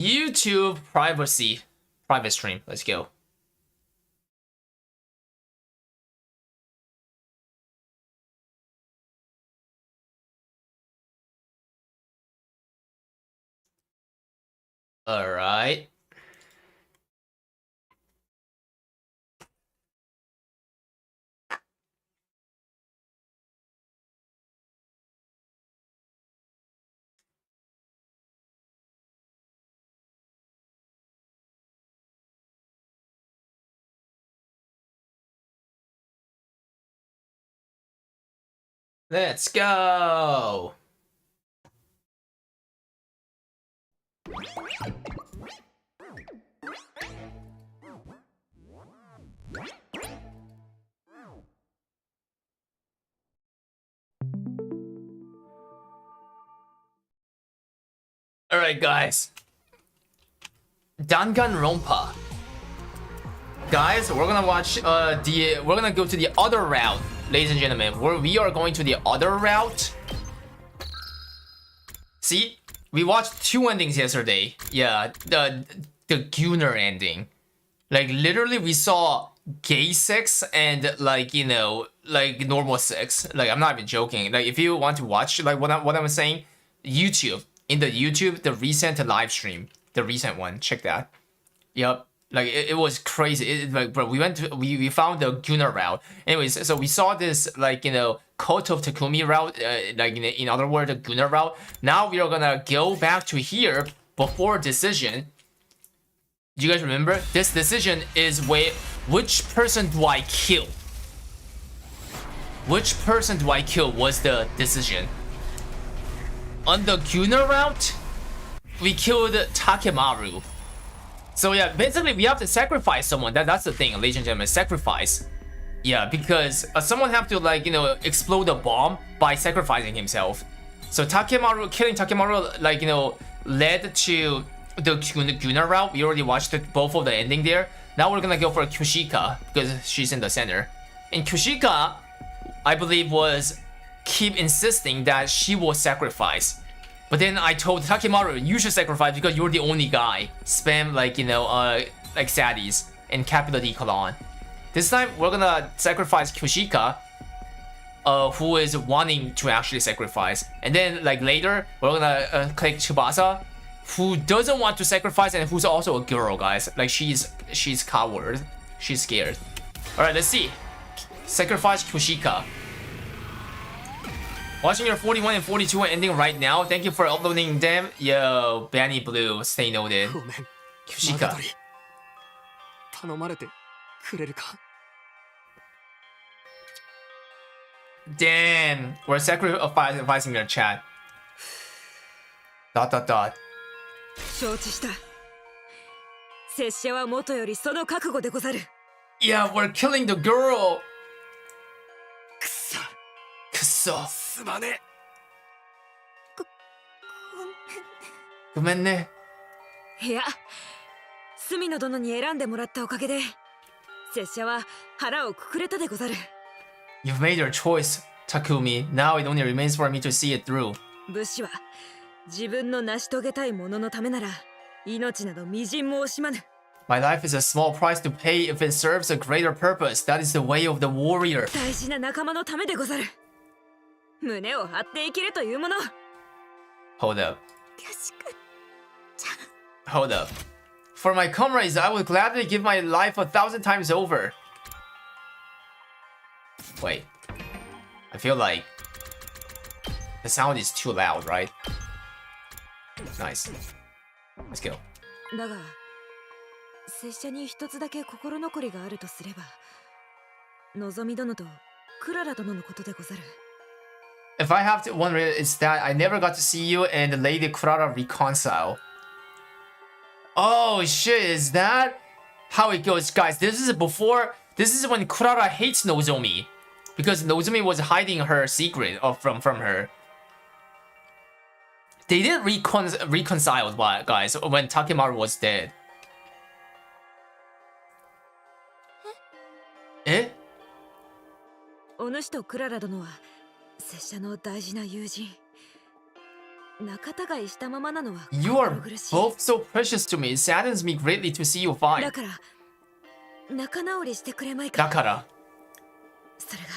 YouTube privacy. Private stream. Let's go. Alright. Let's go. Alright, guys. Danganronpa. Guys, we're gonna watch we're gonna go to the other route, ladies and gentlemen. We are going to the other route. See, we watched 2 endings yesterday. Yeah, the Gunner ending. Like literally, we saw gay sex and like like normal sex. Like I'm not even joking. Like if you want to watch like what I'm saying, YouTube the recent live stream, the recent one. Check that. Yep. Like it was crazy. Like bro, we found the Gunner route. Anyways, so we saw this like Cult of Takumi route. Like in other words, the Gunner route. Now we are gonna go back to here before decision. Do you guys remember? This decision is which person do I kill? Which person do I kill was the decision. On the Gunner route, we killed Takemaru. So yeah, basically we have to sacrifice someone. That's the thing, ladies and gentlemen, sacrifice. Yeah, because someone have to like explode a bomb by sacrificing himself. So killing Takemaru like led to the Gunner route. We already watched both of the ending there. Now we're gonna go for Kushika because she's in the center. And Kushika, I believe, keep insisting that she will sacrifice. But then I told Takemaru, you should sacrifice because you're the only guy. Spam like like saddies and capital D colon. This time we're gonna sacrifice Kushika, who is wanting to actually sacrifice. And then like later we're gonna click Tsubasa, who doesn't want to sacrifice and who's also a girl, guys. Like she's coward. She's scared. Alright, let's see. Sacrifice Kushika. Watching your 41 and 42 ending right now. Thank you for uploading them. Yo, Banny Blue, stay noted. Kushika. Damn, we're sacrificing your chat. ... Yeah, we're killing the girl. Kusso. ごめんね。いや、隅野殿に選んでもらったおかげで、拙者は腹をくくれたでござる。You've made your choice, Takumi. Now it only remains for me to see it through. 武士は自分の成し遂げたいもののためなら、命などみじんも惜しまぬ。My life is a small price to pay if it serves a greater purpose. That is the way of the warrior. 大事な仲間のためでござる。胸を張って生きるというもの。Hold up. Hold up. For my comrades, I would gladly give my life 1,000 times over. Wait. I feel like the sound is too loud, right? Nice. Let's go. だが、拙者に一つだけ心残りがあるとすれば、のぞみ殿とクララ殿のことでござる。If I have to one reason, it's that I never got to see you and Lady Kurara reconcile. Oh shit, is that how it goes? Guys, this is when Kurara hates Nozomi. Because Nozomi was hiding her secret from her. They did reconcile, guys, when Takemaru was dead. Eh? お主とクララ殿は拙者の大事な友人。仲違いしたままなのは You are 心苦しい。 both so precious to me. It saddens me greatly to see you だ fine. から仲直りしてくれまいか。だから。それが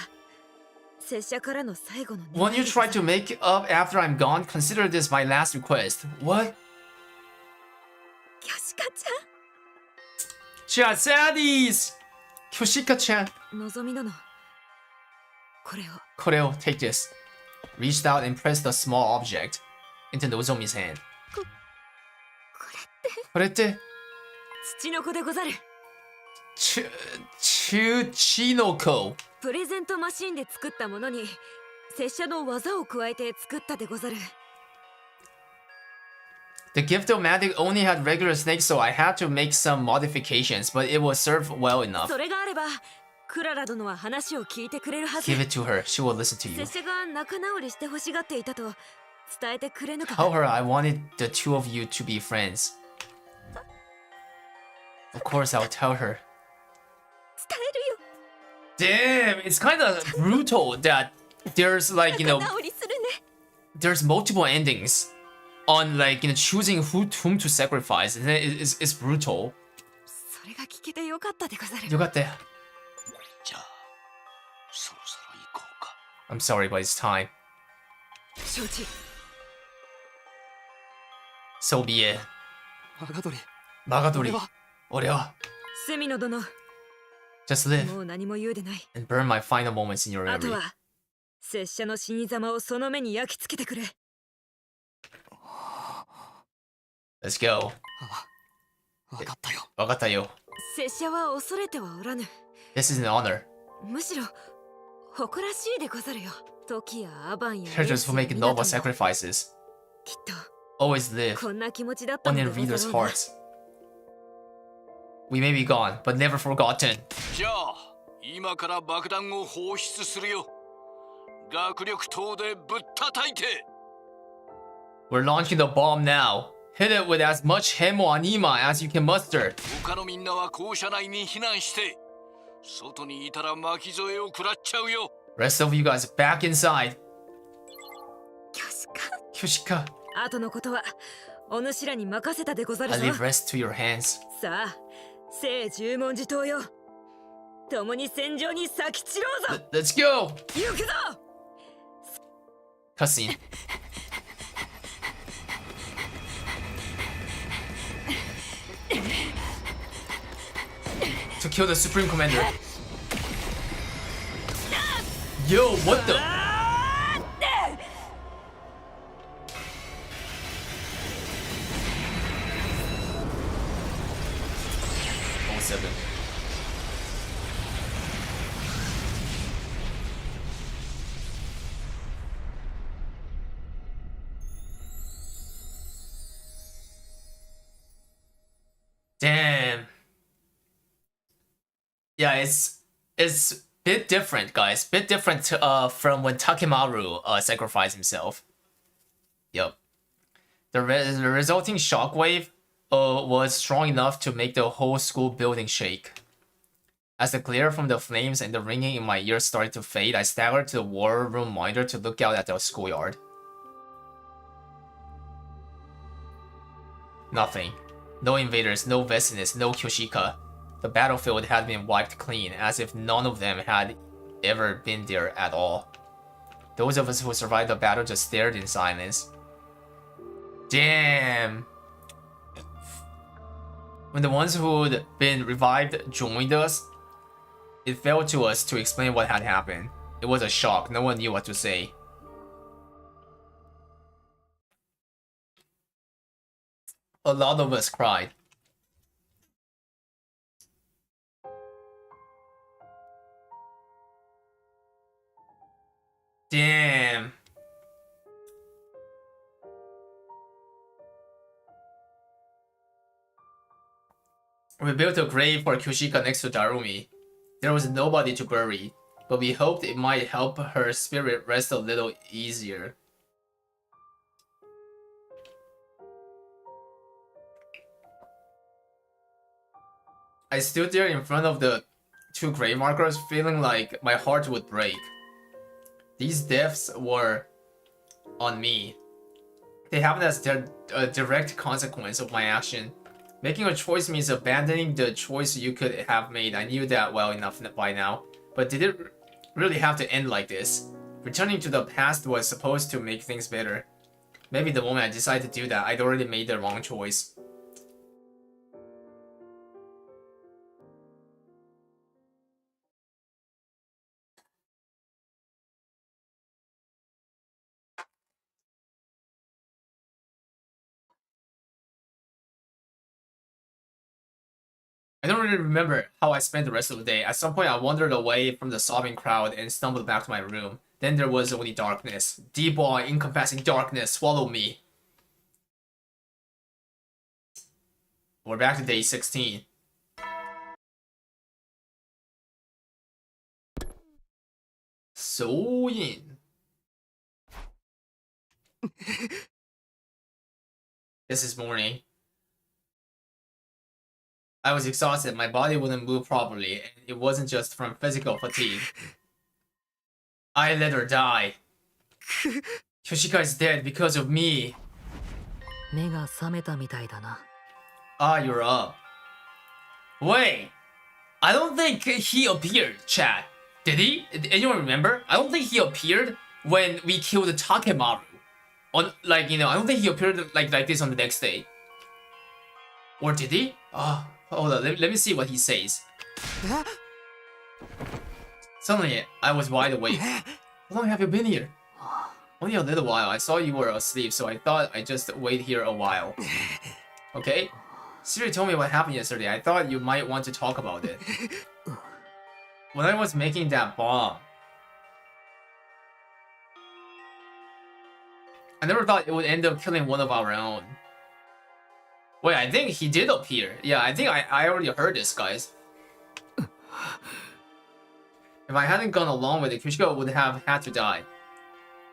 拙者からの最後の When you try to make up after I'm gone, consider this my last request. What? キョシカちじゃあ、Saddies! キョシカちゃん。ゃん。のぞみ殿、これを。これを take this. Reached out and pressed a small object into Nozomi's hand. これって土の子でござる。血の子。プレゼントマシンで作ったものに拙者の技を加えて作ったでござる。 The gift-o-matic only had regular snakes, so I had to make some modifications, but it will serve well enough. それがあればクララ殿は話を聞いてくれるはず。 Give it to her. She will listen to you. 拙者が仲直りして欲しがっていたと伝えてくれぬか。 Tell her I wanted the two of you to be friends. Of course, I'll tell her. 伝えるよ。 Damn, it's kind of brutal that there's like, you know, 仲直りするね。 there's multiple endings on like, you know, choosing whom to sacrifice. And it's brutal. それが聞けてよかったでござる。よかったよ。じゃあ、そろそろ行こうか。I'm sorry, but it's time. 承知。 So be it. 若鳥、バカ鳥俺は。俺は。隅野殿、 Just live もう何も言うでない。 and burn my final moments in your あと memory. は拙者の死に様をその目に焼き付けてくれ。 Let's go. 分かったよ。わかったよ。拙者は恐れてはおらぬ。 This is an honor. むしろ誇らしいでござるよ。時やアバンや Characters who make エースや noble ミナトも sacrifices きっと always live こんな気持ちだったの on で in ござ readers' ろうな。 hearts. We may be gone, but never forgotten. じゃあ、今から爆弾を放出するよ。学力等でぶったたいて。We're launching the bomb now. Hit it with as much hemo anima as you can muster. 他のみんなは校舎内に避難して、外にいたら巻き添えを食らっちゃうよ。Rest of you guys back inside. キョシカ、 Kyoshika, 後のことはお主らに任せたでござる I ぞ。 leave rest to your hands. さあ、聖十文字島よ。共に戦場に咲き散ろうぞ。 Let's go! 行くぞ。 Cutscene. To kill the Supreme Commander. Yo, what the? あーって。 07. Damn. Yeah, it's bit different, guys. Bit different from when Takemaru sacrificed himself. Yup. The resulting shockwave was strong enough to make the whole school building shake. As the glare from the flames and the ringing in my ears started to fade, I staggered to the war room monitor to look out at the schoolyard. Nothing. No invaders, no Vestinists, no Kyoshika. The battlefield had been wiped clean, as if none of them had ever been there at all. Those of us who survived the battle just stared in silence. Damn. When the ones who'd been revived joined us, it fell to us to explain what had happened. It was a shock. No one knew what to say. A lot of us cried. Damn. We built a grave for Kyoshika next to Darumi. There was nobody to bury, but we hoped it might help her spirit rest a little easier. I stood there in front of the two grave markers, feeling like my heart would break. These deaths were on me. they happen as a direct consequence of my action. Making a choice means abandoning the choice you could have made. I knew that well enough by now. But did it really have to end like this? Returning to the past was supposed to make things better. Maybe the moment I decided to do that, I'd already made the wrong choice. I don't really remember how I spent the rest of the day. At some point, I wandered away from the sobbing crowd and stumbled back to my room. Then there was only darkness. Deep, encompassing darkness swallowed me. We're back to day 16. So in. This is morning. I was exhausted, my body wouldn't move properly, and it wasn't just from physical fatigue. I let her die. Yoshika is dead because of me. Ah, you're up. Wait, I don't think he appeared, chat. Did he? Anyone remember? I don't think he appeared when we killed Takemaru. On, like, you know, I don't think he appeared like this on the next day. Or did he? Oh, hold on, let me see what he says. Suddenly, I was wide awake. How long have you been here? Only a little while. I saw you were asleep, so I thought I'd just wait here a while. Okay? Siri told me what happened yesterday. I thought you might want to talk about it. When I was making that bomb, I never thought it would end up killing one of our own. Wait, I think he did appear. Yeah, I think I already heard this, guys. If I hadn't gone along with it, Kushiko would have had to die.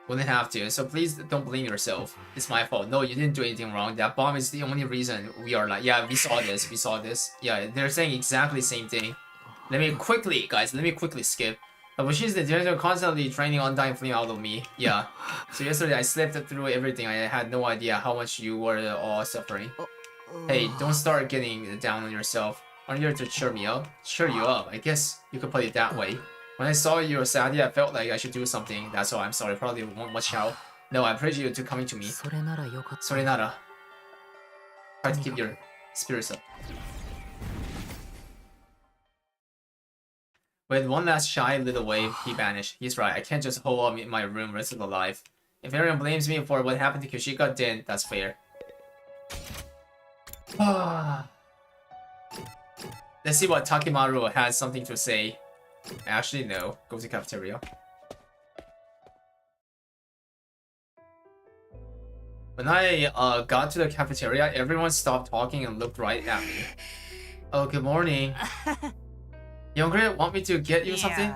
Wouldn't have to, so please don't blame yourself. It's my fault. No, you didn't do anything wrong. That bomb is the only reason we are like, yeah, we saw this. Yeah, they're saying exactly the same thing. Let me quickly, guys, skip. But she's the director constantly training Undying Flame out of me. Yeah. So yesterday I slept through everything. I had no idea how much you were all suffering. Hey, don't start getting down on yourself. I'm here to cheer me up. Cheer you up, I guess you could put it that way. When I saw you were sad, I felt like I should do something. That's all. I'm sorry. Probably won't much help. No, I appreciate you to coming to me. Sorenara. Try to keep your spirits up. With one last shy little wave, he vanished. He's right. I can't just hole up in my room rest of the life. If everyone blames me for what happened to Kushika, then that's fair. Let's see what Takemaru has something to say. Actually, no. Go to cafeteria. When I got to the cafeteria, everyone stopped talking and looked right at me. Oh, good morning. Younger, want me to get you something?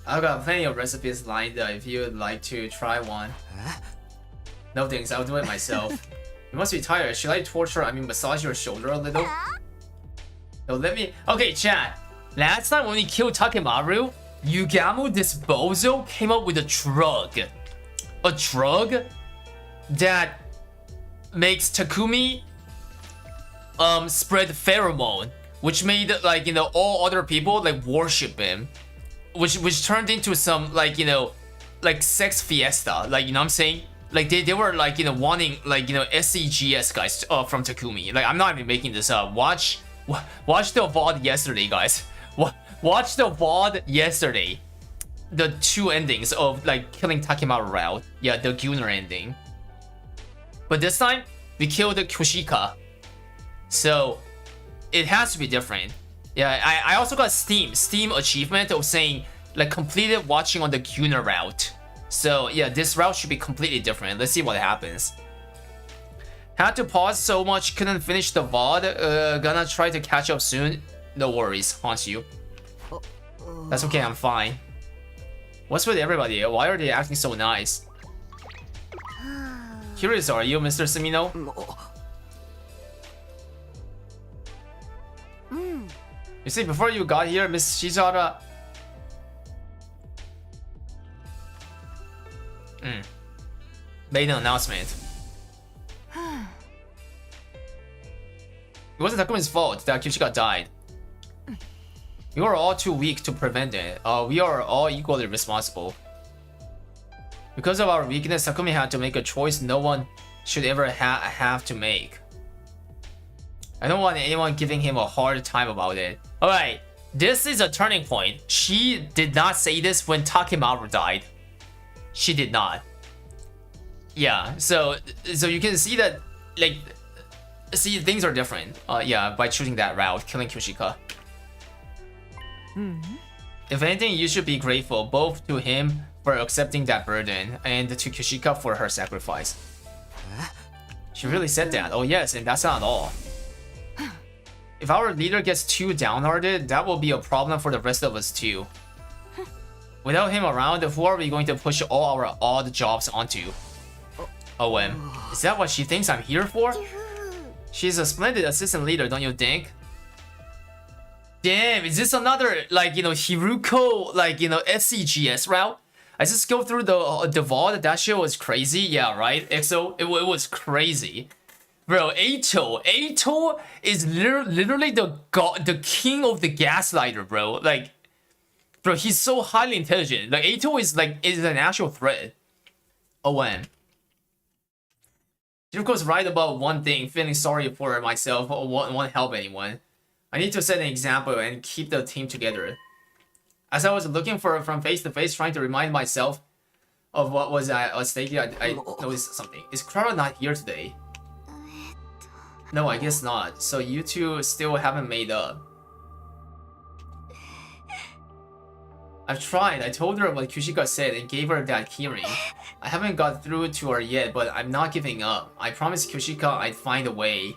I've got plenty of recipes lined up if you would like to try one. No thanks, I'll do it myself. You must be tired. Should I massage your shoulder a little? No, let me... Okay, chat. Last time when we killed Takemaru, Yugamu Disposal came up with a drug. A drug that makes Takumi spread pheromone, which made, like, you know, all other people like worship him, which turned into some, like, you know, like sex fiesta, like, you know what I'm saying? Like they were like, you know, wanting, like, you know, SCGS guys from Takumi. Like, I'm not even making this up. Watch the VOD yesterday, guys. Watch the VOD yesterday. The two endings of like killing Takemaru out. Yeah, the Gunner ending. But this time we killed Kushika, so it has to be different. Yeah, I also got Steam achievement of saying like completed watching on the Gunner route. So yeah, this route should be completely different. Let's see what happens. Had to pause so much, couldn't finish the VOD. Gonna try to catch up soon. No worries, haunts you. That's okay, I'm fine. What's with everybody? Why are they acting so nice? Curious, are you, Mr. Sumino? You see, before you got here, Miss Shizara... made an announcement. It wasn't Takumi's fault that Kyoshika died. We were all too weak to prevent it. We are all equally responsible. Because of our weakness, Takumi had to make a choice no one should ever have to make. I don't want anyone giving him a hard time about it. Alright, this is a turning point. She did not say this when Takemaru died. She did not. Yeah, so you can see that, like, see, things are different. Yeah, by choosing that route, killing Kyoshika. If anything, you should be grateful both to him for accepting that burden and to Kyoshika for her sacrifice. She really said that. Oh yes, and that's not all. If our leader gets too downhearted, that will be a problem for the rest of us too. Without him around, who are we going to push all our odd jobs onto? OM. Is that what she thinks I'm here for? She's a splendid assistant leader, don't you think? Damn, is this another, like, you know, Hiruko, like, you know, SCGS route? I just go through the VOD, that shit was crazy. Yeah, right? EXO, it was crazy. Bro, Aito is literally the king of the gaslighter, bro. Like, bro, he's so highly intelligent. Like, Aito is an actual threat. OM. Hiruko's right about one thing, feeling sorry for myself or won't help anyone. I need to set an example and keep the team together. As I was looking from face to face, trying to remind myself of what was at stake, I noticed something. Is Clara not here today? No, I guess not. So you two still haven't made up. I've tried. I told her what Kyoshika said and gave her that keyring. I haven't got through to her yet, but I'm not giving up. I promised Kyoshika I'd find a way.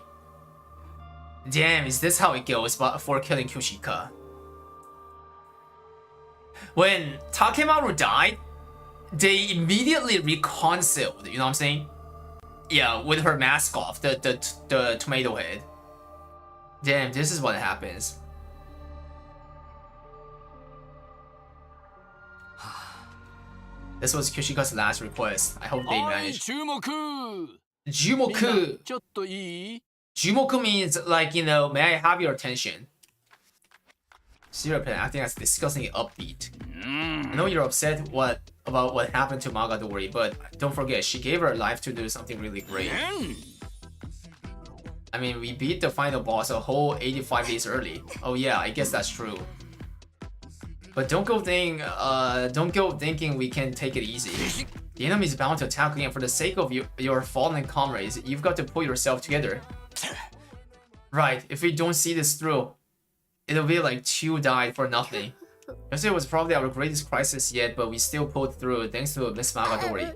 Damn, is this how it goes for killing Kyoshika? When Takemaru died, they immediately reconciled, you know what I'm saying? Yeah, with her mask off, the tomato head. Damn, this is what happens. This was Kyoshika's last request. I hope they managed. Jumoku! Jumoku means, like, you know, may I have your attention? Serial plan, acting as disgustingly upbeat. I know you're upset about what happened to Magadori, but don't forget, she gave her life to do something really great. I mean, we beat the final boss a whole 85 days early. Oh yeah, I guess that's true. But don't go thinking we can take it easy. The enemy is bound to attack again. For the sake of your fallen comrades, you've got to pull yourself together. Right, if we don't see this through, it'll be like 2 died for nothing. Yesterday was probably our greatest crisis yet, but we still pulled through thanks to Miss Magadori.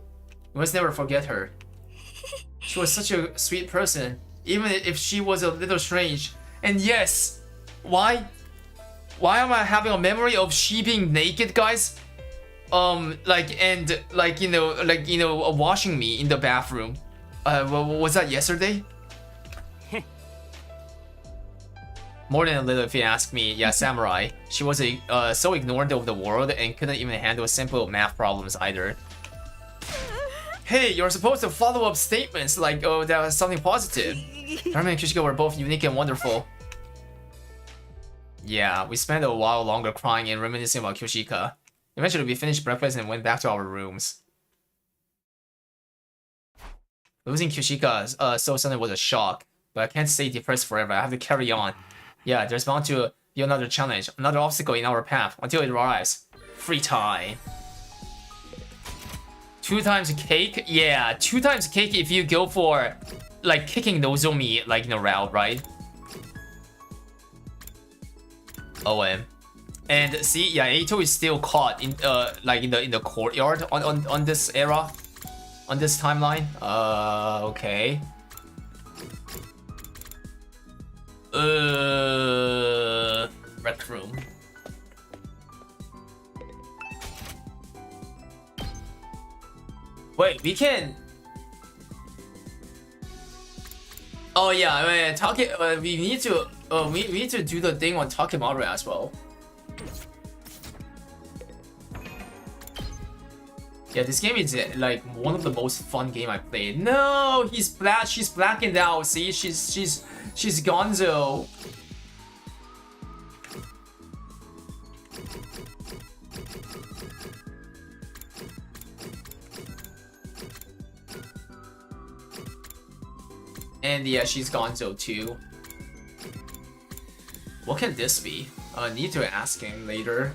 We must never forget her. She was such a sweet person, even if she was a little strange. And yes, why am I having a memory of she being naked, guys? Washing me in the bathroom. Was that yesterday? More than a little, if you ask me. Yeah, Samurai. She was so ignorant of the world and couldn't even handle simple math problems either. Hey, you're supposed to follow up statements like, oh, that was something positive. Herman and Kyoshika were both unique and wonderful. Yeah, we spent a while longer crying and reminiscing about Kyoshika. Eventually, we finished breakfast and went back to our rooms. Losing Kyoshika so suddenly was a shock, but I can't stay depressed forever. I have to carry on. Yeah, there's bound to be another challenge, another obstacle in our path until it arrives. Free time. 2 times cake? Yeah, 2 times cake if you go for, like, kicking Nozomi, like, in a route, right? OM. And see, yeah, Eito is still caught in in the courtyard on this era, on this timeline. Okay. Rec room. Wait, we can. Oh yeah, I mean, we need to do the thing on Takemaru as well. Yeah, this game is like one of the most fun game I played. No, she's blackened out. See, she's She's gonzo. And yeah, she's gonzo too. What can this be? Need to ask him later.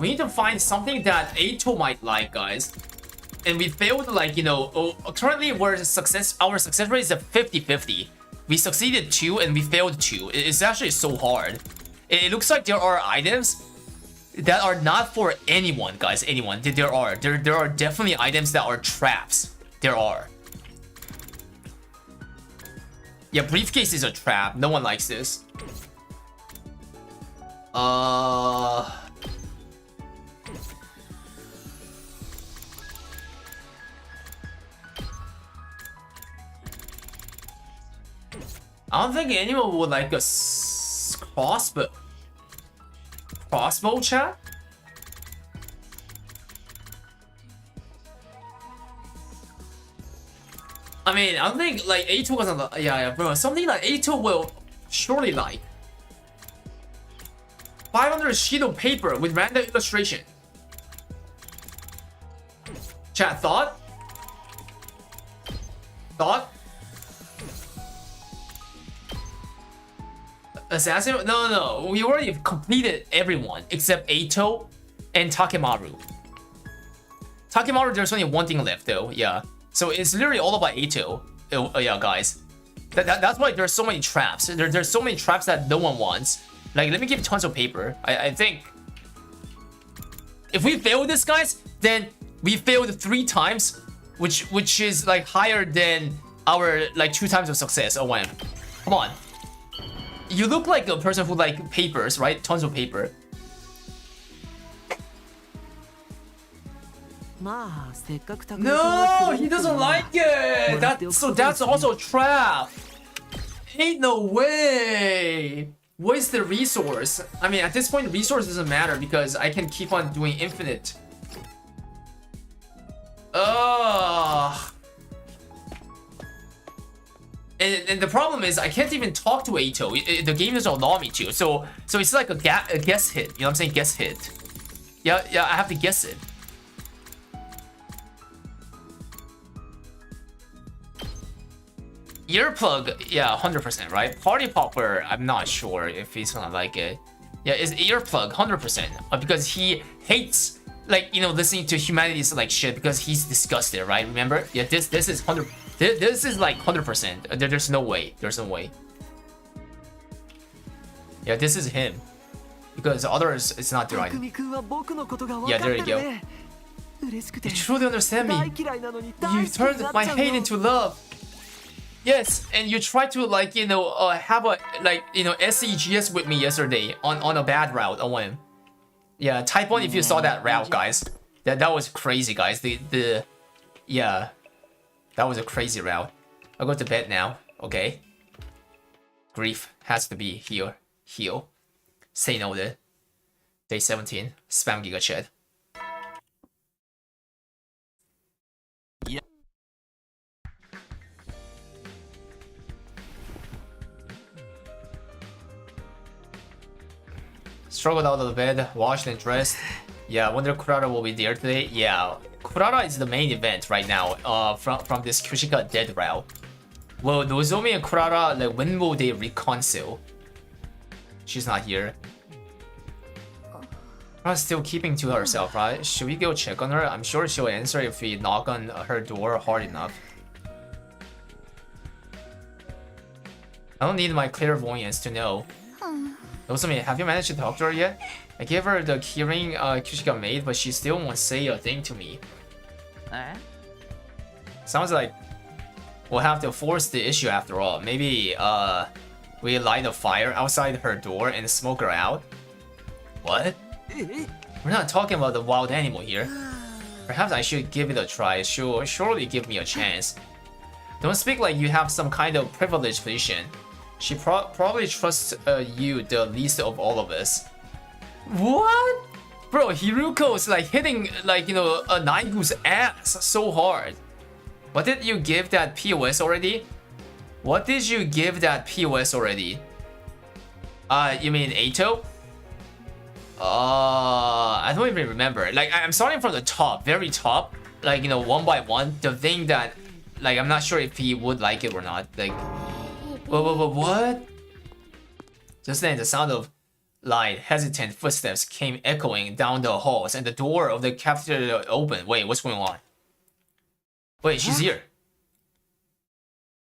We need to find something that Ato might like, guys. And we failed, like, you know, currently our success rate is a 50-50. We succeeded 2 and we failed 2. It's actually so hard. It looks like there are items that are not for anyone, guys. Anyone. There are definitely items that are traps. There are. Yeah, briefcase is a trap. No one likes this. I don't think anyone would like a crossbow chat. I mean, I don't think like A2 wasn't. Yeah, bro. Something like A2 will surely like. 500 sheet of paper with random illustration. Chat, thought? Thought? Assassin? No. We already completed everyone except Ato and Takemaru. Takemaru, there's only one thing left though. Yeah. So it's literally all about Ato. Yeah, guys. That's why there's so many traps. There's so many traps that no one wants. Like, let me give tons of paper. I think if we fail this, guys, then we failed 3 times, which is like higher than our like 2 times of success. Oh man, come on. You look like a person who like papers, right? Tons of paper. No, he doesn't like it. That's also a trap. Ain't no way. Waste the resource. I mean, at this point, resource doesn't matter because I can keep on doing infinite. Ugh. And the problem is I can't even talk to Ato. The game doesn't allow me to. So it's like a guess hit. You know what I'm saying? Guess hit. Yeah, I have to guess it. Earplug, yeah, 100%, right? Party popper, I'm not sure if he's gonna like it. Yeah, it's earplug, 100%, because he hates, like, you know, listening to humanity's like shit because he's disgusted, right? Remember? Yeah, this is 100. This is like 100%. There's no way. There's no way. Yeah, this is him, because others, it's not the right. Yeah, there you go. You truly understand me. You turned my hate into love. Yes, and you tried to like, you know, have a like, you know, SEGS with me yesterday on a bad route. Oh, when, yeah, type 1 if you saw that route, guys. That was crazy, guys. Yeah, that was a crazy route. I'll go to bed now. Okay. Grief has to be here. Heal. Say no to day 17. Spam Giga Chat. Struggled out of the bed, washed and dressed. Yeah, I wonder Kurara will be there today. Yeah, Kurara is the main event right now. From this Kushika dead route. Well, Nozomi and Kurara, like, when will they reconcile? She's not here. Kurara's still keeping to herself, right? Should we go check on her? I'm sure she'll answer if we knock on her door hard enough. I don't need my clairvoyance to know. Nozomi, have you managed to talk to her yet? I gave her the keyring Kushika made, but she still won't say a thing to me. Sounds like we'll have to force the issue after all. Maybe we light a fire outside her door and smoke her out? What? We're not talking about the wild animal here. Perhaps I should give it a try. She'll surely give me a chance. Don't speak like you have some kind of privileged position. She probably trusts you the least of all of us. What? Bro, Hiruko's like hitting, like, you know, a Naigu's ass so hard. What did you give that POS already? What did you give that POS already? You mean Ato? I don't even remember. Like, I'm starting from the top, very top. Like, you know, one by one. The thing that, like, I'm not sure if he would like it or not. Like, what? Just then, the sound of light, hesitant footsteps came echoing down the halls, and the door of the cafeteria opened. Wait, what's going on? Wait, she's here.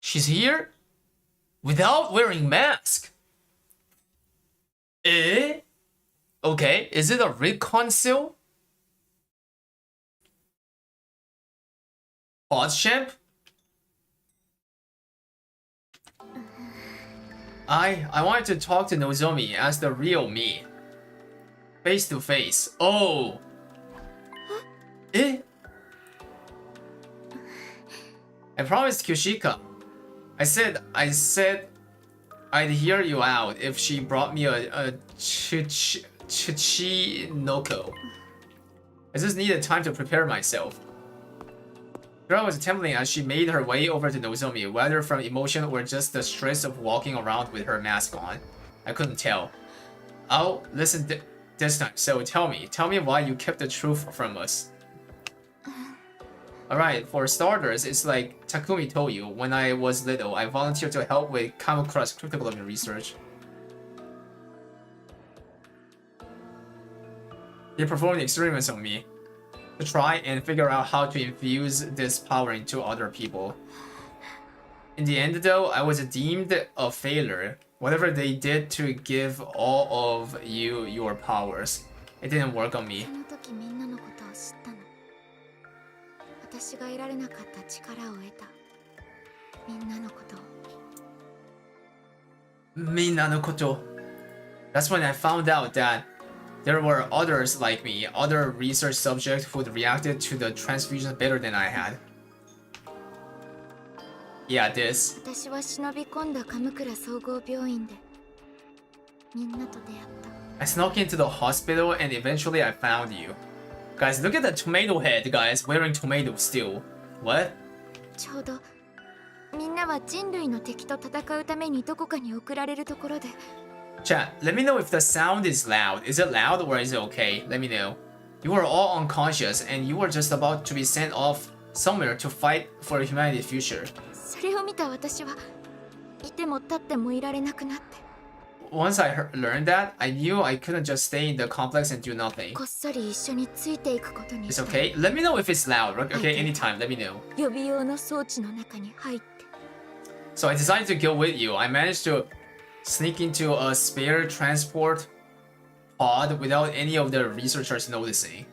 She's here? Without wearing mask? Eh? Okay, is it a reconcile? Champ? I wanted to talk to Nozomi as the real me. Face to face. Oh. Eh? I promised Kushika. I said I'd hear you out if she brought me a Chichinoko. I just needed time to prepare myself. Girl was trembling as she made her way over to Nozomi, whether from emotion or just the stress of walking around with her mask on. I couldn't tell. I'll listen this time, so tell me why you kept the truth from us. Alright, for starters, it's like Takumi told you, when I was little, I volunteered to help with Kamakura's cryptoglobin research. He performed experiments on me to try and figure out how to infuse this power into other people. In the end though, I was deemed a failure. Whatever they did to give all of you your powers, it didn't work on me. That's when I found out that there were others like me, other research subjects who'd reacted to the transfusion better than I had. Yeah, this. I snuck into the hospital and eventually I found you. Guys, look at the tomato head, guys, wearing tomato still. What? Chat, let me know if the sound is loud. Is it loud or is it okay? Let me know. You were all unconscious and you were just about to be sent off somewhere to fight for humanity's future. Once I learned that, I knew I couldn't just stay in the complex and do nothing. It's okay? Let me know if it's loud. Okay, anytime, let me know. So I decided to go with you. I managed to sneak into a spare transport pod without any of the researchers noticing.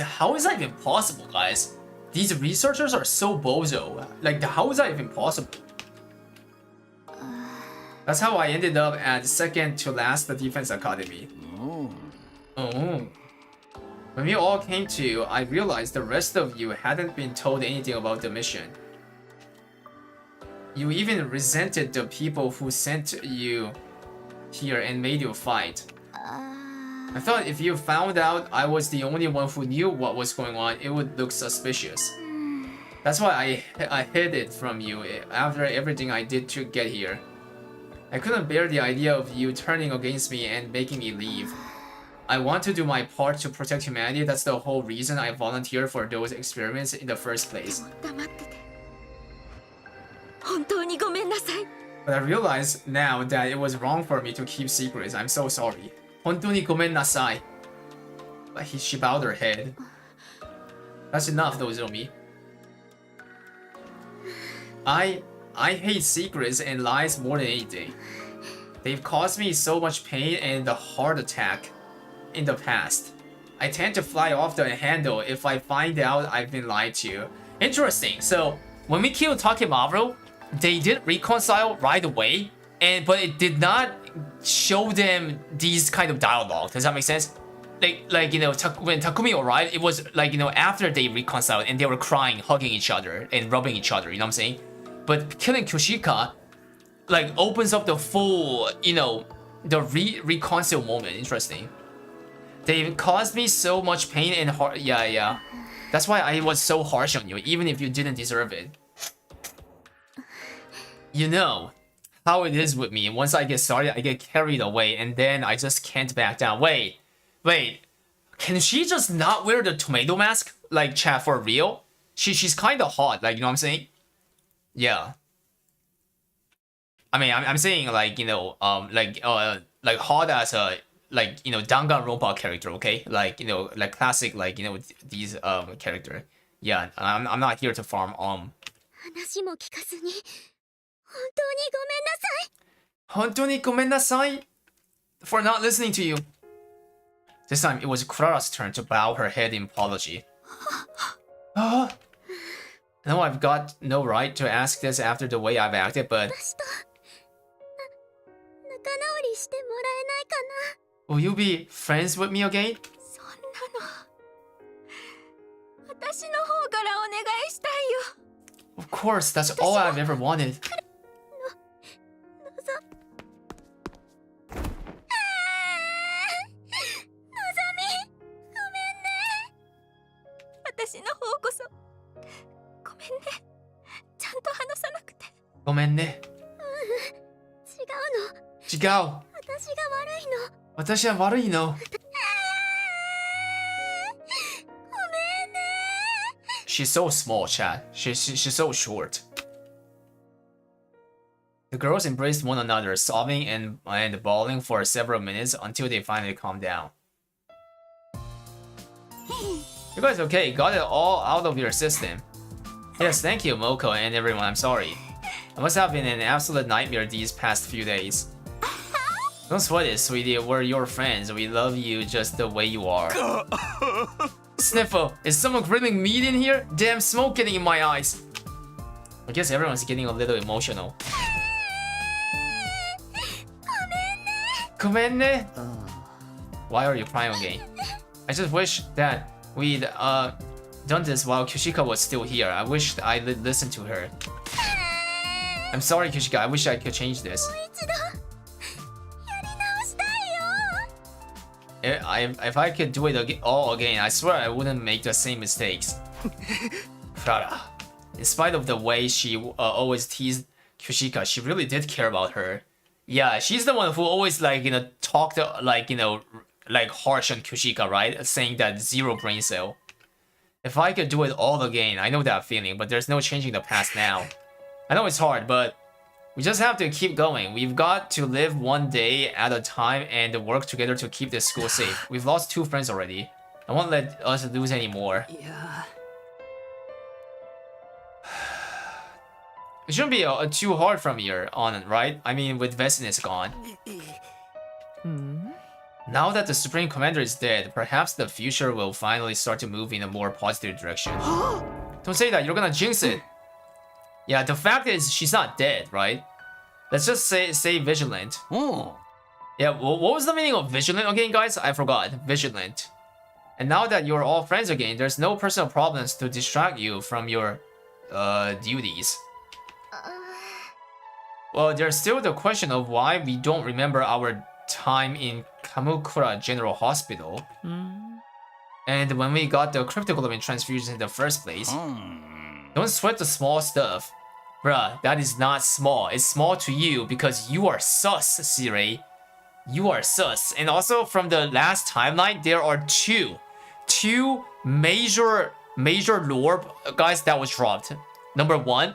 How is that even possible, guys? These researchers are so bozo. Like, how is that even possible? That's how I ended up at second to last the defense academy. Oh. When we all came to, I realized the rest of you hadn't been told anything about the mission. You even resented the people who sent you here and made you fight. I thought if you found out I was the only one who knew what was going on, it would look suspicious. That's why I hid it from you after everything I did to get here. I couldn't bear the idea of you turning against me and making me leave. I want to do my part to protect humanity. That's the whole reason I volunteered for those experiments in the first place. But I realize now that it was wrong for me to keep secrets. I'm so sorry. 本当にごめんなさい. She bowed her head. That's enough, Nozomi. I hate secrets and lies more than anything. They've caused me so much pain and a heart attack in the past. I tend to fly off the handle if I find out I've been lied to. Interesting. So when we killed Takemaru, they did reconcile right away, but it did not show them these kind of dialogue. Does that make sense? Like you know, when Takumi arrived, it was like, you know, after they reconciled and they were crying, hugging each other and rubbing each other. You know what I'm saying? But killing Kushika, like, opens up the full, you know, the reconcile moment. Interesting. They caused me so much pain and heart. Yeah. That's why I was so harsh on you, even if you didn't deserve it. You know how it is with me. Once I get started, I get carried away, and then I just can't back down. Wait. Can she just not wear the tomato mask? Like, chat, for real? She's kind of hot, like, you know what I'm saying? Yeah. I mean, I'm saying, like, you know, like hot as a, like, you know, Danganronpa character, okay? Like, you know, like classic, like, you know, these character. Yeah, I'm not here to farm. 話も聞かずに本当にごめんなさい。本当にごめんなさい for not listening to you. This time it was Kurara's turn to bow her head in apology. No, I've got no right to ask this after the way I've acted, but 私と仲直りしてもらえないかな。 will you be friends with me again? そんなの私の方からお願いしたいよ。 Of course, that's all I've ever wanted. 私の方こそごめんね。ちゃんと話さなくて。ごめんね。違うの。違う。私が悪いの。私は悪いの。ごめんね。 She's so small, chat. She's so short. The girls embraced one another, sobbing and bawling for several minutes until they finally calmed down. You guys okay? Got it all out of your system. Yes, thank you, Moko and everyone. I'm sorry. I must have been an absolute nightmare these past few days. Don't sweat it, sweetie. We're your friends. We love you just the way you are. Sniffle, is someone grilling meat in here? Damn smoke getting in my eyes. I guess everyone's getting a little emotional. ごめんね. Why are you crying again? I just wish that we'd done this while Kushika was still here. I wish I listened to her. I'm sorry, Kushika. I wish I could change this. もう一度やり直したいよ。 If I could do it all again, I swear I wouldn't make the same mistakes. Clara. In spite of the way she always teased Kushika, she really did care about her. Yeah, she's the one who always, like, you know, talked, like, you know, like harsh on Kushika, right? Saying that zero brain cell. If I could do it all again, I know that feeling, but there's no changing the past now. I know it's hard, but we just have to keep going. We've got to live one day at a time and work together to keep this school safe. We've lost 2 friends already. I won't let us lose any more. Yeah. It shouldn't be too hard from here on, right? I mean, with Vestinus gone. Now that the Supreme Commander is dead, perhaps the future will finally start to move in a more positive direction. Don't say that, you're gonna jinx it. Yeah, the fact is, she's not dead, right? Let's just say vigilant. Yeah, what was the meaning of vigilant again, guys? I forgot. Vigilant. And now that you're all friends again, there's no personal problems to distract you from your duties. Well, there's still the question of why we don't remember our time in Kamukura General Hospital. And when we got the cryptoglobin transfusion in the first place. Don't sweat the small stuff. Bruh, that is not small. It's small to you because you are sus, Sirei. You are sus. And also from the last timeline, there are two major lore guys that was dropped. Number 1,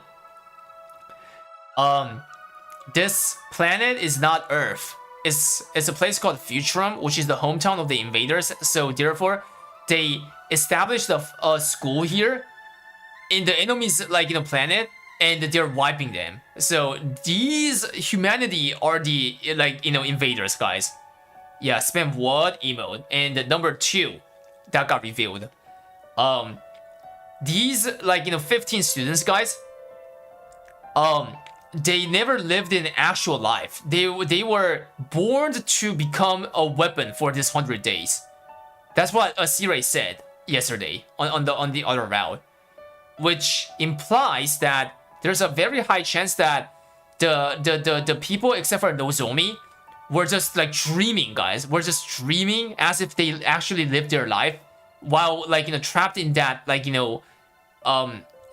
this planet is not Earth. It's a place called Futurum, which is the hometown of the invaders. So therefore, they established a school here in the enemy's, like, you know, planet, and they're wiping them. So these humanity are the, like, you know, invaders, guys. Yeah, spam what emote. And number 2 that got revealed. These, like, you know, 15 students, guys. They never lived in actual life. They were born to become a weapon for this 100 days. That's what Sirei said yesterday on the other route, which implies that there's a very high chance that the people except for Nozomi were just, like, dreaming, guys. We're just dreaming as if they actually lived their life while, like, you know, trapped in that, like, you know,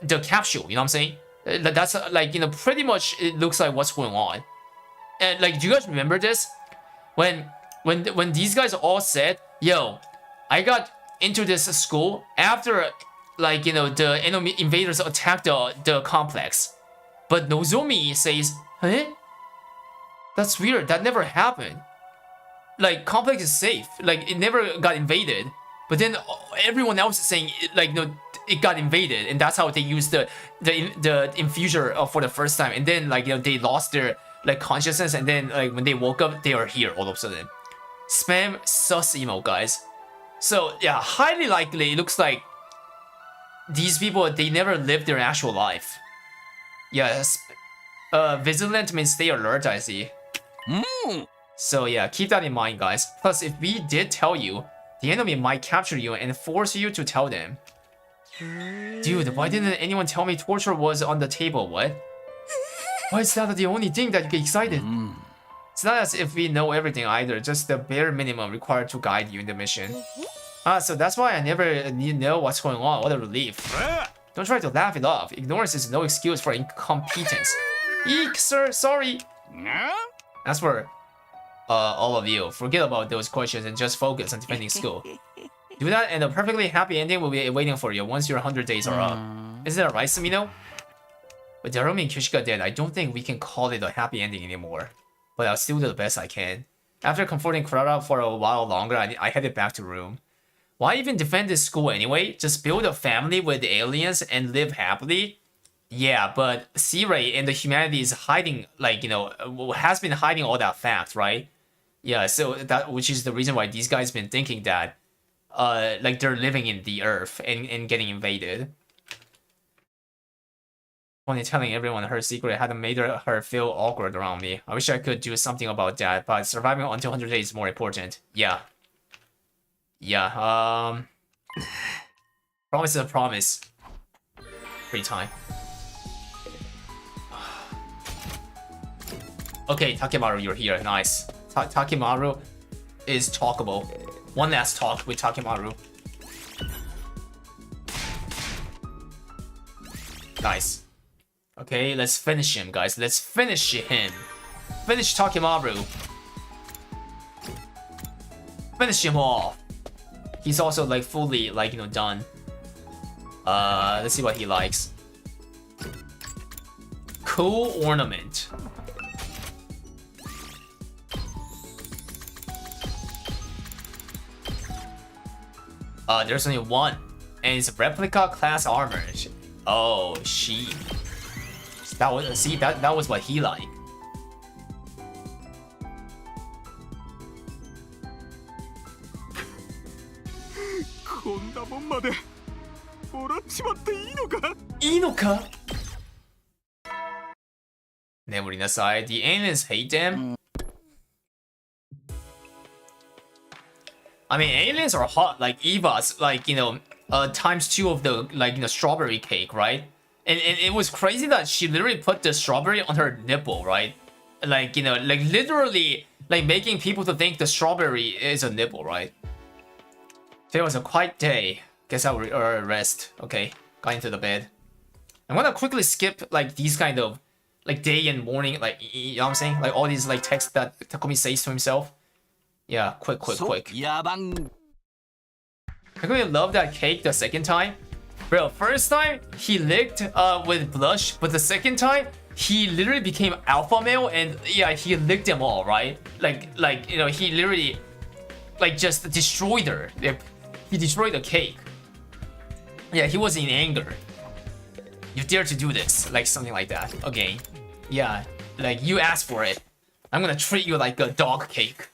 the capsule. You know what I'm saying? That's like, pretty much it looks like what's going on. And like, do you guys remember this? When these guys all said, yo, I got into this school after like, the enemy invaders attacked the complex. But Nozomi says, huh? That's weird, that never happened. Like, complex is safe, like it never got invaded. But then everyone else is saying like, it got invaded, and that's how they used the infuser for the first time. And then like, they lost their like consciousness, and then like when they woke up, they are here all of a sudden. Spam sus emo, guys. So yeah, highly likely it looks like these people, they never lived their actual life. Yes. Vigilant means stay alert, I see. So yeah, keep that in mind, guys. Plus, if we did tell you, the enemy might capture you and force you to tell them. Dude, why didn't anyone tell me torture was on the table? What? Why is that the only thing that you get excited? It's not as if we know everything either, just the bare minimum required to guide you in the mission. So that's why I never know what's going on. What a relief. Don't try to laugh it off. Ignorance is no excuse for incompetence. Eek, sir, sorry. As for all of you, forget about those questions and just focus on defending school. Do that, and a perfectly happy ending will be waiting for you once your 100 days are up. Isn't that right, Sumino? With Darumi and Kyoshika dead, I don't think we can call it a happy ending anymore. But I'll still do the best I can. After comforting Kurara for a while longer, I headed back to room. Why even defend this school anyway? Just build a family with aliens and live happily? Yeah, but C-Ray and the humanity is hiding, like, has been hiding all that fact, right? Yeah, so that, which is the reason why these guys been thinking that, like, they're living in the Earth and getting invaded. Only telling everyone her secret hadn't made her feel awkward around me. I wish I could do something about that, but surviving until 100 days is more important. Yeah. Yeah, promise is a promise. Free time. Okay, Takemaru, you're here. Nice. Takemaru is talkable. One last talk with Takemaru. Nice. Okay, let's finish him, guys. Let's finish him. Finish Takemaru. Finish him off. He's also like fully like, done. Let's see what he likes. Cool ornament. There's only one, and it's replica class armor. Oh, she. That was, see, that was what he liked. Inoka? Nemurin aside, the aliens hate them. I mean, aliens are hot, like Eva's, like, times 2 of the, like, strawberry cake, right? And it was crazy that she literally put the strawberry on her nipple, right? Like, like literally, like making people to think the strawberry is a nipple, right? Today was a quiet day. Guess I'll rest. Okay, got into the bed. I'm gonna quickly skip, like, these kind of, like, day and morning, like, you know what I'm saying? Like, all these, like, texts that Takumi says to himself. Yeah, quick. I really love that cake the second time. Bro, first time, he licked with blush, but the second time, he literally became alpha male, and yeah, he licked them all, right? Like, he literally, like, just destroyed her. He destroyed the cake. Yeah, he was in anger. You dare to do this, like something like that. Okay. Yeah, like, you asked for it. I'm gonna treat you like a dog cake.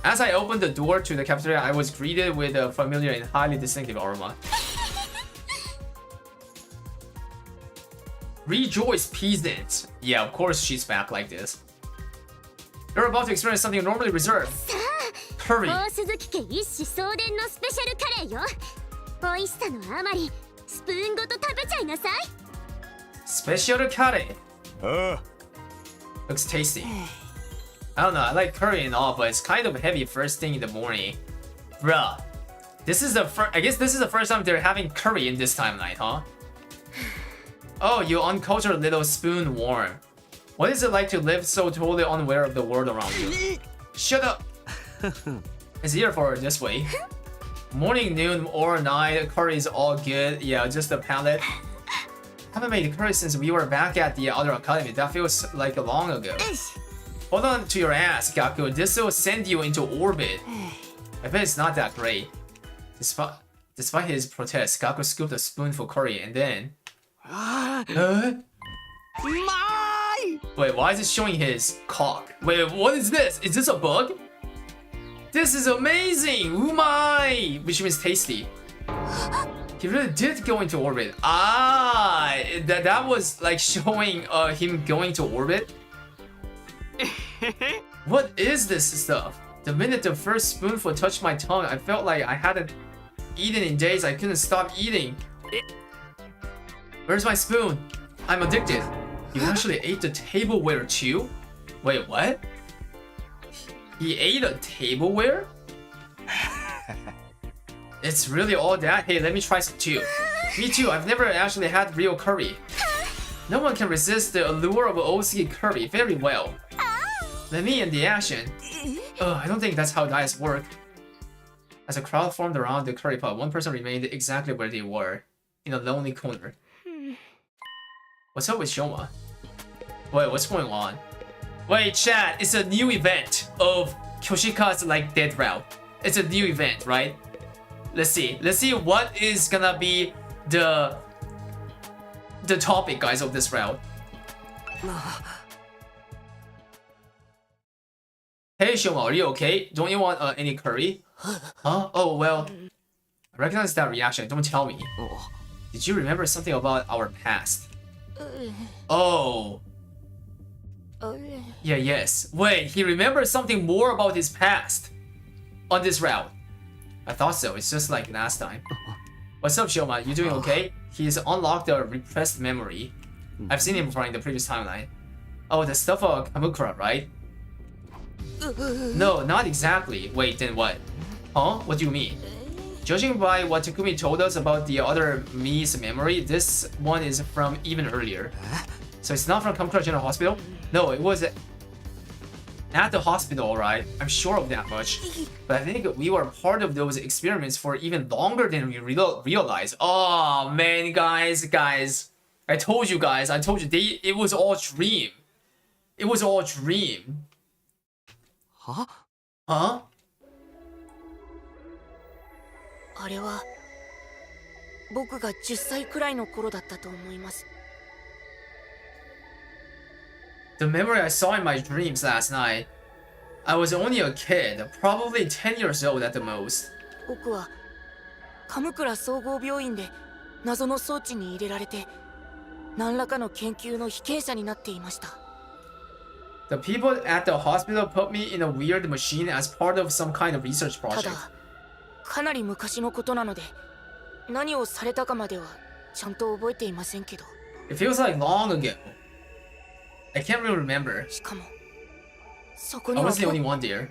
As I opened the door to the cafeteria, I was greeted with a familiar and highly distinctive aroma. Rejoice, peasant. Yeah, of course she's back like this. You're about to experience something normally reserved. Hurry. Special curry. Looks tasty. I don't know, I like curry and all, but it's kind of heavy first thing in the morning. Bruh. This is the first, I guess this is the first time they're having curry in this timeline, huh? Oh, you uncultured little spoon worm. What is it like to live so totally unaware of the world around you? Shut up! It's here for this way. Morning, noon, or night, curry is all good. Yeah, just a palate. Haven't made curry since we were back at the other academy. That feels like long ago. Hold on to your ass, Gaku. This will send you into orbit. I bet it's not that great. Despite his protest, Gaku scooped a spoonful curry and then... Wait, why is it showing his cock? Wait, what is this? Is this a bug? This is amazing! Umai! Which means tasty. He really did go into orbit. Ah, that was like showing him going to orbit. What is this stuff? The minute the first spoonful touched my tongue, I felt like I hadn't eaten in days. I couldn't stop eating. Where's my spoon? I'm addicted. You actually ate the tableware too? Wait, what? He ate a tableware? It's really all that? Hey, let me try some too. Me too, I've never actually had real curry. No one can resist the allure of OC curry very well. Let me in the action. I don't think that's how diets work. As a crowd formed around the curry pot, one person remained exactly where they were, in a lonely corner. What's up with Shoma? Wait, what's going on? Wait, chat, it's a new event of Kyoshika's like death route. It's a new event, right? Let's see what is gonna be the topic, guys, of this route. Hey Shoma, are you okay? Don't you want any curry? Huh? Oh well, I recognize that reaction. Don't tell me. Did you remember something about our past? Oh. Yeah, yes. Wait, he remembers something more about his past on this route. I thought so. It's just like last time. What's up, Shoma? You doing okay? He's unlocked a repressed memory. I've seen him before in the previous timeline. Oh, the stuff of Kamukura, right? No, not exactly. Wait, then what? Huh? What do you mean? Judging by what Takumi told us about the other Mii's memory, this one is from even earlier. So it's not from Kamukura General Hospital? No, it was at the hospital, alright. I'm sure of that much. But I think we were part of those experiments for even longer than we realized. Oh man, guys. I told you, it was all dream. It was all dream. Huh? Huh? あれは僕が10歳くらいの頃だったと思います。 The memory I saw in my dreams last night. I was only a kid, probably 10 years old at the most. 僕は鎌倉総合病院で謎の装置に入れられて何らかの研究の被験者になっていました。 The people at the hospital put me in a weird machine as part of some kind of research た project. だかなり昔のことなので何をされたかまではちゃんと覚えていませんけど。 It feels like long ago. I can't really remember. しかもそこ I には wasn't the only one there.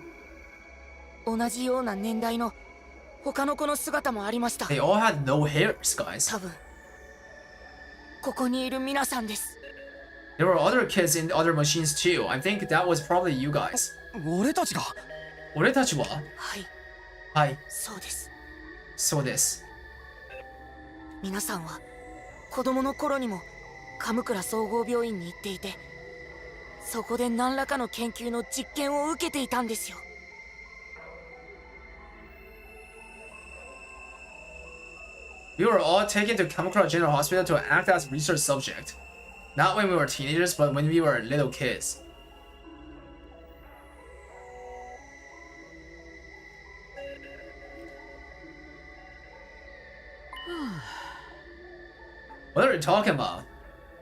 同じような年代の他の子の姿もありました。 They all had no hairs, guys. 多分ここにいる皆さんです。 There were other kids in other machines too. I think that was probably you guys. 俺たちが。俺たちは？はいはい、そうです。そうです。皆さんは子供の頃にも鎌倉総合病院に行っていて、そこで何らかの研究の実験を受けていたんですよ。 We were all taken to Kamakura General Hospital to act as research subject. Not when we were teenagers, but when we were little kids. What are you talking about?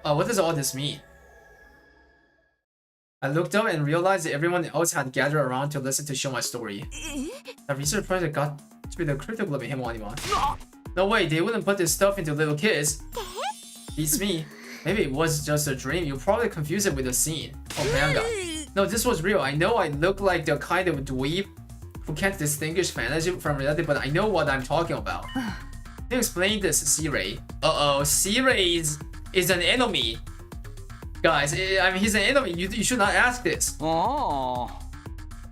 What does all this mean? I looked up and realized that everyone else had gathered around to listen to show my story. The research project got to be the critical of him anymore. No way, they wouldn't put this stuff into little kids. Beats me. Maybe it was just a dream. You probably confused it with a scene. Oh, manga. No, this was real. I know I look like the kind of dweeb who can't distinguish fantasy from reality, but I know what I'm talking about. Can you explain this, C-Ray? Uh-oh, C-Ray is is an enemy. Guys, I mean, he's an enemy. You should not ask this. Oh.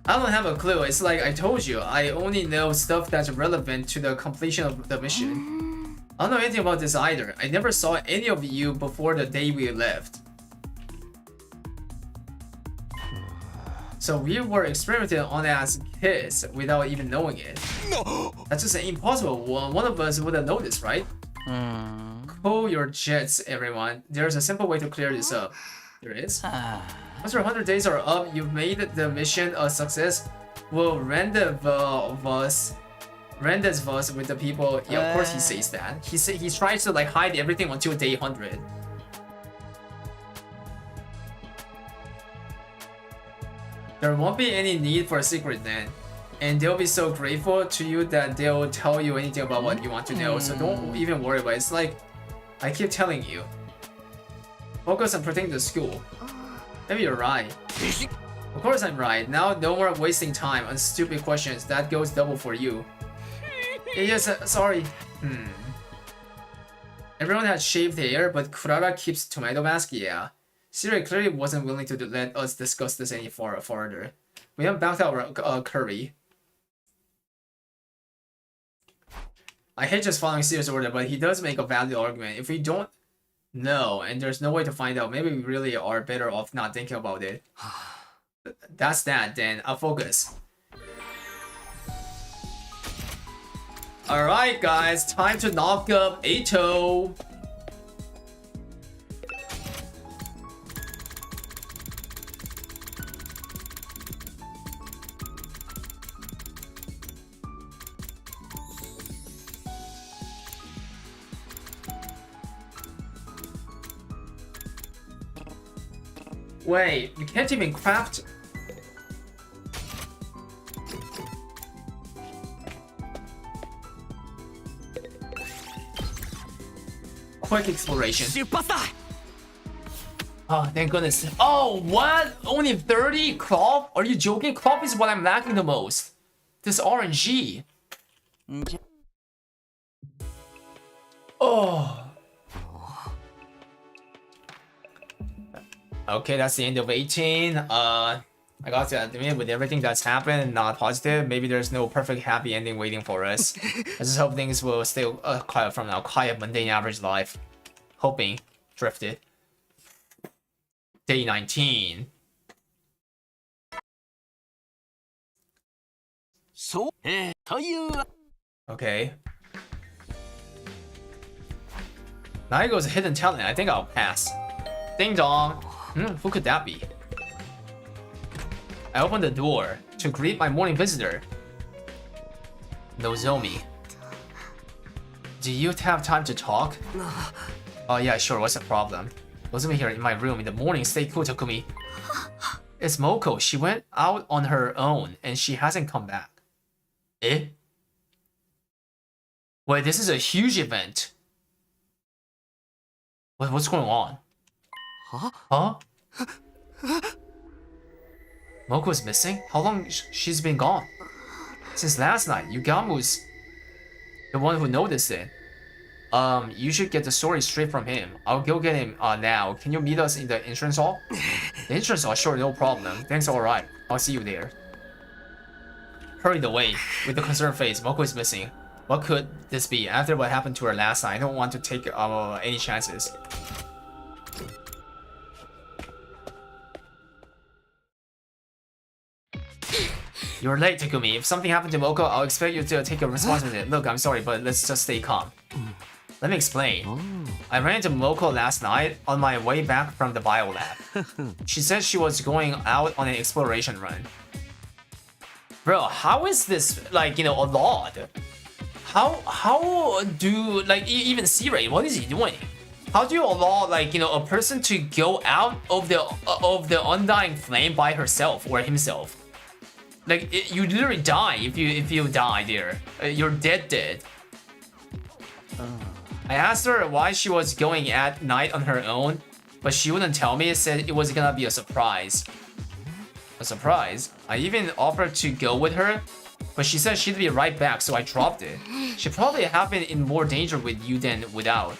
I don't have a clue. It's like I told you, I only know stuff that's relevant to the completion of the mission. I don't know anything about this either. I never saw any of you before the day we left. So we were experimenting on as kids without even knowing it. No. That's just impossible. One of us would have noticed, right? Cool your jets, everyone. There's a simple way to clear this up. There is. Once your 100 days are up, you've made the mission a success. We'll rendezvous with the people. Yeah, of course he says that. He tries to like hide everything until day 100. There won't be any need for a secret then. And they'll be so grateful to you that they'll tell you anything about what you want to know. So don't even worry about it. It's like, I keep telling you. Focus on protecting the school. Maybe you're right. Of course I'm right. Now no more wasting time on stupid questions. That goes double for you. Yes, sorry. Everyone has shaved hair, but Kurara keeps tomato mask? Yeah. Siri clearly wasn't willing to let us discuss this any further. We haven't backed out Curry. I hate just following Siri's order, but he does make a valid argument. If we don't know, and there's no way to find out, maybe we really are better off not thinking about it. That's that, then. I'll focus. Alright, guys. Time to knock up Ato. Wait, you can't even craft. Quick exploration. Oh, thank goodness. Oh, what? Only 30? Cloth? Are you joking? Cloth is what I'm lacking the most. This RNG. Oh. Okay, that's the end of 18. I got to admit, with everything that's happened, not positive, maybe there's no perfect happy ending waiting for us. I just hope things will stay quiet from now. Quiet, mundane, average life. Hoping. Drifted. Day 19. Okay. Naigo's a hidden talent. I think I'll pass. Ding dong. Who could that be? I opened the door to greet my morning visitor, Nozomi. Do you have time to talk? Oh yeah, sure, what's the problem? Nozomi here in my room in the morning. Stay cool, Takumi. It's Moko. She went out on her own and she hasn't come back. Eh? Wait, this is a huge event. What's going on? Huh? Moko's missing? How long she's been gone? Since last night. Yugamu's the one who noticed it. You should get the story straight from him. I'll go get him now. Can you meet us in the entrance hall? The entrance hall? Sure, no problem. Thanks, alright. I'll see you there. Hurried away with a concerned face. Moko is missing. What could this be? After what happened to her last night, I don't want to take any chances. You're late, Takumi. If something happened to Moko, I'll expect you to take a responsibility. Look, I'm sorry, but let's just stay calm. Let me explain. I ran into Moko last night on my way back from the bio lab. She said she was going out on an exploration run. Bro, how is this, like, you know, allowed? How do, like, even C-Ray, what is he doing? How do you allow, like, you know, a person to go out of the undying flame by herself or himself? Like, you literally die if you die there. You're dead. I asked her why she was going at night on her own, but she wouldn't tell me. Said it was gonna be a surprise. a surprise. I even offered to go with her, but she said she'd be right back, so I dropped it. She probably have been in more danger with you than without.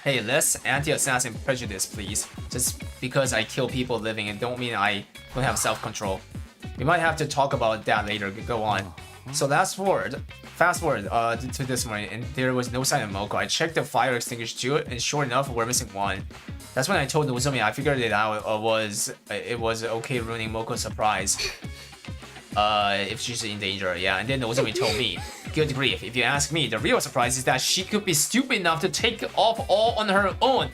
Hey, less anti-assassin prejudice, please. Just because I kill people living, it don't mean I don't have self-control. We might have to talk about that later. Go on. So fast forward to this morning, and there was no sign of Moko. I checked the fire extinguisher too, and sure enough, we're missing one. That's when I told Nozomi. I figured it out. It was okay ruining Moko's surprise. If she's in danger, yeah. And then Nozomi told me, good grief. If you ask me, the real surprise is that she could be stupid enough to take off all on her own.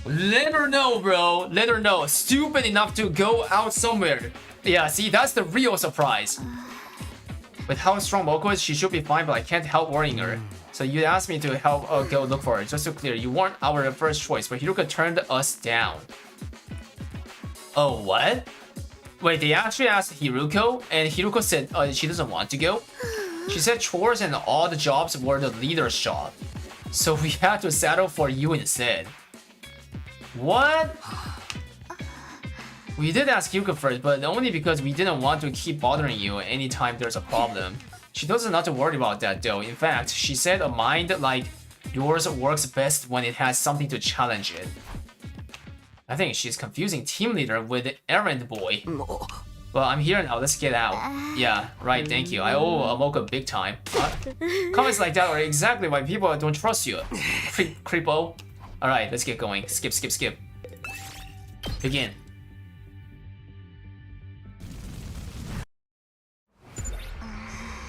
Let her know, bro. Let her know. Stupid enough to go out somewhere. Yeah, see, that's the real surprise. With how strong Moko is, she should be fine, but I can't help worrying her. So you asked me to help go look for her. Just to clear, you weren't our first choice, but Hiruka turned us down. Oh, what? Wait, they actually asked Hiruko, and Hiruko said she doesn't want to go? She said chores and all the jobs were the leader's job. So we had to settle for you instead. What? We did ask Hiruko first, but only because we didn't want to keep bothering you anytime there's a problem. She does not to worry about that though. In fact, she said a mind like yours works best when it has something to challenge it. I think she's confusing team leader with errand boy. Well, I'm here now. Let's get out. Yeah, right. Thank you. I owe Amoka big time. Comments like that are exactly why people don't trust you. Creepo. All right, let's get going. Skip. Begin.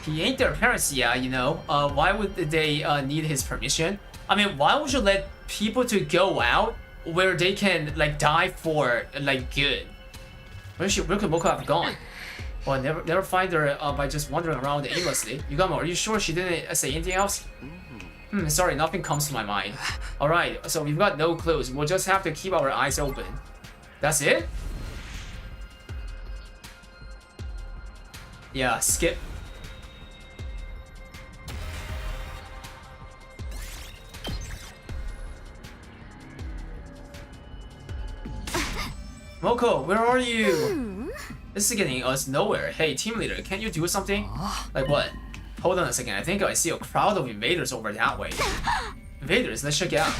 He ain't their parents, yeah, you know. Why would they need his permission? I mean, why would you let people to go out where they can like die for like good? Where could Moko have gone? Well, never find her by just wandering around aimlessly. Yugamo, are you sure she didn't say anything else? Sorry, nothing comes to my mind. Alright, so we've got no clues. We'll just have to keep our eyes open. That's it? Yeah, skip. Moko, where are you? This is getting us nowhere. Hey, team leader, can you do something? Like what? Hold on a second, I think I see a crowd of invaders over that way. Invaders, let's check it out.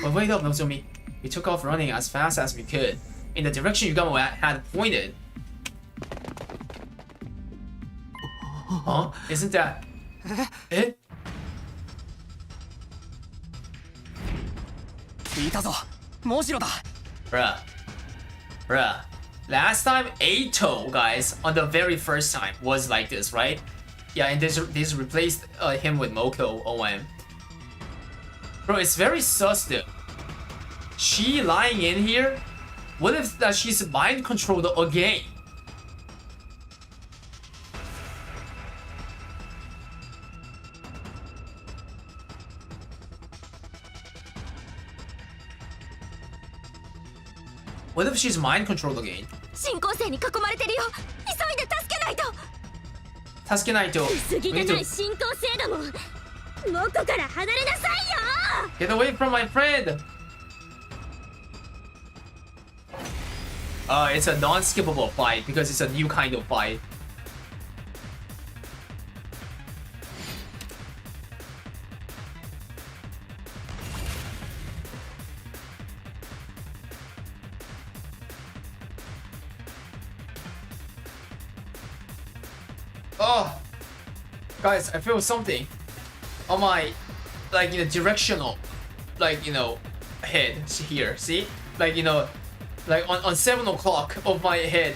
But wait up, Nozomi. We took off running as fast as we could, in the direction Yugamo had pointed. Huh? Isn't that it? いたぞ、モジロだ。 Bruh. Last time Eito, guys, on the very first time was like this, right? Yeah, and this replaced him with Moko OM. Bro, it's very sus though. She lying in here? What if that she's mind controlled again? What if she's mind controlled again? 進行生に囲まれてるよ。急いで助けないと。助けないと。薄汚い進行生ども。モコから離れなさいよ。 Get away from my friend! It's a non-skippable fight because it's a new kind of fight. Oh, guys, I feel something on my, like, you know, directional, like, you know, head here. See, like, you know, like on 7 o'clock of my head,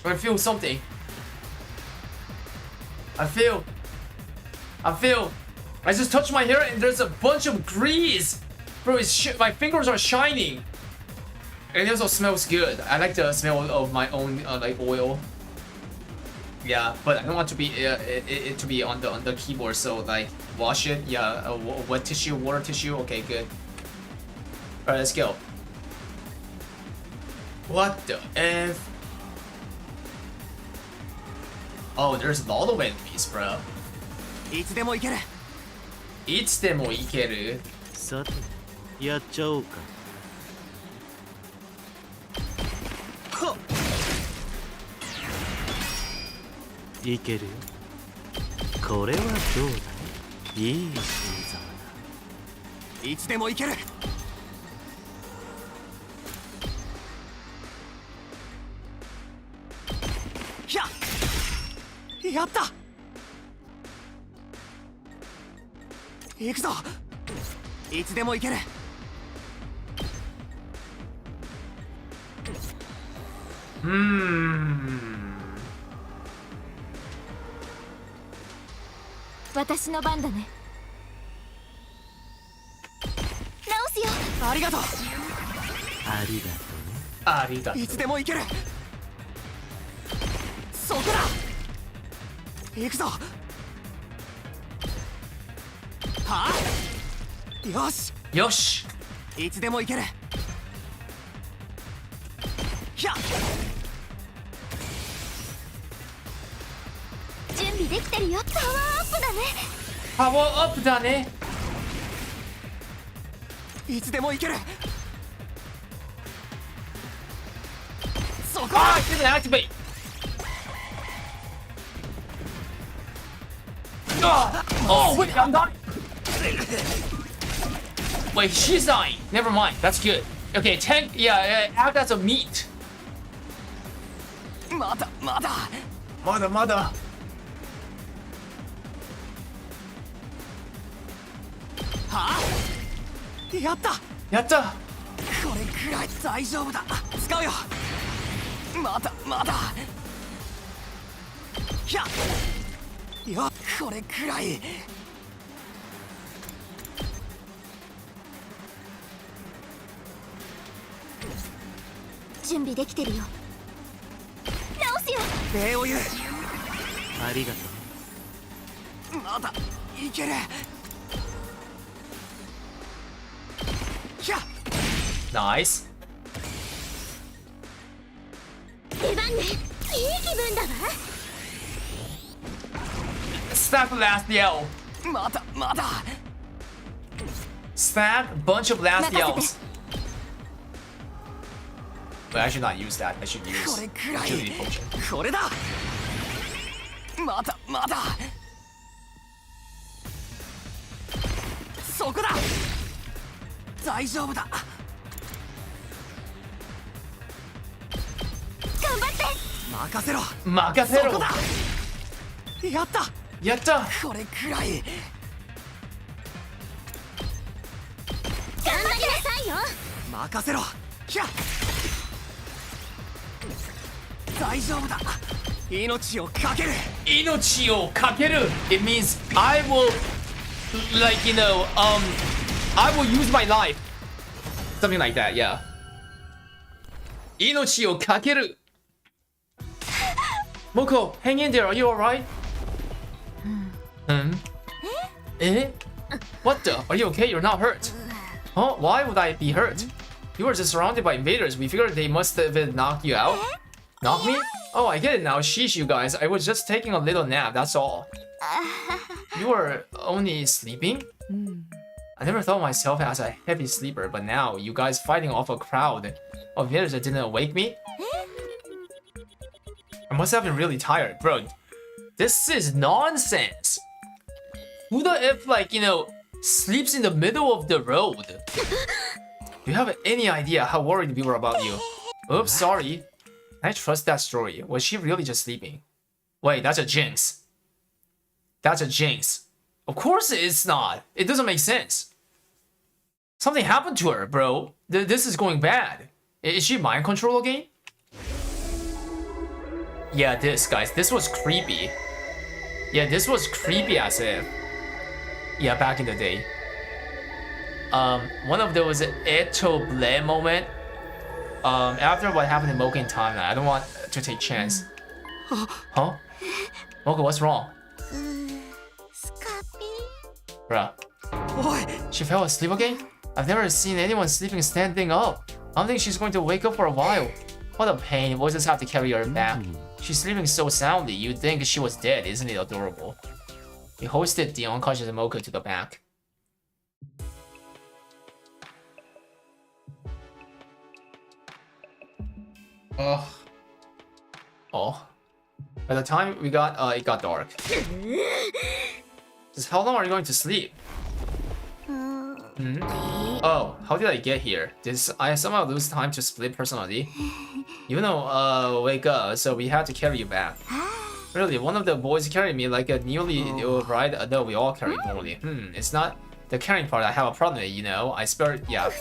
I feel something. I feel. I just touched my hair and there's a bunch of grease, bro. My fingers are shining, and it also smells good. I like the smell of my own like oil. Yeah, but I don't want to be it to be on the keyboard, so like wash it. Yeah, wet tissue, water tissue. Okay, good. All right, let's go. What the F? Oh, there's a lot of enemies, bro. いつでも行ける。いつでも行ける。さて、やっちゃおうか。はっ。いけるよ。これはどうだい？いい新座だ。いつでもいける。ひゃっ、やった。行くぞ。いつでもいける。私の番だね。直すよ。ありがとう。ありがとうね。ありがとう。いつでもいける。そこだ。行くぞ。はあ、よし。よし。いつでもいける。ひゃっ。準備できてるよ。パワーアップだね。パワーアップだね。いつでもいける。そこあだ。ー、get an activate. Oh, wait, I'm dying. Wait, she's dying. Never mind. That's good. Okay, tank. Yeah, act as a meat. まだまだ。まだまだ。はあ、やった。やった。これくらい大丈夫だ。使うよ。まだまだ。ひゃっ。よ、これくらい。準備できてるよ。直すよ。礼を言う。ありがとまだいける。ひゃっ。ナイス。出番ね。いい気分だわ。Stack last yell. まだまだ。 Stack bunch of last 任せて。 yells. But I should not use that. I should こ use れくらい。 agility potion. これだ。まだまだ。そこだ。大丈夫だ。頑張って。任せろ。任せろ。そこだ。やった。やった。これくらい。頑張りなさいよ。任せろ。ひゃっ。大丈夫だ。命をかける。命をかける。It means I will, like, you know, I will use my life. Something like that, yeah. 命をかける。Moko, hang in there. Are you alright? Eh? What the? Are you okay? You're not hurt. Huh? Why would I be hurt? You were just surrounded by invaders. We figured they must have knocked you out. Knock me? Oh, I get it now. Sheesh, you guys. I was just taking a little nap, that's all. You were only sleeping? I never thought of myself as a heavy sleeper, but now, you guys fighting off a crowd of invaders that didn't wake me? I must have been really tired. Bro, this is nonsense. Who the F, like, you know, sleeps in the middle of the road? Do you have any idea how worried we were about you? Oops, sorry. Can I trust that story? Was she really just sleeping? Wait, that's a jinx. That's a jinx. Of course it's not. It doesn't make sense. Something happened to her, bro. This is going bad. Is she mind control again? Yeah, this, guys. This was creepy. Yeah, this was creepy as if. Yeah, back in the day. One of those Eto Bleh moment. After what happened in Mocha in Timeline, I don't want to take chance. Huh? Mocha, what's wrong? スカピー。 Bruh. おい。 She fell asleep again? I've never seen anyone sleeping standing up. I don't think she's going to wake up for a while. What a pain. We'll just have to carry her back. She's sleeping so soundly, you'd think she was dead. Isn't it adorable? We hoisted the unconscious Mocha to the back. Oh. By the time we got, it got dark. Just how long are you going to sleep? Oh, how did I get here? Did I somehow lose time to split personality? You know, wake up, so we had to carry you back. Really, one of the boys carried me like a newly bride. No, we all carry normally. It's not the carrying part I have a problem with, you know. I spared, yeah.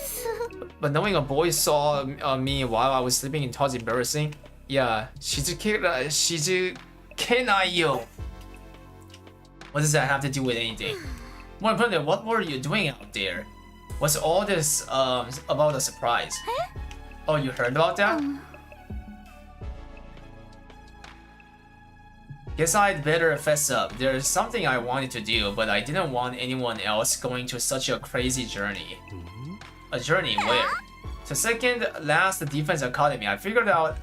But knowing a boy saw me while I was sleeping in Todd's embarrassing. Yeah, shizukenayo. What does that have to do with anything? More importantly, what were you doing out there? What's all this about the surprise? Oh, you heard about that? Guess I'd better fess up. There's something I wanted to do, but I didn't want anyone else going to such a crazy journey. A journey where? To second last defense academy, I figured I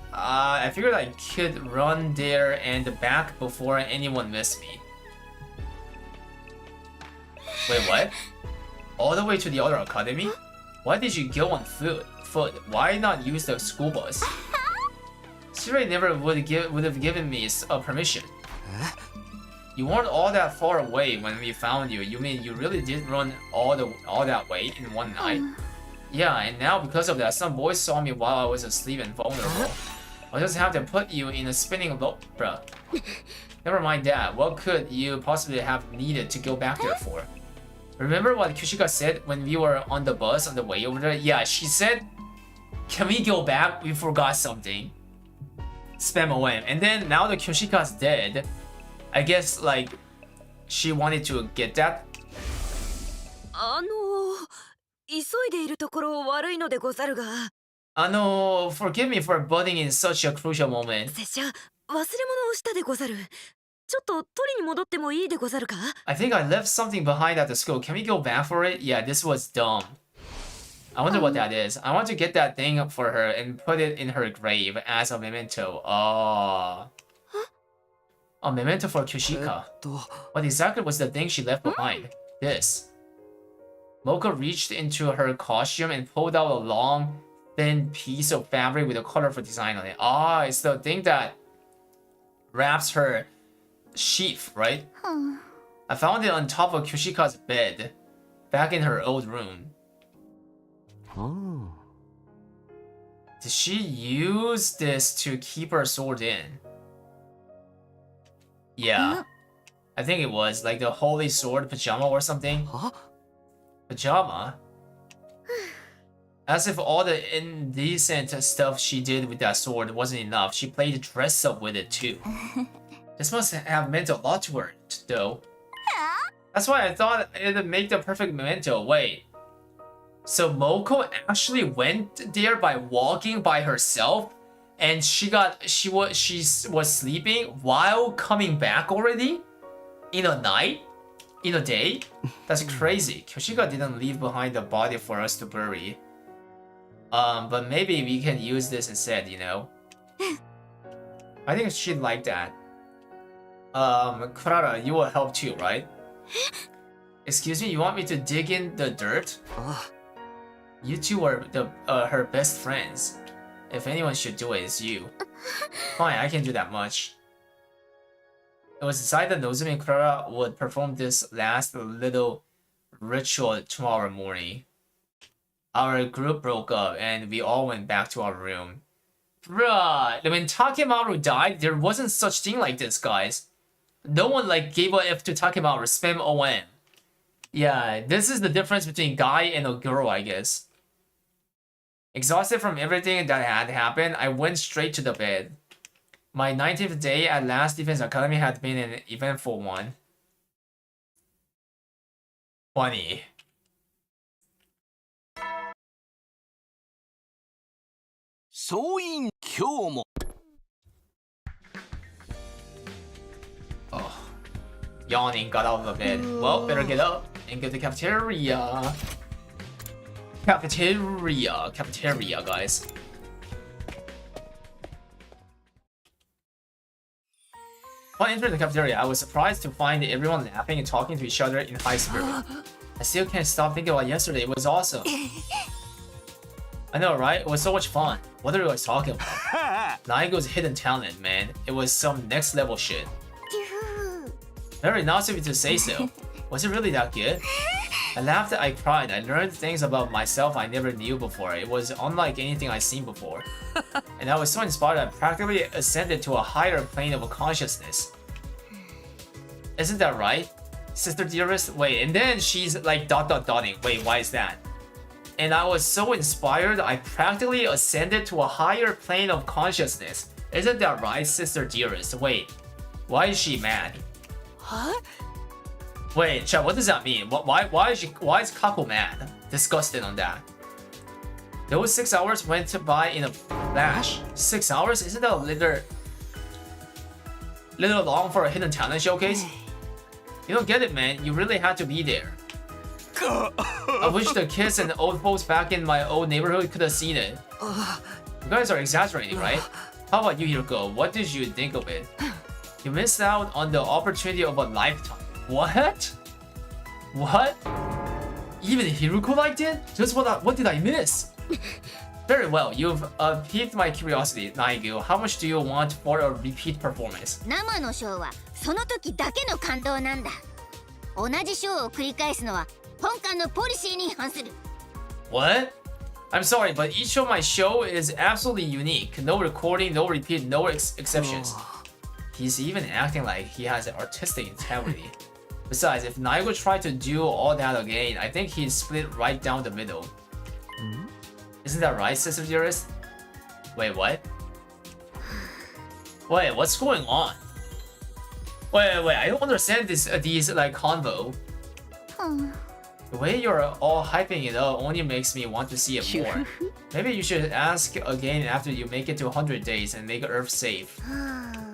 could run there and back before anyone missed me. Wait, what? All the way to the other academy? Why did you go on foot? Why not use the school bus? Siri never would have given me permission. You weren't all that far away when we found you. You mean you really did run all that way in one night? Yeah, and now because of that, some boys saw me while I was asleep and vulnerable. I'll just have to put you in a spinning loop, bruh. Never mind that. What could you possibly have needed to go back there for? Remember what Kushika said when we were on the bus on the way over there? Yeah, she said, can we go back? We forgot something. Spam OM. And then now that Kushika's dead, I guess like she wanted to get that. 急いでいるところ悪いのでござるが。forgive me for butting in such a crucial moment. 拙者、忘れ物をしたでござる。ちょっと取りに戻ってもいいでござるか？ I think I left something behind at the school. Can we go back for it? Yeah, this was dumb. I wonder what that is. I want to get that thing up for her and put it in her grave as a memento. Oh. A memento for Kushika. What exactly was the thing she left behind? This. Moko reached into her costume and pulled out a long, thin piece of fabric with a colorful design on it. Ah, it's the thing that wraps her sheath, right? I found it on top of Kushika's bed, back in her old room. Oh. Did she use this to keep her sword in? Yeah. I think it was like the holy sword pajama or something. Huh? Pajama? As if all the indecent stuff she did with that sword wasn't enough, she played dress up with it too. This must have meant a lot to her, though. That's why I thought it'd make the perfect memento. Wait. So Moko actually went there by walking by herself, and she was sleeping while coming back already? In a night? In a day? That's crazy. Kushika didn't leave behind the body for us to bury. But maybe we can use this instead, you know? I think she'd like that. Kurara, you will help too, right? Excuse me, you want me to dig in the dirt? You two are her best friends. If anyone should do it, it's you. Fine, I can do that much. It was decided that Nozomi and Kurara would perform this last little ritual tomorrow morning. Our group broke up and we all went back to our room. Bruh, when Takemaru died, there wasn't such thing like this, guys. No one like gave a F to Takemaru, spam OM. Yeah, this is the difference between guy and a girl, I guess. Exhausted from everything that had happened, I went straight to the bed. My 19th day at Last Defense Academy had been an eventful one. Funny. Oh, yawning, got out of the bed. Well, better get up and go to the cafeteria. Cafeteria, guys. When I entered the cafeteria, I was surprised to find everyone laughing and talking to each other in high spirit. I still can't stop thinking about yesterday. It was awesome. I know, right? It was so much fun. What are you guys talking about? Naigo's hidden talent, man. It was some next level shit. Very nice of you to say so. Was it really that good? I laughed, I cried, I learned things about myself I never knew before. It was unlike anything I'd seen before. And I was so inspired I practically ascended to a higher plane of consciousness. Isn't that right? Sister dearest? Wait, and then she's like dotting. Wait, why is that? And I was so inspired I practically ascended to a higher plane of consciousness. Isn't that right, sister dearest? Wait, why is she mad? Huh? Wait, chat, what does that mean? Why is Kako mad? Disgusted on that. Those 6 hours went by in a flash. 6 hours? Isn't that a little long for a hidden talent showcase? You don't get it, man. You really had to be there. I wish the kids and the old folks back in my old neighborhood could have seen it. You guys are exaggerating, right? How about you, Hiroko? What did you think of it? You missed out on the opportunity of a lifetime. What? What? Even Hiroko liked it? Just what did I miss? Very well, you've piqued my curiosity, Naigu. How much do you want for a repeat performance? 生のショーはその時だけの感動なんだ。同じショーを繰り返すのは本館のポリシーに反する。What? I'm sorry, but each of my show is absolutely unique. No recording, no repeat, no exceptions. He's even acting like he has artistic integrity. Besides, if Naigo tried to do all that again, I think he'd split right down the middle. Isn't that right, sister dearest? Wait, what? Wait, what's going on? Wait, I don't understand these like convo. The way you're all hyping it up only makes me want to see it more. Maybe you should ask again after you make it to 100 days and make Earth safe.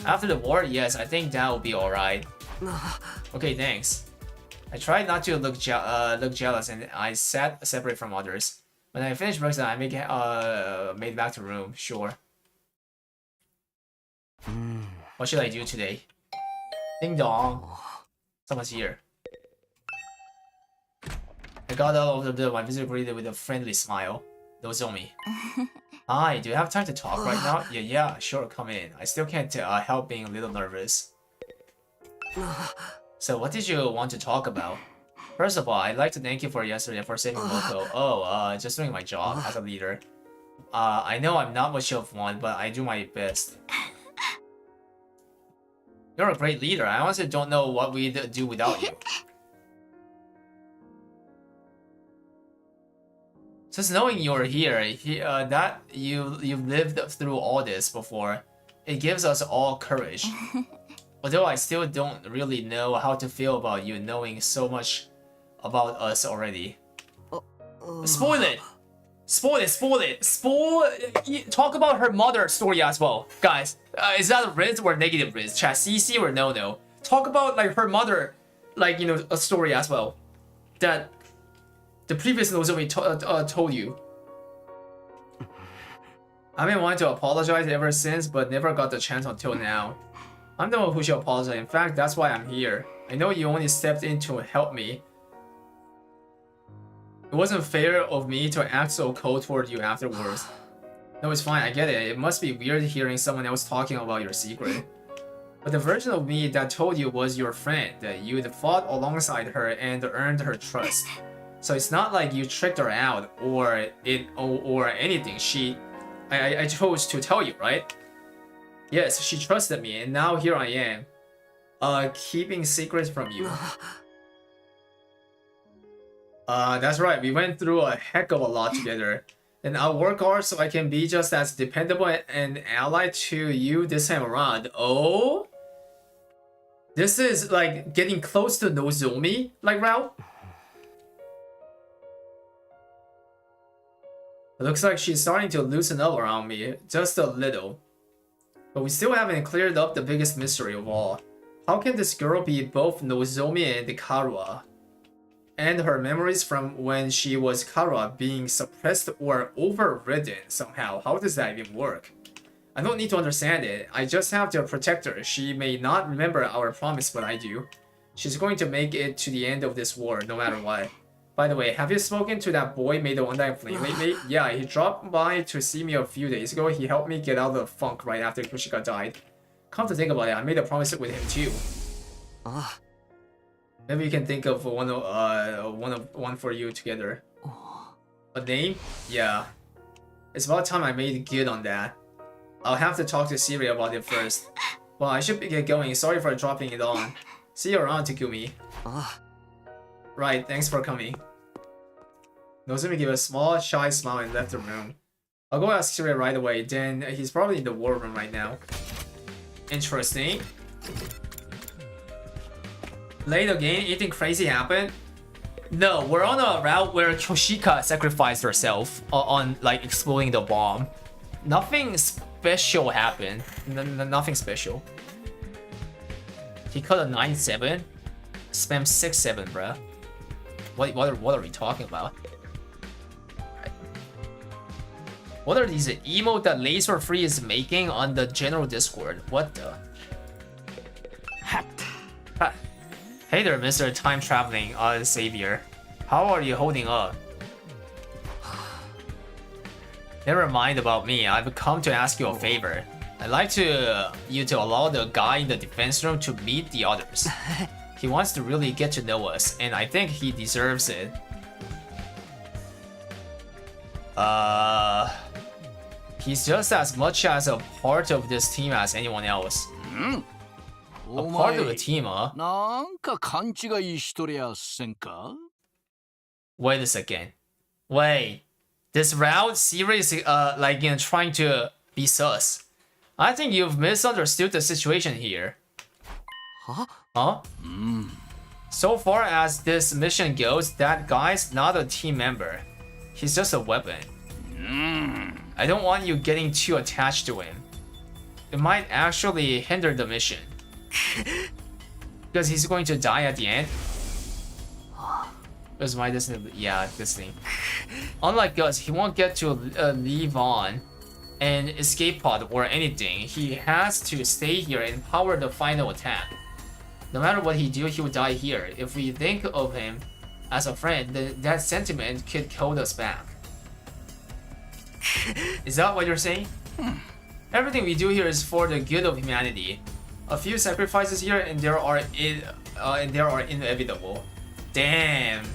After the war, yes, I think that will be alright. Okay, thanks. I tried not to look jealous and I sat separate from others. When I finished breakfast, I made it back to room, sure. What should I do today? Ding dong. Someone's here. I got out of the door, my visitor greeted with a friendly smile. Nozomi. Hi, do you have time to talk right now? Yeah, sure, come in. I still can't help being a little nervous. So what did you want to talk about? First of all, I'd like to thank you for yesterday for saving Moko. Just doing my job as a leader. I know I'm not much of one, but I do my best. You're a great leader. I honestly don't know what we'd do without you. Just knowing you're here, that you've lived through all this before, it gives us all courage. Although I still don't really know how to feel about you knowing so much about us already. Spoil it! Talk about her mother story as well. Guys, is that a Riz or negative Riz? Chat CC or no? Talk about like her mother, like, you know, a story as well. That the previous Nozomi told you. I've been wanting to apologize ever since, but never got the chance until now. I'm the one who should apologize. In fact, that's why I'm here. I know you only stepped in to help me. It wasn't fair of me to act so cold toward you afterwards. No, it's fine, I get it. It must be weird hearing someone else talking about your secret. But the version of me that told you was your friend, that you'd fought alongside her and earned her trust. So it's not like you tricked her out or anything. I chose to tell you, right? Yes, she trusted me, and now here I am, keeping secrets from you. That's right, we went through a heck of a lot together. And I'll work hard so I can be just as dependable and ally to you this time around. Oh? This is like getting close to Nozomi, like route? It looks like she's starting to loosen up around me, just a little. But we still haven't cleared up the biggest mystery of all. How can this girl be both Nozomi and Karua? And her memories from when she was Karua being suppressed or overridden somehow. How does that even work? I don't need to understand it. I just have to protect her. She may not remember our promise, but I do. She's going to make it to the end of this war, no matter what. By the way, have you spoken to that boy made of Undying Flame lately? Yeah, he dropped by to see me a few days ago. He helped me get out of the funk right after Kushika died. Come to think about it, I made a promise with him too. Ah. Maybe you can think of one for you together. A name? Yeah. It's about time I made good on that. I'll have to talk to Siri about it first. Well, I should get going. Sorry for dropping it on. See you around, Takumi. Ah. Right, thanks for coming. Nozumi gave a small, shy smile and left the room. I'll go ask Siri right away, then he's probably in the war room right now. Interesting. Late again, anything crazy happened? No, we're on a route where Kushika sacrificed herself on like exploding the bomb. Nothing special happened. Nothing special. He cut a 9-7. Spam 6-7, bruh. What are we talking about? What are these emote that Laser Free is making on the general Discord? What the? Ha. Hey there, Mr. Time Traveling Savior. How are you holding up? Never mind about me. I've come to ask you a favor. I'd like you to allow the guy in the defense room to meet the others. He wants to really get to know us, and I think he deserves it. He's just as much as a part of this team as anyone else. A part of the team, huh? なんか勘違いしとりゃせんか? Wait a second. Wait. This route series, like, you know, trying to be sus. I think you've misunderstood the situation here. Huh? So far as this mission goes, that guy's not a team member. He's just a weapon. I don't want you getting too attached to him. It might actually hinder the mission. Because he's going to die at the end. Because my Disney, yeah, Disney. Unlike us, he won't get to leave on an escape pod or anything. He has to stay here and power the final attack. No matter what he do, he will die here. If we think of him as a friend, that sentiment could hold us back. Is that what you're saying? Everything we do here is for the good of humanity. A few sacrifices here, and there are inevitable. Damn.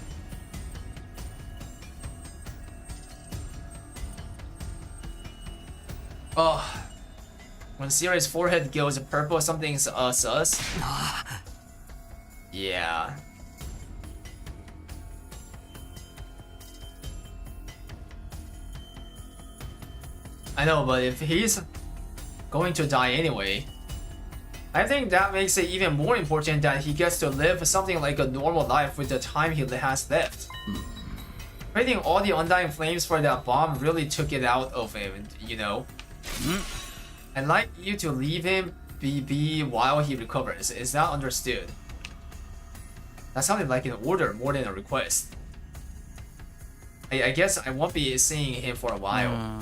Oh, when Siri's forehead goes purple, something's sus. Yeah. I know, but if he's going to die anyway, I think that makes it even more important that he gets to live something like a normal life with the time he has left. Creating all the Undying Flames for that bomb really took it out of him, you know? I'd like you to leave him be while he recovers. Is that understood? That sounded like an order more than a request. I guess I won't be seeing him for a while.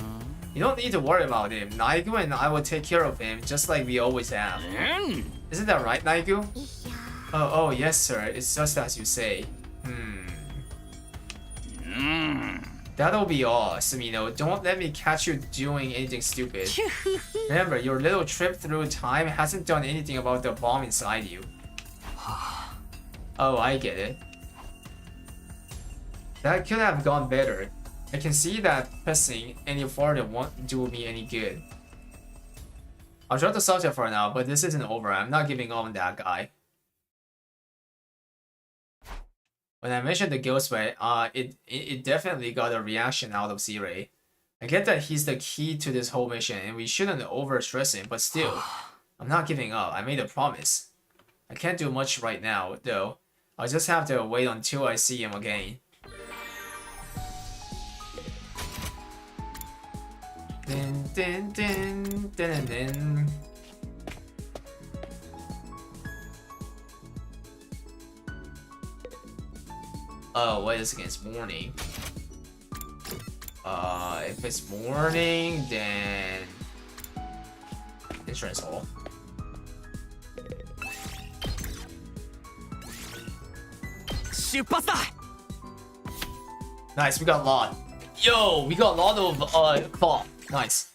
You don't need to worry about him. Naigu and I will take care of him just like we always have. Isn't that right, Naigu? Oh, yes, sir. It's just as you say. That'll be all, Sumino. Don't let me catch you doing anything stupid. Remember, your little trip through time hasn't done anything about the bomb inside you. Oh, I get it. That could have gone better. I can see that pressing any further won't do me any good. I'll drop the subject for now, but this isn't over. I'm not giving up on that guy. When I mentioned the Ghostway, it definitely got a reaction out of Siri. I get that he's the key to this whole mission, and we shouldn't overstress him, but still, I'm not giving up. I made a promise. I can't do much right now, though. I'll just have to wait until I see him again. Din, din, din, din, din. Oh, wait a second, it's morning. If it's morning, then insurance hall. Nice, we got a lot. Yo, we got a lot of cloth. Nice.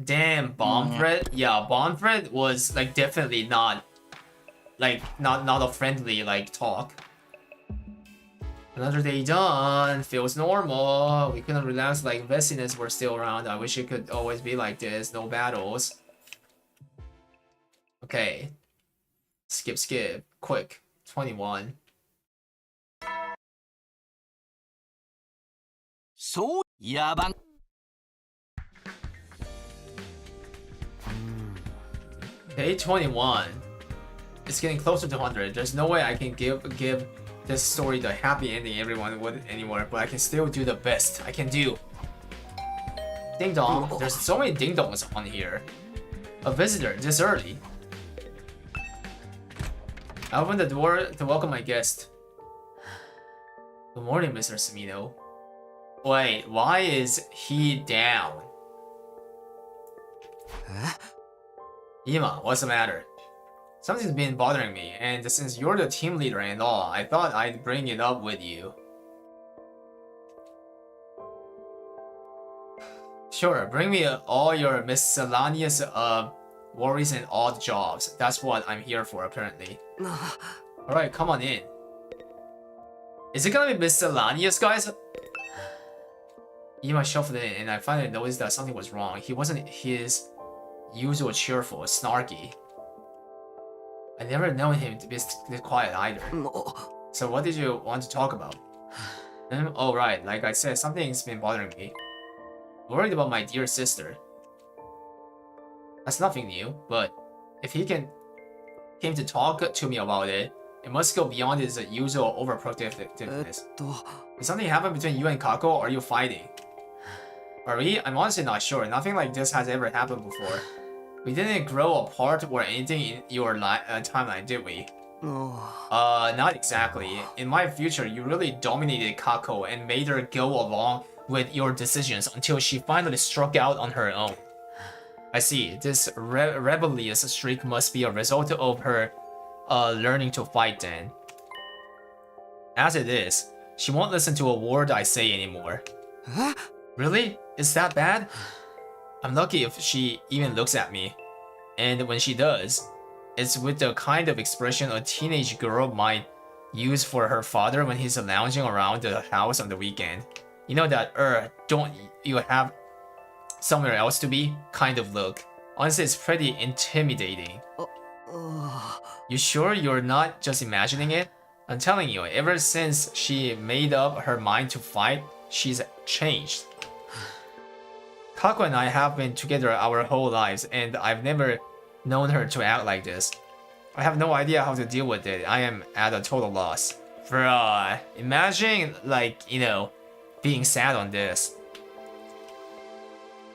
Damn, bomb threat. Yeah, bomb threat was like definitely not like not a friendly like talk. Another day done. Feels normal. We couldn't relax like vestiness were still around. I wish it could always be like this. No battles. Okay. Skip. Quick. 21. そう野蛮 Day 21. It's getting closer to 100. There's no way I can give this story the happy ending everyone would anymore, but I can still do the best I can do. Ding dong. There's so many ding dongs on here. A visitor this early. I opened the door to welcome my guest. Good morning, Mr. Semino. Wait, why is he down? Ima, what's the matter? Something's been bothering me, and since you're the team leader and all, I thought I'd bring it up with you. Sure, bring me all your miscellaneous worries and odd jobs. That's what I'm here for, apparently. Alright, come on in. Is it gonna be miscellaneous, guys? Ima shuffled in, and I finally noticed that something was wrong. He wasn't his usual cheerful, snarky. I never known him to be this quiet either. So what did you want to talk about? Oh right, like I said, something's been bothering me. Worried about my dear sister. That's nothing new, but if he came to talk to me about it, it must go beyond his usual overprotectiveness. Did something happen between you and Kako, or are you fighting? Are we? I'm honestly not sure. Nothing like this has ever happened before. We didn't grow apart or anything in your timeline, did we? Not exactly. In my future, you really dominated Kako and made her go along with your decisions until she finally struck out on her own. I see. This rebellious streak must be a result of her learning to fight then. As it is, she won't listen to a word I say anymore. Huh? Really? Is that bad? I'm lucky if she even looks at me. And when she does, it's with the kind of expression a teenage girl might use for her father when he's lounging around the house on the weekend. You know that, don't you have somewhere else to be kind of look. Honestly, it's pretty intimidating. You sure you're not just imagining it? I'm telling you, ever since she made up her mind to fight, she's changed. Kako and I have been together our whole lives, and I've never known her to act like this. I have no idea how to deal with it. I am at a total loss. Bruh, imagine, like, you know, being sad on this.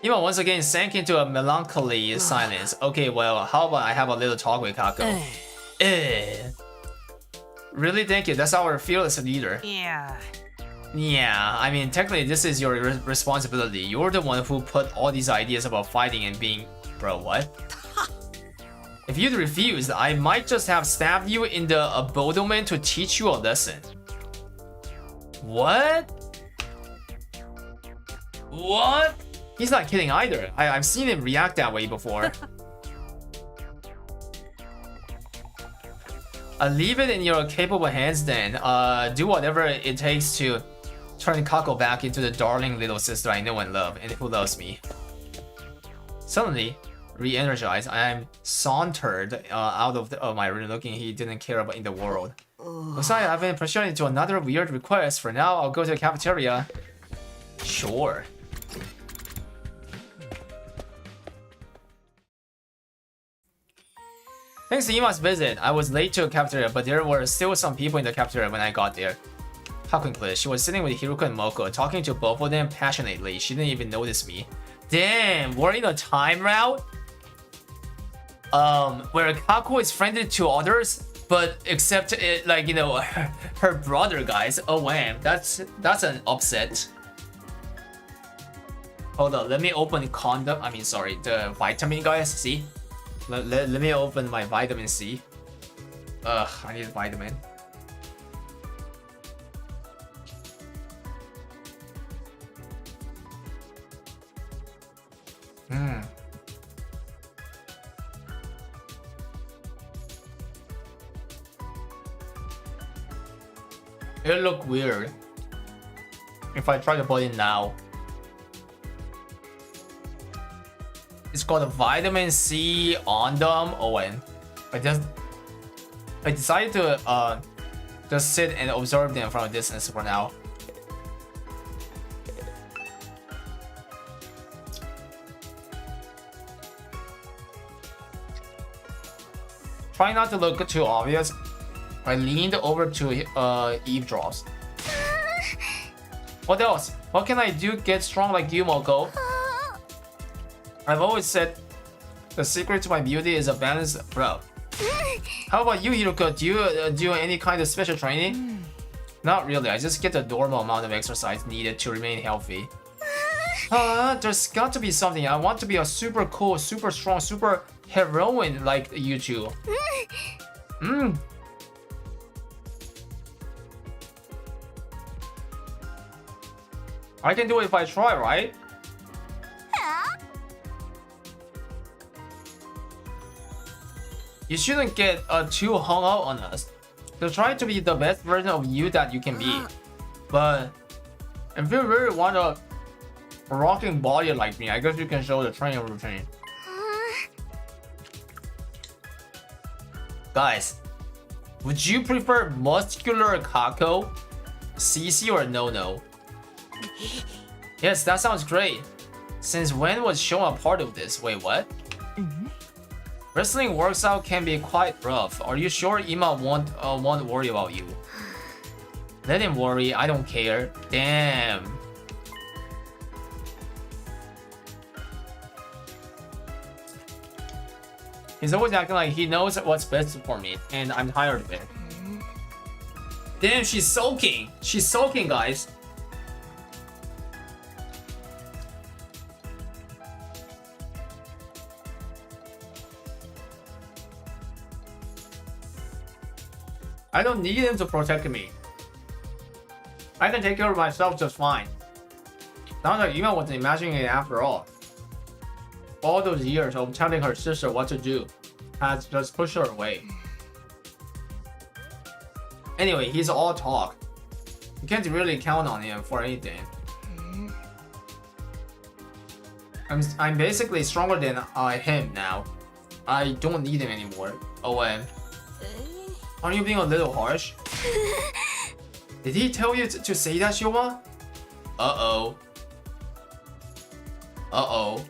Ima once again sank into a melancholy silence. Okay, well, how about I have a little talk with Kako? Really? Thank you. That's our fearless leader. Yeah, I mean, technically this is your responsibility. You're the one who put all these ideas about fighting and being... Bro, what? If you'd refused, I might just have stabbed you in the abdomen to teach you a lesson. What? What? He's not kidding either. I've seen him react that way before. Leave it in your capable hands then. Do whatever it takes to turn Kako back into the darling little sister I know and love, and who loves me. Suddenly, re-energized, I am sauntered out of my room looking he didn't care about in the world. Looks like I've been pressured into another weird request. For now, I'll go to the cafeteria. Sure. Thanks to Ima's visit, I was late to the cafeteria, but there were still some people in the cafeteria when I got there. How quickly, she was sitting with Hiruko and Moko, talking to both of them passionately. She didn't even notice me. Damn, we're in a time route? Where Kako is friendly to others, but except it, like, you know, her brother, guys. Oh wham, that's an upset. Hold on, let me open the vitamin, guys. See? Let me open my vitamin C. Ugh, I need vitamin. It look weird if I try to put it now. It's called a vitamin C on them. Oh, and I decided to just sit and observe them from a distance for now. Try not to look too obvious. I leaned over to eavesdrops. What else? What can I do get strong like you, Moko? I've always said the secret to my beauty is a balanced bro. How about you, Hiruko? Do you do any kind of special training? Not really. I just get the normal amount of exercise needed to remain healthy. There's got to be something. I want to be a super cool, super strong, super heroine like you two. I can do it if I try, right? You shouldn't get too hung out on us. So try to be the best version of you that you can be. But if you really want a rocking body like me, I guess you can show the training routine. Guys, would you prefer muscular Kako, CC, or no? Yes, that sounds great. Since when was Sean a part of this? Wait, what? Wrestling works out can be quite rough. Are you sure Ima won't worry about you? Let him worry, I don't care. Damn. He's always acting like he knows what's best for me, and I'm tired of it. Damn, she's soaking. She's soaking, guys. I don't need him to protect me. I can take care of myself just fine. Sounds like Ima was imagining it after all. All those years of telling her sister what to do has just pushed her away. Anyway, he's all talk. You can't really count on him for anything. I'm basically stronger than him now. I don't need him anymore. Oh, and aren't you being a little harsh? Did he tell you to say that, Shioma? Uh-oh. Uh-oh.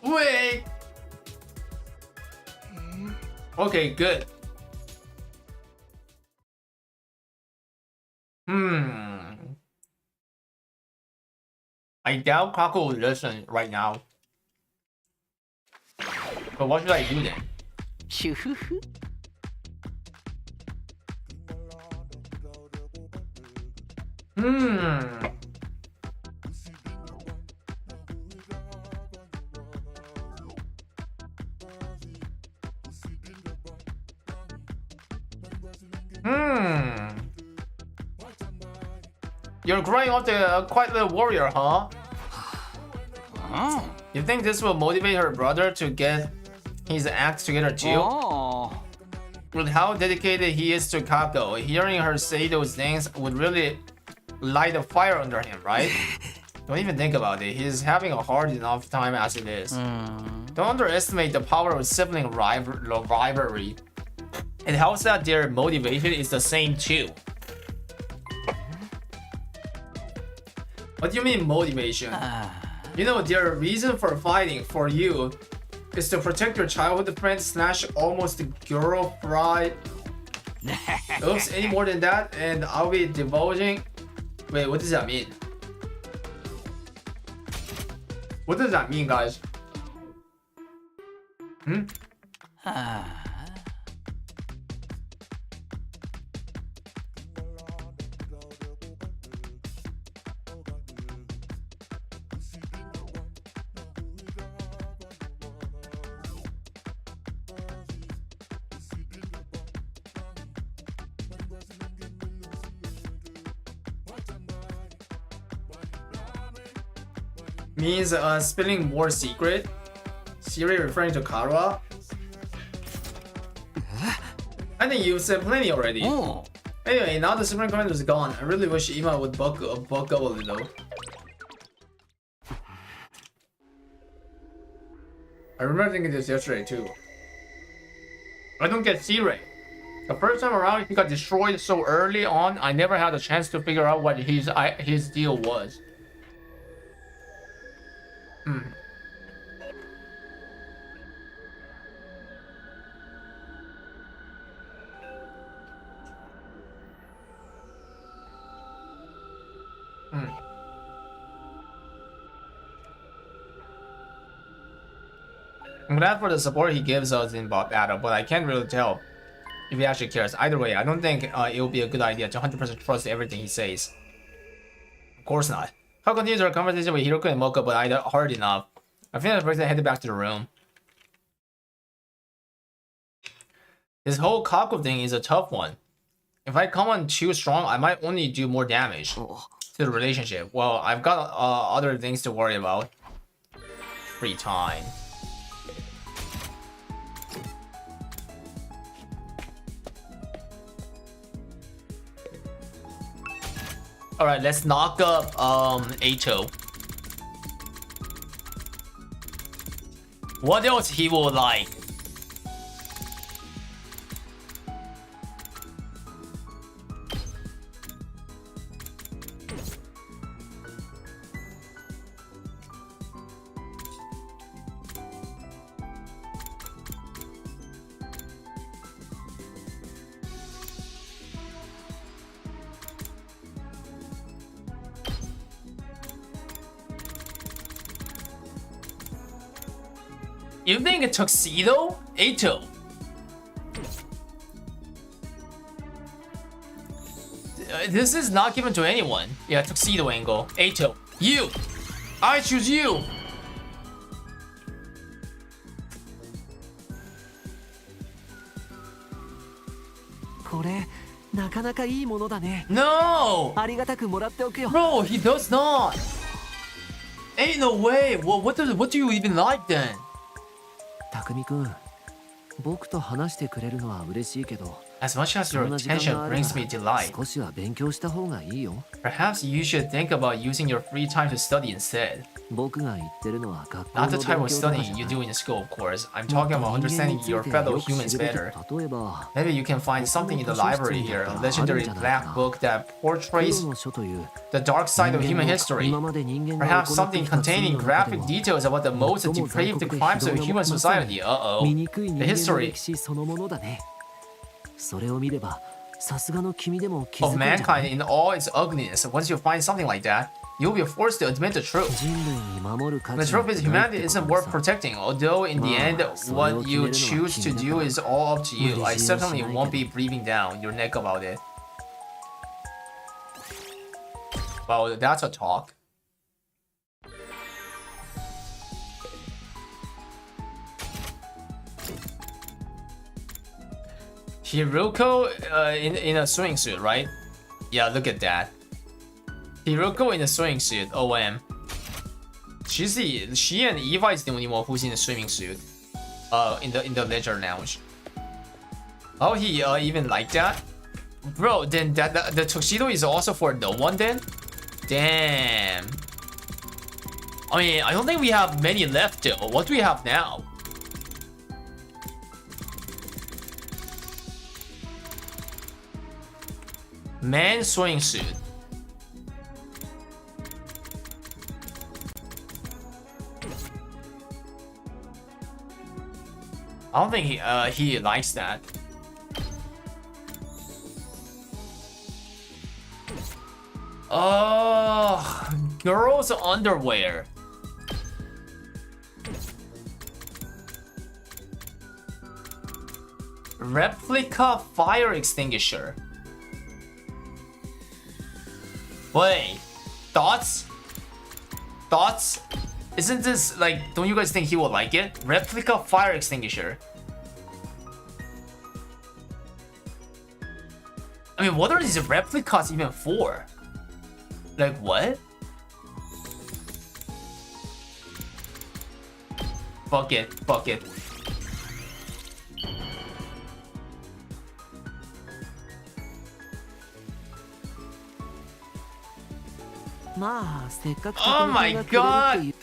Wait! Okay, good. I doubt Kako will listen right now. But what should I do then? You're growing up to quite little warrior, huh? You think this will motivate her brother to get his act together too? With how dedicated he is to Kako, hearing her say those things would really light a fire under him, right? Don't even think about it. He's having a hard enough time as it is. Don't underestimate the power of sibling rivalry. It helps that their motivation is the same too. What do you mean motivation? You know, their reason for fighting for you is to protect your childhood friend slash almost girlfriend. Oops, any more than that and I'll be divulging. Wait, what does that mean? What does that mean, guys? Means spilling more secret. Siri referring to Karwa. I think you said plenty already. Oh. Anyway, now the Supreme Commander is gone. I really wish Ima would buck up a little. I remember thinking this yesterday too. I don't get C-Ray. The first time around, he got destroyed so early on, I never had a chance to figure out what his deal was. I'm glad for the support he gives us in battle, but I can't really tell if he actually cares. Either way, I don't think it would be a good idea to 100% trust everything he says. Of course not. I'll continue our conversation with Hiroku and Mocha, but I heard enough. I think the person headed back to the room. This whole Kaku thing is a tough one. If I come on too strong, I might only do more damage to the relationship. Well, I've got other things to worry about. Free time. Alright, let's knock up Ato. What else he will like? You think a tuxedo? Ato. This is not given to anyone. Yeah, tuxedo angle. Ato. You! I choose you! No! Bro, he does not! Ain't no way! What do you even like then? 匠君、僕と話してくれるのは嬉しいけど、 As much as your attention brings me delight, 少しは勉強した方がいいよ。 perhaps you should think about using your free time to study instead. 僕が言ってるのは学校 Not の the 勉 type of 強とかじ studying ゃ you ない。 do in school, of course. I'm talking about understanding your fellow humans better. 例えば、 Maybe you can find something in the library here, a legendary black book that portrays 黒の書という the dark side of human history. 今まで人間が Perhaps 行って something きた罪 containing の中で graphic も details about the most 最も残 depraved 酷で crimes of 非道 human の society. Uh-oh. 醜い The 人間の history 歴史そのものだね。それを見れば、さすがの君でも気づ of くんじゃな mankind い？ in all its ugliness. Once you find something like that, you'll be forced to admit the truth. 人類に守る価 The 値なん truth is てないって humanity こと isn't で worth さ。 protecting, although in the end, what you choose to do is all up to you. I certainly won't be breathing down your neck about it. Well, that's a talk. Hiroko in a swimming suit, right? Yeah, look at that. Hiroko in a swimming suit. OM. She and Eva is the only one who's in a swimming suit. In the leisure lounge. Oh, he even like that? Bro, then the tuxedo is also for no one then? Damn. I mean, I don't think we have many left though. What do we have now? Man swimming suit. I don't think he likes that. Oh, girls' underwear. Replica fire extinguisher. Wait, thoughts? Thoughts? Isn't this like, don't you guys think he will like it? Replica fire extinguisher. I mean, what are these replicas even for? Like, what? Fuck it, fuck it. まあせっかく Oh my 匠君がくれるっていう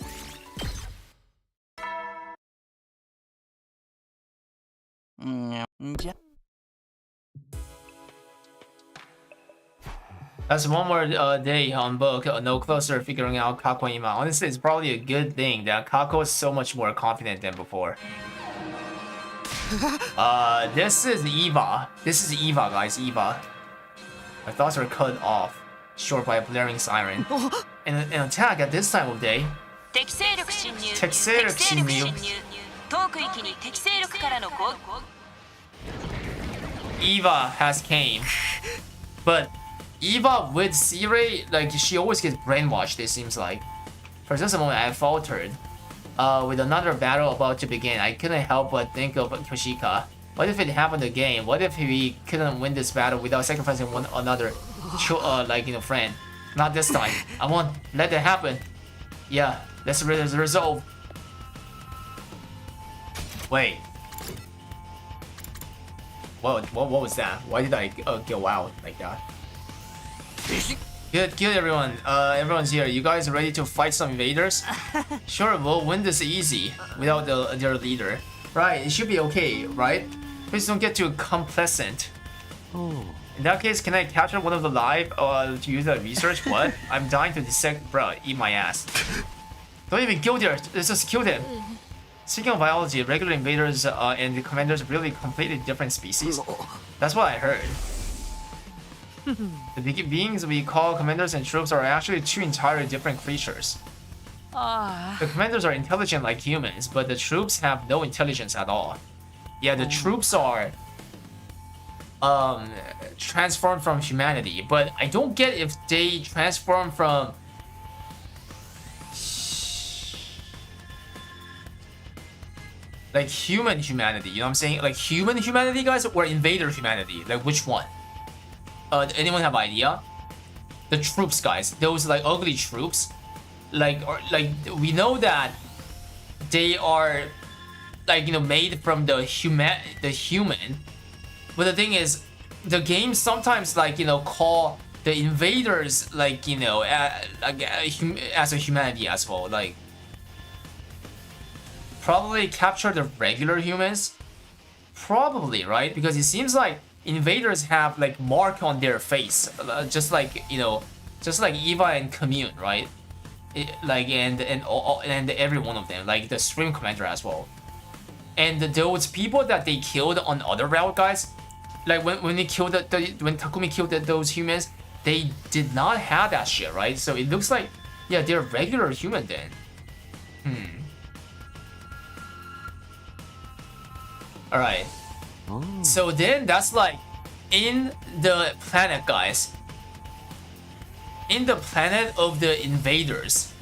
That's one more day on book, no closer to figuring out Kako and Ima. Honestly, it's probably a good thing that Kako is so much more confident than before. This is Eva. This is Eva, guys, Eva. My thoughts are cut off, short by a blaring siren. And an attack at this time of day. 適正力侵入適正力侵入遠く域に適正力からの攻 Eva has came. But Eva with C-Ray, like, she always gets brainwashed, it seems like. For just a moment, I faltered. With another battle about to begin, I couldn't help but think of Koshika. What if it happened again? What if we couldn't win this battle without sacrificing one another, friend? Not this time. I won't let that happen. Yeah, let's resolve. Wait. What was that? Why did I go out like that? Good everyone. Everyone's here. You guys ready to fight some invaders? Sure, we'll win this easy without their leader. Right, it should be okay, right? Please don't get too complacent. Oh. In that case, can I capture one of the live to use that research? What? I'm dying to dissect, bro. Eat my ass. Don't even go there. Let's just kill them. Speaking of biology, regular invaders and the commanders are really completely different species. That's what I heard. The beings we call commanders and troops are actually two entirely different creatures. The commanders are intelligent like humans, but the troops have no intelligence at all. Yeah, the troops are transformed from humanity, but I don't get if they transform from like humanity, you know what I'm saying? Like human humanity, guys, or invader humanity? Like which one? Anyone have idea? The troops, guys, those like ugly troops, like we know that they are like, you know, made from the human, but the thing is, the game sometimes, like, you know, call the invaders like, you know, as a humanity as well, like probably capture the regular humans, probably, right? Because it seems like invaders have like mark on their face, just like, you know, just like Eva and Commune, right? Like and every one of them, like the Stream Commander as well. And those people that they killed on other route, guys, like when they killed when Takumi killed those humans, they did not have that shit, right? So it looks like, yeah, they're regular human then. All right. Oh. So then that's like in the planet, guys. In the planet of the invaders,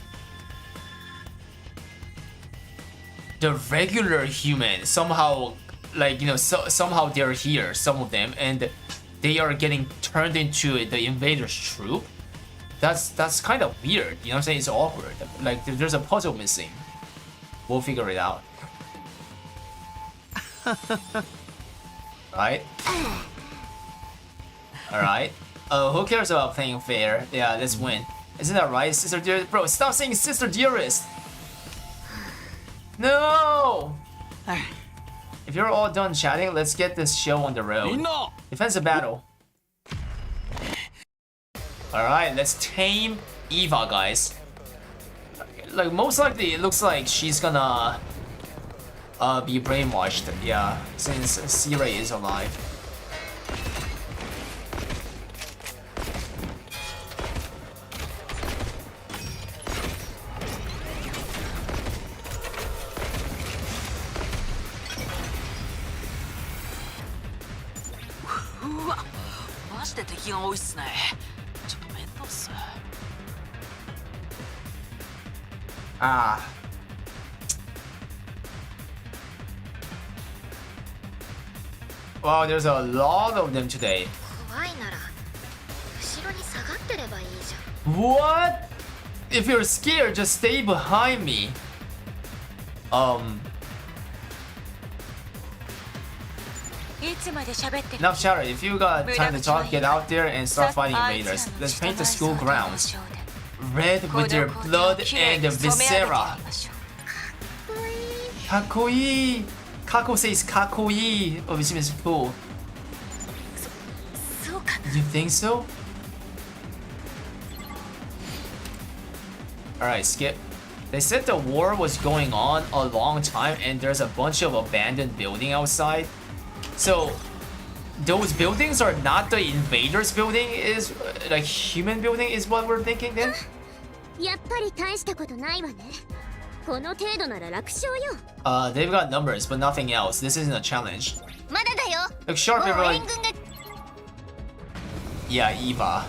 the regular humans somehow, like, you know, somehow they're here, some of them, and they are getting turned into the invaders troop. That's kind of weird, you know what I'm saying? It's awkward. Like there's a puzzle missing. We'll figure it out. Right? Alright. Who cares about playing fair? Yeah, let's win. Isn't that right, Sister Dearest? Bro, stop saying Sister Dearest! No! If you're all done chatting, let's get this show on the road. Defensive battle. Alright, let's tame Eva, guys. Like, most likely, it looks like she's gonna be brainwashed, yeah, since C-Ray is alive. Ah. Wow, there's a lot of them today. 怖いなら後ろに下がってればいいじゃん。 What? If you're scared, just stay behind me. Enough chatter. If you got time to talk, get out there and start fighting invaders. Let's paint the school grounds. red with their blood and the viscera. かっこいい. Kako says かっこいい, which means cool. そうか You think so? Alright, skip. They said the war was going on a long time and there's a bunch of abandoned building outside. So those buildings are not the invaders building, is like human building is what we're thinking then? やっぱり大したことないわね。この程度なら楽勝よ。They've got numbers but nothing else. This isn't a challenge. まだだよ。 Look sharp, もう everyone. 援軍が Yeah, Eva.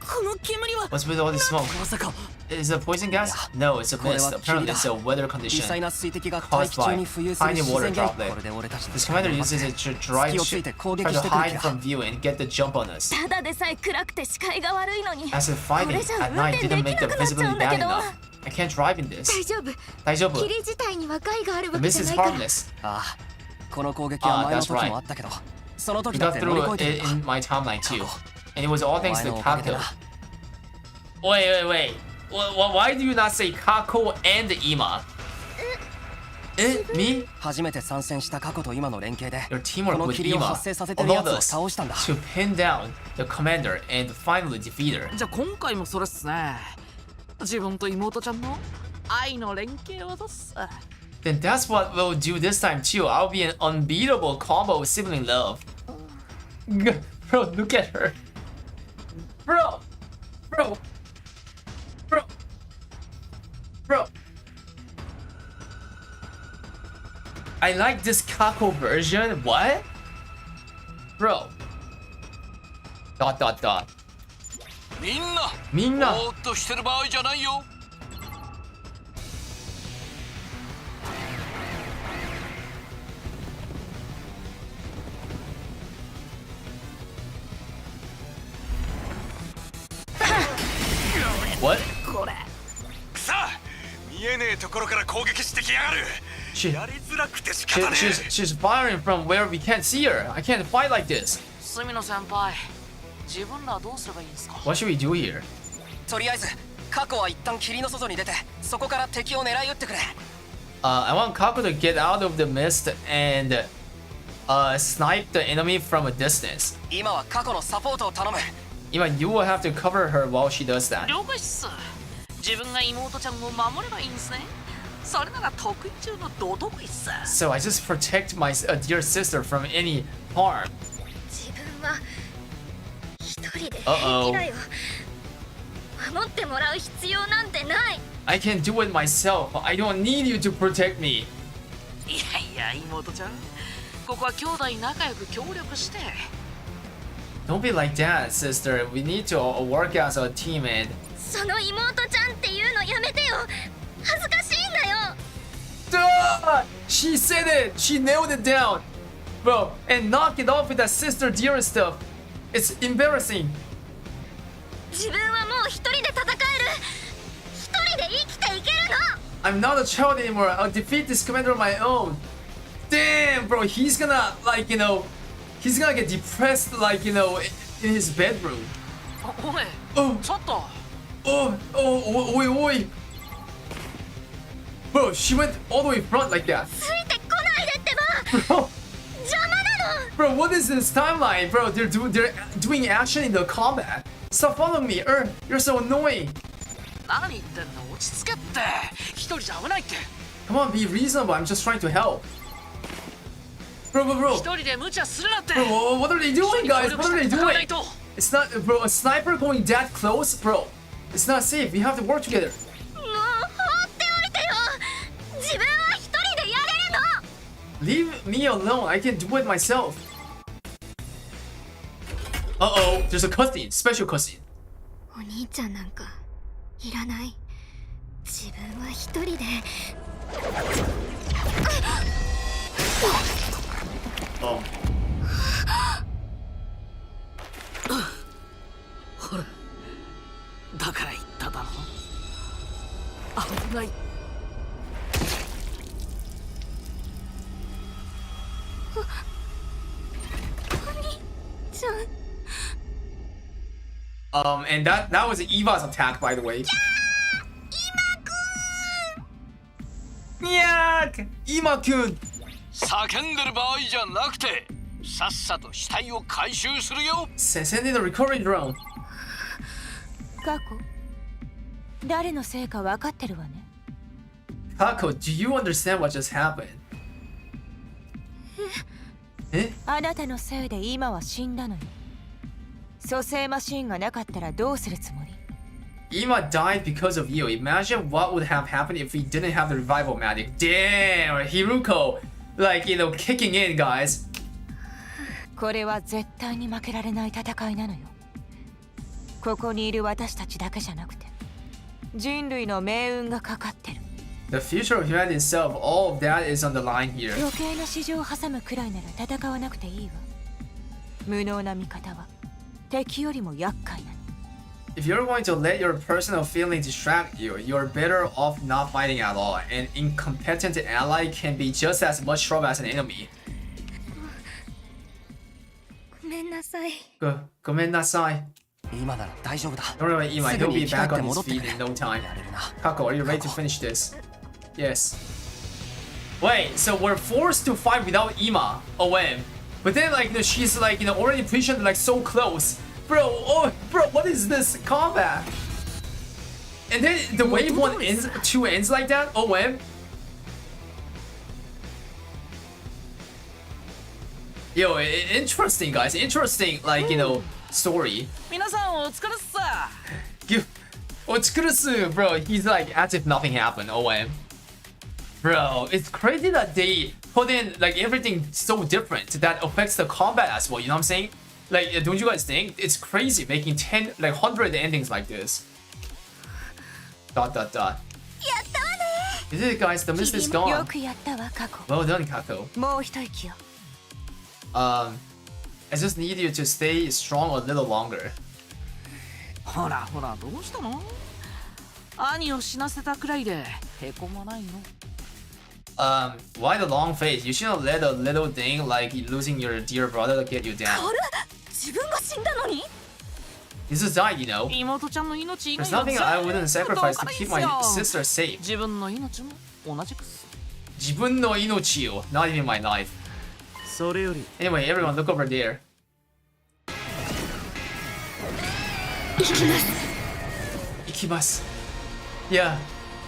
この煙は What's with all this smoke? まさか Is it poison gas? No, it's a これ mist. は霧 Apparently だ it's a weather 微 condition 細な水滴が大 caused 気中 by に浮遊する tiny 自 water 然現 droplet. これで俺たちの This commander uses it to try 隙をつ to いて攻 try 撃 to してくる hide 気だ from view and get the jump on us. ただでさえ暗くて視界が悪いのに As if こ fighting れじゃ at 運 night 転 didn't で make き the なくなっちゃ visibility うんだ bad けど enough. I can't drive in this. 大丈夫大丈夫霧自体には害がある The わけ mist じゃ is ないから harmless. ああこの攻撃は前の時もあったけどその We 時だっ got て乗り through 越えて it る in my timeline too. And it was all お thanks 前 to のおかげで Kako. な Wait. Why do you not say Kako and Ima? Me? 初めて参戦した過去と今の連携で Your こ teamwork の with 霧を Ima 発生させてるや allowed つを us 倒したんだ to pin down the commander and finally defeat her. じゃあ今回もそれっすね。自分と妹ちゃんの愛の連携を出す。 Then that's what we'll do this time too. I'll be an unbeatable combo of sibling love. Bro, look at her. Bro. I like this Kako version. What? Bro. ... みんなみんなぼーっとしてる場合じゃないよ What? さあ見えねえところから攻撃してきやがる She, やりづらくて仕方ね she's firing from where we can't see her. I can't fight like this. 隅野先輩、自分らはどうすればいいんですか？ What should we do here? とりあえず過去は一旦霧の外に出てそこから敵を狙い撃ってくれ I want Kako to get out of the mist and snipe the enemy from a distance. 今は過去のサポートを頼む Ima, you will have to cover her while she does that. 了解っす。自分が妹ちゃんを守ればいいんですね。それなら得意中のど得意っす。 So I just protect my dear sister from any harm. 自分は一人で Uh-oh. 平気だよ。守ってもらう必要なんてない。 I can do it myself. I don't need you to protect me. いや妹ちゃん、ここは兄弟仲良く協力して。 Don't be like that, sister. We need to work as a team and... その妹ちゃんっていうのやめてよ。恥ずかしいんだよ。 She said it! She nailed it down! Bro, and knock it off with that sister dear stuff. It's embarrassing. 自分はもう一人で戦える。一人で生きていけるの。 I'm not a child anymore. I'll defeat this commander on my own. Damn, bro, he's gonna, like, you know... He's gonna get depressed, like, you know, in his bedroom. おい、Oh, ちょっと。 oi. Bro, she went all the way front like that. ついてこないでってば。 Bro, 邪魔なの。 bro, what is this timeline? Bro, they're doing action in the combat. Stop following me, you're so annoying. 何言ってんの？落ち着けって。一人じゃ危ないって。 Come on, be reasonable. I'm just trying to help. Bro. 一人で無茶するなって。 Bro, what are they doing, guys? What are they 戦わない doing? と。 It's not, bro, a sniper going that close? Bro, it's not safe. We have to work together. もう放っておいてよ。自分は一人でやれるの。 Leave me alone. I can do it myself. Uh-oh, there's a cutscene. Special cutscene. お兄ちゃんなんかいらない。自分は一人で。 Oh. ほら、だから言っただろ。危ない。ちゃん。 And that was Eva's attack, by the way. Yeah, Ima-kun. 叫んでる場合じゃなくて、さっさと死体を回収するよ。 Send in the recovery drone. 過去誰のせいか分かってるわね。 Kako, do you understand what just happened? え？あなたのせいで今は死んだのよ。蘇生マシンがなかったらどうするつもり？ Ima died because of you. Imagine what would have happened if we didn't have the revival magic. Damn, Hiruko, like, you know, kicking in, guys. これは絶対に負けられない戦いなのよ。ここにいる私たちだけじゃなくて、人類の命運がかかってる。 The future of humanity itself, all of that is on the line here. 余計な市場を挟むくらいなら戦わなくていいわ。無能な味方は敵よりも厄介なの。 If you're going to let your personal feelings distract you, you're better off not fighting at all. An incompetent ally can be just as much trouble as an enemy. ごめんなさい。 ごめんなさい。今なら大丈夫だ。 Don't worry, Ima, すぐ he'll に be 生き返 back って on 戻 his ってく feet れ in no time. やれるな。 Kako, are you ready to finish this? Yes. Wait, so we're forced to fight without Ima, OM. But then, like, you know, she's like, you know, already positioned like so close. Bro, what is this combat? And then the wave 1 ends, 2 ends like that? OM? Yo, interesting, guys. Interesting, like, you know, story. 皆さんお疲れっさ。 Bro, he's like as if nothing happened. OM. Bro, it's crazy that they put in like everything so different that affects the combat as well. You know what I'm saying? Like, don't you guys think it's crazy making 10, like 100 endings like this? ... Is it, guys? The mist is よ gone. くやったわ過去。 Well done, Kako. もう一息よ。 I just need you to stay strong a little longer. ほらほらどうしたの？兄を死なせたくらいでへこまないの？ Why the long face? You shouldn't let a little thing like losing your dear brother get you down. 自分が死んだのに？ You just died, you know. 妹ちゃんの命以 There's 外は nothing I wouldn't sacrifice to keep my どうか sister safe. 自分の命も同じくっす。自分の命を not even my life. それより Anyway, everyone, look over there. 行きます。Yeah,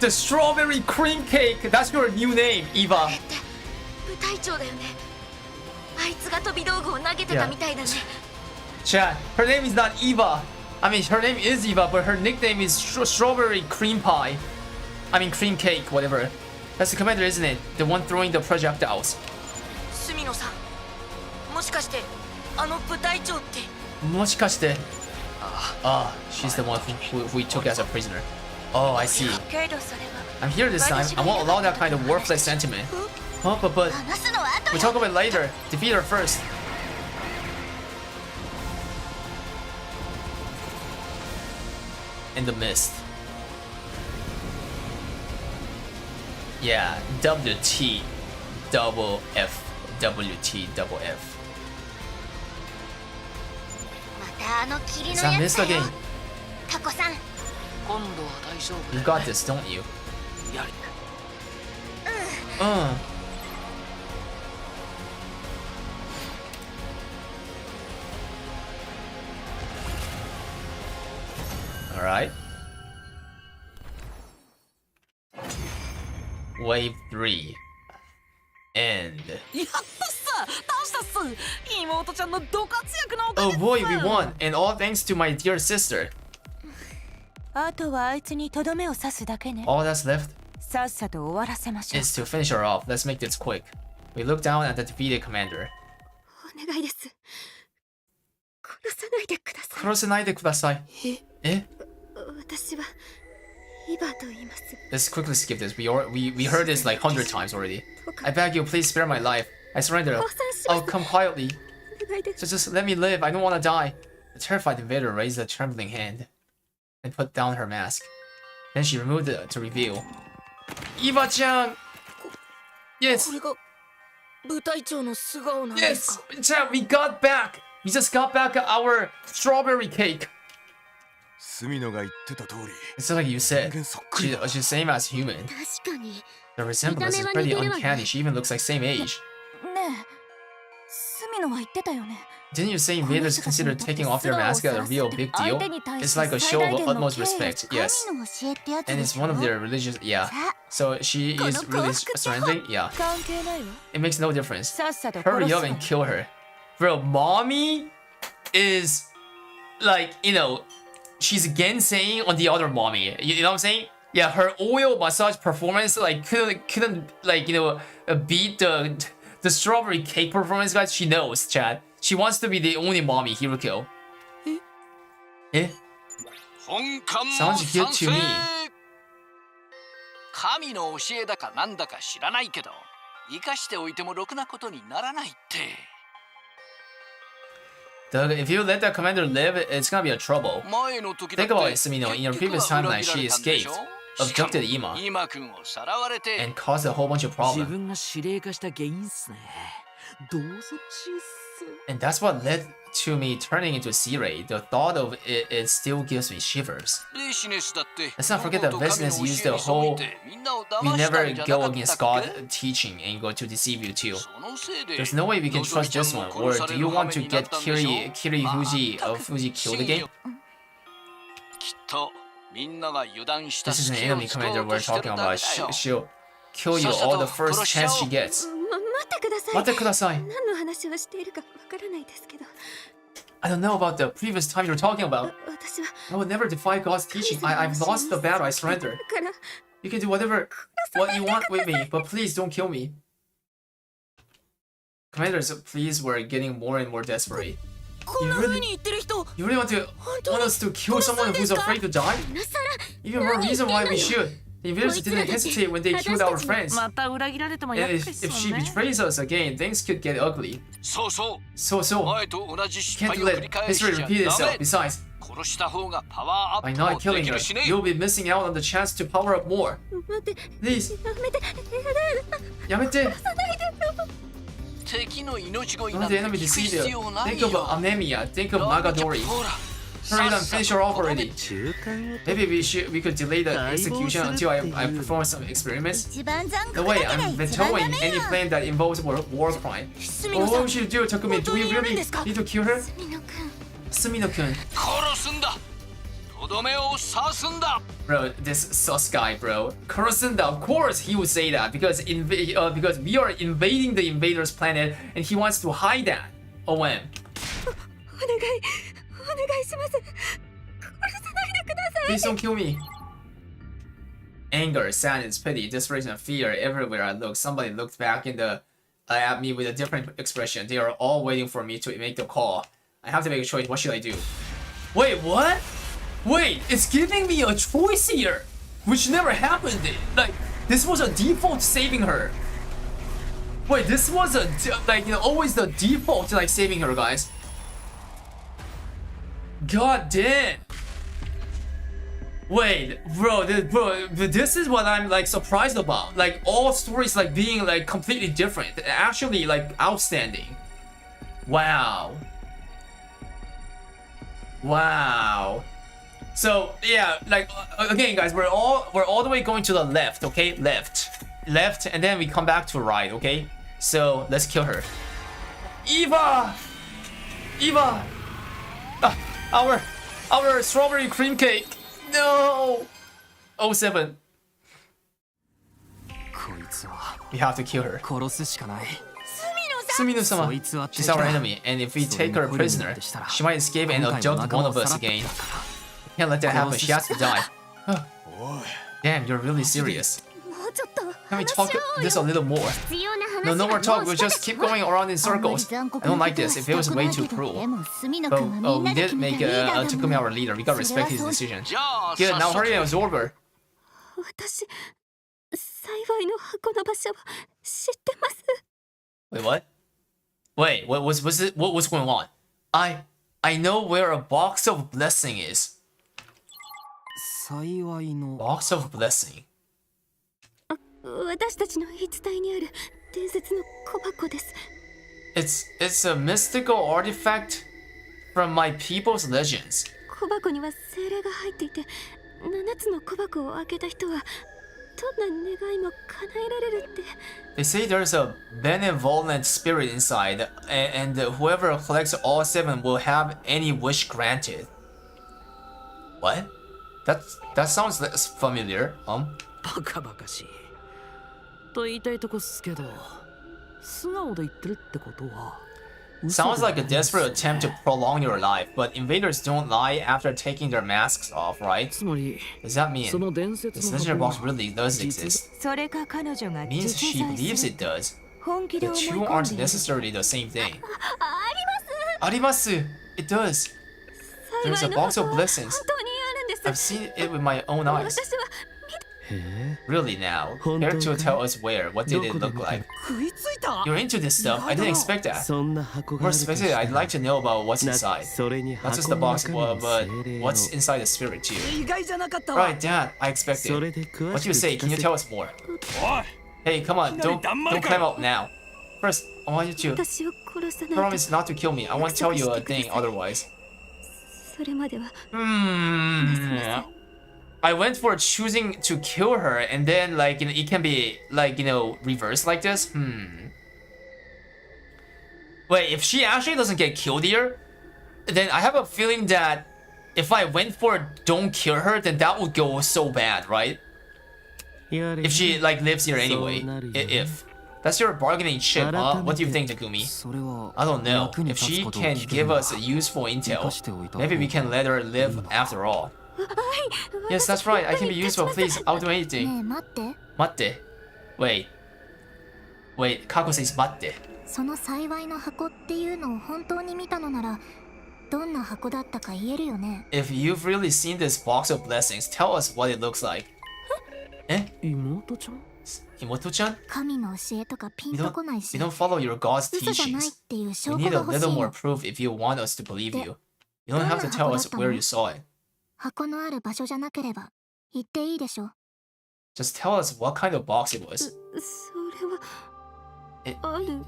the strawberry cream cake. That's your new name, Eva. 部隊長だよね。あいつが飛び道具を投げてたみたいだね。 Chat, her name is not Eva. I mean, her name is Eva, but her nickname is strawberry cream pie. I mean, cream cake, whatever. That's the commander, isn't it? The one throwing the projectiles. 隅野さん、もしかしてあの部隊長って？もしかして she's the one who we took as a prisoner. Oh, I see. けどそれは I'm here this time. I won't allow that kind of worthless sentiment. Oh, but 話すのは後 we'll よ。 talk about it later. Defeat her first. In the mist. Yeah, WT double F WT double F. またあの霧の Is that や mist つだよ again?。タコさん。今度は大丈夫。 You got this, don't you? やり。 Alright. Wave 3. End. やったっさ。倒したっす。妹ちゃんのド活躍のおかげ Oh っす。 boy, we won! And all thanks to my dear sister. あとはあいつにとどめを刺すだけね。 All that's left さっさと終わらせましょう。 is to finish her off. Let's make this quick. We look down at the defeated commander. お願いです。殺さないでください。殺せないでください。え？私はイバと言います。 Let's quickly skip this. We heard this like 100 times already. I beg you, please spare my life. I surrender. Oh, come quietly. お願いです。 So just let me live. I don't want to die. The terrified invader raised a trembling hand and put down her mask. Then she removed it to reveal. Eva-chan! Yes! これが部隊長の素顔なんです Yes! か？ Chan, we got back We just got back our strawberry cake. 隅野が言ってた通り It's like you said. 人間そっくりだ She's same as human. 確かに The resemblance is pretty uncanny. She even looks like same age. ねえ隅野は言ってたよね Didn't you say invaders consider taking off their mask as a real big deal? It's like a show of utmost respect. Yes. 神の教えってやつ And で it's しょ one of their religious. Yeah. So she is really surrendering. Yeah. 関係ないわ It makes no difference. さっさと Hurry 殺 up す and わ kill her. Bro, mommy is like, you know, she's gainsaying on the other mommy. You know what I'm saying? Yeah, her oil massage performance like couldn't like, you know, beat the strawberry cake performance, guys. She knows, Chad. She wants to be the only mommy he will kill. Eh? 本館も Sounds good 賛成 to me. 神の教えだかなんだか知らないけど生かしておいてもろくなことにならないって Doug, if you let that commander live, it's gonna be a trouble. 前の時だ Think って about it, Sumino. In your previous timeline, she escaped, abducted しか Ima, も今君をさらわれて and caused a whole bunch of 自 problems. 分が指令化した原因っすね。どうぞちっす。 And that's what led to me turning into C-Ray. The thought of it still gives me shivers. レシネスだって Let's not forget that 元々 Business 神の used 教え the に背い whole てみんなを We 騙した never んじゃな go かった against っ God け teaching and go to deceive you too. そのせいで There's no way we can trust this one. Or do you want to get Kiri Fuji killed again? きっとみんなが油断した This is an 隙を enemy 使お commander うと we're してる talking だ about. けだよ She'll kill you all the first chance she gets. 待ってください。待ってください。何の話をしているかわからないですけど、 I don't know about the previous time you're talking about. 私は I would never defy God's teaching. I've lost the battle. I surrender. から You can do what you want with me, but please don't kill me. Commanders, please, we're getting more and more desperate. こんな風に言ってる人 You really want us to kill someone who's afraid to die? 今さら Even more reason why we should. The invaders didn't hesitate when they killed our friends. また裏切られてもやっ And かいっ if す she もんね。 betrays us again, things could get ugly. そうそう So, 前と同じ失 can't 敗を繰 let り返し history ちゃ repeat ダ itself. メ Besides, 殺した方がパワーア by ップも not で killing き her, るしね you'll be missing out on the chance to power up more. 待って Please, やめてやめて。敵の命乞い Don't なん let て the enemy 聞く deceive 必 you. 要ない Think of よ Anemia. Think of やめちゃ Magadori. ほら Hurry up and finish her off already. 中間を Maybe we could delay the execution until I perform some experiments. 一番残 No 酷 way, だけが I'm 一番ダ vetoing メ any よ。 plan that involves war crime. 隅 What 野さ would ん we should do, Takumi? Do we really need to kill her? みのくん Sumino-kun. 殺すんだとどめを刺すんだ Bro, this sus guy, bro. Kurosunda, of course he would say that because because we are invading the invaders' planet and he wants to hide that. OM. お願いします。殺さないでください。 Please don't kill me. Anger, sadness, pity, desperation, and fear. Everywhere I look, somebody looked back at me with a different expression. They are all waiting for me to make the call. I have to make a choice. What should I do? Wait, what? Wait, it's giving me a choice here, which never happened. Like, this was a default saving her. Wait, this was always the default saving her, guys. God damn. Wait, bro, this is what I'm surprised about. Like all stories being completely different. Actually outstanding. Wow. Wow. So yeah, again guys, we're all the way going to the left, okay? Left, and then we come back to right, okay? So let's kill her. Eva! Our strawberry cream cake. No! 07. こいつは We have to kill her. 殺すしかない。 Sumino-sama. そいつは敵 She's だ。 our enemy, and if we take her prisoner, she might escape and 今回も abduct 仲 one 間を of さ us らって again. たから Can't let that happen. She has to die. おい Damn, you're really serious. もうちょっと Can we 話 talk し合おう this よ。 a little more? 必要な話 No, no more は talk. もう We'll したで just しょ keep going around in あんまり circles. 残 I 酷 don't な like ことは this. If し it た was くな way い too けど、 cruel. でも隅野 But 君はみんな we で did 決め make たリーダー took だもん。 him our leader. We gotta respect his それはそう decision. じゃあ Good. 早 Now 速 hurry and absorb her. 私、幸いの箱の場所を知ってます。 Wait, what? Wait, what was it? What was going on? I know where a box of blessing is. 幸いの Box of blessing. 私たちの言い伝えにある伝説の小箱です。 It's a mystical artifact from my people's legends. 小箱には精霊が入っていて、7つの小箱を開けた人はどんな願いも叶えられるって。 They say there's a benevolent spirit inside, and whoever collects all 7 will have any wish granted. What? That sounds familiar. バカバカしいと言いたいとこっすけど、素顔で言ってるってことは Sounds like a desperate attempt to prolong your life, but invaders don't lie after taking their masks off, right? つまり Does that mean その伝 this 説の legendary 箱 box は really does exist? それか彼女が Means 実 she 在 believes す it る does. 本気で The 思い two 込ん aren't でいる。 necessarily the same thing. あります。 Arimasu! It does. 幸 There's a いの box 箱 of は本 blessings. 当にあるんです。 I've seen it with my own eyes. 私は Really now? Care to tell us where? What did it look like? 食いついた You're into this stuff. I didn't expect that. そんな箱が More あるとし specifically, た I'd like to know about what's な inside. それに Not just 箱 the の box, 中身 but に精霊 what's の inside the spirit too. 意外じゃなかったわ Right, Dad, I そ expected. れで詳 What し you く say? 聞 Can か you せ tell us more? おい Hey, come on, don't climb up now. First, I want you to 私を殺さないと。 promise not to kill me. I won't tell you a thing otherwise. それまでは I went for choosing to kill her, and then like it can be like reversed like this. Wait, if she actually doesn't get killed here, then I have a feeling that if I went for don't kill her, then that would go so bad, right? やれ If she like lives here anyway, そうなるよね。 if that's your bargaining chip, huh? What do you think, Takumi? それは I don't know. 役に If 立つ she ことを can 聞け give るなら us useful 生 intel, かしておいた maybe we can let her live after all. Yes, that's right. I can be useful. Please, I'll do ね anything. え待って。 Matte. Wait, Kako says matte. その幸いの箱っていうのを本当に見たのなら、どんな箱だったか言えるよね。 If you've really seen this box of blessings, tell us what it looks like. 妹ちゃん Imoto-chan? 神の教えとかピン We と don't, こないし、 we don't follow your god's 嘘じゃないっ teachings. ていう We 証拠 need が a 欲し little い more の。 proof if you want us to believe De- you. You don't have to tell us where you saw it. 箱のある場所じゃなければ言っていいでしょ。 Just tell us what kind of box it was. それは It, ある。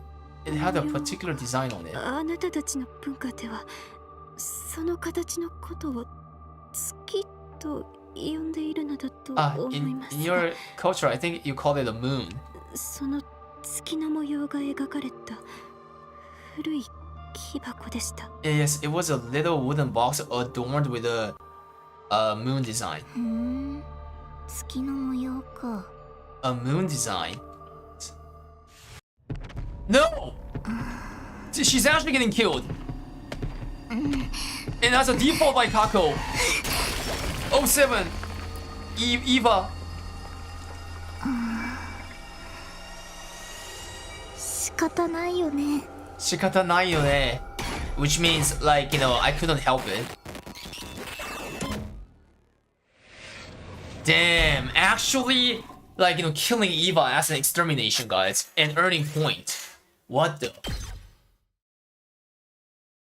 it had a particular design on it. あなたたちの文化ではその形のことを月と呼んでいるのだと 思い In ます。 your culture, I think you call it a moon. その月の模様が描かれた古い木箱でした。 Yes, it was a little wooden box adorned with a moon design. ふーん、月の模様か。 A moon design? No! She's actually getting killed. And that's a default by Kako. 07. Eva. 仕方ないよね。 Shikata nai yo ne. Which means, like, I couldn't help it. Damn, actually, like, killing Eva as an extermination, guys, and earning point. What the?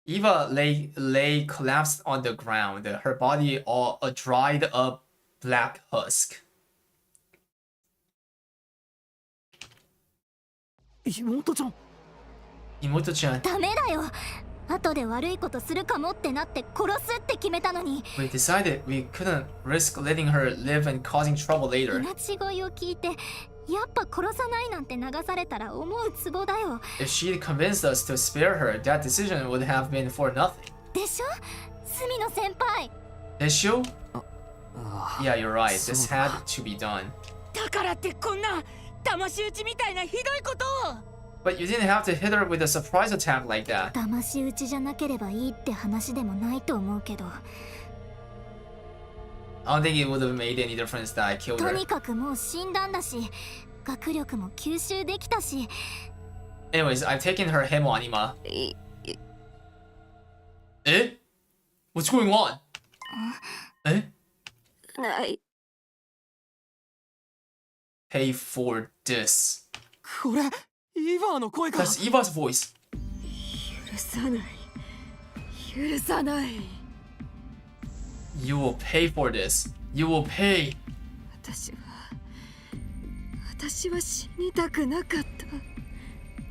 Eva lay collapsed on the ground, her body all a dried up black husk. 妹ちゃん Imoto-chan, ダメだよ。後で悪いことするかもってなって殺すって決めたのに。 we decided we couldn't risk letting her live and causing trouble later. 命乞いを聞いて、やっぱ殺さないなんて流されたら思うツボだよ。 If she convinced us to spare her, that decision would have been for nothing. でしょ、隅野先輩。 Issue? あ Yeah, you're right. This そうだ had to be done. だからってこんな騙し討ちみたいなひどいことを。 But you didn't have to hit her with a surprise attack like that. 騙し討ちじゃなければいいって話でもないと思うけど、 I don't think it would have made any difference that I killed と her. にかくもう死んだんだし、学力も吸収できたし。 Anyways, I've taken her Hemo Anima. Eh? What's going on? Eh? ない。 Pay for this. これイーバーの声が That's Eva's voice. 許さない。許さない。 You will pay for this. You will pay. 私は死にたくなかった。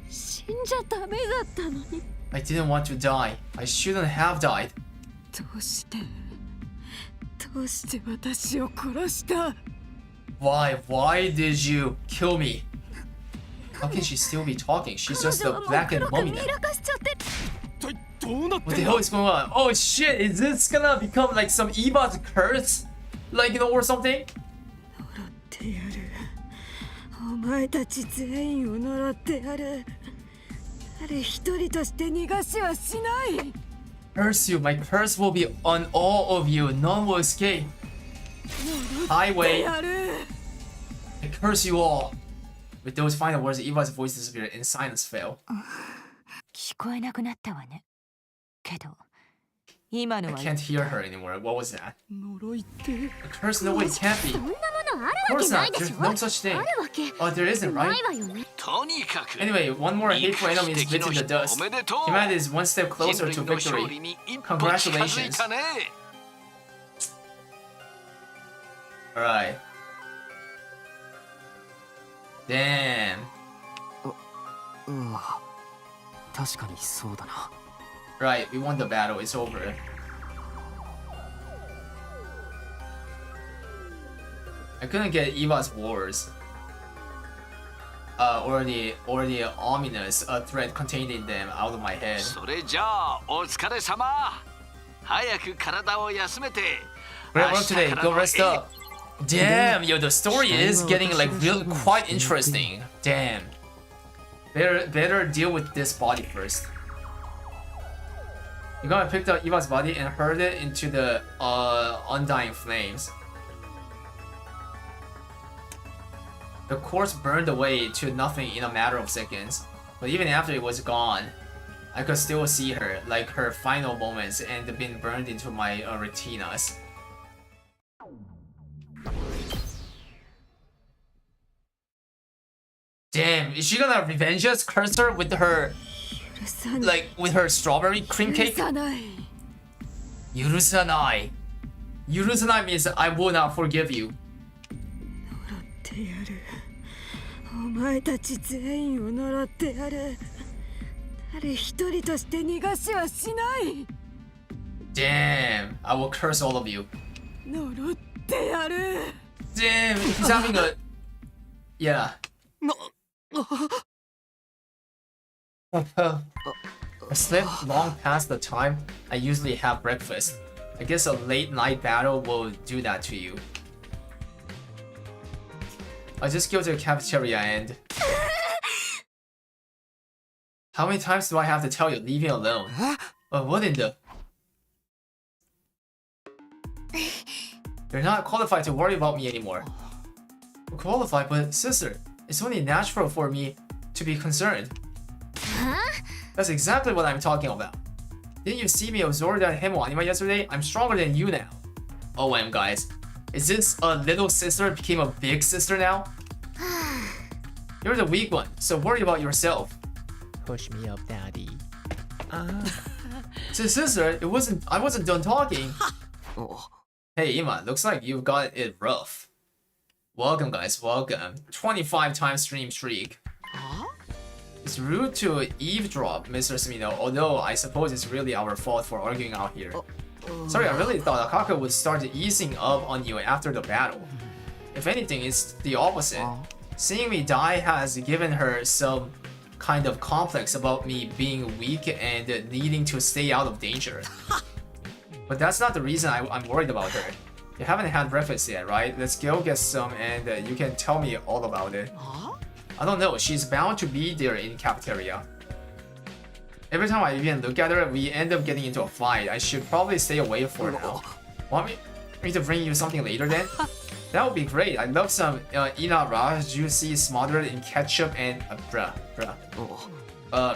死んじゃダメだったのに。I didn't want to die. I shouldn't have died. どうして私を殺した？ Why did you kill me? How can she still be talking? She's just a blackened mummy now. What the hell is going on? Oh shit, is this gonna become like some Eva's curse? Like, you know, or something? 呪ってやる。お前たち全員を呪ってやる。誰一人として逃がしはしない。Curse you, my curse will be on all of you. None will escape. Highway. I curse you all. With those final words, Eva's voice disappeared and silence fell. 聞こえなくなったわね。けど、今の I は can't hear her anymore. What was that? 呪いって。A curse? No way, it can't be. そんなものあ Of るわ course けな not. いでし There's ょ。 no such thing. あるわけ Oh, there isn't, な right? いわよね。とにかく Anyway, one more hateful enemy is bitten the dust. Humanity is one step closer to 人類の勝 victory. 利に一歩近づいたね。 Alright. Damn. うん確かにそうだな Right, we won the battle. It's over. I couldn't get Eva's wars. Or the ominous threat contained in them out of my head. それじゃあお疲れ様。早く体を休めて。 Great work today. Go rest up. Damn, yo, the story is getting like real quite interesting. Damn. Better deal with this body first. You gonna pick up Eva's body and hurl it into the undying flames. The corpse burned away to nothing in a matter of seconds, but even after it was gone, I could still see her, like her final moments, and being burned into my retinas. Damn, is she gonna revenge us, curse her with her, like, with her strawberry cream cake? 許さない。 Yurusanai. Yurusanai means I will not forgive you. 呪ってやる。お前たち全員を呪ってやる。誰一人として逃がしはしない。 Damn, I will curse all of you. 呪ってやる。 Damn, he's having a... Yeah. I slept long past the time I usually have breakfast. I guess a late night battle will do that to you. I'll just go to the cafeteria and... How many times do I have to tell you, leave me alone? What in the... You're not qualified to worry about me anymore. Qualified, but sister, it's only natural for me to be concerned. That's exactly what I'm talking about. Didn't you see me absorb that Hemo anime yesterday? I'm stronger than you now. OM guys, is this a little sister became a big sister now? You're the weak one, so worry about yourself. Push me up, daddy. Sister, I wasn't done talking. Hey Ima, looks like you've got it rough. Welcome guys, welcome. 25 times stream streak. It's rude to eavesdrop, Mr. Smino, although I suppose it's really our fault for arguing out here. Sorry, I really thought Akaka would start easing up on you after the battle. If anything, it's the opposite. Seeing me die has given her some kind of complex about me being weak and needing to stay out of danger. But that's not the reason I'm worried about her. You haven't had breakfast yet, right? Let's go get some and you can tell me all about it. I don't know, she's bound to be there in cafeteria. Every time I even look at her, we end up getting into a fight. I should probably stay away for now. Want me to bring you something later then? That would be great. I love some inara juicy smothered in ketchup and bruh.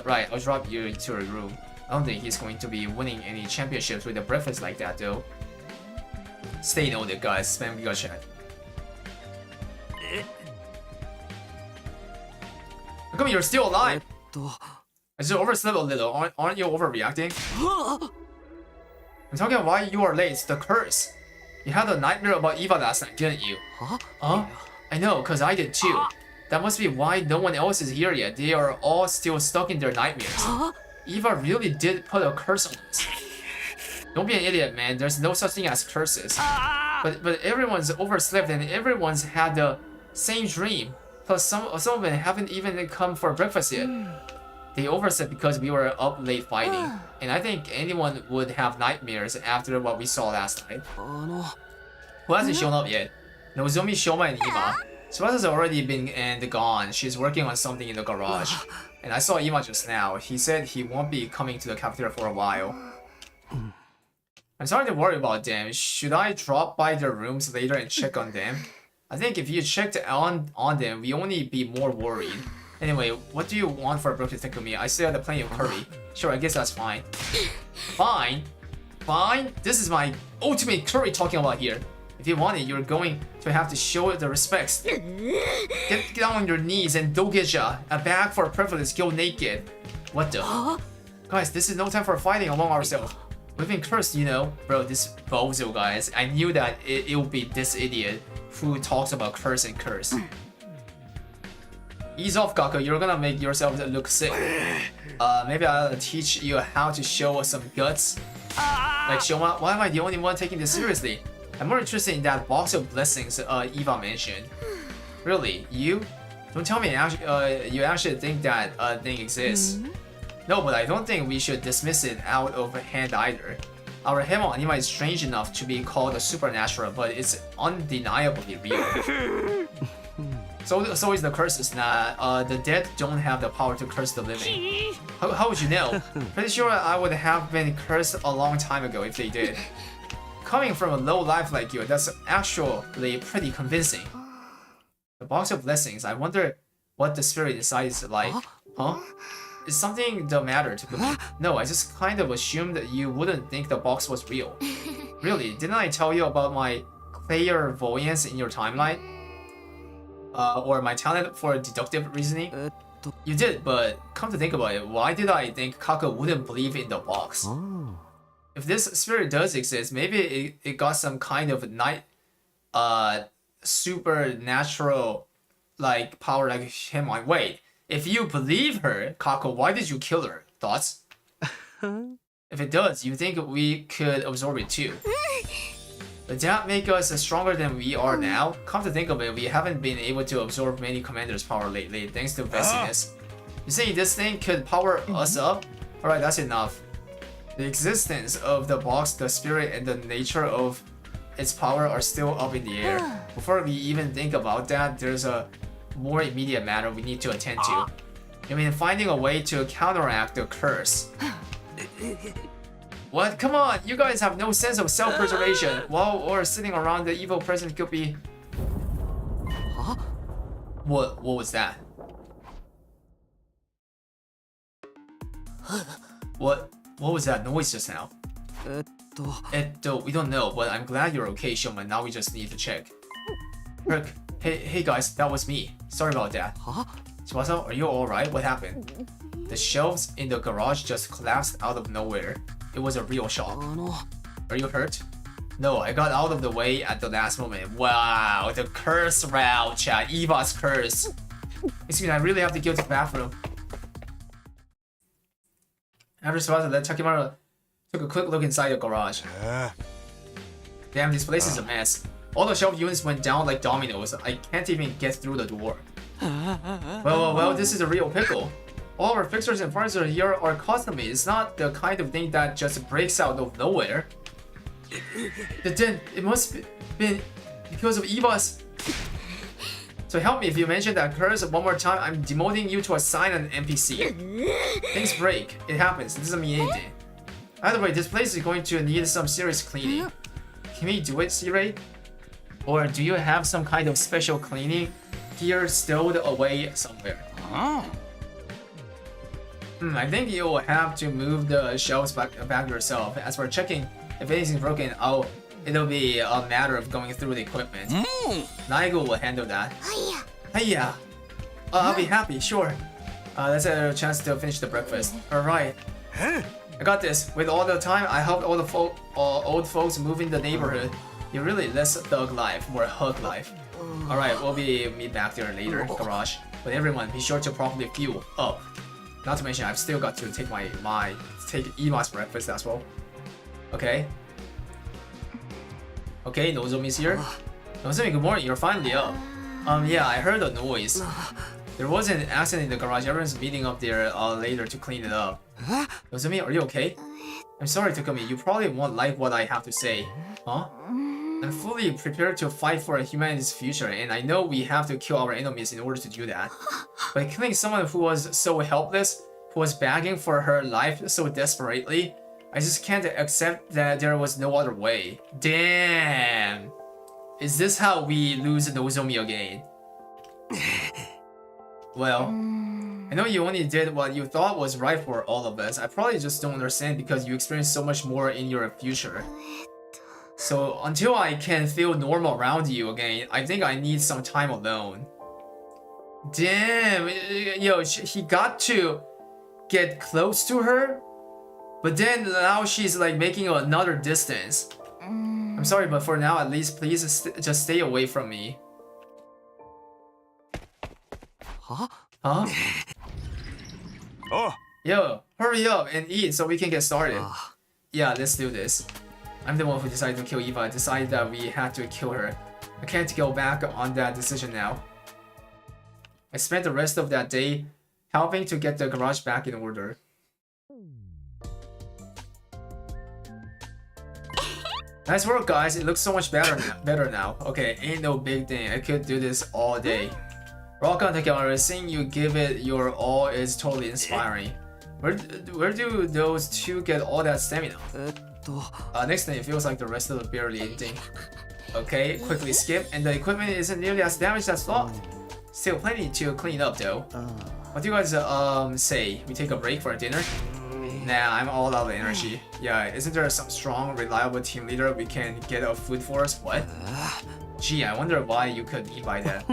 Right, I'll drop you to her room. I don't think he's going to be winning any championships with a breakfast like that though. Stay noted guys, spam Giga Chat. How come you're still alive? I just overslept a little. Aren't you overreacting? I'm talking about why you are late. It's the curse. You had a nightmare about Eva last night, didn't you? Huh? I know, cause I did too. That must be why no one else is here yet. They are all still stuck in their nightmares. Eva really did put a curse on us. Don't be an idiot, man. There's no such thing as curses. But everyone's overslept and everyone's had the same dream. Plus some of them haven't even come for breakfast yet. They overslept because we were up late fighting. And I think anyone would have nightmares after what we saw last night. Who hasn't shown up yet? Nozomi, Shoma, and Eva. Subasa's already been and gone. She's working on something in the garage. And I saw Eva just now. He said he won't be coming to the cafeteria for a while. I'm starting to worry about them. Should I drop by their rooms later and check on them? I think if you checked on them, we only be more worried. Anyway, what do you want for breakfast, Takumi? I still have plenty of curry. Sure, I guess that's fine. Fine? Fine? This is my ultimate curry talking about here. If you want it, you're going to have to show it the respects. Get down on your knees and dogeja. A bag for privilege, go naked. What the? Guys, this is no time for fighting among ourselves. We've been cursed, you know. Bro, this bozo, guys. I knew that it would be this idiot who talks about curse and curse. Ease off, Gaku. You're gonna make yourself look sick. Maybe I'll teach you how to show some guts. Like, Shoma, why am I the only one taking this seriously? I'm more interested in that box of blessings Eva mentioned. Really? You? Don't tell me you actually think that thing exists. No, but I don't think we should dismiss it out of hand either. Our Hemon anima is strange enough to be called a supernatural, but it's undeniably real. So is the curses. The dead don't have the power to curse the living. How would you know? Pretty sure I would have been cursed a long time ago if they did. Coming from a low life like you, that's actually pretty convincing. The box of blessings, I wonder what the spirit inside is like. Huh? Is something the matter to me? No, I just kind of assumed that you wouldn't think the box was real. Really, didn't I tell you about my clairvoyance in your timeline? Or my talent for deductive reasoning? You did, but come to think about it, why did I think Kaku wouldn't believe in the box? If this spirit does exist, maybe it got some kind of supernatural like power like him. Wait, if you believe her, Kaku, why did you kill her? Thoughts? If it does, you think we could absorb it too? Does that make us stronger than we are now? Come to think of it, we haven't been able to absorb many commanders' power lately, thanks to Vessiness. You saying this thing could power us up? Alright, that's enough. The existence of the box, the spirit, and the nature of its power are still up in the air. Before we even think about that, there's a more immediate matter we need to attend to. I mean, finding a way to counteract the curse. What? Come on! You guys have no sense of self-preservation. While or sitting around the evil presence could be... What was that? What was that noise just now? We don't know, but I'm glad you're okay, Shoma. Now we just need to check. Herc, hey guys, that was me. Sorry about that. Tsubasa, are you alright? What happened? The shelves in the garage just collapsed out of nowhere. It was a real shock. Are you hurt? No, I got out of the way at the last moment. Wow, the curse route, chat. Eva's curse. Excuse me, I really have to go to the bathroom. After Tsubasa, let Takimaru took a quick look inside the garage. Damn, this place is a mess. All the shelf units went down like dominoes. I can't even get through the door. Well, this is a real pickle. All our fixtures and furniture here are custom-made. It's not the kind of thing that just breaks out of nowhere. Then it must have been because of Eva's. So help me, if you mention that curse one more time, I'm demoting you to a silent NPC. Things break. It happens. It doesn't mean anything. Either way, this place is going to need some serious cleaning. Can we do it, C-Ray? Or do you have some kind of special cleaning gear stowed away somewhere? I think you'll have to move the shelves back yourself. As for checking if anything's broken, it'll be a matter of going through the equipment. Naigo will handle that. Hiya! I'll be happy, sure. Let's have a chance to finish the breakfast. Alright. I got this. With all the time, I helped all the old folks move in the neighborhood. You're really less thug life, more hug life. Alright, we'll meet back there later, garage. But everyone, be sure to properly fuel up. Not to mention, I've still got to take take Eva's breakfast as well. Okay. Okay, Nozomi's here. Nozomi, good morning. You're finally up. Yeah, I heard a noise. There was an accident in the garage. Everyone's meeting up there later to clean it up. Nozomi, are you okay? I'm sorry, Takumi. You probably won't like what I have to say. Huh? I'm fully prepared to fight for humanity's future, and I know we have to kill our enemies in order to do that. But killing someone who was so helpless, who was begging for her life so desperately, I just can't accept that there was no other way. Damn! Is this how we lose Nozomi again? Well, I know you only did what you thought was right for all of us. I probably just don't understand because you experienced so much more in your future. So until I can feel normal around you again, I think I need some time alone. Damn, yo, he got to get close to her, but then now she's like making another distance. I'm sorry, but for now, at least, please just stay away from me. Huh? Huh? Oh. Yo, hurry up and eat so we can get started. Yeah, let's do this. I'm the one who decided to kill Eva. I decided that we had to kill her. I can't go back on that decision now. I spent the rest of that day helping to get the garage back in order. Nice work, guys. It looks so much better now. Okay, ain't no big thing. I could do this all day. Rock on, Takemura. Seeing you give it your all is totally inspiring. Where do those two get all that stamina? Next thing, it feels like the rest of the barely ending. Okay, quickly skip, and the equipment isn't nearly as damaged as thought. Still plenty to clean up though. What do you guys say? We take a break for dinner? Nah, I'm all out of energy. Yeah, isn't there some strong, reliable team leader we can get a food for us? What? Gee, I wonder why you could eat by that.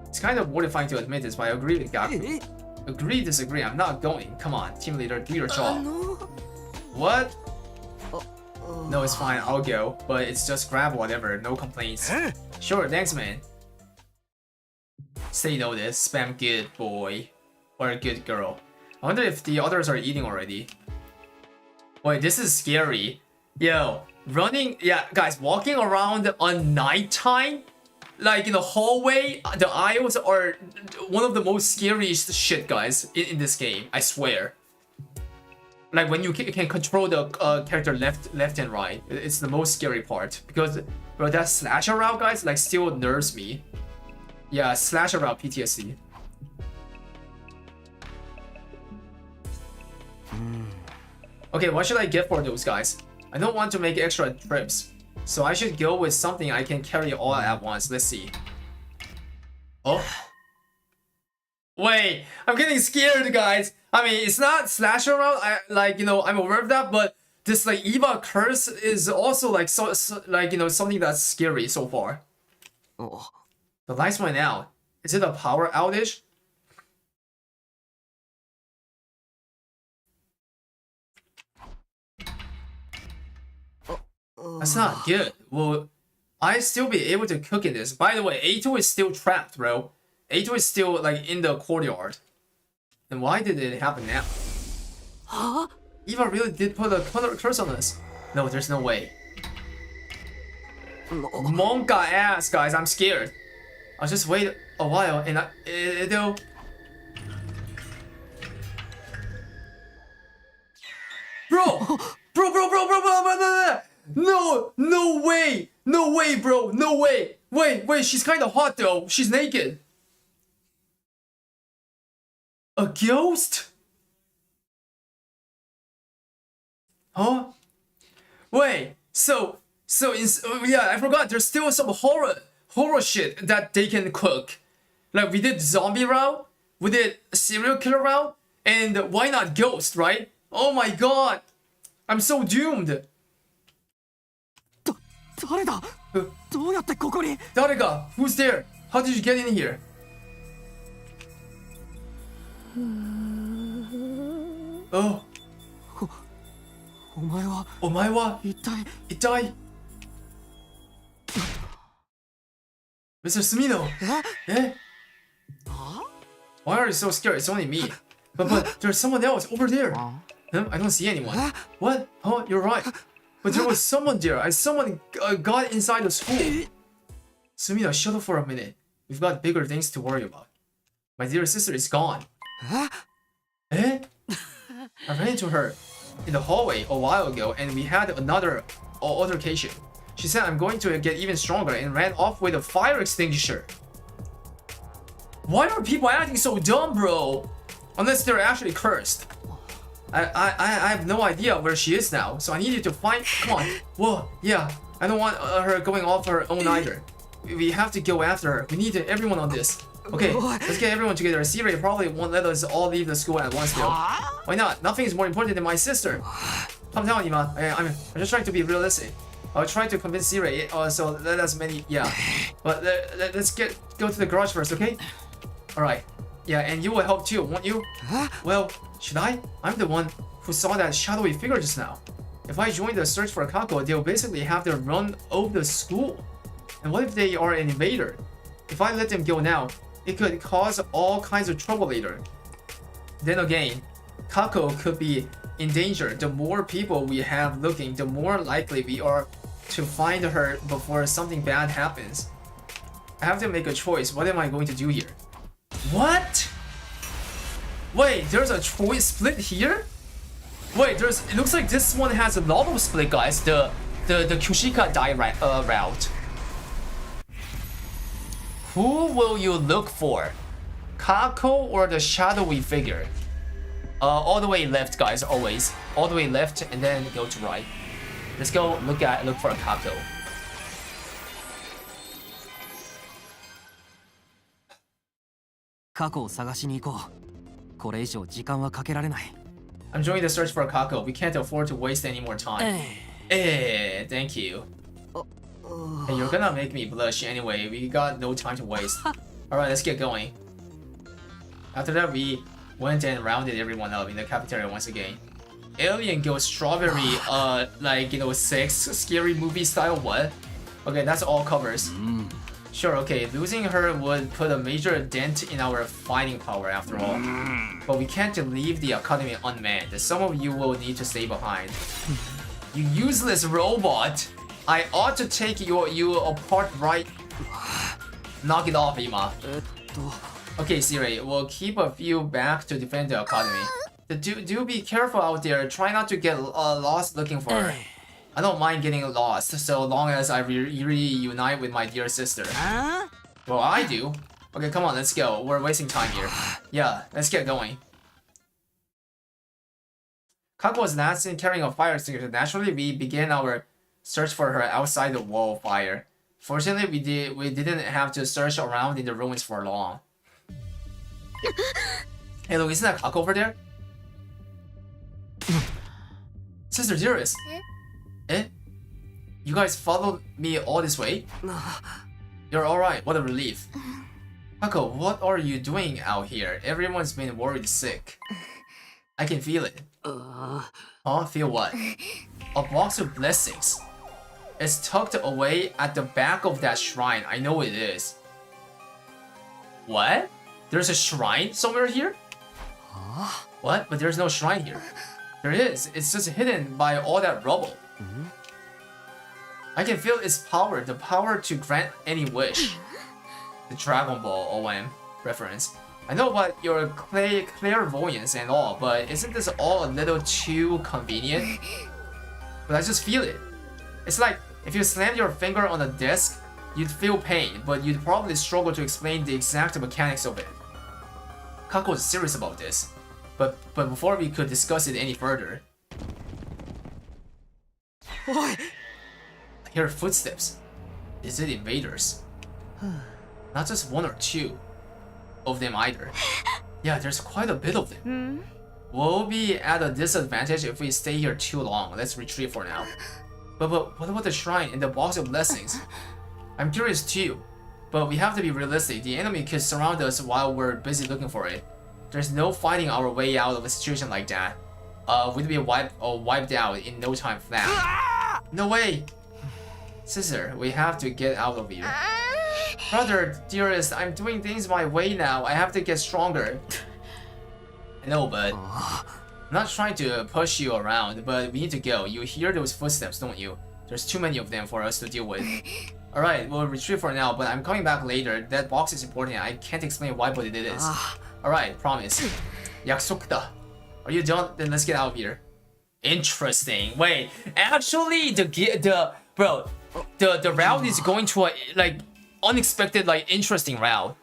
It's kind of mortifying to admit this, but I agree with Gaku. Agree, disagree, I'm not going. Come on, team leader, do your job. What? No, it's fine, I'll go. But it's just grab whatever, no complaints. Sure, thanks, man. Say no this, spam good boy. Or a good girl. I wonder if the others are eating already. Wait, this is scary. Yo, running, yeah, guys, walking around on nighttime, like in the hallway, the aisles are one of the most scariest shit, guys, in this game. I swear. Like when you can control the character left and right, it's the most scary part. Because, bro, that slasher route, guys, like still nerves me. Yeah, slasher route PTSD. Okay, what should I get for those guys? I don't want to make extra trips, so I should go with something I can carry all at once. Let's see. Oh. Wait, I'm getting scared, guys. I mean, it's not slasher route. I'm aware of that, but this like Eva curse is also like something that's scary so far. Oh. The lights went out. Is it a power outage? That's not good. Will I still be able to cook in this? By the way, A2 is still trapped, bro. A2 is still like in the courtyard. And why did it happen now? Huh? Eva really did put a curse on us. No, there's no way. Monka ass, guys. I'm scared. I'll just wait a while and it'll... Bro! No way! No way, bro! No way! Wait, she's kinda hot though. She's naked. A ghost? Huh? Wait, yeah, I forgot. There's still some horror shit that they can cook. Like we did zombie route, we did serial killer route, and why not ghost, right? Oh my god! I'm so doomed! 誰だ? どうやってここに? 誰が? Who's there? How did you get in here? Oh. お前は? 一体? Mr. Sumino? Eh? Why are you so scared? It's only me. But there's someone else over there. I don't see anyone. What? Oh, you're right. But there was someone there. Someone got inside the school. Sumida, shut up for a minute. We've got bigger things to worry about. My dear sister is gone. Eh? I ran into her in the hallway a while ago and we had another altercation. She said I'm going to get even stronger and ran off with a fire extinguisher. Why are people acting so dumb, bro? Unless they're actually cursed. I have no idea where she is now, so I need you to find. Come on. Whoa, yeah. I don't want her going off her own either. We have to go after her. We need everyone on this. Okay, let's get everyone together. C-Ray probably won't let us all leave the school at once though. Why not? Nothing is more important than my sister. Calm down, Ima. I'm just trying to be realistic. I'll try to convince C-Ray, so let us many. Yeah. But let's go to the garage first, okay? Alright. Yeah, and you will help too, won't you? Well, should I? I'm the one who saw that shadowy figure just now. If I join the search for Kako, they'll basically have to run over the school. And what if they are an invader? If I let them go now, it could cause all kinds of trouble later. Then again, Kako could be in danger. The more people we have looking, the more likely we are to find her before something bad happens. I have to make a choice. What am I going to do here? What? Wait, there's a choice split here? Wait, it looks like this one has a novel split, guys. The Kushika route. Who will you look for? Kako or the shadowy figure? All the way left, guys, always. All the way left and then go to right. Let's go look for a Kako. I'm joining the search for a Kako. We can't afford to waste any more time. Thank you. Hey, you're gonna make me blush anyway. We got no time to waste. Alright, let's get going. After that, we went and rounded everyone up in the cafeteria once again. Alien Ghost Strawberry, like, you know, 6 scary movie style, what? Okay, that's all covers. Sure, okay, losing her would put a major dent in our fighting power after all. But we can't leave the academy unmanned. Some of you will need to stay behind. You useless robot! I ought to take you apart right... Knock it off, Ima. Okay, C-Ray, we'll keep a few back to defend the academy. Do be careful out there. Try not to get lost looking for her. I don't mind getting lost, so long as I reunite with my dear sister. Well, I do. Okay, come on, let's go. We're wasting time here. Yeah, let's get going. Kako was last seen carrying a fire extinguisher. Naturally, we began our search for her outside the wall of fire. Fortunately, we didn't have to search around in the ruins for long. Hey, look, isn't that Kako over there? Sister Dearest. Eh? You guys followed me all this way? You're alright, what a relief. Kako, what are you doing out here? Everyone's been worried sick. I can feel it. Huh? Feel what? A box of blessings. It's tucked away at the back of that shrine. I know it is. What? There's a shrine somewhere here? What? But there's no shrine here. There is. It's just hidden by all that rubble. I can feel its power. The power to grant any wish. The Dragon Ball OM reference. I know about your clairvoyance and all, but isn't this all a little too convenient? But I just feel it. It's like if you slam your finger on a disc, you'd feel pain, but you'd probably struggle to explain the exact mechanics of it. Kako is serious about this, but before we could discuss it any further, I hear footsteps. Is it invaders? Not just one or two of them either. Yeah, there's quite a bit of them. We'll be at a disadvantage if we stay here too long. Let's retreat for now. But what about the shrine and the box of blessings? I'm curious too, but we have to be realistic. The enemy could surround us while we're busy looking for it. There's no fighting our way out of a situation like that. We'd be wiped out in no time flat. No way! Sister, we have to get out of here. Brother, dearest, I'm doing things my way now. I have to get stronger. I know, but I'm not trying to push you around, but we need to go. You hear those footsteps, don't you? There's too many of them for us to deal with. Alright, we'll retreat for now, but I'm coming back later. That box is important. I can't explain why, but it is. Alright, promise. 약속다. Are you done? Then let's get out of here. Interesting. Wait, actually, the route is going to a like unexpected, like interesting route.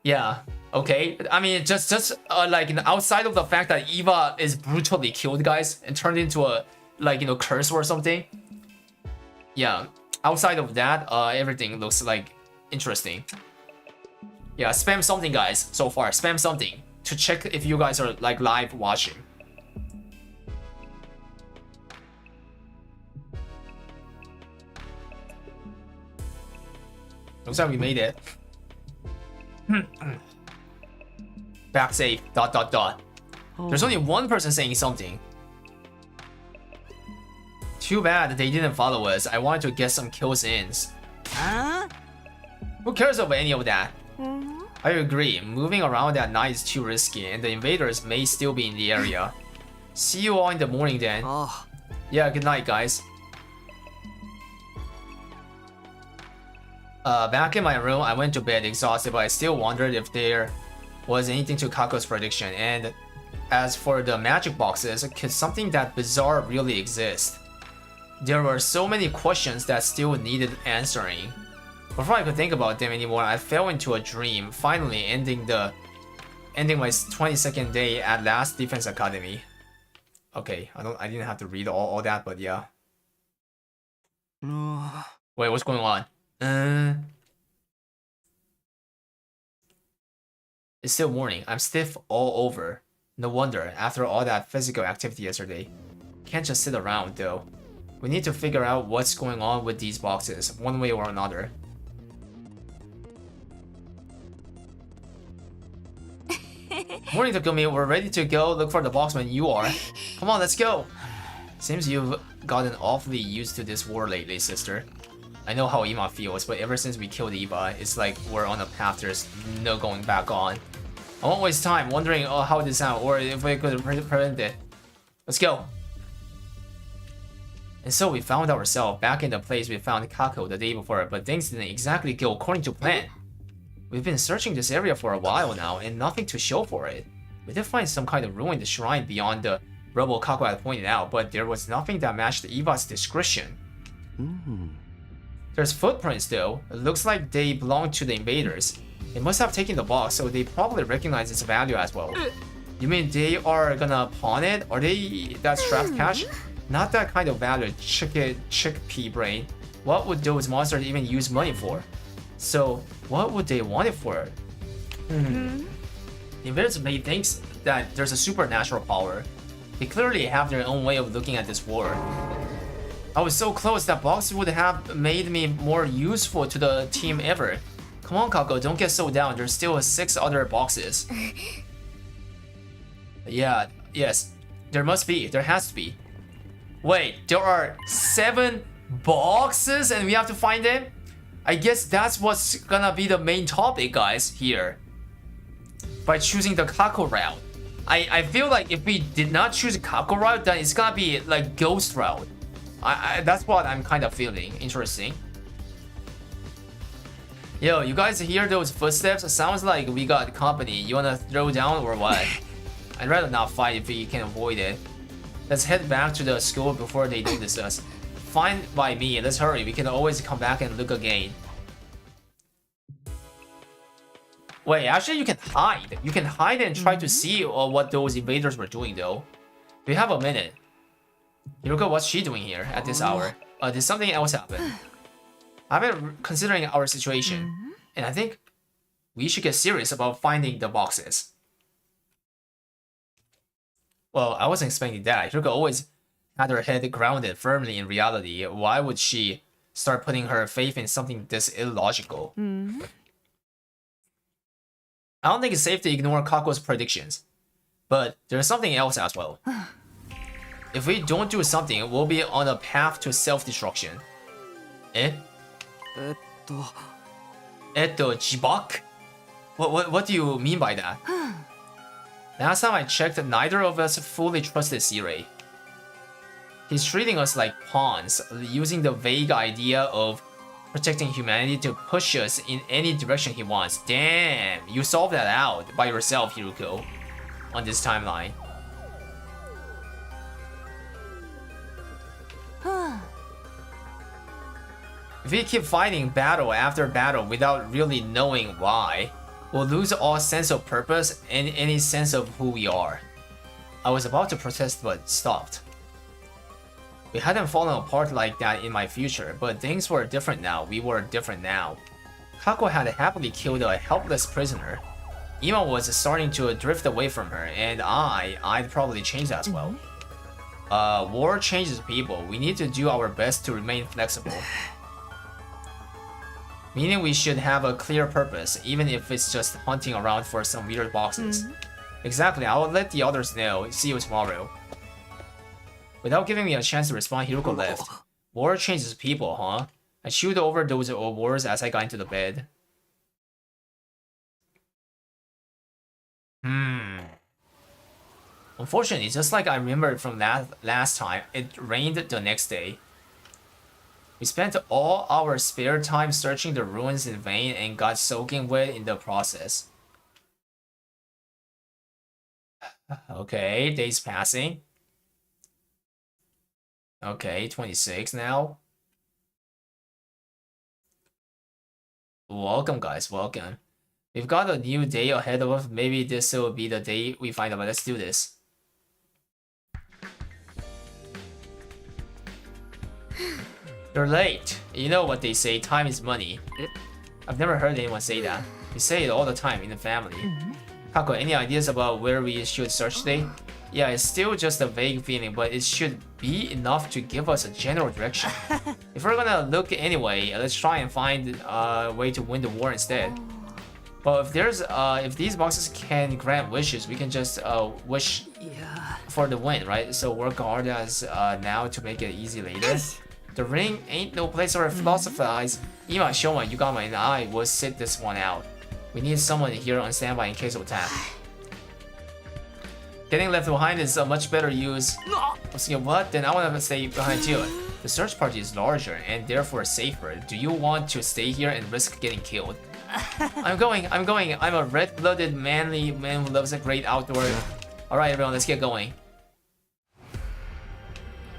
Yeah. Okay. I mean, just like outside of the fact that Eva is brutally killed, guys, and turned into a curse or something. Yeah. Outside of that, everything looks like interesting. Yeah. Spam something, guys. So far, spam something to check if you guys are like live watching. Looks like we made it. Back safe. ... There's only one person saying something. Too bad they didn't follow us. I wanted to get some kills in. Huh? Who cares about any of that? I agree. Moving around at night is too risky, and the invaders may still be in the area. See you all in the morning then. Yeah, good night, guys. Back in my room, I went to bed exhausted, but I still wondered if there was anything to Kako's prediction. And as for the magic boxes, could something that bizarre really exist? There were so many questions that still needed answering. Before I could think about them anymore, I fell into a dream, finally ending my 22nd day at Last Defense Academy. Okay, I didn't have to read all that, but yeah. Wait, what's going on? It's still morning. I'm stiff all over. No wonder, after all that physical activity yesterday. Can't just sit around, though. We need to figure out what's going on with these boxes, one way or another. Morning, Takumi. We're ready to go look for the box when you are. Come on, let's go. Seems you've gotten awfully used to this war lately, sister. I know how Ima feels, but ever since we killed Eva, it's like we're on a path there's no going back on. I won't waste time wondering how this out or if we could prevent it. Let's go. And so we found ourselves back in the place we found Kako the day before, but things didn't exactly go according to plan. We've been searching this area for a while now, and nothing to show for it. We did find some kind of ruined shrine beyond the rubble Kako had pointed out, but there was nothing that matched Eva's description. There's footprints though. It looks like they belong to the invaders. They must have taken the box, so they probably recognize its value as well. You mean they are gonna pawn it? Are they that strapped cash? Not that kind of value, chickpea brain. What would those monsters even use money for? So, what would they want it for? The invaders may think that there's a supernatural power. They clearly have their own way of looking at this war. I was so close, that box would have made me more useful to the team ever. Come on, Kako, don't get so down. There's still 6 other boxes. Yeah, yes. There must be. There has to be. Wait, there are 7 boxes and we have to find them? I guess that's what's gonna be the main topic, guys, here. By choosing the Kako route. I feel like if we did not choose Kako route, then it's gonna be like Ghost route. That's what I'm kind of feeling. Interesting. Yo, you guys hear those footsteps? It sounds like we got company. You wanna throw down or what? I'd rather not fight if we can avoid it. Let's head back to the school before they notice us. Fine by me. Let's hurry. We can always come back and look again. Wait, actually you can hide. You can hide and try to see what those invaders were doing though. We have a minute. Hiruka, what's she doing here at this hour? Did something else happen? I've been considering our situation, and I think we should get serious about finding the boxes. Well, I wasn't expecting that. Hiruka always had her head grounded firmly in reality. Why would she start putting her faith in something this illogical? I don't think it's safe to ignore Kako's predictions, but there's something else as well. If we don't do something, we'll be on a path to self-destruction. Eh? Jibak? What do you mean by that? Last time I checked, neither of us fully trusted Sirei. He's treating us like pawns, using the vague idea of protecting humanity to push us in any direction he wants. Damn, you solved that out by yourself, Hiruko, on this timeline. If we keep fighting battle after battle without really knowing why, we'll lose all sense of purpose and any sense of who we are. I was about to protest but stopped. We hadn't fallen apart like that in my future, but things were different now. We were different now. Kako had happily killed a helpless prisoner. Ima was starting to drift away from her, and I'd probably change as well. War changes people. We need to do our best to remain flexible. Meaning we should have a clear purpose, even if it's just hunting around for some weird boxes. Exactly, I will let the others know. See you tomorrow. Without giving me a chance to respond, Hiruko left. War changes people, huh? I chewed over those words as I got into the bed. Unfortunately, just like I remembered from last time, it rained the next day. We spent all our spare time searching the ruins in vain and got soaking wet in the process. Okay, days passing. Okay, 26 now. Welcome, guys, welcome. We've got a new day ahead of us. Maybe this will be the day we find out. Let's do this. You're late. You know what they say, time is money. I've never heard anyone say that. We say it all the time in the family. Kako, any ideas about where we should search today? Yeah, it's still just a vague feeling, but it should be enough to give us a general direction. If we're gonna look anyway, let's try and find a way to win the war instead. But if these boxes can grant wishes, we can just wish for the win, right? So work hard as now to make it easy later. The ring ain't no place where philosophize. Ima, Shoma, Yugama, and I will sit this one out. We need someone here on standby in case of attack. Getting left behind is a much better use. What? Then I want to stay behind too. The search party is larger and therefore safer. Do you want to stay here and risk getting killed? I'm going. I'm a red-blooded, manly man who loves a great outdoor. Alright, everyone, let's get going.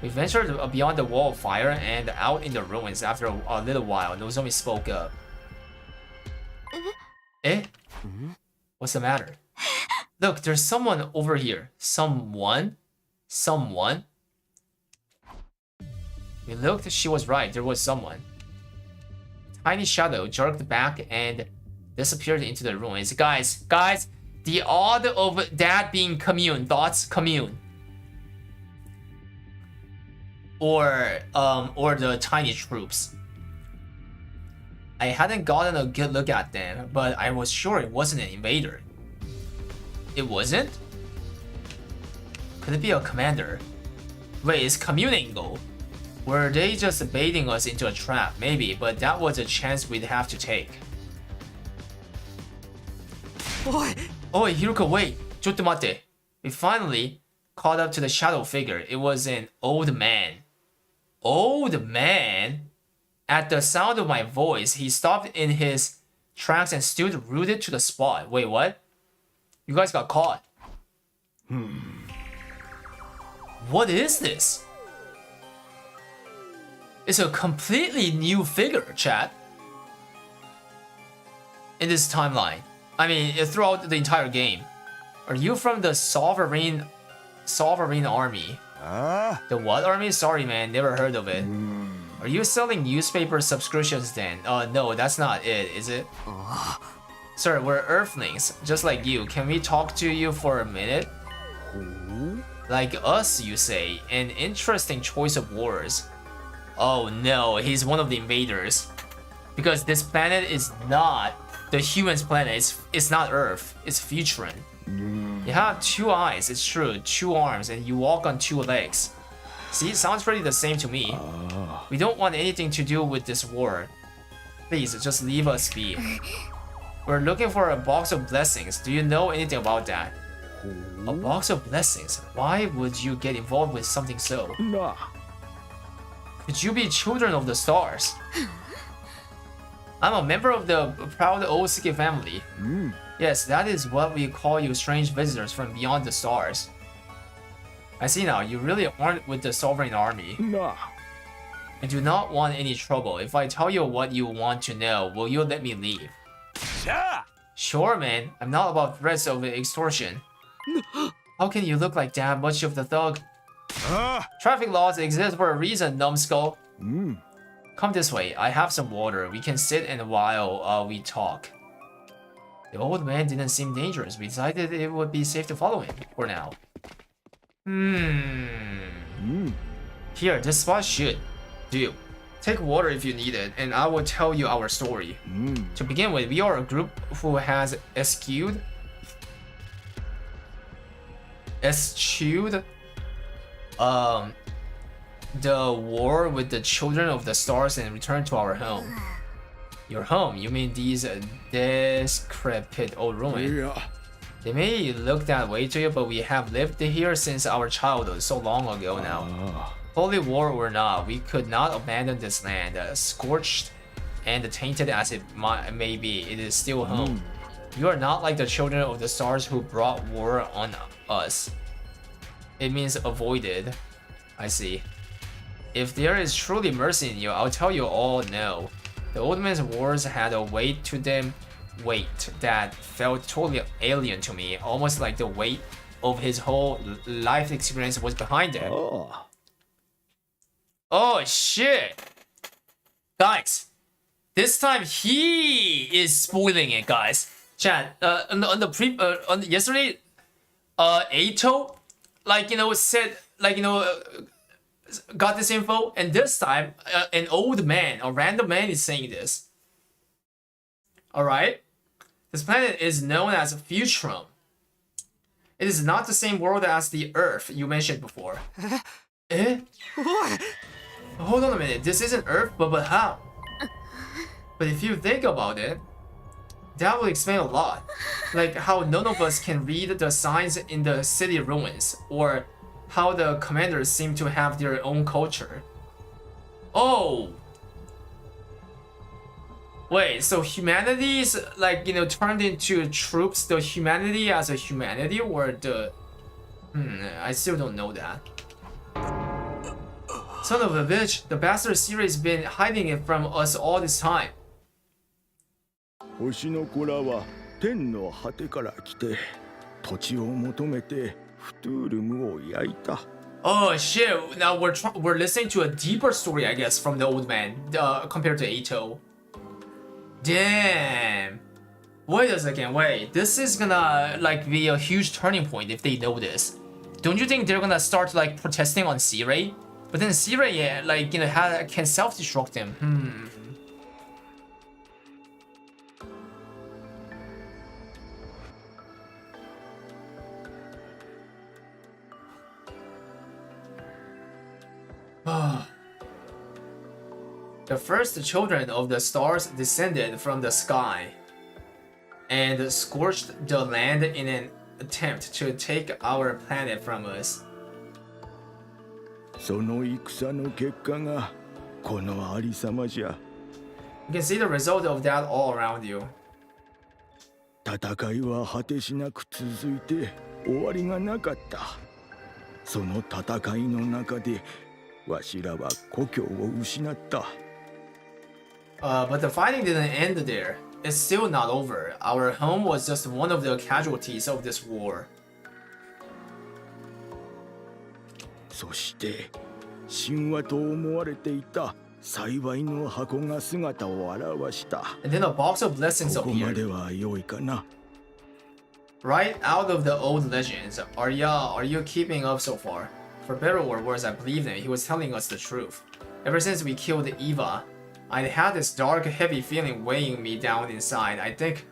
We ventured beyond the wall of fire and out in the ruins after a little while. Nozomi spoke up. Eh? What's the matter? Look, there's someone over here. Someone? Someone? We looked, she was right, there was someone. A tiny shadow jerked back and disappeared into the ruins. Guys, the odd of that being commune, thoughts, commune. Or the tiny troops. I hadn't gotten a good look at them, but I was sure it wasn't an invader. It wasn't? Could it be a commander? Wait, it's communingo. Were they just baiting us into a trap? Maybe, but that was a chance we'd have to take. Oi, Hiruko, wait! Chotto matte. We finally caught up to the shadow figure. It was an old man. Old man? At the sound of my voice, he stopped in his tracks and stood rooted to the spot. Wait, what? You guys got caught. What is this? It's a completely new figure, chat. In this timeline. I mean, throughout the entire game. Are you from the Sovereign Army? The what army? Sorry man, never heard of it. Are you selling newspaper subscriptions then? No, that's not it, is it? Sir, we're Earthlings, just like you. Can we talk to you for a minute? Like us, you say. An interesting choice of words. Oh no, he's one of the invaders. Because this planet is not the humans' planet. It's not Earth. It's Futuran. You have 2 eyes, it's true, 2 arms, and you walk on 2 legs. See, it sounds pretty the same to me. We don't want anything to do with this war. Please, just leave us be. We're looking for a box of blessings. Do you know anything about that? A box of blessings. Why would you get involved with something so? Could you be children of the stars? I'm a member of the proud Osiki family. Yes, that is what we call you strange visitors from beyond the stars. I see now, you really aren't with the sovereign army. I do not want any trouble. If I tell you what you want to know, will you let me leave? Sure, man. I'm not about threats of extortion. How can you look like that much of the thug? Traffic laws exist for a reason, numbskull. Come this way. I have some water. We can sit and while we talk. The old man didn't seem dangerous. We decided it would be safe to follow him for now. Here, this spot should do. Take water if you need it, and I will tell you our story. To begin with, we are a group who has eschewed the war with the children of the stars and returned to our home. Your home? You mean these decrepit old ruins? They may look that way to you, but we have lived here since our childhood, so long ago now. Holy war or not, we could not abandon this land. Scorched and tainted as it may be, it is still home. You are not like the children of the stars who brought war on us. It means avoided. I see. If there is truly mercy in you, I'll tell you all no. The old man's words had a weight to them, that felt totally alien to me, almost like the weight of his whole life experience was behind it. Oh shit! Guys, this time he is spoiling it, guys. Chat, on yesterday, Aito, said, got this info, and this time, an old man, a random man is saying this. Alright? This planet is known as Futurum. It is not the same world as the Earth you mentioned before. What? Hold on a minute, this isn't Earth, but how? But if you think about it, that will explain a lot. Like how none of us can read the signs in the city ruins, or how the commanders seem to have their own culture. Oh! Wait, so humanity's turned into troops, the humanity as a humanity, or the... I still don't know that. Son of a bitch, the bastard series been hiding it from us all this time. Oh shit, now we're listening to a deeper story, I guess, from the old man, compared to Aito. Damn. Wait a second, wait. This is gonna be a huge turning point if they know this. Don't you think they're gonna start protesting on C-Ray? But then C-Ray, can self-destruct him. The first children of the stars descended from the sky and scorched the land in an attempt to take our planet from us. You can see the result of that all around you. But the fighting didn't end there. It's still not over. Our home was just one of the casualties of this war. And then a box of blessings appeared. Right out of the old legends. Are you keeping up so far? For better or worse, I believed him. He was telling us the truth. Ever since we killed Eva, I had this dark, heavy feeling weighing me down inside. I think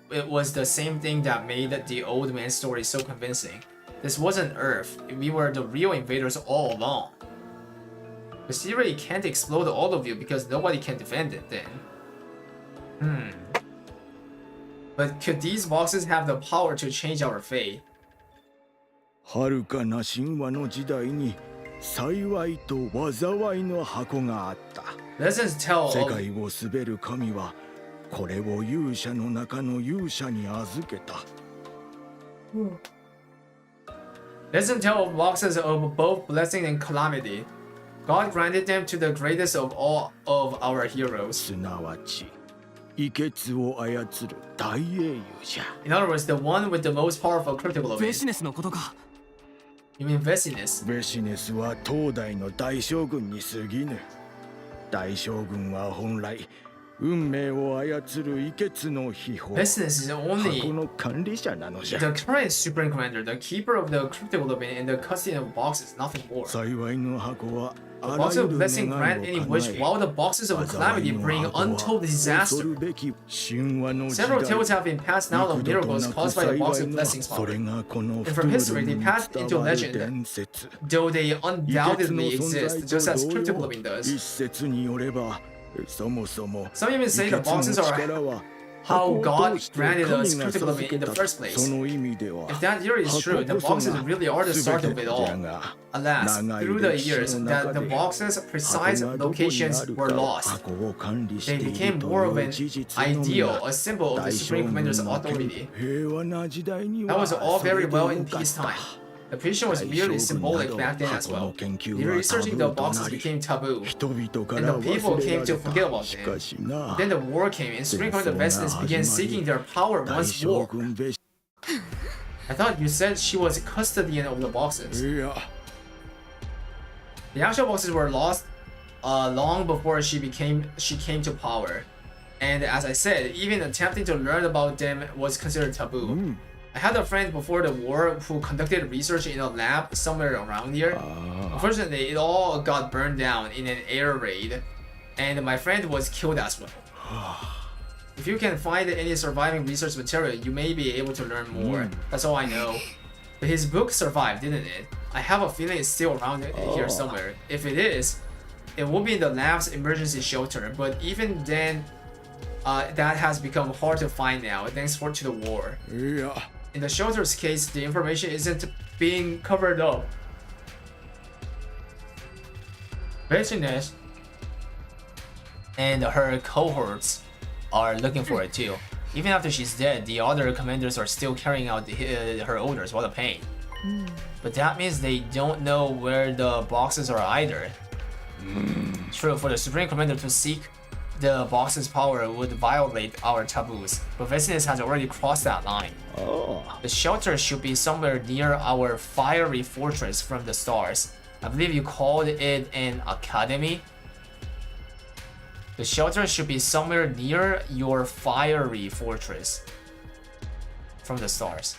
it was the same thing that made the old man's story so convincing. This wasn't Earth. We were the real invaders all along. But C-Ray can't explode all of you because nobody can defend it then. But could these boxes have the power to change our fate? 遥かな神話の時代に幸いと災いの箱があった。 Legends tell 世 of 界を滑る神はこれを勇者の中の勇者に預けた。 Legends tell of boxes of both blessing and calamity. God granted them to the greatest of all of our heroes. すなわち異血を操る大英雄じゃ。 In other words, the one with the most powerful critical ベ ability. シネスのことか。 You mean Vesinus? ベシネスは当代の大将軍に過ぎぬ。大将軍は本来運命を操る異血の秘宝。 Vesinus is 箱 only の管理者なのじゃ。 the current Supreme Commander, the keeper of the critical ability and the custody of boxes, nothing more. 幸いの箱は The あら boxes ゆ of る blessing 願 grant い any を wish, 叶 while the boxes of え、 calamity 災いの bring 箱は untold 恐 disaster. るべき神話の時 Several 代。 tales have been passed down of 幾度と miracles なく caused by the box 幸 of いが blessings そ power. れがこの And フト from ゥ history, ル they に passed 伝 into わる legend, 伝説。 though they 異血 undoubtedly の存 exist, 在 just as と critical 同様、 living does. 一説によれば、そもそも Some even 異 say 血 the の boxes are 力は how 箱を God 通して granted us 神が critical 授 ability け in the た。 first place. その意味では、 If that theory is true, the 箱こ boxes そが really are the 全 start て of it じ all. ゃが、 Alas, 長い through the 歴史 years, の that 中 the で box's 箱 precise がどこにあ locations る were か lost. 箱を管理して They いる became と more of いう an 事実のみ ideal, が a symbol of the 大将 Supreme 軍 Commander's の負ける authority. 平和な時代に That は was all それ very で well よ in かっ peacetime. た。 The preaching was 大 merely 将軍な symbolic ど back then as 箱の well. 研究 The はタ researching ブ the ーと boxes なり、 became taboo. 人々か And ら the people 忘れ came ら to れ forget た。 about し them. かしな、 Then the war came, and Supreme Commander Vesinus began seeking their power 大 once 将 more. 軍ベシ I thought you said she was custodian of the boxes. いや、 The actual boxes were lost long before she came to power. And as I said, even attempting to learn about them was considered taboo. I had a friend before the war who conducted research in a lab somewhere around here. Unfortunately, it all got burned down in an air raid, and my friend was killed as well. If you can find any surviving research material, you may be able to learn more. That's all I know. But his book survived, didn't it? I have a feeling it's still around here somewhere. If it is, it will be in the lab's emergency shelter. But even then, that has become hard to find now, thanks to the war. いや、 In the shelter's case, the information isn't being covered up. Business and her cohorts are looking for it too. Even after she's dead, the other commanders are still carrying out her orders. What a pain. But that means they don't know where the boxes are either. True, for the Supreme Commander to seek the box's power would violate our taboos, but Vesinus has already crossed that line. The shelter should be somewhere near our fiery fortress from the stars. I believe you called it an academy. The shelter should be somewhere near your fiery fortress from the stars.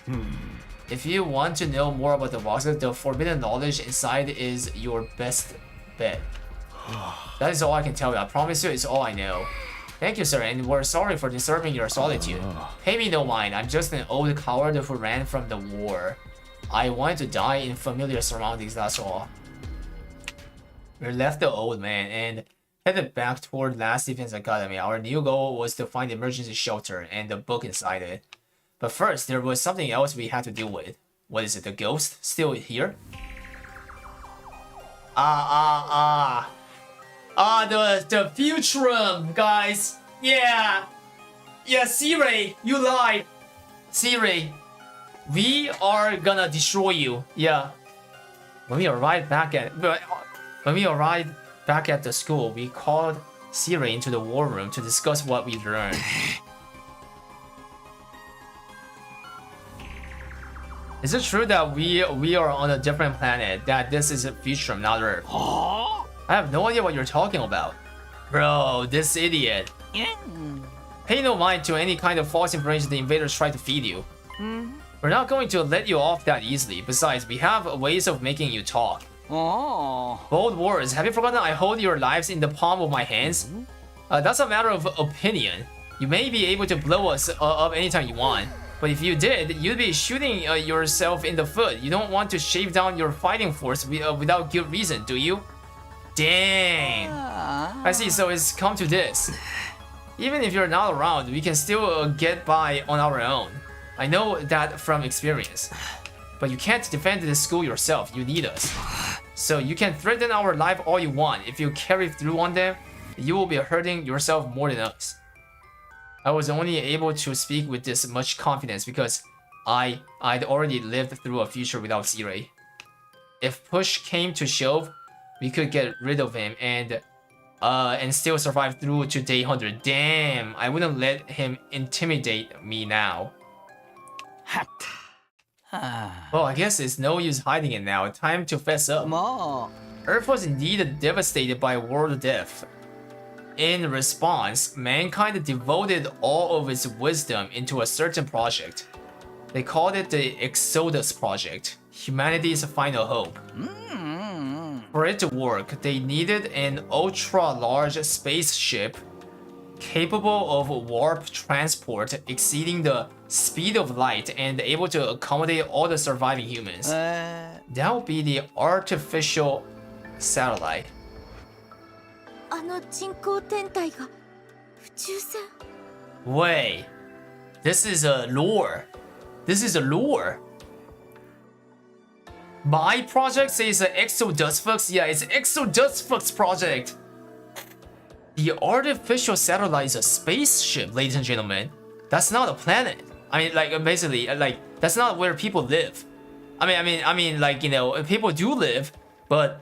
If you want to know more about the boxes, the forbidden knowledge inside is your best bet. That is all I can tell you. I promise you, it's all I know. Thank you, sir, and we're sorry for disturbing your solitude. Pay me no mind. I'm just an old coward who ran from the war. I wanted to die in familiar surroundings, that's all. We left the old man and headed back toward Last Defense Academy. Our new goal was to find the emergency shelter and the book inside it. But first, there was something else we had to deal with. What is it, the ghost? Still here? The Futurum, guys. Yeah, Siri, you lied. Siri, we are gonna destroy you. Yeah. When we arrived back at the school, we called Siri into the war room to discuss what we learned. Is it true that we are on a different planet? That this is a Futurum, not Earth? I have no idea what you're talking about. Bro, this idiot. Pay no mind to any kind of false information the invaders try to feed you. We're not going to let you off that easily. Besides, we have ways of making you talk. Bold words. Have you forgotten I hold your lives in the palm of my hands? That's a matter of opinion. You may be able to blow us up anytime you want. But if you did, you'd be shooting yourself in the foot. You don't want to shave down your fighting force without good reason, do you? Dang. I see, so it's come to this. Even if you're not around, we can still get by on our own. I know that from experience. but you can't defend the school yourself. You need us. So you can threaten our life all you want. If you carry through on them, you will be hurting yourself more than us. I was only able to speak with this much confidence because I'd already lived through a future without Z-Ray. If push came to shove, we could get rid of him and still survive through to day 100. Damn, I wouldn't let him intimidate me now. Well, I guess it's no use hiding it now. Time to fess up. Earth was indeed devastated by world death. In response, mankind devoted all of its wisdom into a certain project. They called it the Exodus Project, humanity's final hope. For it to work, they needed an ultra-large spaceship capable of warp transport exceeding the speed of light and able to accommodate all the surviving humans. That would be the artificial satellite. あの人工天体が宇宙船 Wait, this is a lore. This is a lore. My project says Exodus. Yeah, it's Exodus project. The artificial satellite is a spaceship, ladies and gentlemen. That's not a planet. I mean, like, basically, like, that's not where people live. I mean, like, you know, people do live, but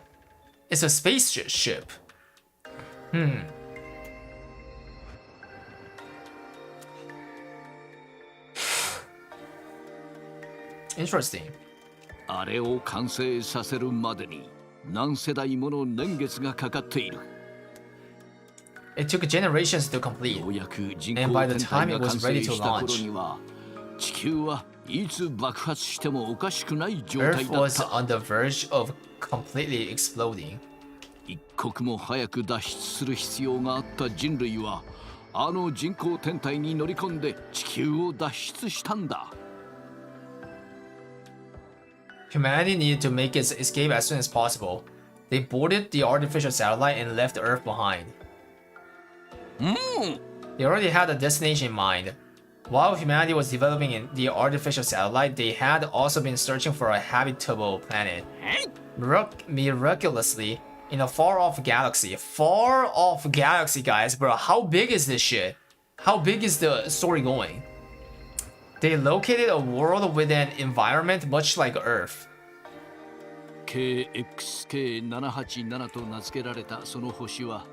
it's a spaceship. Interesting. あれを完成させるまでに何世代もの年月がかかっている。It took generations to complete, and by the time it was ready to launch, 地球はいつ爆発してもおかしくない状態 Earth だっ was た。 on the verge of completely exploding. 一刻も早く脱出する必要があった人類はあの人工天体に乗り込んで地球を脱出したんだ。 Humanity needed to make its escape as soon as possible. They boarded the artificial satellite and left Earth behind. They already had a destination in mind. While humanity was developing the artificial satellite, they had also been searching for a habitable planet. Miraculously, in a far-off galaxy. Far-off galaxy, guys, bro. How big is this shit? How big is the story going? They located a world with an environment much like Earth. KXK787 と名付けられたその星は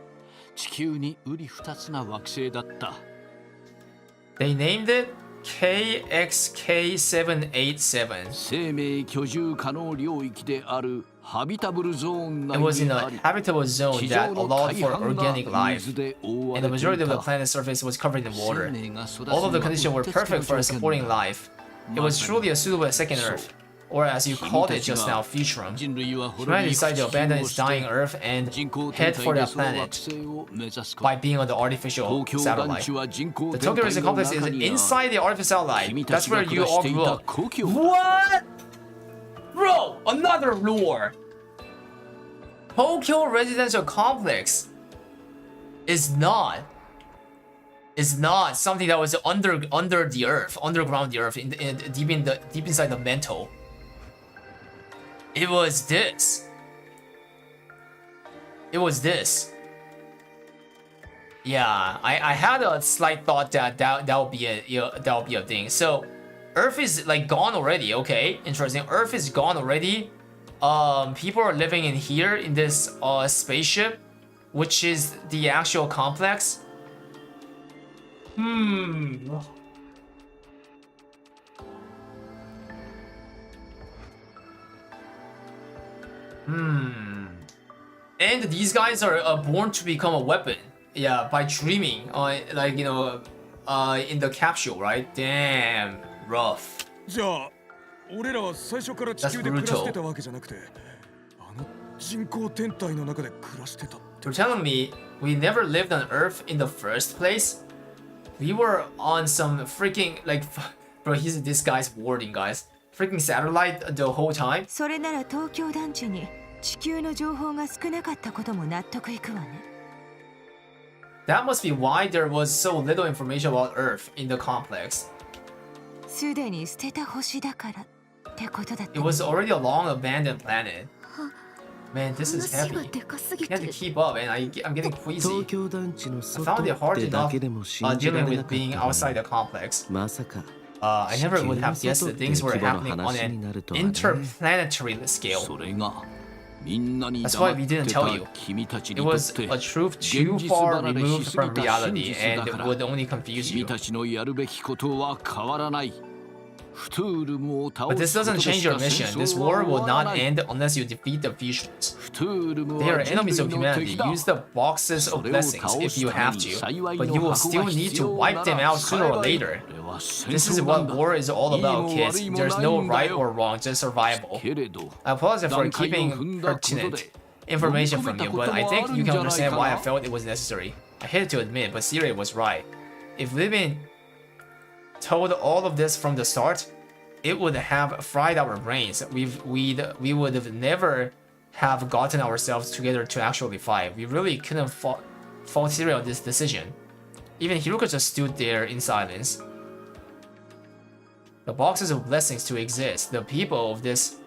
地球に瓜二つな惑星だった。 They named it KXK787. 生命居住可能領域であるハビタブルゾーン内 It was in に a あり、 habitable zone that allowed for organic life, 水で覆わ and the れて majority い of the た。 planet's surface was covered in water. 生命が育つ All of the のは conditions were うってつけの perfect for 条件 supporting だ。 life. It was truly a suitable second Earth, or as you called it just now, Futurum. 人類は滅 Humanity び decided to 地球 abandon を its 捨 dying て Earth and 人工 head 天体 for で that その惑 planet 星を目指すか。 by being on the artificial 東京団 satellite. 地は人工 The 天 Tokyo 体 Resort の Complex 中 is にあ inside the artificial satellite. 君た That's ちが where 暮 you らし all てい grew た up. 故郷だ。 What? Bro, another lore. Tokyo Residential Complex is not something that was under the earth, underground the earth, deep inside the mantle. It was this. It was this. Yeah, I had a slight thought that would be a thing. So, Earth is like gone already. Okay, interesting. Earth is gone already. People are living in here in this spaceship, which is the actual complex. And these guys are born to become a weapon. Yeah, by dreaming, like, you know, in the capsule, right? Damn, rough. じゃあ俺らは最初から地球で暮らしてたわけじゃなくて、あの人工天体の中で暮らしてた。 You're telling me we never lived on Earth in the first place? We were on some freaking, like, bro, this guy's wording, guys. Freaking satellite the whole time? それなら東京団地に地球の情報が少なかったことも納得いくわね。 That must be why there was so little information about Earth in the complex. すでに捨てた星だから It was already a long abandoned planet. Man, this is heavy. You have to keep up, and I'm getting queasy. I found it hard enough dealing with being outside the complex. I never would have guessed that things were happening on an interplanetary scale. That's why we didn't tell you. It was a truth too far removed from reality and would only confuse you. But this doesn't change your mission. This war will not end unless you defeat the Visions. They are enemies of humanity. Use the boxes of blessings if you have to, but you will still need to wipe them out sooner or later. This is what war is all about, kids. There's no right or wrong, just survival. I apologize for keeping pertinent information from you, but I think you can understand why I felt it was necessary. I hate to admit, but Syria was right. If we'd been told all of this from the start, it would have fried our brains. We would have never have gotten ourselves together to actually fight. We really couldn't fault Syria on this decision. Even Hiruka just stood there in silence. The boxes of blessings to exist. The people of this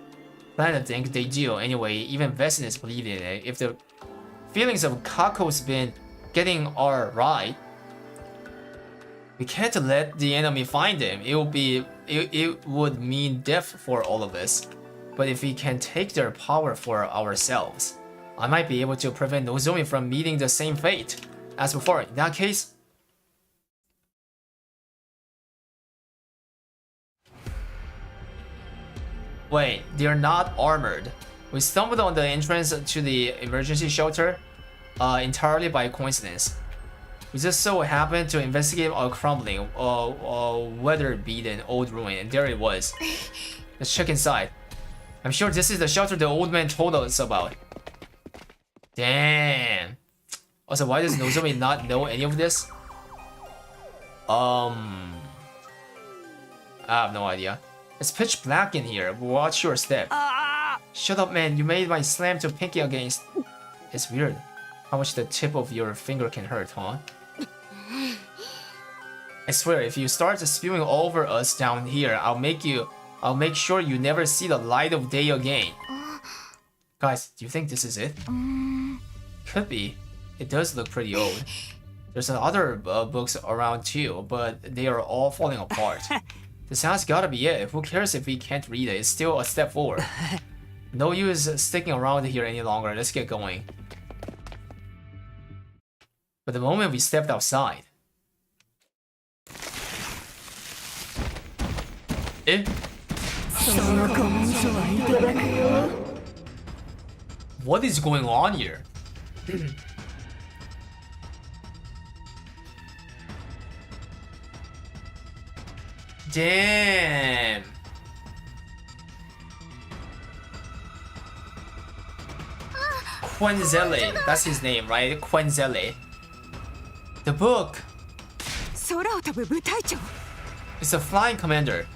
planet think they do anyway. Even Vestinus believed in it. If the feelings of Kako's been getting our right, we can't let the enemy find him. It would mean death for all of us. But if we can take their power for ourselves, I might be able to prevent Nozomi from meeting the same fate as before. In that case, wait, they're not armored. We stumbled on the entrance to the emergency shelter entirely by coincidence. We just so happened to investigate a crumbling, weather-beaten old ruin, and there it was. Let's check inside. I'm sure this is the shelter the old man told us about. Damn. Also, why does Nozomi not know any of this? I have no idea. It's pitch black in here. Watch your step. Shut up, man. You made my slam to pinky against. It's weird how much the tip of your finger can hurt, huh? I swear, if you start spewing over us down here, I'll make sure you never see the light of day again. Guys, do you think this is it? Could be. It does look pretty old. There's other books around too, but they are all falling apart. This has gotta be it. Who cares if we can't read it? It's still a step forward. No use sticking around here any longer. Let's get going. But the moment we stepped outside, what is going on here? Damn. Quenzele, that's his name, right? Quenzele. The book. It's a flying commander.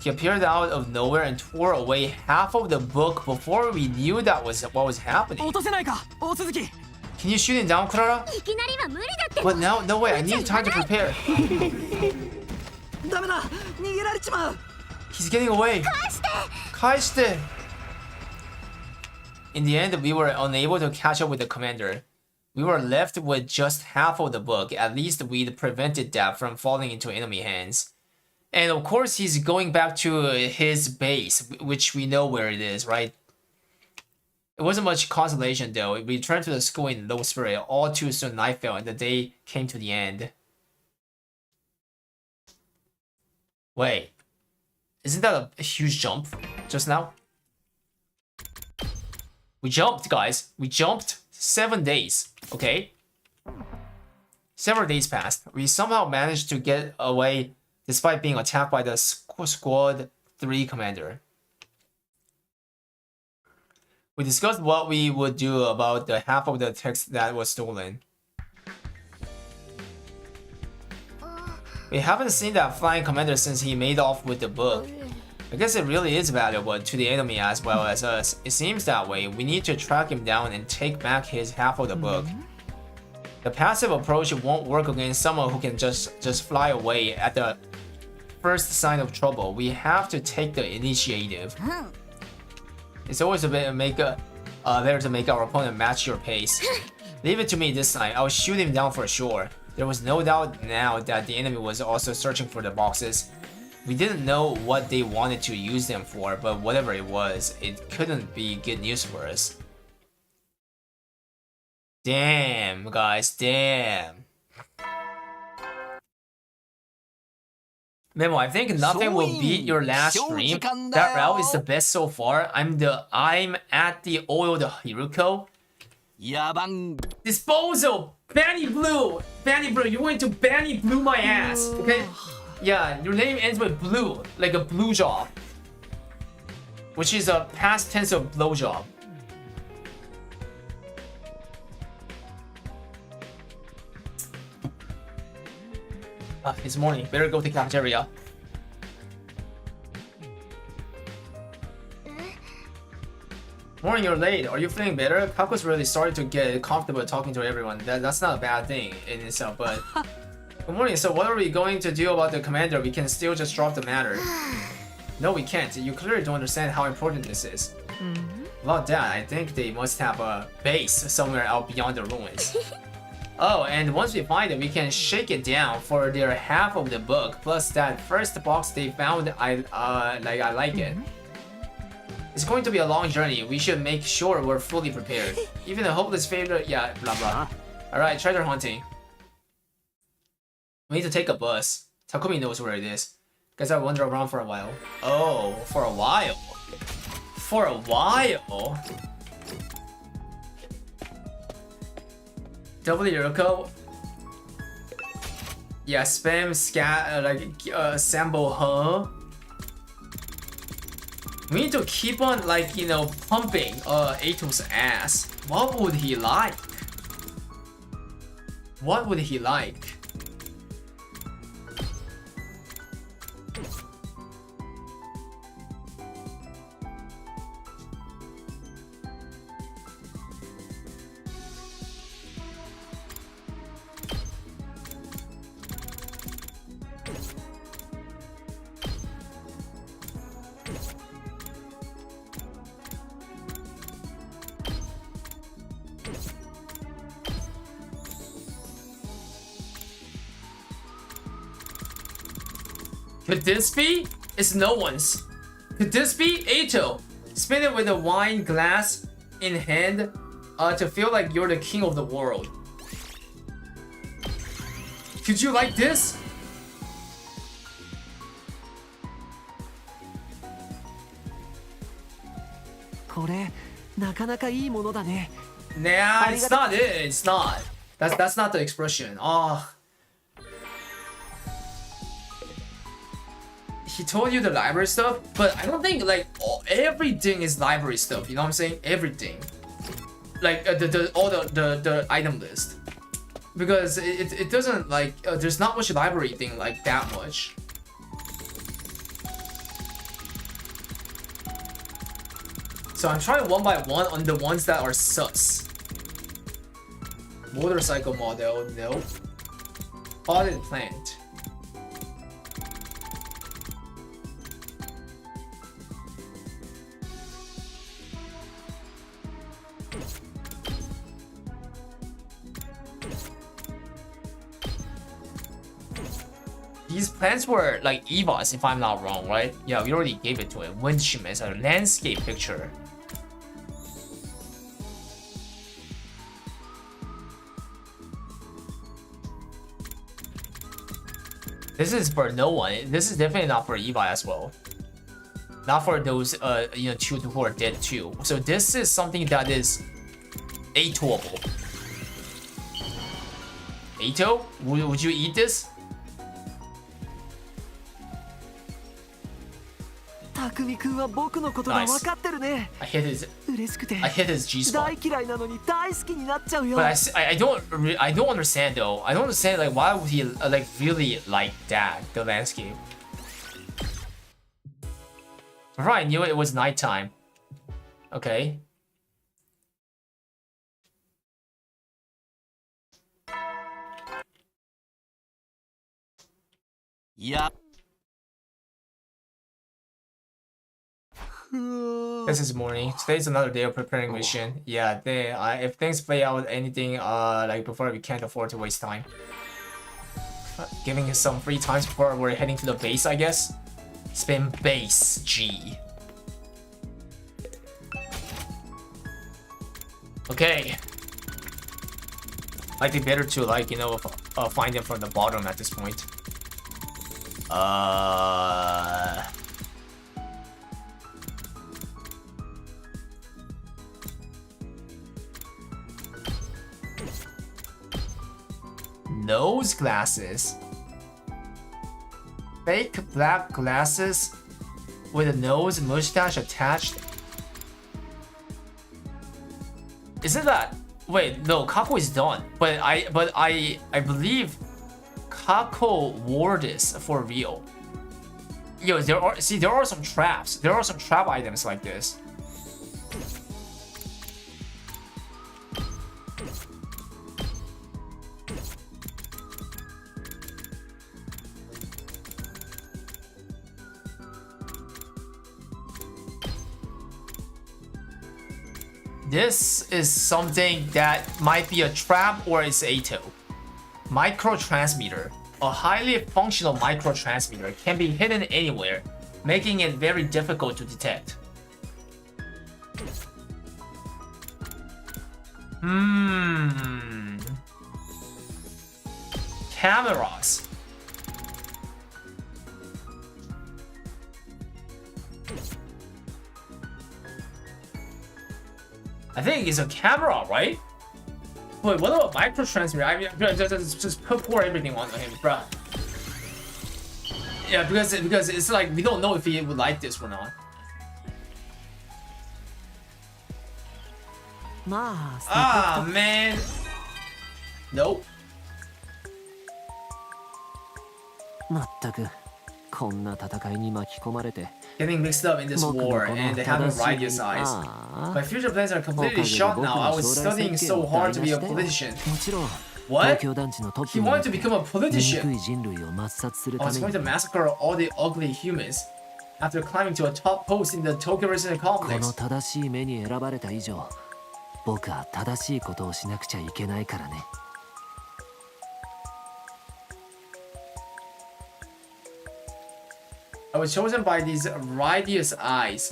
He appeared out of nowhere and tore away half of the book before we knew that was what was happening. Can you shoot him down, Kurara? What now? No way, I need time to prepare. He's getting away. Kaishite! In the end, we were unable to catch up with the commander. We were left with just half of the book. At least we'd prevented that from falling into enemy hands. And of course, he's going back to his base, which we know where it is, right? It wasn't much consolation though. We returned to the school in low spirit. All too soon night fell and the day came to the end. Wait, isn't that a huge jump just now? We jumped, guys. We jumped 7 days, okay? Several days passed. We somehow managed to get away despite being attacked by the Squad 3 commander. We discussed what we would do about the half of the text that was stolen. We haven't seen that flying commander since he made off with the book. I guess it really is valuable to the enemy as well as us. It seems that way. We need to track him down and take back his half of the book. The passive approach won't work against someone who can just fly away at the first sign of trouble, we have to take the initiative. It's always a bit better to make our opponent match your pace. Leave it to me this time. I'll shoot him down for sure. There was no doubt now that the enemy was also searching for the boxes. We didn't know what they wanted to use them for, but whatever it was, it couldn't be good news for us. Damn, guys, damn. Memo, I think nothing will beat your last stream. That route is the best so far. I'm at the oiled Hiruko. Disposal! Banny Blue! Banny Blue, you went to Banny Blue my ass, okay? Yeah, your name ends with blue, like a blue job. Which is a past tense of blowjob. It's morning. Better go to cafeteria. Morning, you're late. Are you feeling better? Kaku's really starting to get comfortable talking to everyone. That's not a bad thing in itself, but... Good morning. So what are we going to do about the commander? We can still just drop the matter. No, we can't. You clearly don't understand how important this is. About that, I think they must have a base somewhere out beyond the ruins. Oh, and once we find it, we can shake it down for their half of the book. Plus that first box they found, I like it. It's going to be a long journey. We should make sure we're fully prepared. Even a hopeless failure, yeah, blah blah. Alright, treasure hunting. We need to take a bus. Takumi knows where it is. Guess I'll wander around for a while. Oh, for a while. For a while. W Yuriko. Yeah, spam scat sample, huh? We need to keep on pumping Ato's ass. What would he like? What would he like? Could this be? It's no one's. Could this be? Ato, spin it with a wine glass in hand to feel like you're the king of the world. Could you like this? Nah, it's not it. It's not. That's not the expression. Oh. He told you the library stuff, but I don't think everything is library stuff. You know what I'm saying? Everything, all the item list, because it doesn't there's not much library thing like that much. So I'm trying one by one on the ones that are sus. Motorcycle model, no. Potted plant. These plants were like Eva's, if I'm not wrong, right? Yeah, we already gave it to him. Windshim is a landscape picture. This is for no one. This is definitely not for Eva as well. Not for those two who are dead too. So this is something that is Atoable. Ato, would you eat this? Nice. I hit his G-spot. But I don't understand though. I don't understand why would he really like that, the landscape. Right, I knew it was nighttime. Okay. Yeah. This is morning. Today's another day of preparing mission. Yeah, if things play out anything like before, we can't afford to waste time. Giving us some free times before we're heading to the base, I guess. Spin base G. Okay. Might be better to find them from the bottom at this point. Nose glasses. Fake black glasses with a nose mustache attached. Isn't that? Wait, no, Kako is done. But I believe Kako wore this for real. Yo, there are some traps. There are some trap items like this. This is something that might be a trap or it's ATO. Microtransmitter. A highly functional microtransmitter can be hidden anywhere, making it very difficult to detect. Cameras. I think it's a camera, right? Wait, what about microtransmitter? I mean, just pour everything on him, bruh. Yeah, because it's like we don't know if he would like this or not. Ah, man. Nope. Getting mixed up in this war, and they haven't righteous eyes. My future plans are completely shot now. I was studying so hard to be a politician. What? He wanted to become a politician. I was going to massacre all the ugly humans after climbing to a top post in the Tokyo resident complex. I was chosen by these righteous eyes.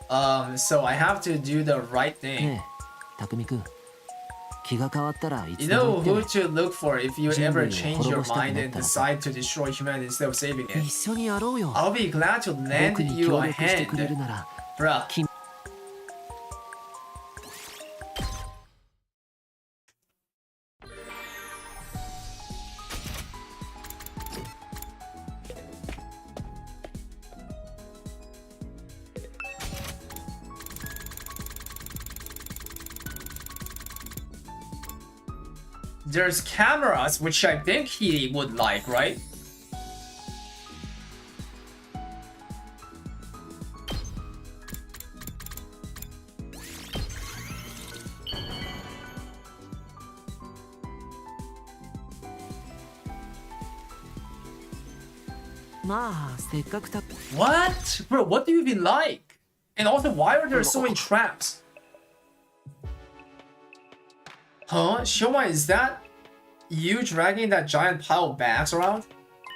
So I have to do the right thing. You know who to look for if you ever change your mind and decide to destroy humanity instead of saving it. I'll be glad to lend you a hand. Bruh. There's cameras, which I think he would like, right? What? Bro, what do you even like? And also, why are there so many traps? Huh? Shoma, is that you dragging that giant pile of bags around?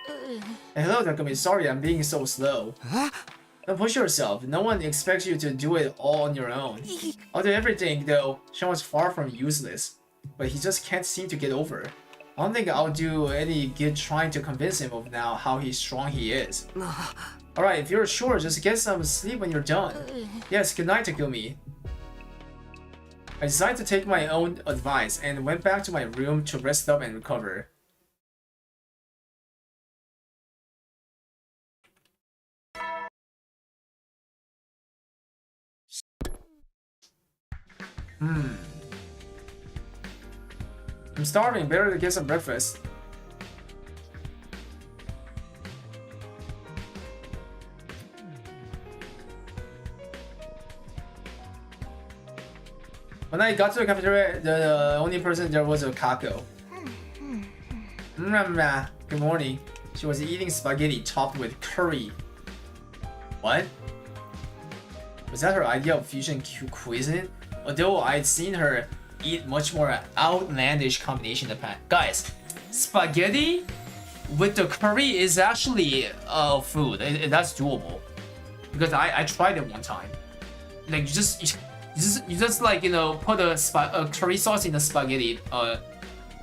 Hey, hello, Takumi. Sorry, I'm being so slow. Don't push yourself. No one expects you to do it all on your own. I'll do everything, though. Shoma's far from useless. But he just can't seem to get over. I don't think I'll do any good trying to convince him of now how strong he is. Alright, if you're sure, just get some sleep when you're done. Yes, good night, Takumi. I decided to take my own advice and went back to my room to rest up and recover. I'm starving, better to get some breakfast. When I got to the cafeteria, the only person there was a Kako. Good morning. She was eating spaghetti topped with curry. What? Was that her idea of fusion cuisine? Although I'd seen her eat much more outlandish combination in the past. Guys, spaghetti with the curry is actually food. That's doable. Because I tried it one time. Like you just like, you know, put a curry sauce in the spaghetti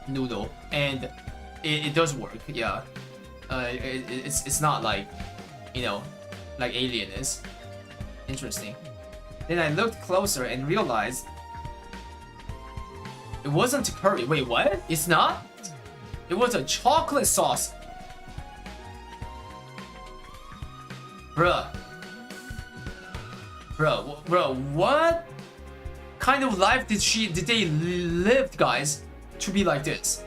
noodle, and it does work. Yeah, it's not like, you know, like Alien is. Interesting. Then I looked closer and realized it wasn't curry. Wait, what? It's not? It was a chocolate sauce. Bruh, what kind of life did they live, guys, to be like this?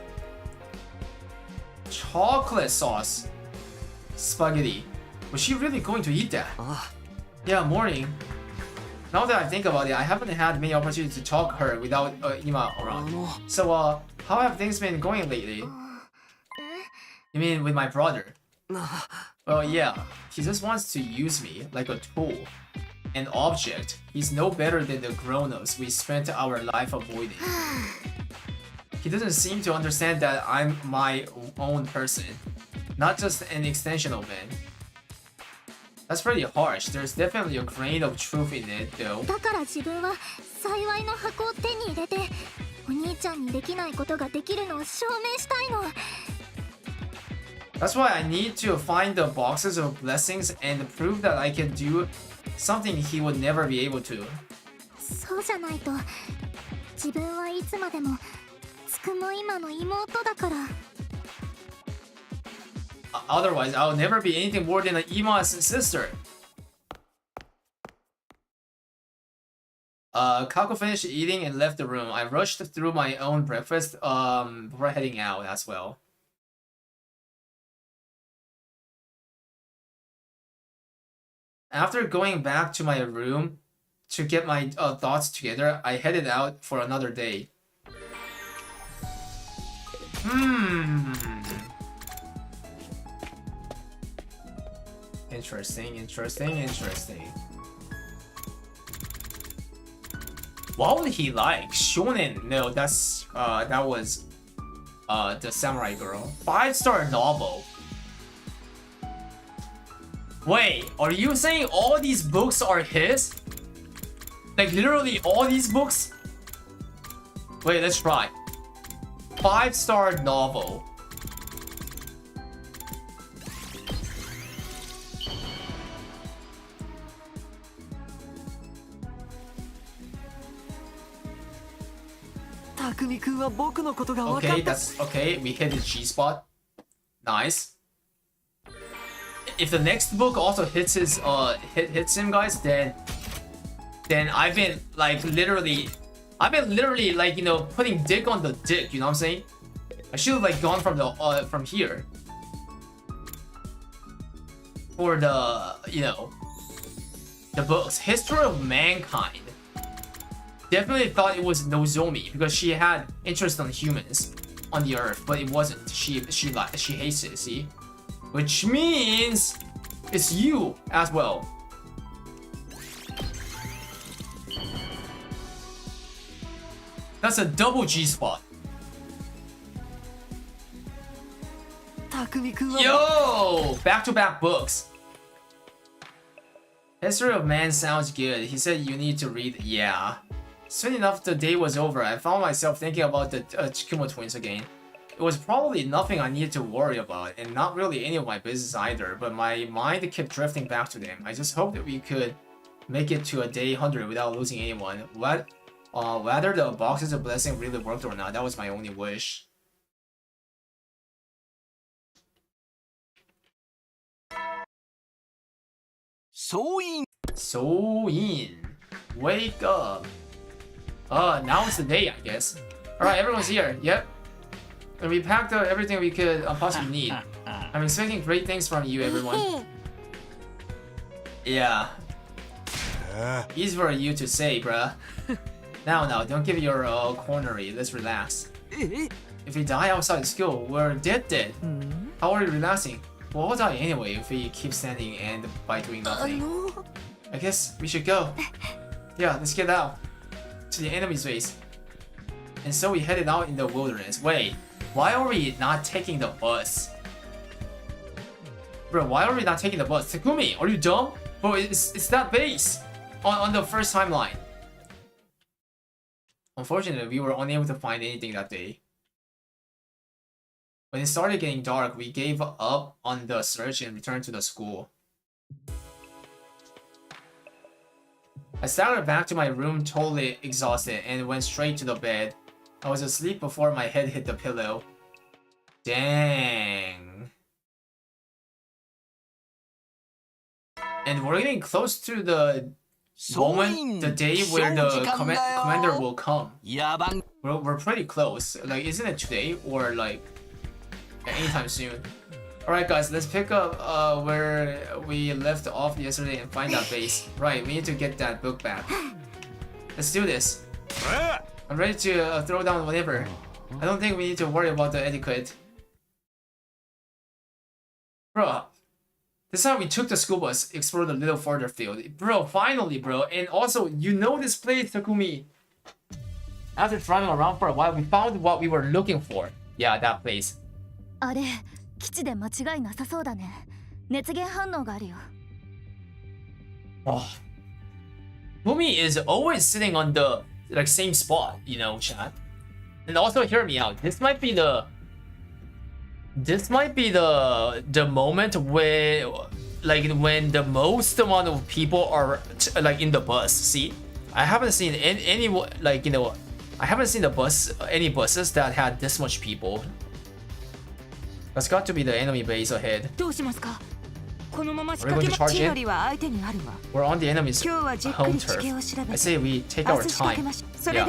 Chocolate sauce spaghetti. Was she really going to eat that? Yeah, morning. Now that I think about it, I haven't had many opportunities to talk to her without Ima around. So, how have things been going lately? You mean with my brother? Well, yeah, he just wants to use me like a tool, an object. He's no better than the grown-ups we spent our life avoiding. He doesn't seem to understand that I'm my own person, not just an extension of it. That's pretty harsh. There's definitely a grain of truth in it, though. だから自分は幸いの箱を手に入れて、お兄ちゃんにできないことができるのを証明したいの。That's why I need to find the boxes of blessings and prove that I can do something he would never be able to. そうじゃないと、自分はいつまでもつくも今の妹だから。Otherwise, I'll never be anything more than an Ima's sister. Kako finished eating and left the room. I rushed through my own breakfast before heading out as well. After going back to my room to get my thoughts together, I headed out for another day. Interesting. What would he like? Shonen? No, that's that was the samurai girl. 5-star novel. Wait, are you saying all these books are his? Like literally all these books? Wait, let's try. 5-star novel. Okay, that's okay. We hit the G spot. Nice. If the next book also hits his hits him, guys, then I've been literally like, you know, putting dick on the dick. You know what I'm saying? I should have like gone from the from here for the, you know, the books. History of Mankind. Definitely thought it was Nozomi because she had interest on humans on the earth, but it wasn't. She hates it, see? Which means it's you as well. That's a double G spot. Yo! Back-to-back books. History of Man sounds good. He said you need to read. Yeah. Soon enough, the day was over. I found myself thinking about the Chikumo twins again. It was probably nothing I needed to worry about, and not really any of my business either, but my mind kept drifting back to them. I just hoped that we could make it to a day 100 without losing anyone. Whether the boxes of blessing really worked or not, that was my only wish. So-in. Wake up. Now it's the day, I guess. Alright, everyone's here. Yep. And we packed up everything we could possibly need. I'm expecting great things from you, everyone. Yeah. Easy for you to say, bruh. Now, don't give your cornery. Let's relax. If we die outside school, we're dead. How are you relaxing? What was I anyway if we keep standing and by doing nothing? I guess we should go. Yeah, let's get out to the enemy's base. And so we headed out in the wilderness. Wait, why are we not taking the bus? Bro, why are we not taking the bus? Takumi, are you dumb? Bro, it's that base on the first timeline. Unfortunately, we were unable to find anything that day. When it started getting dark, we gave up on the search and returned to the school. I staggered back to my room totally exhausted and went straight to the bed. I was asleep before my head hit the pillow. Dang. And we're getting close to the moment, the day where the commander will come. We're pretty close. Like, isn't it today or like anytime soon? Alright guys, let's pick up where we left off yesterday and find that base. Right, we need to get that book back. Let's do this. I'm ready to throw down whatever. I don't think we need to worry about the etiquette. Bro, this time we took the school bus, explored a little further field. Bro, finally, bro. And also, you know this place, Takumi. After driving around for a while, we found what we were looking for. Yeah, that place. あれ、基地で間違いなさそうだね。熱源反応があるよ。Oh. Takumi is always sitting on the like same spot, you know, chat. And also hear me out. This might be the moment where like when the most amount of people are like in the bus. See, I haven't seen any like, you know, I haven't seen any buses that had this much people. That's got to be the enemy base ahead. We're going to charge in. We're on the enemy's home turf. I say we take our time. Yeah.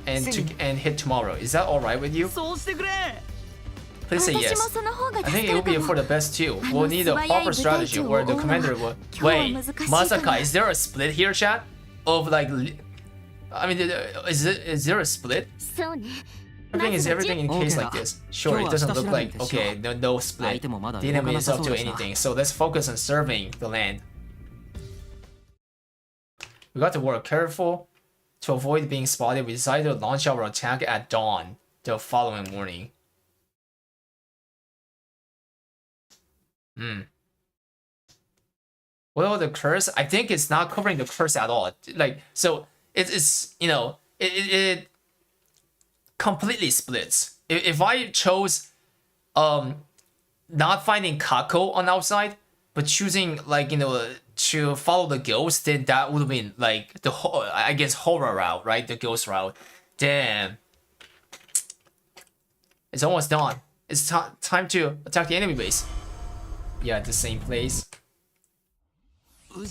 And hit tomorrow. Is that alright with you? Please say yes. I think it will be for the best too. We'll need a proper strategy where the commander will... Wait, Masaka, is there a split here, chat? Of like... I mean, is there a split? Everything is everything in case like this. Sure, it doesn't look like... Okay, no split. The enemy is up to anything, so let's focus on serving the land. We got to work careful. To avoid being spotted, we decided to launch our attack at dawn the following morning. Well, the curse, I think it's not covering the curse at all. Like, so it's you know, it completely splits. If I chose not finding Kako on outside, but choosing like, you know, to follow the ghost, then that would have been like the whole, I guess, horror route, right? The ghost route. Damn. It's almost done. It's time to attack the enemy base. Yeah, the same place. I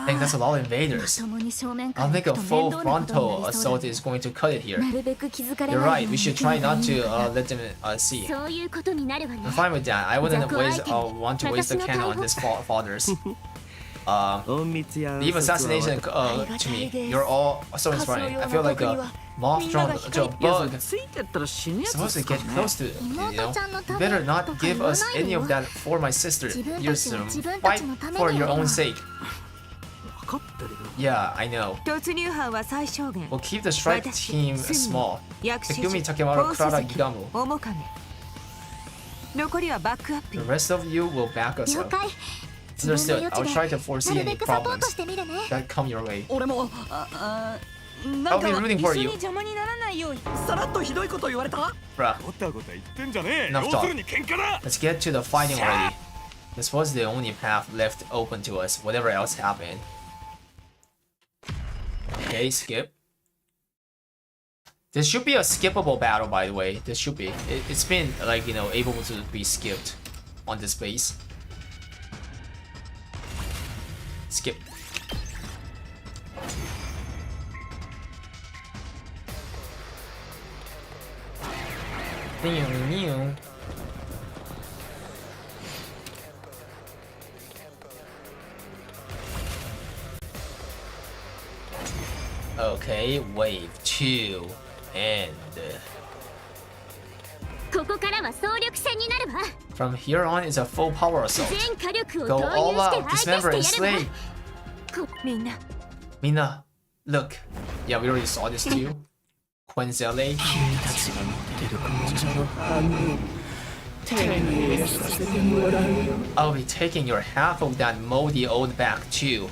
think that's a lot of invaders. I'll think a full frontal assault is going to cut it here. You're right, we should try not to let them see. I'm fine with that. I wouldn't want to waste the cannon on his fathers. Leave assassination to me. You're all so inspiring. I feel like a moth drawn to a bug. Supposed to get close to it, you know? You better not give us any of that for my sister. You're some fight for your own sake. Yeah, I know. We'll keep the strike team small. Takumi, Takemaru, Kurara, Gigamu. The rest of you will back us up. Understood. I'll try to foresee any problems that come your way. I'll be rooting for you. Bruh. Enough talk. Let's get to the fighting already. This was the only path left open to us, whatever else happened. Okay, skip. This should be a skippable battle, by the way. This should be. It's been, like, you know, able to be skipped on this base. Skip. Okay, wave 2 and ここからは総力戦になるわ。 From here on is a full power assault. 全火力を Go 投 all 入して out, 相 dismember 手 and してやるわ。 slay. みんな Mina, look. Yeah, we already saw this too. Quenzele. 君たちが持ってる紅茶の半分手に入れさせてもらうよ。 I'll be taking your half of that moldy old bag too.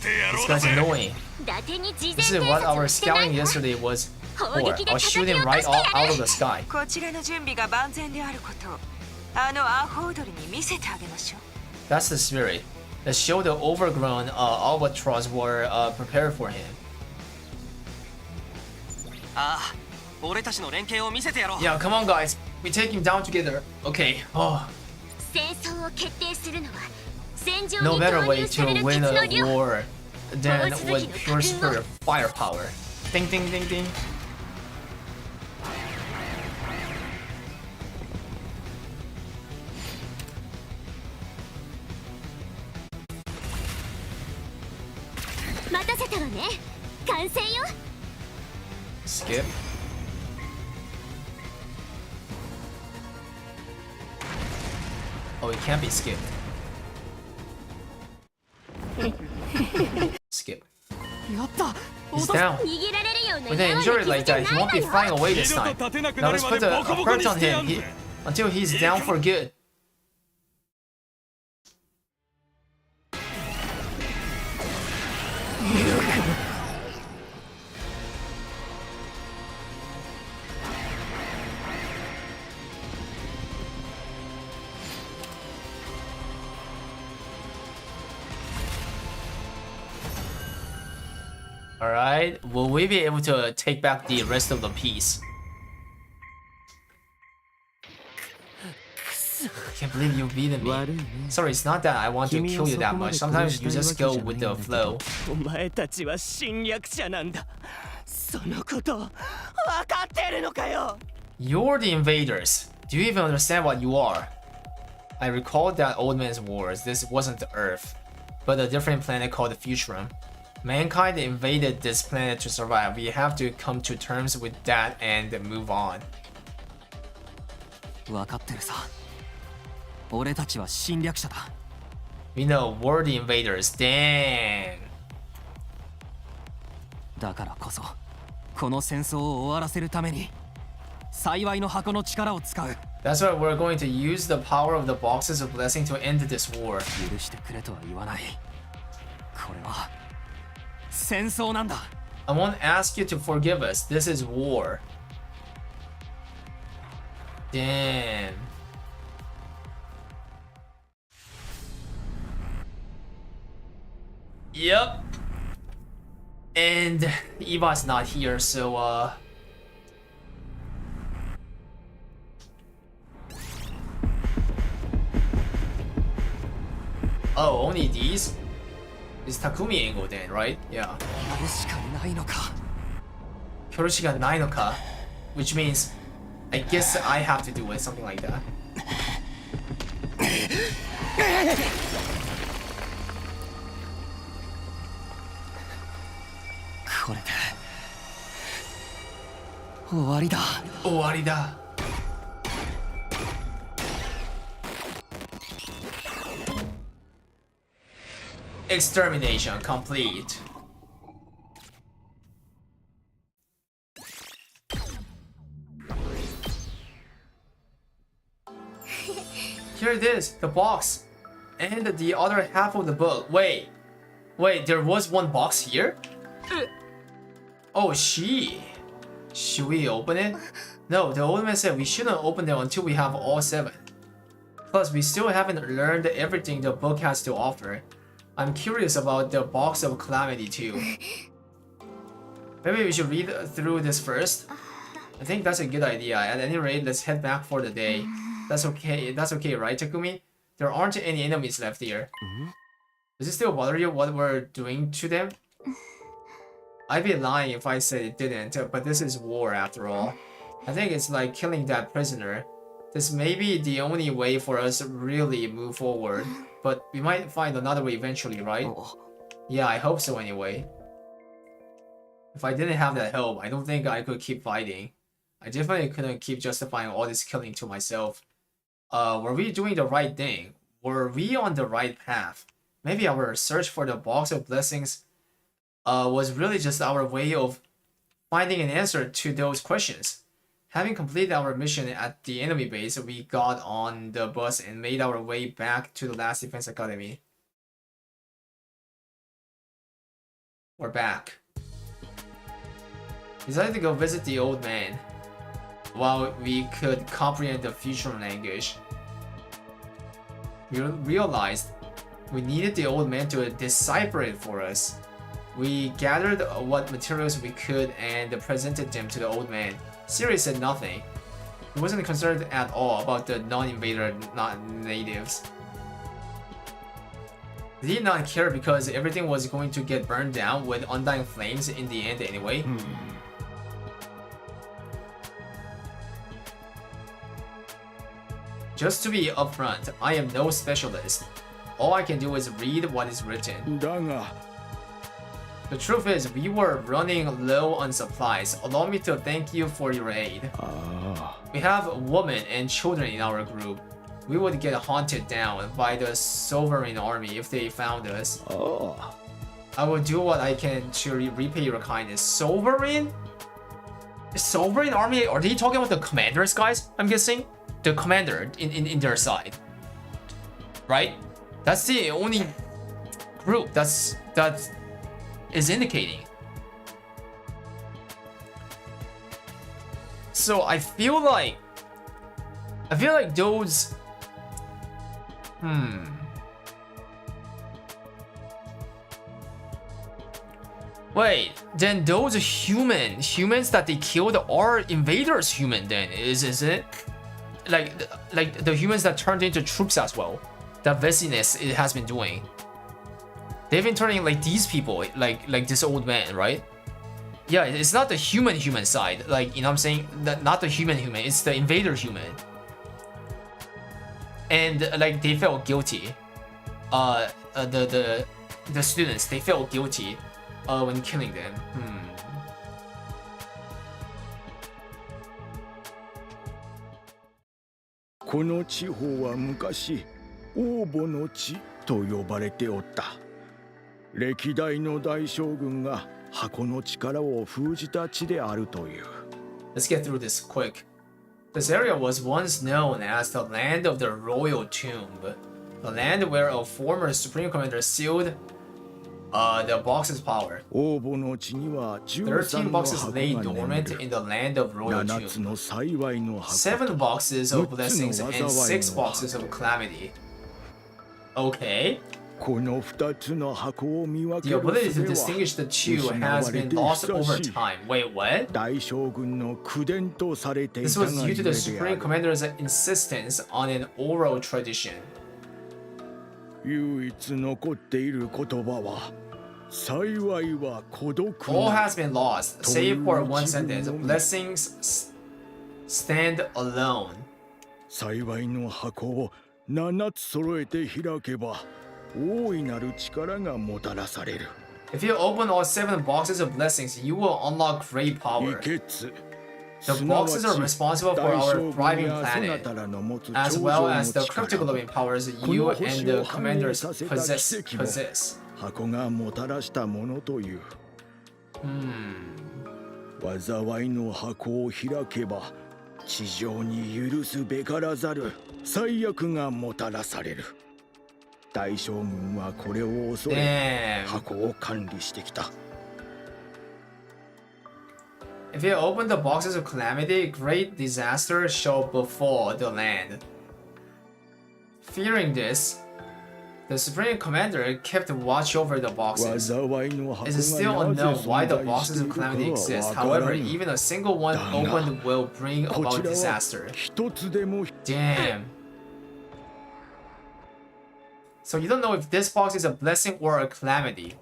This guy's annoying. 伊達に事 This 前 is 偵 what 察 our してない scouting わ。 yesterday was 砲 for. 撃で I'll 叩 shoot き him 落と right して out や of る。 the sky. こちらの準備が万全であることをあのアホウドリに見せてあげましょう。 That's the spirit. Let's show the overgrown albatross were prepared for him. ああ、俺たちの連携を見せてやろう。 Yeah, come on guys. We take him down together. Okay. Oh, 戦争を決定するのは戦場 no に better 投 way 入さ to れる win 鉄の a 量。 war than with pure superior firepower. Ding ding ding ding. 待たせたわね。完成よ。 Skip. Oh, it can't be skipped. Skip. やった。 He's down. 逃げられるような With an 柔 injury ら like な that, 傷 he じゃ won't be ないわ flying よ。 away this time. Now let's put a hurt on him until he's down for good. Alright, will we be able to take back the rest of the piece? I can't believe you beaten me. Sorry, it's not that I want to kill you that much. Sometimes you just go with the flow. お前たちは侵略者なんだ。そのこと分かってるのかよ。 You're the invaders. Do you even understand what you are? I recall that old man's wars. This wasn't the Earth, but a different planet called the Futurum. Mankind invaded this planet to survive. We have to come to terms with that and move on. 分かってるさ。俺たちは侵略者だ。We know we're the invaders. Dang. だからこそ、この戦争を終わらせるために、幸いの箱の力を使う。That's why we're going to use the power of the boxes of blessing to end this war. 許してくれとは言わない。これは戦争なんだ。I won't ask you to forgive us. This is war. Damn. Yep. And Eva's not here, so oh, only these? It's Takumi angle then, right? Yeah. やるしかないのか。 Kyoroshiga Nainoka, which means I guess I have to do it, something like that. これで終わりだ。終わりだ。Extermination complete. Here it is, the box. And the other half of the book. Wait, there was one box here? Oh, should we open it? No, the old man said we shouldn't open them until we have all 7. Plus, we still haven't learned everything the book has to offer. I'm curious about the box of calamity too. Maybe we should read through this first? I think that's a good idea. At any rate, let's head back for the day. That's okay, right, Takumi? There aren't any enemies left here. Does it still bother you what we're doing to them? I'd be lying if I said it didn't, but this is war after all. I think it's like killing that prisoner. This may be the only way for us to really move forward, but we might find another way eventually, right? Yeah, I hope so anyway. If I didn't have that help, I don't think I could keep fighting. I definitely couldn't keep justifying all this killing to myself. Were we doing the right thing? Were we on the right path? Maybe our search for the box of blessings was really just our way of finding an answer to those questions. Having completed our mission at the enemy base, we got on the bus and made our way back to the last defense academy. We're back. Decided to go visit the old man while we could comprehend the future language. We realized we needed the old man to decipher it for us. We gathered what materials we could and presented them to the old man. Sirius said nothing. He wasn't concerned at all about the non-invader natives. He did not care because everything was going to get burned down with undying flames in the end anyway. Just to be upfront, I am no specialist. All I can do is read what is written. The truth is, we were running low on supplies. Allow me to thank you for your aid. We have women and children in our group. We would get hunted down by the sovereign army if they found us. I will do what I can to repay your kindness. Sovereign? Sovereign army? Are they talking about the commanders, guys? I'm guessing? The commander in their side. Right? That's the only group that is indicating. So I feel like those wait, then those humans that they killed are invaders human then, is it? Like the humans that turned into troops as well. That Vesiness it has been doing. They've been turning like these people, like this old man, right? Yeah, it's not the human side, like, you know what I'm saying? Not the human, it's the invader human. And like they felt guilty. The students, they felt guilty when killing them. この地方は昔王母の地と呼ばれておった。歴代の大将軍が箱の力を封じた地であるという。 Let's get through this quick. This area was once known as the land of the royal tomb, the land where a former supreme commander sealed the box's power. 13 boxes lay dormant in the land of royal tomb. 7 boxes of blessings and 6 boxes of calamity. Okay. The ability to distinguish the two has been lost over time. Wait, what? This was due to the Supreme Commander's insistence on an oral tradition. All has been lost, save for one sentence. Blessings stand alone. 幸いの箱を7つ揃えて開けば大いなる力がもたらされる。 If you open all 7 boxes of blessings, you will unlock great power. The boxes are responsible for our thriving planet, as well as the critical living powers you and the commanders possess. 箱がもたらしたものという。災いの箱を開けば地上に許すべからざる最悪がもたらされる。大将軍はこれを恐れ箱を管理してきた。 If you open the boxes of calamity, great disaster shall befall the land. Fearing this, the Supreme Commander kept watch over the boxes. It is still unknown why the boxes of calamity exist. However, even a single one opened will bring about disaster. Damn. So you don't know if this box is a blessing or a calamity.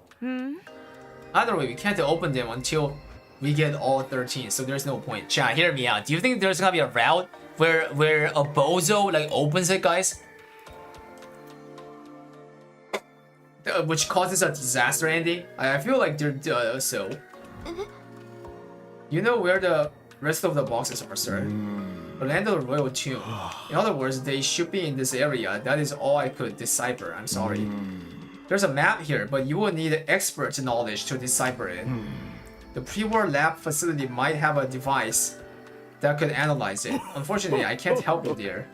Either way, we can't open them until we get all 13, so there's no point. Chat, hear me out. Do you think there's gonna be a route where a bozo like opens it, guys? Which causes a disaster ending? I feel like they're so. You know where the Rest of the boxes are sir. The land of the royal tomb. In other words, they should be in this area. That is all I could decipher. I'm sorry. There's a map here, but you will need expert knowledge to decipher it. The pre-war lab facility might have a device that could analyze it. Unfortunately, I can't help you there.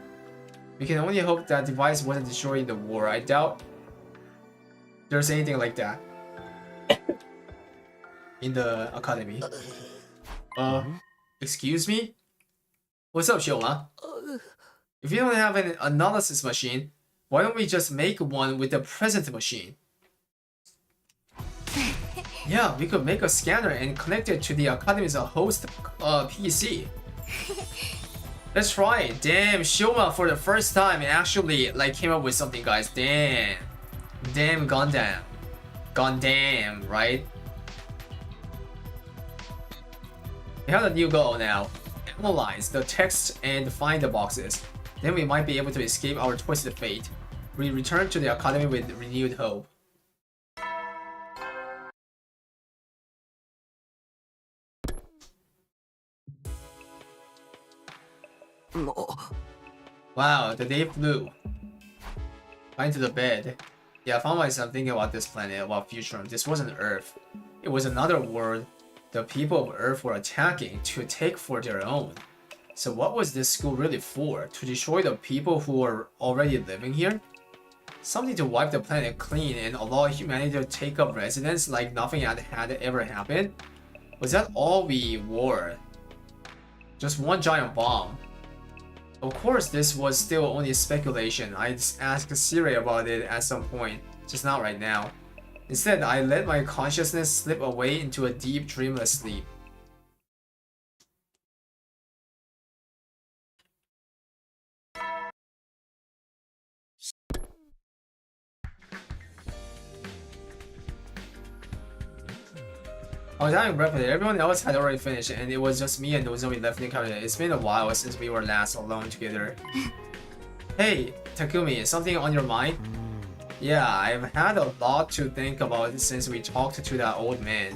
We can only hope that device wasn't destroyed in the war. I doubt there's anything like that in the academy. Excuse me? What's up, Shioma? If you don't have an analysis machine, why don't we just make one with the present machine? Yeah, we could make a scanner and connect it to the academy's host PC. Let's try it. Damn, Shioma for the first time actually like came up with something, guys. Damn. Damn Gundam. Gundam, right? We have a new goal now. Analyze the text and find the boxes. Then we might be able to escape our twisted fate. We return to the academy with renewed hope. Wow, the day flew. Right into the bed. Yeah, I found myself thinking about this planet, about future. This wasn't Earth. It was another world the people of Earth were attacking to take for their own. So what was this school really for? To destroy the people who were already living here? Something to wipe the planet clean and allow humanity to take up residence like nothing had ever happened? Was that all we were? Just one giant bomb. Of course, this was still only speculation. I'd ask Siri about it at some point, just not right now. Instead, I let my consciousness slip away into a deep, dreamless sleep. I was having breakfast. Everyone else had already finished, and it was just me and Nozomi left in the cabinet. It's been a while since we were last alone together. Hey, Takumi, is something on your mind? Yeah, I've had a lot to think about since we talked to that old man.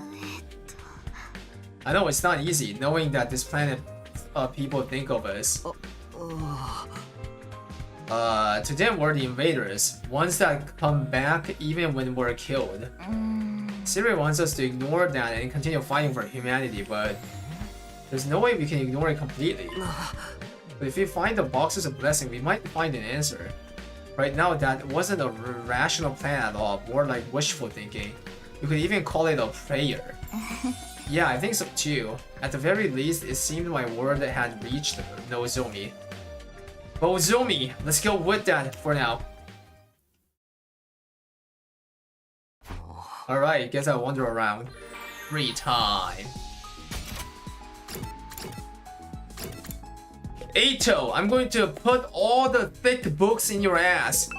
I know it's not easy, knowing that this planet people think of us. To them we're the invaders, ones that come back even when we're killed. Siri wants us to ignore that and continue fighting for humanity, but there's no way we can ignore it completely. But if we find the boxes of blessing, we might find an answer. Right now, that wasn't a rational plan at all, more like wishful thinking. You could even call it a prayer. Yeah, I think so too. At the very least, it seemed my word had reached Nozomi. Nozomi, let's go with that for now. Alright, guess I'll wander around. Free time. Ato, I'm going to put all the thick books in your ass.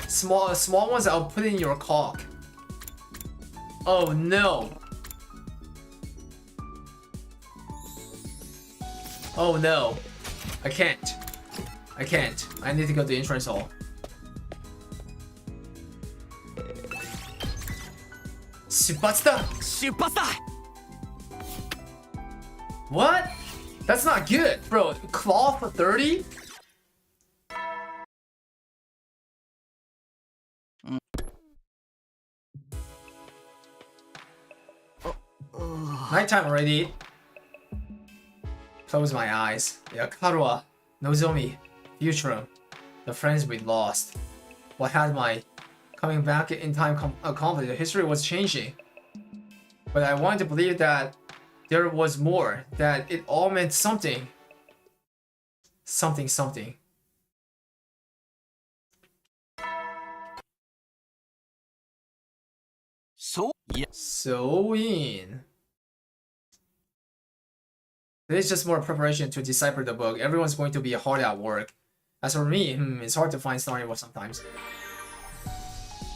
Small ones I'll put in your cock. Oh no. Oh no. I can't. I need to go to the entrance hall. What? That's not good, bro. Claw for 30? Nighttime already. Close my eyes. Yeah, Karua, Nozomi, Futurum, the friends we lost. What had my coming back in time accomplished? The history was changing. But I wanted to believe that there was more, that it all meant something. Something. So in. This is just more preparation to decipher the book. Everyone's going to be hard at work. As for me, it's hard to find starting work sometimes.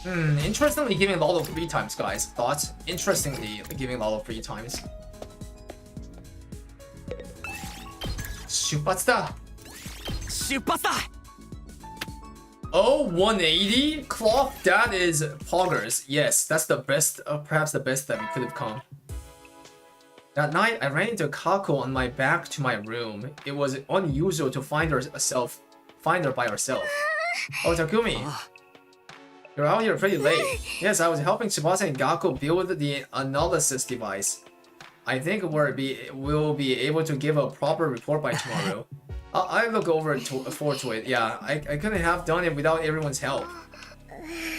Interestingly giving a lot of free times, guys. Thoughts? Interestingly giving a lot of free times. Shupatsu! Oh, 180? Cloth? That is poggers. Yes, that's the best, perhaps the best that we could have come. That night, I ran into Kako on my back to my room. It was unusual to find her by herself. Oh, Takumi. You're out here pretty late. Yes, I was helping Tsubasa and Gakko build the analysis device. I think we'll be able to give a proper report by tomorrow. I look forward to it. Yeah, I couldn't have done it without everyone's help.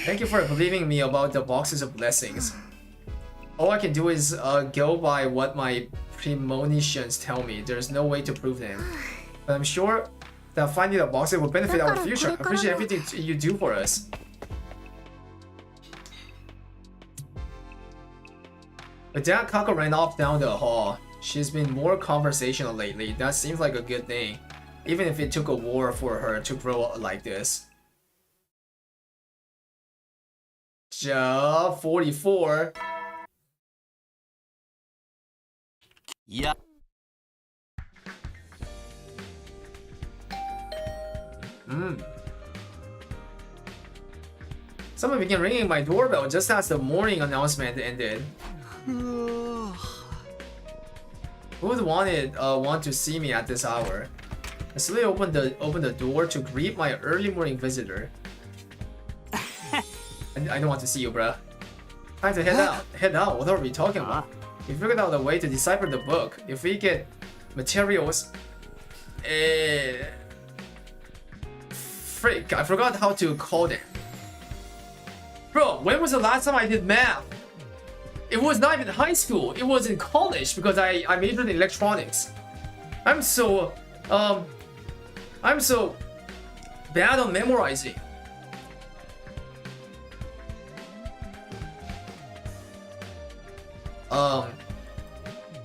Thank you for believing me about the boxes of blessings. All I can do is go by what my premonitions tell me. There's no way to prove them. But I'm sure that finding the boxes will benefit our future. I appreciate everything you do for us. But then Kako ran off down the hall. She's been more conversational lately. That seems like a good thing. Even if it took a war for her to grow like this. 44. Yeah. Someone began ringing my doorbell just as the morning announcement ended. Who would want to see me at this hour? I slowly opened the door to greet my early morning visitor. I don't want to see you, bruh. Time to head out. What are we talking about? We figured out a way to decipher the book. If we get materials... Frick, I forgot how to call them. Bro, when was the last time I did math? It was not even high school. It was in college because I majored in electronics. I'm so bad on memorizing.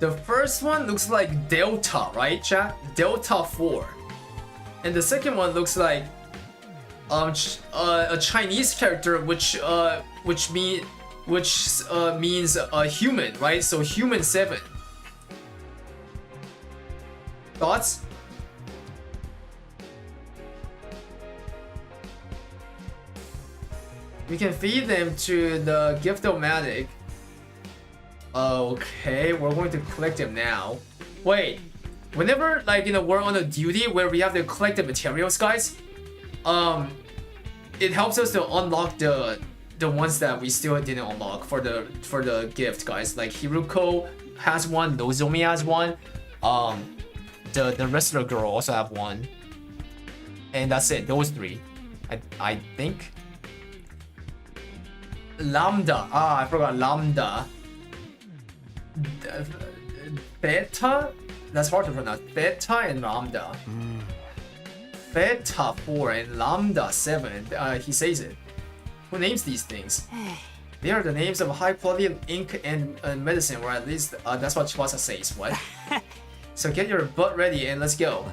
The first one looks like Delta, right, chat? Delta 4. And the second one looks like a Chinese character which means human, right? So human 7. Thoughts? We can feed them to the gift-o-matic. Okay, we're going to collect them now. Wait, whenever we're on a duty where we have to collect the materials, guys, it helps us to unlock the ones that we still didn't unlock for the gift, guys. Like Hiruko has one, Nozomi has one, the wrestler girl also have one, and that's it. Those 3, I think. Lambda. I forgot Lambda. Beta? That's hard to pronounce. Beta and Lambda. Beta 4 and Lambda 7. He says it. Who names these things? They are the names of high quality ink and medicine, or at least that's what Tsubasa says. What? So get your butt ready and let's go.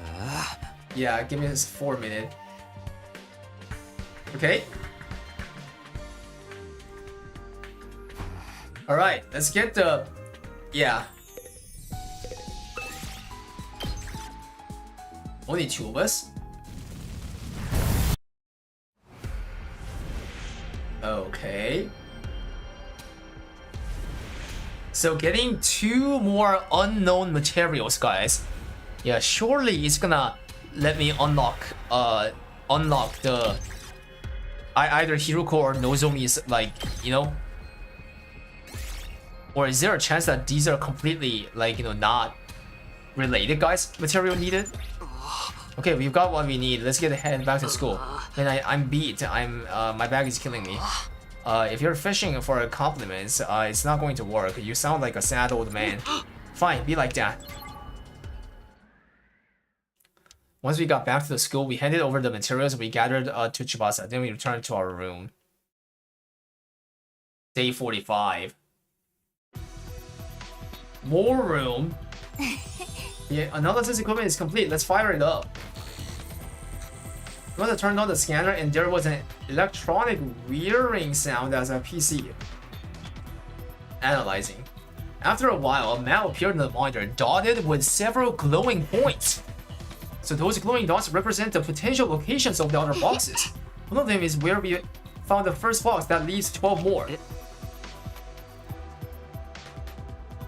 Yeah, give me this 4 minute. Okay. Alright, let's get the... Yeah. Only 2 of us? Okay. So getting 2 more unknown materials, guys. Yeah, surely it's gonna let me unlock the... either Hiruko or Nozomi's, or is there a chance that these are completely, not related, guys? Material needed? Okay, we've got what we need. Let's get head back to school. And I'm beat. My bag is killing me. If you're fishing for compliments, it's not going to work. You sound like a sad old man. Fine, be like that. Once we got back to the school, we handed over the materials we gathered to Tsubasa. Then we returned to our room. Day 45. More room. The analysis equipment is complete. Let's fire it up. Once I turned on the scanner and there was an electronic whirring sound as a PC. Analyzing. After a while, a map appeared in the monitor, dotted with several glowing points. So those glowing dots represent the potential locations of the other boxes. One of them is where we found the first box that leads 12 more.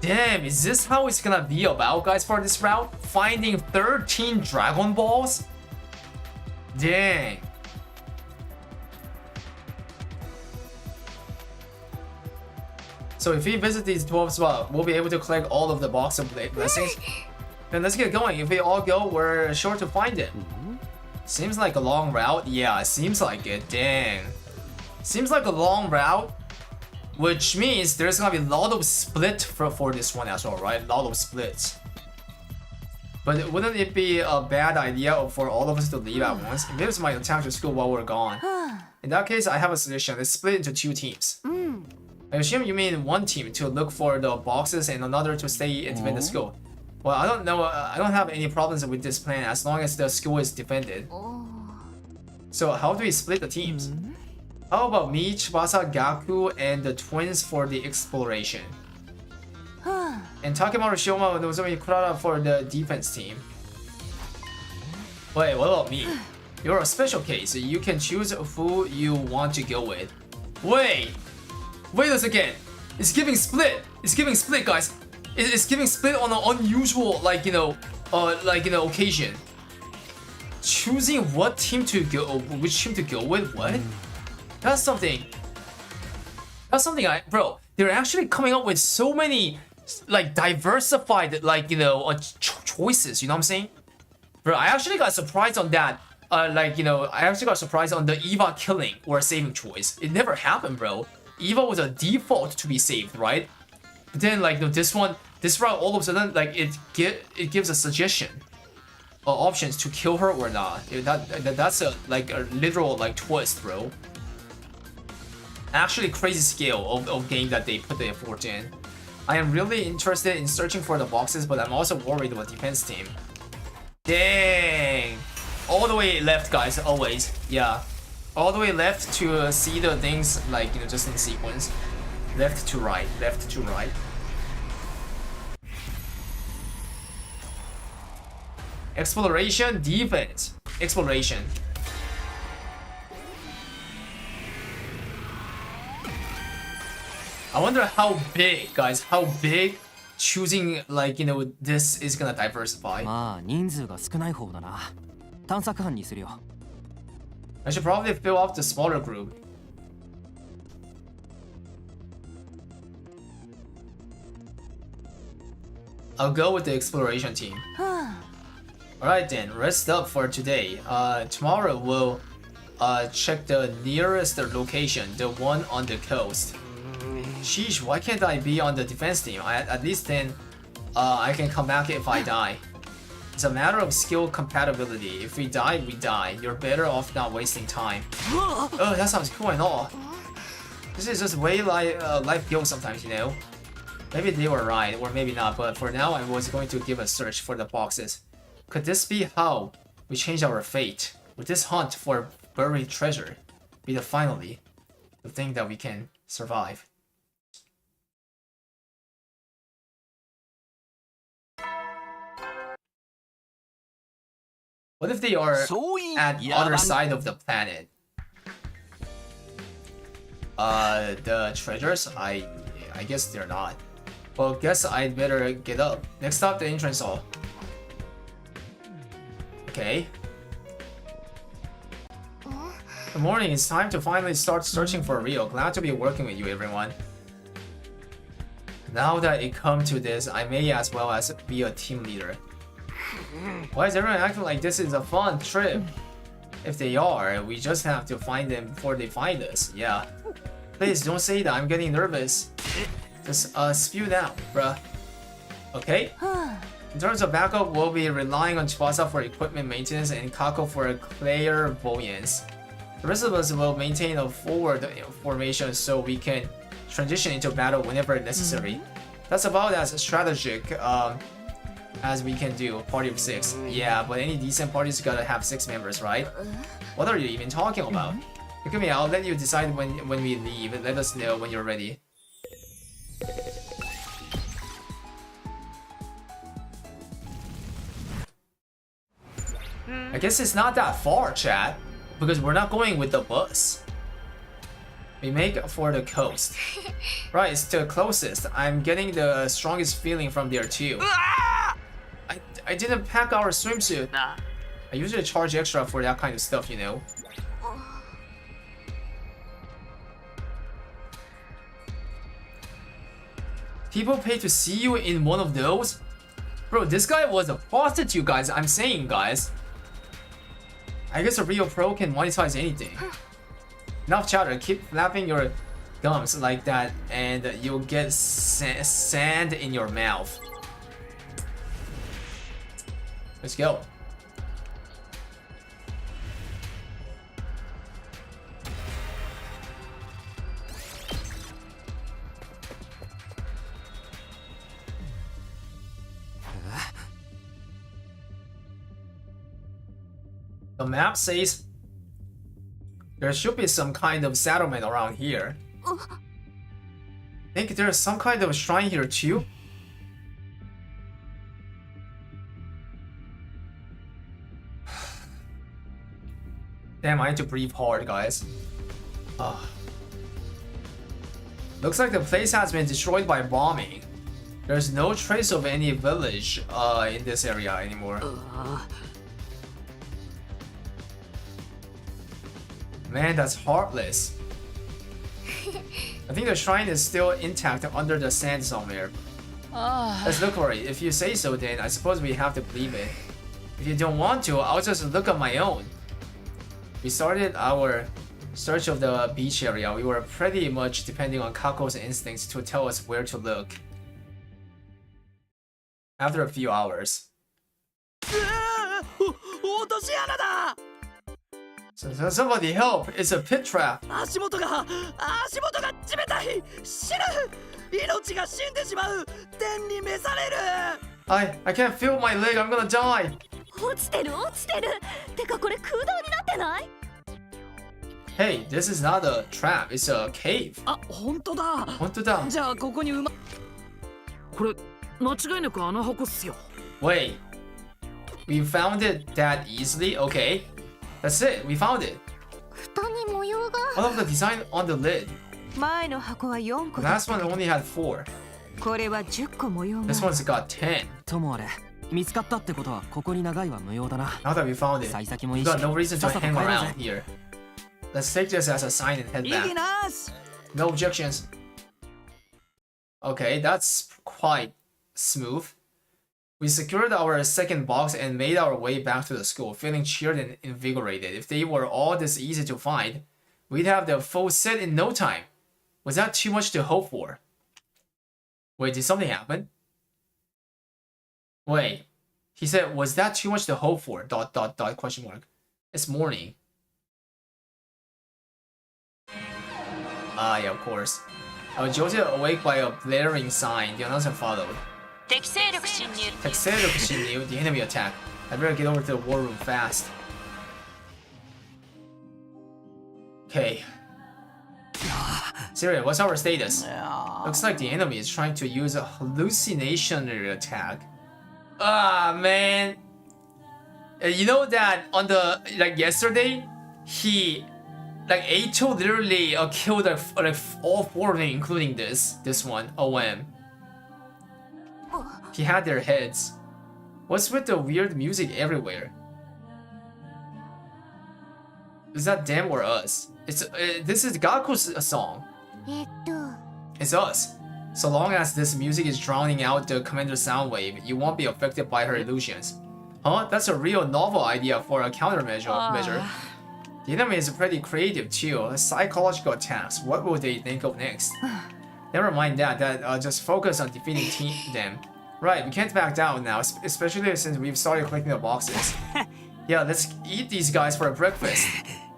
Damn, is this how it's gonna be about, guys, for this route? Finding 13 Dragon Balls? Dang. So if we visit these 12 spots, we'll be able to collect all of the box of blessings. Then let's get going. If we all go, we're sure to find it. Seems like a long route. Yeah, it seems like it. Dang. Seems like a long route, which means there's gonna be a lot of split for this one as well, right? A lot of splits. But wouldn't it be a bad idea for all of us to leave at once? Maybe it's my attempt to school while we're gone. In that case, I have a suggestion. Let's split into 2 teams. I assume you mean one team to look for the boxes and another to stay and defend the school. Well, I don't know. I don't have any problems with this plan as long as the school is defended. So how do we split the teams? How about me, Tsubasa, Gaku, and the twins for the exploration? And Takemaru, Shioma, and Nozomi Kurara for the defense team. Wait, what about me? You're a special case. You can choose who you want to go with. Wait a second. It's giving split. It's giving split, guys. It's giving split on an unusual, occasion. Choosing what team to go, which team to go with. What? That's something. Bro. They're actually coming up with so many, diversified, choices. You know what I'm saying? Bro, I actually got surprised on that. I actually got surprised on the Eva killing or saving choice. It never happened, bro. Eva was a default to be saved, right? But then, this route, all of a sudden, it gives a suggestion, options to kill her or not. That's a literal twist, bro. Actually, crazy scale of game that they put the effort in. I am really interested in searching for the boxes, but I'm also worried about defense team. Dang, all the way left, guys. Always, yeah. All the way left to see the things just in sequence. Left to right, left to right. Exploration, defense. Exploration. I wonder how big, guys, how big choosing this is gonna diversify. まあ人数が少ない方だな。探索班にするよ。I should probably fill up the smaller group. I'll go with the exploration team. Alright then, rest up for today. Tomorrow we'll check the nearest location, the one on the coast. Sheesh, why can't I be on the defense team? At least then I can come back if I die. It's a matter of skill compatibility. If we die, we die. You're better off not wasting time. Oh, that sounds cool and all. This is just way life goes sometimes, you know? Maybe they were right, or maybe not, but for now I was going to give a search for the boxes. Could this be how we change our fate? Would this hunt for buried treasure be finally the thing that we can survive? What if they are at the other side of the planet? The treasures? I guess they're not. Well, guess I'd better get up. Next stop, the entrance hall. Okay. Good morning, it's time to finally start searching for Rio. Glad to be working with you, everyone. Now that it come to this, I may as well as be a team leader. Why is everyone acting like this is a fun trip? If they are, we just have to find them before they find us. Yeah. Please don't say that, I'm getting nervous. Just spew it out, bruh. Okay. In terms of backup, we'll be relying on Tsubasa for equipment maintenance and Kako for clairvoyance. The rest of us will maintain a forward formation so we can transition into battle whenever necessary. That's about as strategic as we can do. Party of 6. Yeah, but any decent party's gotta have 6 members, right? What are you even talking about? Look at me, I'll let you decide when we leave. Let us know when you're ready. I guess it's not that far, chat, because we're not going with the bus. We make for the coast. Right, it's the closest. I'm getting the strongest feeling from there too. I didn't pack our swimsuit. Nah. I usually charge extra for that kind of stuff, you know. People pay to see you in one of those? Bro, this guy was a prostitute, guys. I'm saying, guys. I guess a real pro can monetize anything. Enough chatter. Keep flapping your gums like that and you'll get sand in your mouth. Let's go. The map says there should be some kind of settlement around here. Think there's some kind of shrine here too? Damn, I need to breathe hard, guys. Looks like the place has been destroyed by bombing. There's no trace of any village in this area anymore. Man, that's heartless. I think the shrine is still intact under the sand somewhere. Let's look for it. If you say so, then I suppose we have to believe it. If you don't want to, I'll just look on my own. We started our search of the beach area. We were pretty much depending on Kako's instincts to tell us where to look. After a few hours. So somebody help! It's a pit trap! I can't feel my leg, I'm gonna die! Hey, this is not a trap, it's a cave. Wait, we found it that easily? Okay. That's it, we found it. All of the design on the lid. The last one only had 4. This one's got 10. Now that we found it, we got no reason to hang around here. Let's take this as a sign and head back. No objections. Okay, that's quite smooth. We secured our second box and made our way back to the school, feeling cheered and invigorated. If they were all this easy to find, we'd have the full set in no time. Was that too much to hope for? Wait, did something happen? Wait, he said, was that too much to hope for? ... question mark. It's morning. Ah, yeah, of course. I was jolted awake by a blaring sign. The announcer followed. The enemy attack. I better get over to the war room fast. Okay. Syria, what's our status? Looks like the enemy is trying to use a hallucinatory attack. Ah, man. You know that on the yesterday, he Aito literally killed all 4 of them, including this one, OM. He had their heads. What's with the weird music everywhere? Is that them or us? This is Gaku's song. It's us. So long as this music is drowning out the commander's sound wave, you won't be affected by her illusions. Huh? That's a real novel idea for a countermeasure. The enemy is pretty creative too. Psychological attacks. What will they think of next? Never mind that. Just focus on defeating them. Right, we can't back down now, especially since we've started collecting the boxes. Yeah, let's eat these guys for a breakfast.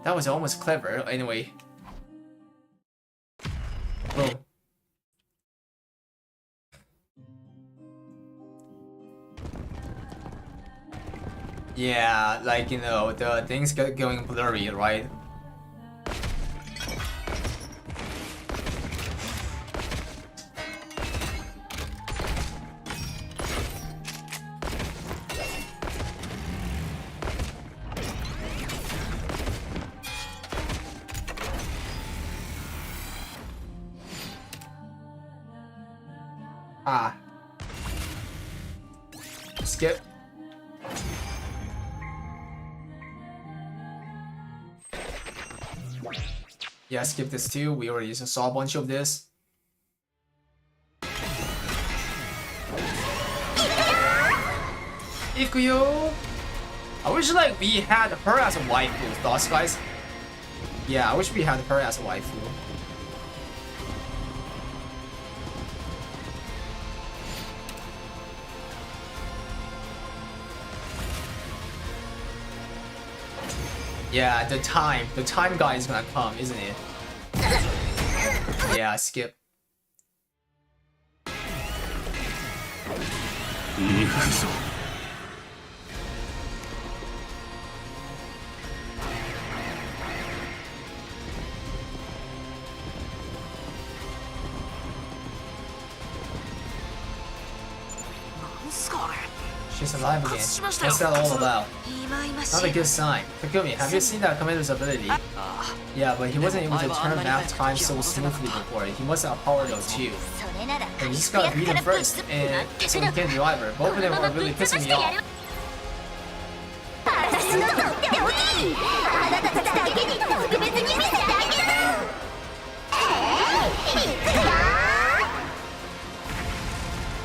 That was almost clever. Anyway. Boom. Yeah, the things get going blurry, right? Ah. Skip. Yeah, skip this too. We already saw a bunch of this. Ikuyo. I wish like we had her as a waifu. Thoughts, guys? Yeah, I wish we had her as a waifu. Yeah, the time guy is gonna come, isn't it? Yeah, skip. She's alive again. What's that all about? Not a good sign. Takumi, have you seen that commander's ability? Yeah, but he wasn't able to turn back time so smoothly before. He was a power though too. And you just gotta beat him first, and so he can revive her. Both of them are really pissing me off.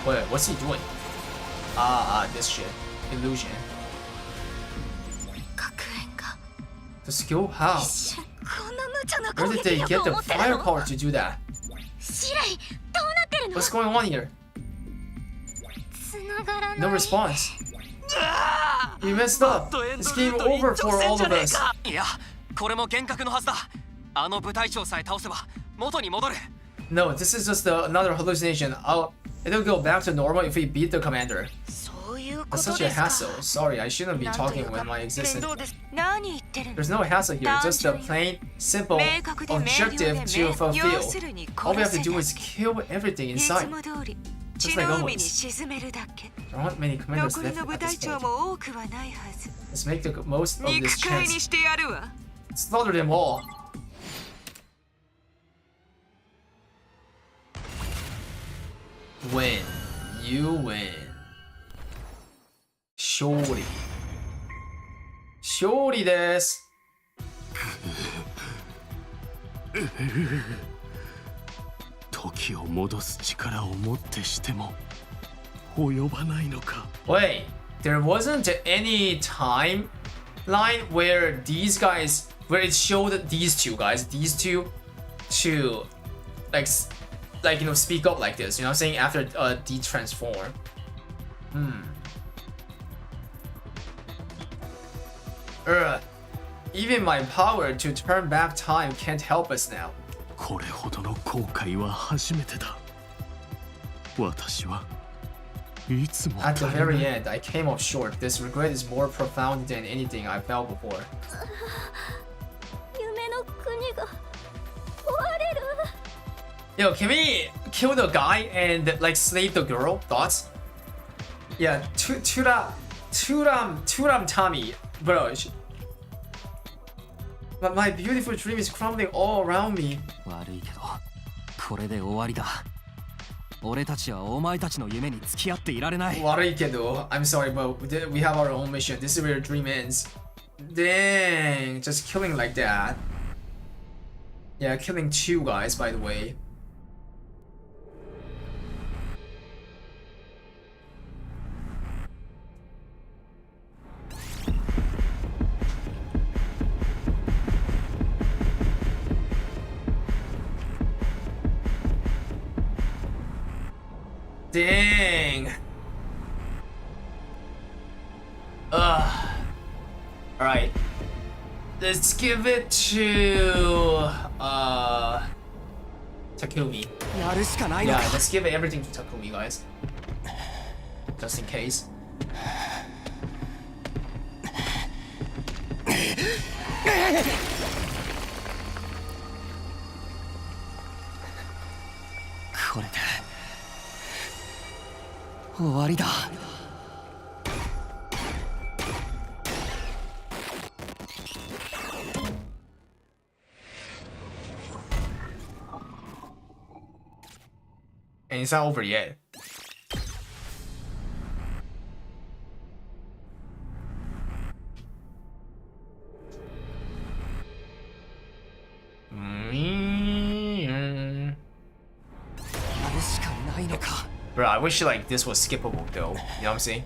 Wait, what's he doing? This shit. Illusion. The skill? How? Where did they get the firepower to do that? What's going on here? No response. We messed up. It's game over for all of us. No, this is just another hallucination. It'll go back to normal if we beat the commander. That's such a hassle. Sorry, I shouldn't be talking when my existence. There's no hassle here, just a plain, simple objective to fulfill. All we have to do is kill everything inside. Just like always. There aren't many commanders left at this point. Let's make the most of this chance. Slaughter them all. Win. You win. Shorty. Shorty です。時を戻す力をもってしても及ばないのか。Wait, there wasn't any timeline where these guys, where it showed these two guys, to like you know, speak up like this, you know what I'm saying, after de-transform. Even my power to turn back time can't help us now. これほどの後悔は初めてだ。私はいつも At the very end, I came up short. This regret is more profound than anything I felt before. 夢の国が壊れる。 Yo, can we kill the guy and like slave the girl? Thoughts? Yeah, Turam Tommy, bro. But my beautiful dream is crumbling all around me. 悪いけど、これで終わりだ。俺たちはお前たちの夢に付き合っていられない。悪いけど、I'm sorry, but we have our own mission. This is where your dream ends. Dang, just killing like that. Yeah, killing two guys, by the way. Dang. Alright. Let's give it to Takumi. Yeah, let's give everything to Takumi, guys. Just in case. And it's not over yet. Bro, I wish like this was skippable though. You know what I'm saying?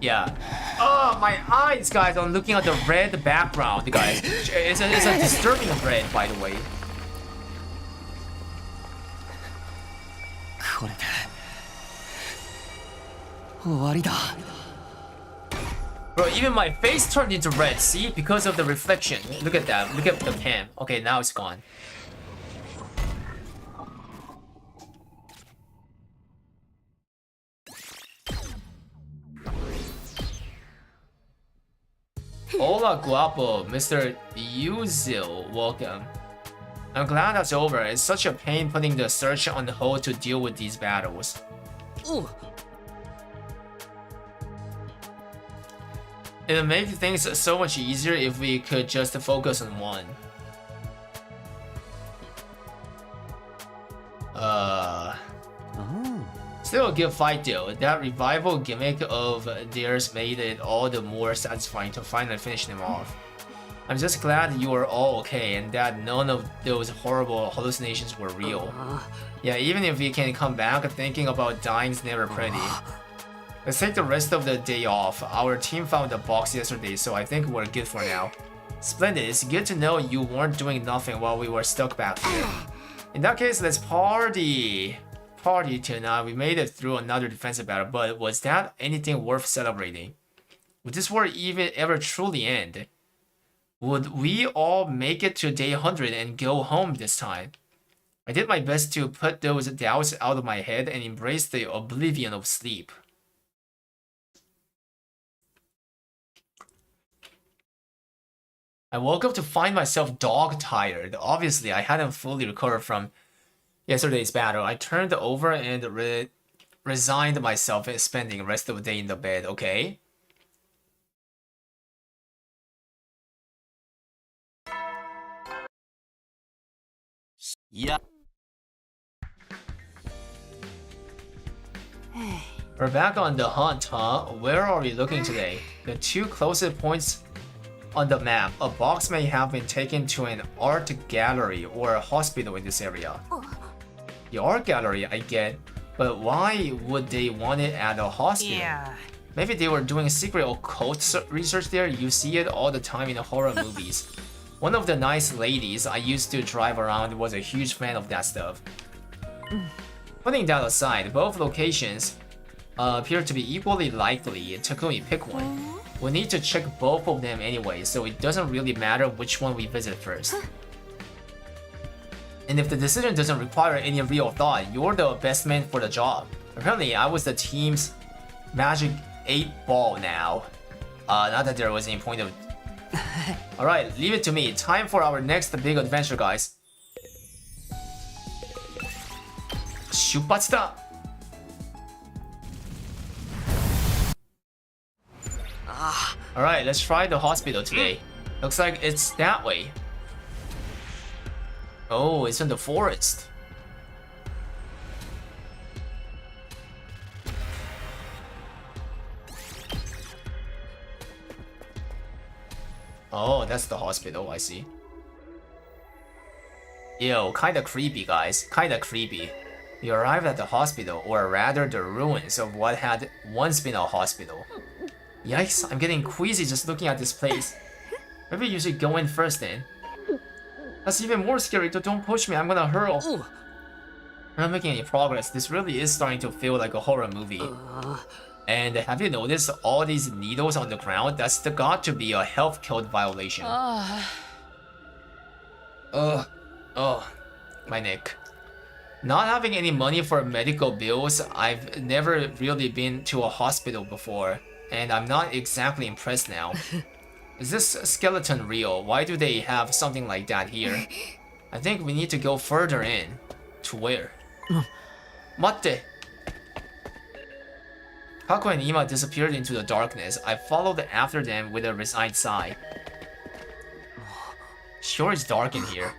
Yeah. Oh, my eyes, guys. I'm looking at the red background, guys. It's a disturbing red, by the way. Bro, even my face turned into red, see? Because of the reflection. Look at that. Look at the cam. Okay, now it's gone. Hola guapo, Mr. Yuzil, welcome. I'm glad that's over. It's such a pain putting the search on hold to deal with these battles. Ooh. It would make things so much easier if we could just focus on one. Still a good fight though. That revival gimmick of theirs made it all the more satisfying to finally finish them off. I'm just glad you are all okay and that none of those horrible hallucinations were real. Yeah, even if we can come back, thinking about dying's never pretty. Let's take the rest of the day off. Our team found a box yesterday, so I think we're good for now. Splendid, it's good to know you weren't doing nothing while we were stuck back here. In that case, let's party! Party tonight. We made it through another defensive battle, but was that anything worth celebrating? Would this war even ever truly end? Would we all make it to day 100 and go home this time? I did my best to put those doubts out of my head and embrace the oblivion of sleep. I woke up to find myself dog-tired. Obviously, I hadn't fully recovered from yesterday's battle. I turned over and resigned myself in spending the rest of the day in the bed, okay? Yeah. We're back on the hunt, huh? Where are we looking today? The two closest points on the map. A box may have been taken to an art gallery or a hospital in this area. The art gallery, I get, but why would they want it at a hospital? Yeah. Maybe they were doing secret occult research there. You see it all the time in the horror movies. One of the nice ladies I used to drive around was a huge fan of that stuff. Putting that aside, both locations appear to be equally likely. Takumi, pick one. We need to check both of them anyway, so it doesn't really matter which one we visit first. And if the decision doesn't require any real thought, you're the best man for the job. Apparently, I was the team's magic 8-ball now. Not that there was any point of... Alright, leave it to me. Time for our next big adventure, guys. 出発だ! Alright, let's try the hospital today. Looks like it's that way. Oh, it's in the forest. Oh, that's the hospital, I see. Ew, kinda creepy, guys. Kinda creepy. You arrived at the hospital, or rather the ruins of what had once been a hospital. Yikes, I'm getting queasy just looking at this place. Maybe you should go in first then. That's even more scary, don't push me, I'm gonna hurl. I'm not making any progress. This really is starting to feel like a horror movie. And have you noticed all these needles on the ground? That's got to be a health code violation. My neck. Not having any money for medical bills, I've never really been to a hospital before, and I'm not exactly impressed now. Is this skeleton real? Why do they have something like that here? I think we need to go further in. To where? Matte! Kako and Ima disappeared into the darkness. I followed after them with a resigned sigh. Sure it's dark in here.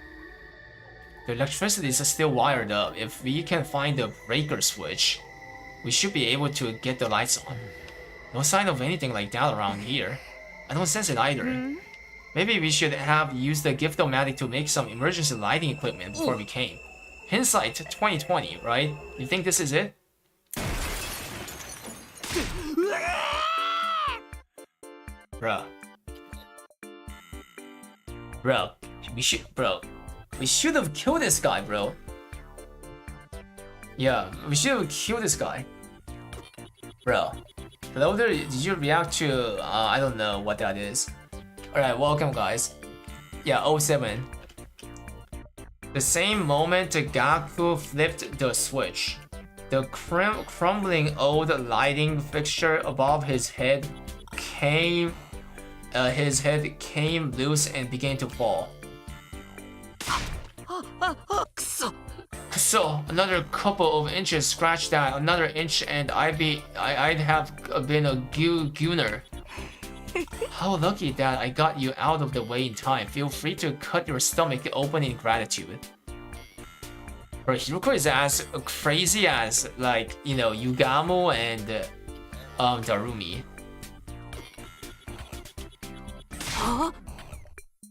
The electricity is still wired up. If we can find the breaker switch, we should be able to get the lights on. No sign of anything like that around here. I don't sense it either. Maybe we should have used the Gift-O-Matic to make some emergency lighting equipment before we came. Hindsight 2020, right? You think this is it? Bro. We should have killed this guy, bro. Yeah, we should have killed this guy. Bro. Hello there, did you react to, I don't know what that is. Alright, welcome guys. Yeah, 07. The same moment Gaku flipped the switch, the crumbling old lighting fixture above his head came loose and began to fall. So another couple of inches scratched out, another inch, and I'd have been a gooner. How lucky that I got you out of the way in time. Feel free to cut your stomach open in gratitude. Bro, Hiruko is as crazy as, like, you know, Yugamo and Darumi. Huh?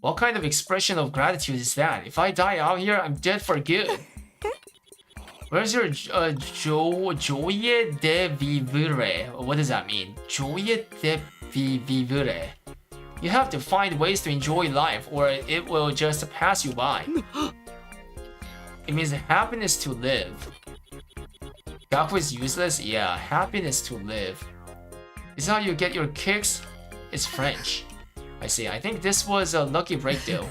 What kind of expression of gratitude is that? If I die out here, I'm dead for good. Where's your joie de vivere? What does that mean? Joie de vivere. You have to find ways to enjoy life, or it will just pass you by. It means happiness to live. Gaku is useless? Yeah, happiness to live. Is how you get your kicks? It's French. I see. I think this was a lucky break though.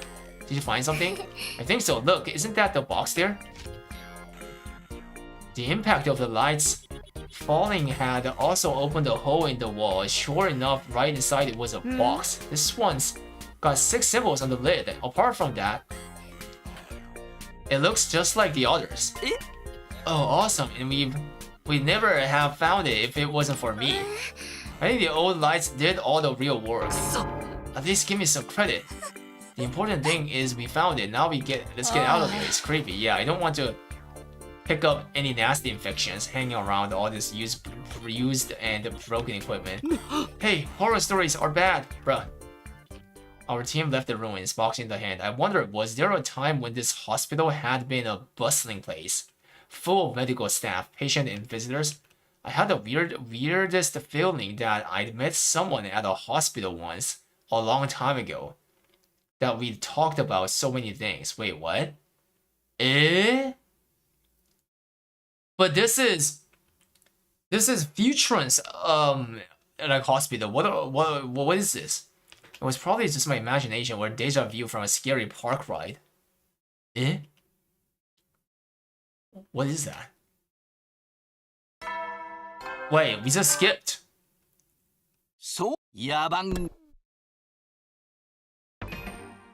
Did you find something? I think so. Look, isn't that the box there? The impact of the lights falling had also opened a hole in the wall. Sure enough, right inside it was a box. This one's got 6 symbols on the lid. Apart from that, it looks just like the others. Oh, awesome. And we never have found it if it wasn't for me. I think the old lights did all the real work. At least give me some credit. The important thing is we found it. Now let's get out of here. It's creepy. Yeah, I don't want to pick up any nasty infections hanging around all this used and broken equipment. Hey, horror stories are bad, bruh. Our team left the ruins, box in the hand. I wonder, was there a time when this hospital had been a bustling place, full of medical staff, patients, and visitors? I had the weirdest feeling that I'd met someone at a hospital once, a long time ago, that we talked about so many things. Wait, what? But this is Futuron's like hospital. What is this? It was probably just my imagination or deja vu from a scary park ride. What is that? Wait, we just skipped. So, yabang.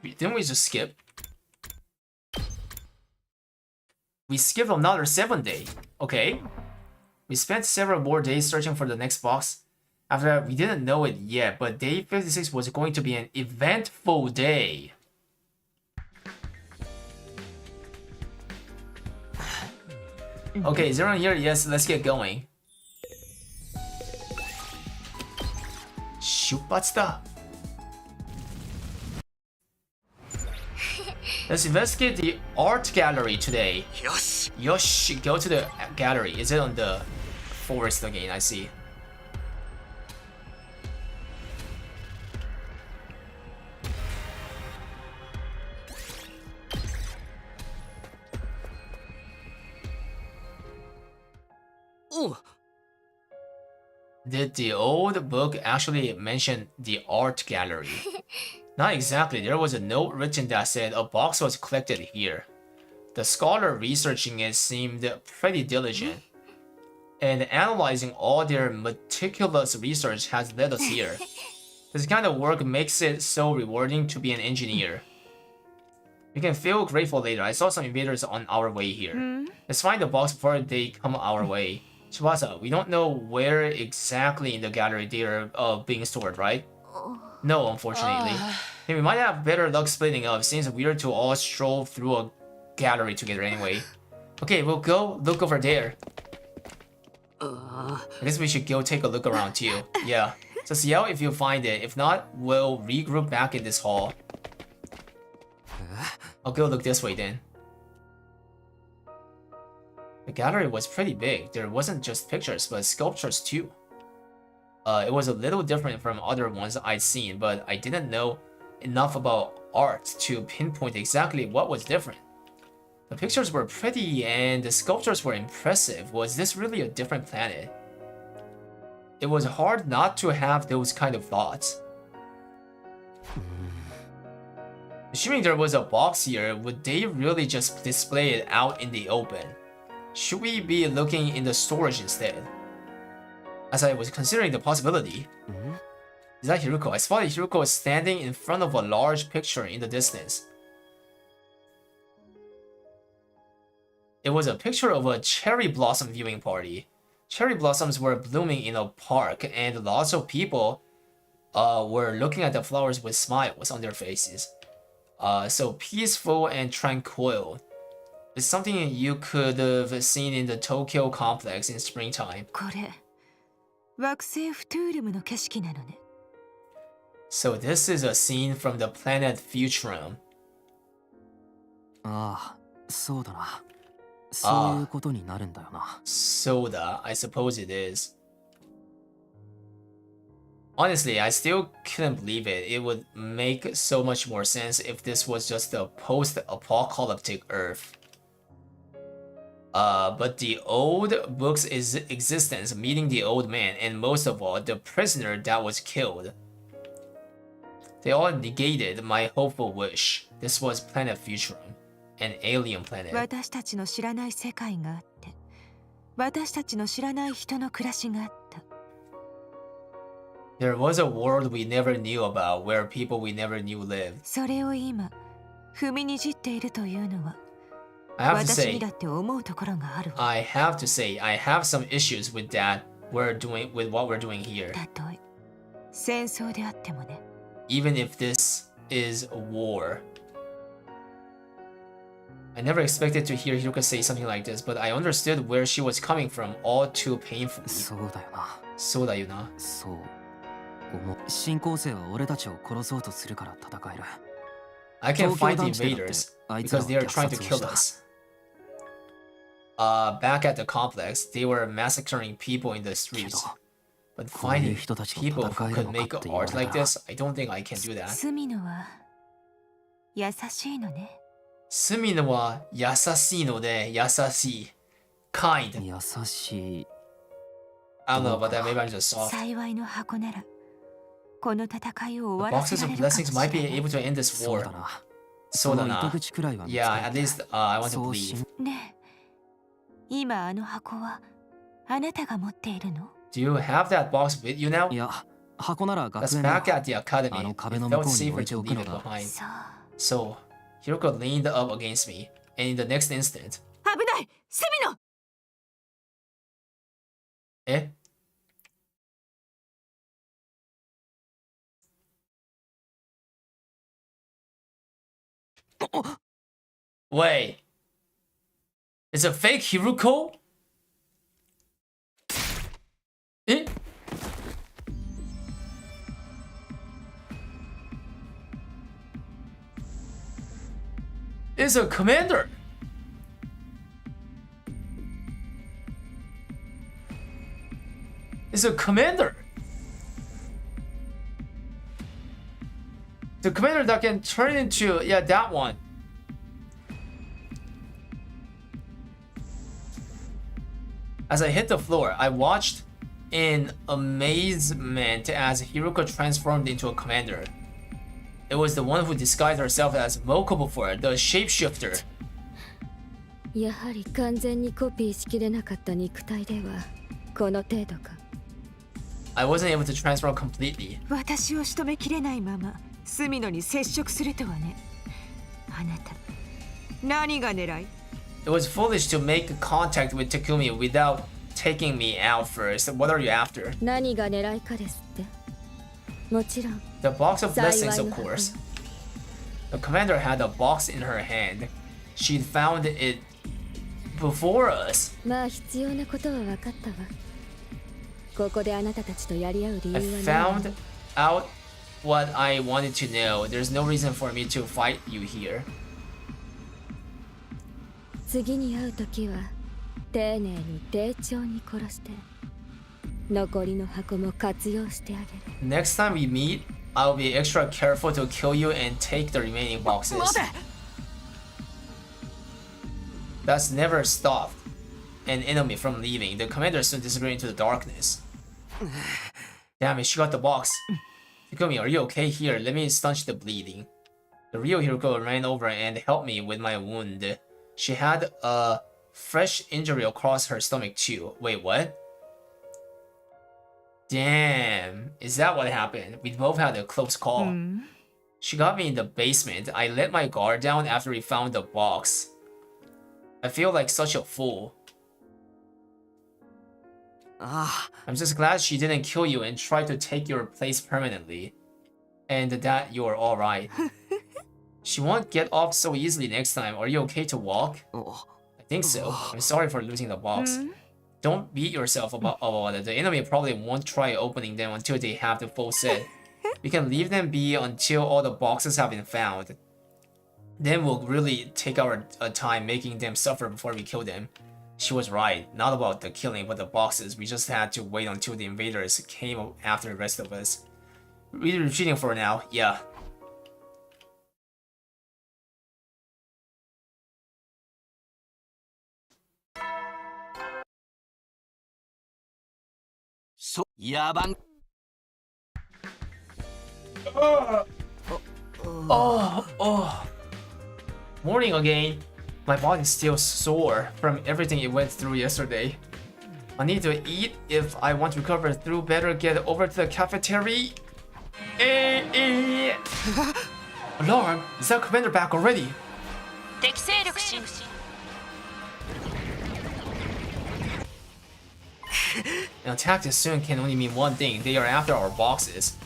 Didn't we just skip? We skipped another 7 day. Okay. We spent several more days searching for the next box. After that, we didn't know it yet, but day 56 was going to be an eventful day. Okay, is everyone here? Yes, let's get going. 出発だ. Let's investigate the art gallery today. Yosh, go to the gallery. Is it on the forest again? I see. Did the old book actually mention the art gallery? Not exactly. There was a note written that said a box was collected here. The scholar researching it seemed pretty diligent, and analyzing all their meticulous research has led us here. This kind of work makes it so rewarding to be an engineer. We can feel grateful later. I saw some invaders on our way here. Let's find the box before they come our way. Tsubasa, we don't know where exactly in the gallery they are being stored, right? No, unfortunately. Hey, we might have better luck splitting up. Seems weird to all stroll through a gallery together anyway. Okay, we'll go look over there. I guess we should go take a look around too. Yeah. Just yell if you find it. If not, we'll regroup back in this hall. I'll go look this way then. The gallery was pretty big. There wasn't just pictures, but sculptures too. It was a little different from other ones I'd seen, but I didn't know enough about art to pinpoint exactly what was different. The pictures were pretty and the sculptures were impressive. Was this really a different planet? It was hard not to have those kind of thoughts. Assuming there was a box here, would they really just display it out in the open? Should we be looking in the storage instead? As I was considering the possibility, is that Hiruko? I spotted Hiruko standing in front of a large picture in the distance. It was a picture of a cherry blossom viewing party. Cherry blossoms were blooming in a park, and lots of people were looking at the flowers with smiles on their faces. So peaceful and tranquil. It's something you could have seen in the Tokyo complex in springtime. これ、惑星フトゥールムの景色なのね。So this is a scene from the planet Futurum. ああ、そうだな。そういうことになるんだよな。Soda, I suppose it is. Honestly, I still couldn't believe it. It would make so much more sense if this was just a post-apocalyptic Earth. But the old book's existence, meeting the old man, and most of all, the prisoner that was killed. They all negated my hopeful wish. This was Planet Futurum, an alien planet. 私たちの知らない世界があって、私たちの知らない人の暮らしがあった。There was a world we never knew about, where people we never knew lived. それを今、踏みにじっているというのは、 I have to 私 say, にだって思うところがあるわ。I have some issues with that with what we're doing here. たとえ戦争であってもね。Even if this is a war. I never expected to hear Hiruka say something like this, but I understood where she was coming from all too painfully. そうだよな。そうだよな。そう。新構成は俺たちを殺そうとするから戦える。I can fight the invaders because they are trying to kill us. Back at the complex, they were massacring people in the streets. But finding people who could make art like this, I don't think I can do that. スミノは優しいのね。スミノは優しいので優しい。Kind. 優しい。I don't know about that. Maybe I'm just soft. 幸いの箱ならこの戦いを The 終わらせ boxes ら of れるかもし blessings れ might be ない。 able to end this そう war. だな。そうだな。糸口くらいは見つけた。 Yeah, at least I want to believe. ねえ、今あの箱はあなたが持っているの？ Do you have that box with you now? いや、箱なら That's 学園の back at the academy. あの It 壁の向 felt こうに safer 置いて to おく leave の it だ。 behind. そう。 So, Hiroko leaned up against me, and in the next instant... 危ない！スミノ！え? Wait. It's a fake Hiruko? Eh? It's a commander. It's a commander. The commander that can turn into, yeah, that one. As I hit the floor, I watched in amazement as Hiruko transformed into a commander. It was the one who disguised herself as Moko before, the shapeshifter. やはり完全にコピーしきれなかった肉体ではこの程度か。 I wasn't able to transform completely. 私を仕留めきれないままスミノに接触するとはね。あなた、何が狙い？ It was foolish to make contact with Takumi without taking me out first. What are you after? 何が狙いかですって。もちろん。 The box of blessings, of course. The commander had a box in her hand. She'd found it before us. まあ必要なことは分かったわ。ここであなたたちとやり合う理由 I はない。 found out what I wanted to know. There's no reason for me to fight you here. 次に会うときは丁寧に丁重に殺して残りの箱も活用してあげる。 Next time we meet, I'll be extra careful to kill you and take the remaining boxes. That's never stopped an enemy from leaving. The commander soon disappeared into the darkness. Damn it, she got the box. Takumi, are you okay? Here, let me staunch the bleeding. The real Hiroko ran over and helped me with my wound. She had a fresh injury across her stomach too. Wait, what? Damn, is that what happened? We both had a close call. She got me in the basement. I let my guard down after we found the box. I feel like such a fool. I'm just glad she didn't kill you and try to take your place permanently. And that you're alright. She won't get off so easily next time. Are you okay to walk? I think so. I'm sorry for losing the box. Don't beat yourself about it. The enemy probably won't try opening them until they have the full set. We can leave them be until all the boxes have been found. Then we'll really take our time making them suffer before we kill them. She was right. Not about the killing, but the boxes. We just had to wait until the invaders came after the rest of us. We're retreating for now, yeah. So, yaban. Morning again. My body's still sore from everything it went through yesterday. I need to eat if I want to recover through. Better get over to the cafeteria. Alarm! Is that commander back already? 敵勢力侵入 An attack this soon can only mean one thing. They are after our boxes.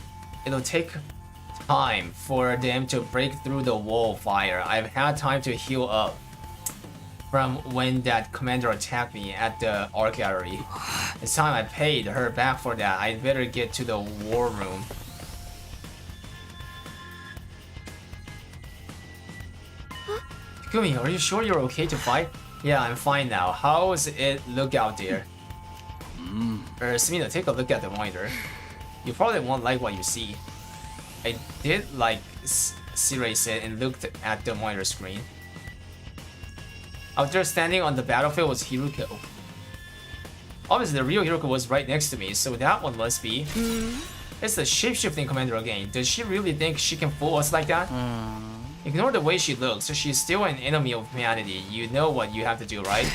It'll take time for them to break through the wall of fire. I've had time to heal up from when that commander attacked me at the art gallery. It's time I paid her back for that. I'd better get to the war room. Takumi, are you sure you're okay to fight? Yeah, I'm fine now. How's it look out there? Smino, take a look at the monitor. You probably won't like what you see. I did like Sirei said and looked at the monitor screen. Out there standing on the battlefield was Hiruko. Obviously the real Hiruko was right next to me, so that one must be. It's the shape-shifting commander again. Does she really think she can fool us like that? Ignore the way she looks, she's still an enemy of humanity. You know what you have to do, right?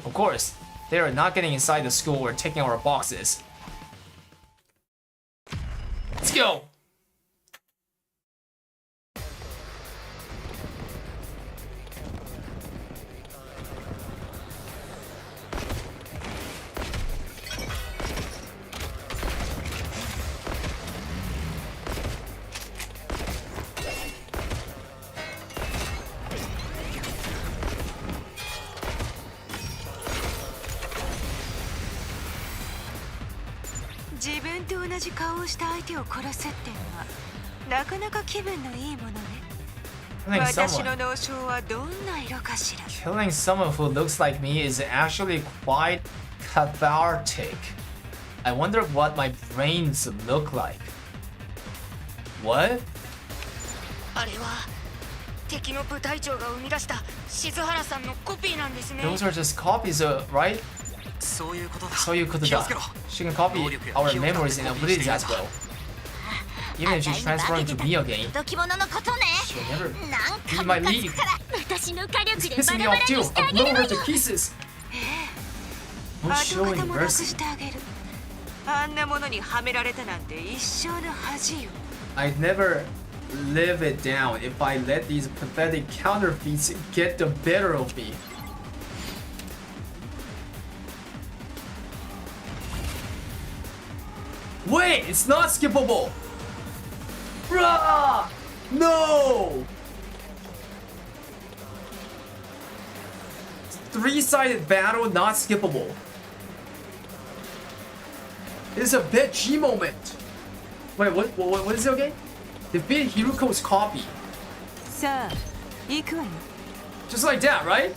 Of course. They are not getting inside the school or taking our boxes. Let's go!自分と同じ顔をした相手を殺すってのはなかなか気分のいいものね。私の脳症はどんな色かしら。 Killing someone who looks like me is actually quite cathartic. I wonder what my brains look like. What? あれは敵の部隊長が生み出した静原さんのコピーなんですね。 Those are just copies, right? そういうことだ。 She can copy our memories and abilities as well. Even if she's transformed to be again, she'll never be my lead. It's pissing me off too. I'll blow her to pieces. Don't show any mercy. あんなものにはめられたなんて一生の恥よ。 I'd never live it down if I let these pathetic counterfeits get the better of me. Wait, it's not skippable! Bruh! No! Three-sided battle, not skippable. It's a bit G moment. Wait, what is it again? Defeat Hiruko's copy. Just like that, right?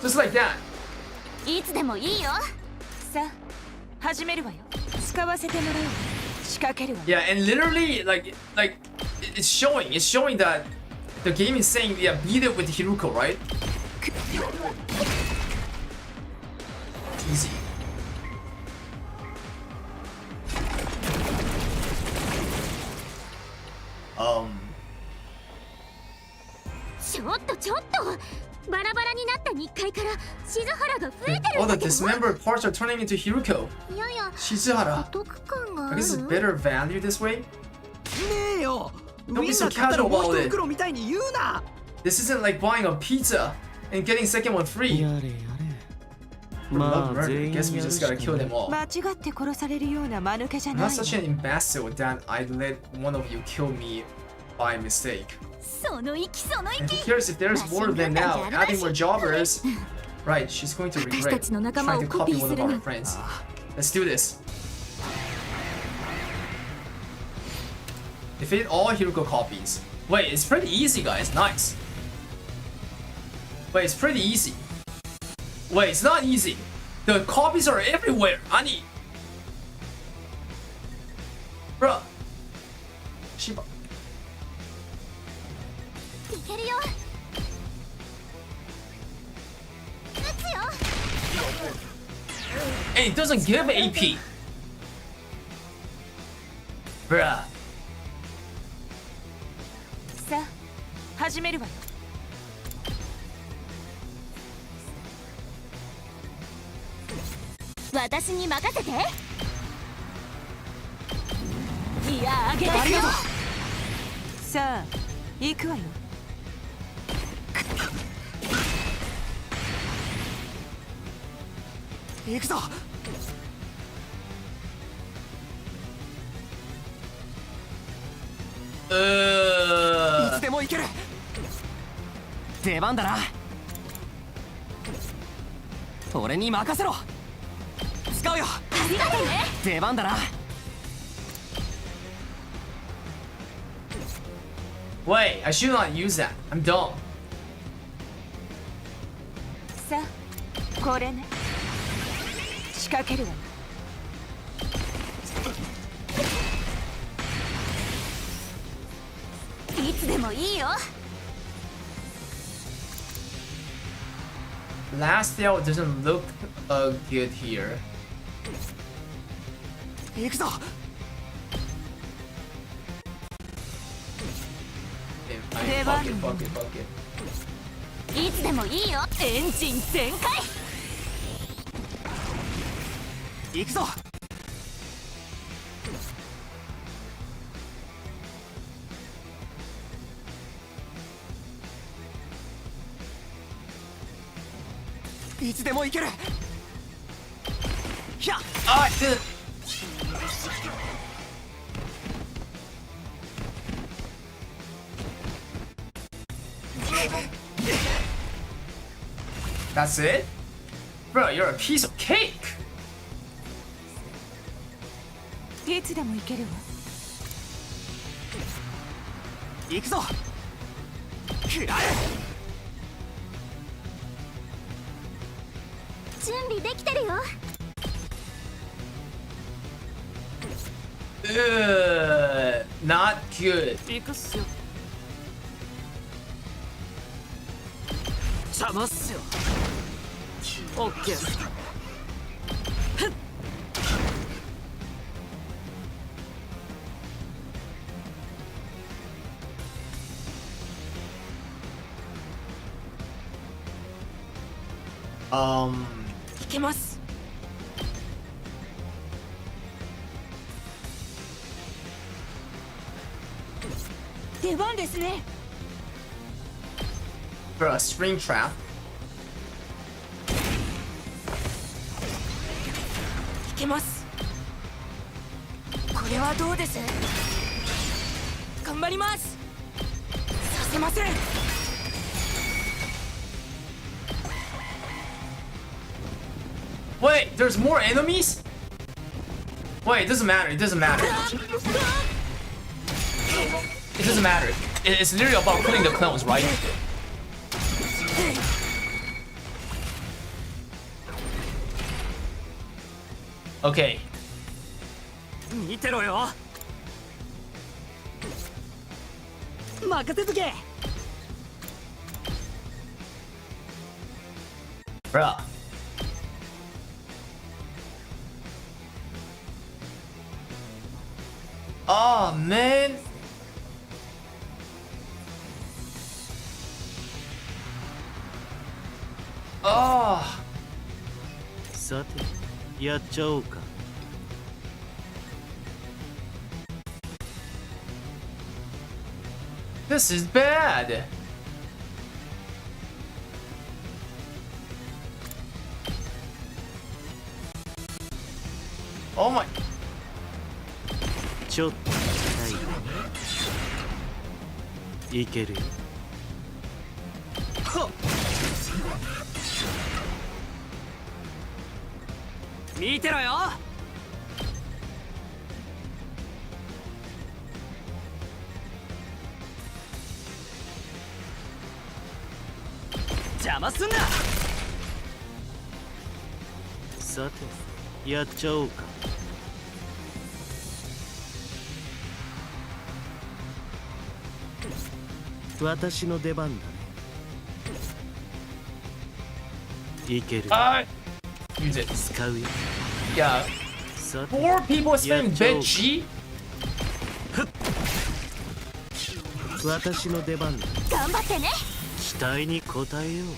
Just like that. いつでもいいよ。さあ、始めるわよ。使わせてもらうわ。仕掛けるわ。 Yeah, and literally like it's showing that the game is saying yeah, beat it with Hiruko, right? Easy. ちょっとちょっとバラバラになった日階から静原が増えてる All ん the だけど dismembered parts are turning into Hiruko. いやいや Shizuhara. お得感があ I る guess it's better value this way. ねえよ Don't be so casual about it. 袋みたいに言うな This isn't like buying a pizza and getting second one free. やれやれ For love まあ murder, 全員 guess we やる just しか gotta kill ない them all. 間違って殺されるような間抜けじゃ I'm な not い such わ。 an imbecile that I'd let one of you kill me by mistake. その息その And 息 who cares if there's more of them now? Adding more jobbers. Right, she's going to regret 私たちの仲間 trying を to コピ copy ー one す of る our なん friends. Let's do this. Defeat all Hiruko copies. Wait, it's pretty easy, guys. Nice. Wait, it's pretty easy. Wait, it's not easy. The copies are everywhere. Ani. Bruh. Shiba. いけるよ撃つよ And it doesn't give AP. Bruh. さあ、始めるわよ。私に任せていや、あげてくよ。さあ、行くわよ。行くぞいつでも行ける出番だな俺に任せろ使うよありがとうね出番だな Wait, I should not use that. I'm dumb. さあ、これね。仕掛けるわよ。いつでもいいよ Last Dale doesn't look good here. 行くぞ Fine, fuck it, fuck it, fuck it. いつでもいいよエンジン全開行くぞいつでも行けるひゃっ Ah, dude. That's it? Bro, you're a piece of cake! いつでも行けるわ。行くぞくらえ準備できてるよ Not good. 行くっすよ邪魔っすよオッケー いけます。出番ですね。 For a spring trap. いけます。これはどうです？頑張ります。させません。 Wait, there's more enemies? Wait, it doesn't matter. It doesn't matter. It doesn't matter. It's literally about killing the clones, right? Okay. 見てろよ。任せとけ。Bruh. Oh man. Oh. さてやっちゃおうか。This is bad. Oh my. ちょっと痛い。いけるよ。見てろよ。邪魔すんな。さてやっちゃおうか。私の出番だね。いける。Use it. 使うよ。Yeah. さて Four people spending bed G? 私の出番だ。頑張ってね。期待に応えよう。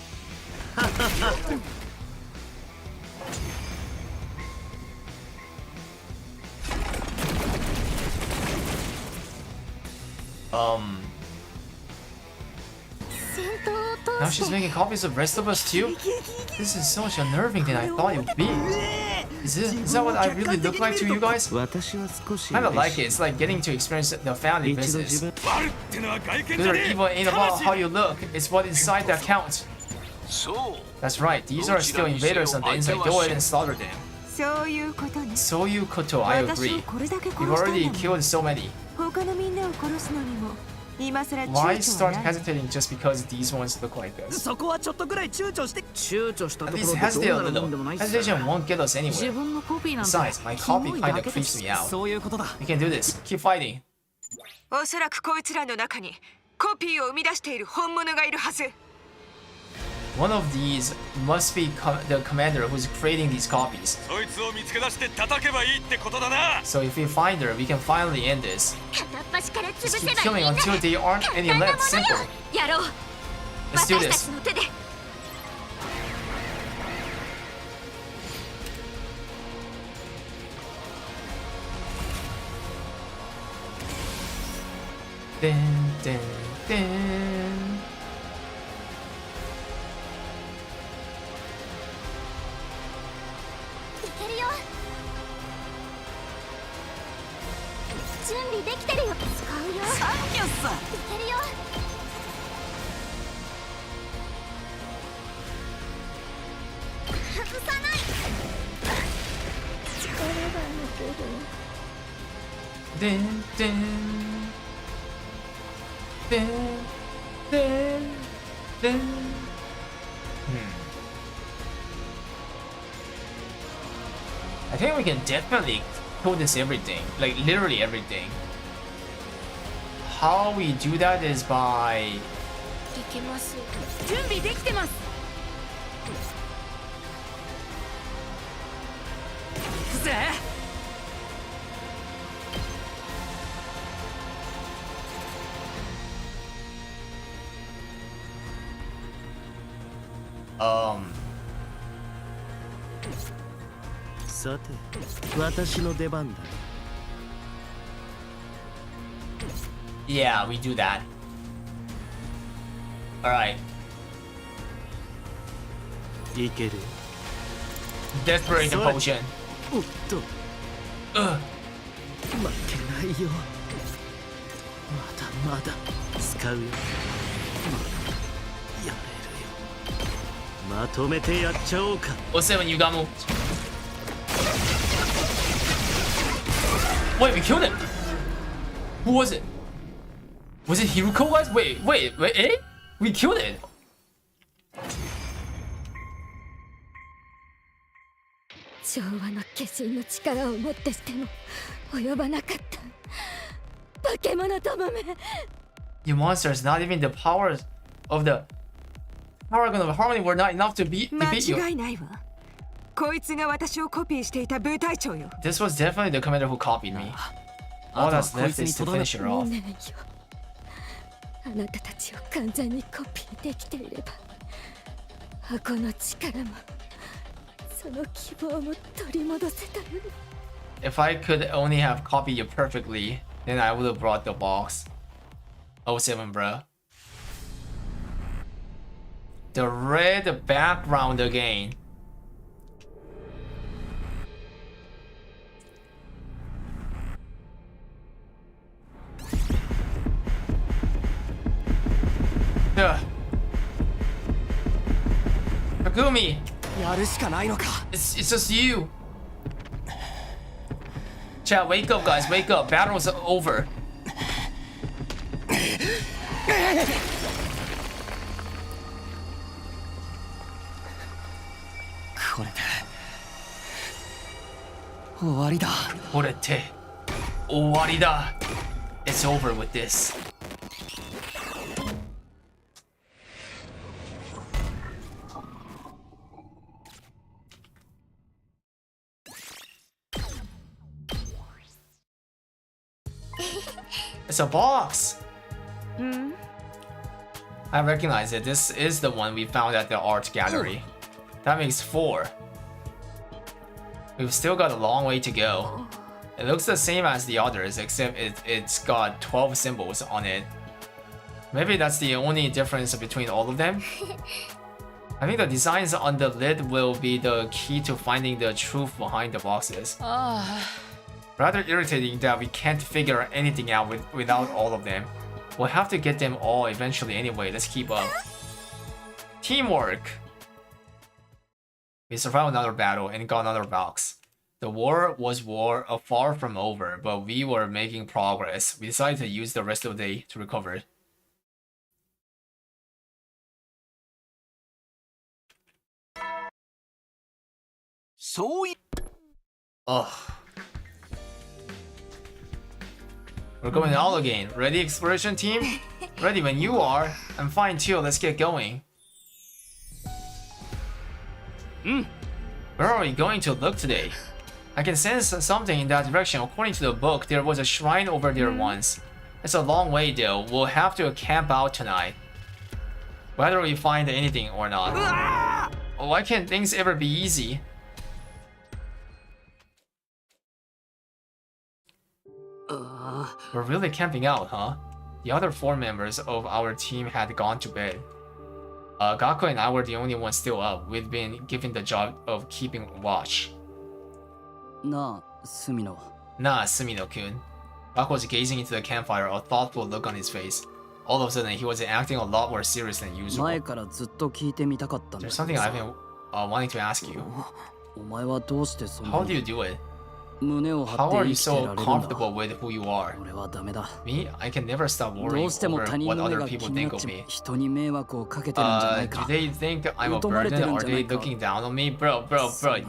Now she's making copies of the rest of us too? This is so much unnerving than I thought it would be. Is that what I really look like to you guys? Kinda like it. It's like getting to experience the family business. Good or evil ain't about how you look, it's what inside that counts. That's right, these are still invaders on the inside. Go ahead and slaughter them. そういうことね。 So you koto, I 私 agree. をこれだけ殺 You've したんだ already もん。 killed so many. 他のみんなを殺すのにも今さら躊 Why 躇は start ない。 hesitating just because these ones look like us? そこはちょっとぐらい躊躇して。躊躇した At とこ least ろで hesitate ど a うなるもんでもな little. いっす。 Hesitation won't get us 自 anywhere. 分のコピーなんて Besides, my キ copy モいだ kinda けで creeps す。 me out. そういうことだ。 We can do this. Keep fighting. おそらくこいつらの中にコピーを生み出している本物がいるはず。 One of these must be the commander who's creating these copies. そいつを見つけ出して叩けばいいってことだな。 So if we find her, we can finally end this. 片っ端から潰 Just せ keep ばい killing いんだ。 until there aren't any 簡単なも left. の Simple. よ。やろう。 Let's do 私た this. ちの手で。 Dun, dun, dun. Junbi できてるよ。使うよ。サンキュッス。いけるよ。外さない。力が抜ける。 Dun, dun. Dun, dun, dun. I think we can definitely kill this everything, like literally everything. How we do that is by いけます。準備できてます。 行くぜ。 さて私の出番だ。 Yeah, we do that. Alright. いける。 Desperation potion. おっと。 Ugh. 負けないよ。まだまだ使うよ。やれるよ。まとめてやっちゃおうか。 07 Yugamo. Wait, we killed him. Who was it? Was it Hiruko, guys? Wait, eh? We killed it. 昭和の化身の力をもってしても及ばなかった。化け物どもめ。 You monsters, not even the powers of the Paragon of Harmony were not enough to defeat you. 間違いないわ。こいつが私をコピーしていた部隊長よ。This was definitely the commander who copied me. All that's left is to finish her off. あなたたちを完全にコピーできていれば、箱の力もその希望も取り戻せたのに。 If I could only have copied you perfectly, then I would have brought the box. 07, bro. The red background again. Kagumi! It's just you. Chat, wake up, guys, wake up. Battle's over. It's over with this. It's a box. I recognize it. This is the one we found at the art gallery. That makes 4. We've still got a long way to go. It looks the same as the others, except it's got 12 symbols on it. Maybe that's the only difference between all of them. I think the designs on the lid will be the key to finding the truth behind the boxes. Rather irritating that we can't figure anything out without all of them. We'll have to get them all eventually anyway. Let's keep up. Teamwork! We survived another battle and got another box. The war was far from over, but we were making progress. We decided to use the rest of the day to recover. Ugh. We're going all again. Ready, exploration team? Ready when you are. I'm fine too. Let's get going. Where are we going to look today? I can sense something in that direction. According to the book, there was a shrine over there once. It's a long way though. We'll have to camp out tonight. Whether we find anything or not. Why can't things ever be easy? We're really camping out, huh? The other 4 members of our team had gone to bed. Gaku and I were the only ones still up. We'd been given the job of keeping watch. Nah, Sumino-kun. Gaku was gazing into the campfire, a thoughtful look on his face. All of a sudden, he was acting a lot more serious than usual. There's something I've been wanting to ask you. How do you do it? How are you so comfortable with who you are? Me? I can never stop worrying over what other people think of me. Do they think I'm a burden? Are they looking down on me? Bro,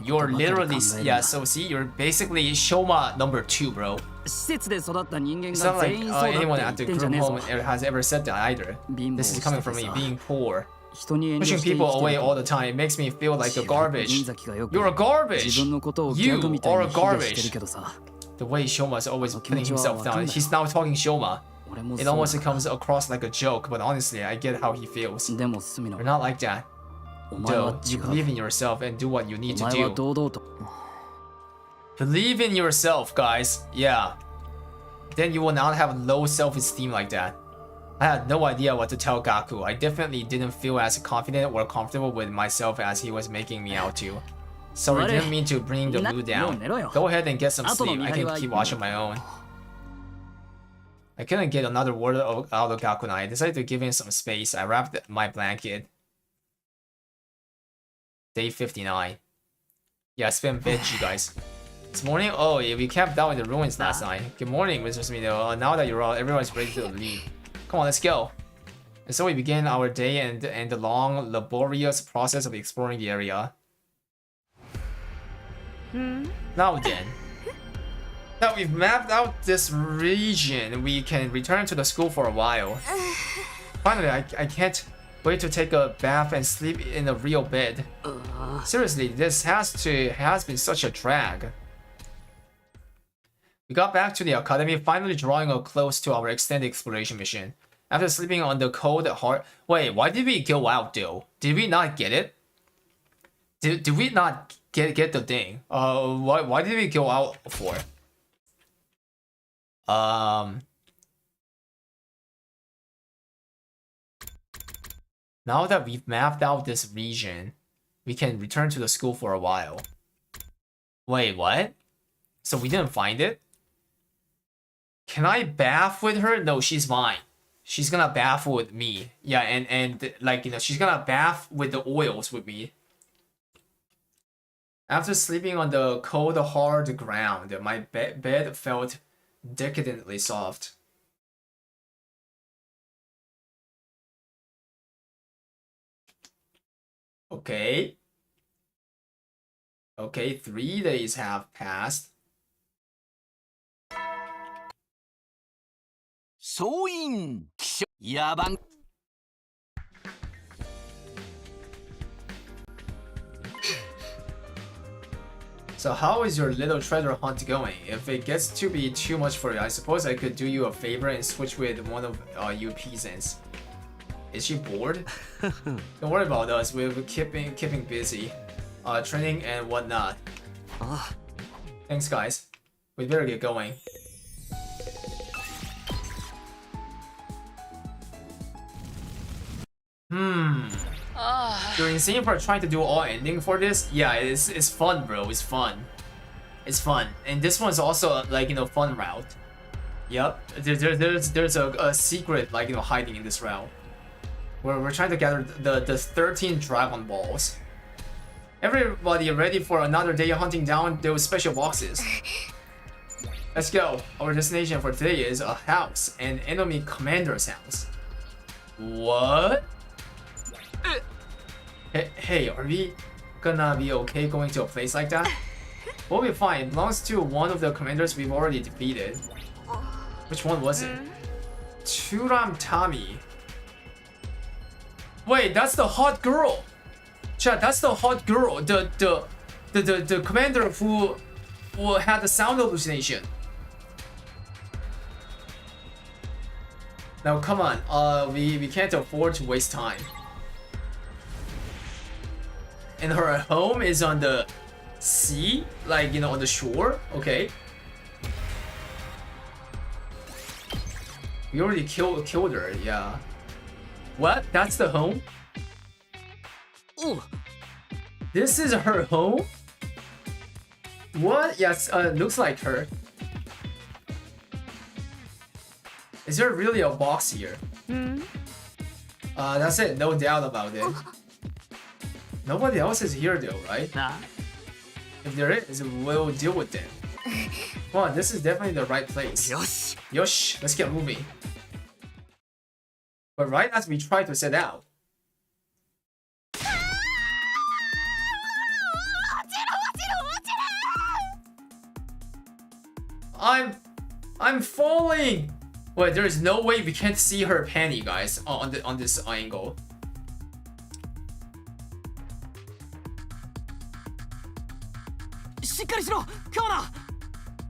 you're literally... Yeah, so see, you're basically Shoma number 2, bro. It's not like anyone at the group home has ever said that either. This is coming from me, being poor. Pushing people away all the time makes me feel like a garbage. You're a garbage! You are a garbage! The way Shoma is always putting himself down. He's now talking Shoma. It almost comes across like a joke, but honestly, I get how he feels. You're not like that. Though, you believe in yourself and do what you need to do. Believe in yourself, guys. Yeah. Then you will not have low self-esteem like that. I had no idea what to tell Gaku. I definitely didn't feel as confident or comfortable with myself as he was making me out to. Sorry, I didn't mean to bring the mood down. Go ahead and get some sleep. I can keep watching my own. I couldn't get another word out of Gaku and I decided to give him some space. I wrapped my blanket. Day 59. Yeah, it's been veggie, guys. This morning? Oh, yeah, we camped out in the ruins last night. Good morning, Mr. Smino. Now that you're out, everyone's ready to leave. Come on, let's go. And so we began our day and the long, laborious process of exploring the area. Now then, that we've mapped out this region, we can return to the school for a while. Finally, I can't wait to take a bath and sleep in a real bed. Seriously, this has been such a drag. We got back to the academy, finally drawing a close to our extended exploration mission. After sleeping on the cold hard... Wait, why did we go out though? Did we not get it? Did we not get the thing? Why did we go out for? Now that we've mapped out this region, we can return to the school for a while. Wait, what? So we didn't find it? Can I bath with her? No, she's mine. She's gonna bath with me. Yeah, and like, you know, she's gonna bath with the oils with me. After sleeping on the cold, hard ground, my bed felt decadently soft. Okay. Okay, 3 days have passed. So how is your little treasure hunt going? If it gets to be too much for you, I suppose I could do you a favor and switch with one of you peasants. Is she bored? Don't worry about us, we're keeping busy. Training and whatnot. Thanks guys. We better get going. You're insane for trying to do all ending for this? Yeah, it's fun, bro. It's fun. It's fun. And this one's also like, you know, fun route. Yep. There's a secret, like, you know, hiding in this route. We're trying to gather the 13 Dragon Balls. Everybody ready for another day hunting down those special boxes? Let's go. Our destination for today is a house, an enemy commander's house. What? Hey, are we gonna be okay going to a place like that? We'll be fine. It belongs to one of the commanders we've already defeated. Which one was it? Churam Tami. Wait, that's the hot girl. Chat, that's the hot girl. The commander who had the sound hallucination. Now come on, we can't afford to waste time. And her home is on the sea, like, you know, on the shore. Okay. We already killed her. Yeah. What? That's the home? Oh, this is her home? What? Yes, looks like her. Is there really a box here? That's it, no doubt about it. Nobody else is here though, right? Nah. If there is, we'll deal with them. Come on, this is definitely the right place. Yosh! Yosh, let's get moving. But right as we try to set out, I'm falling! Wait, there is no way we can't see her panty, guys, on this angle.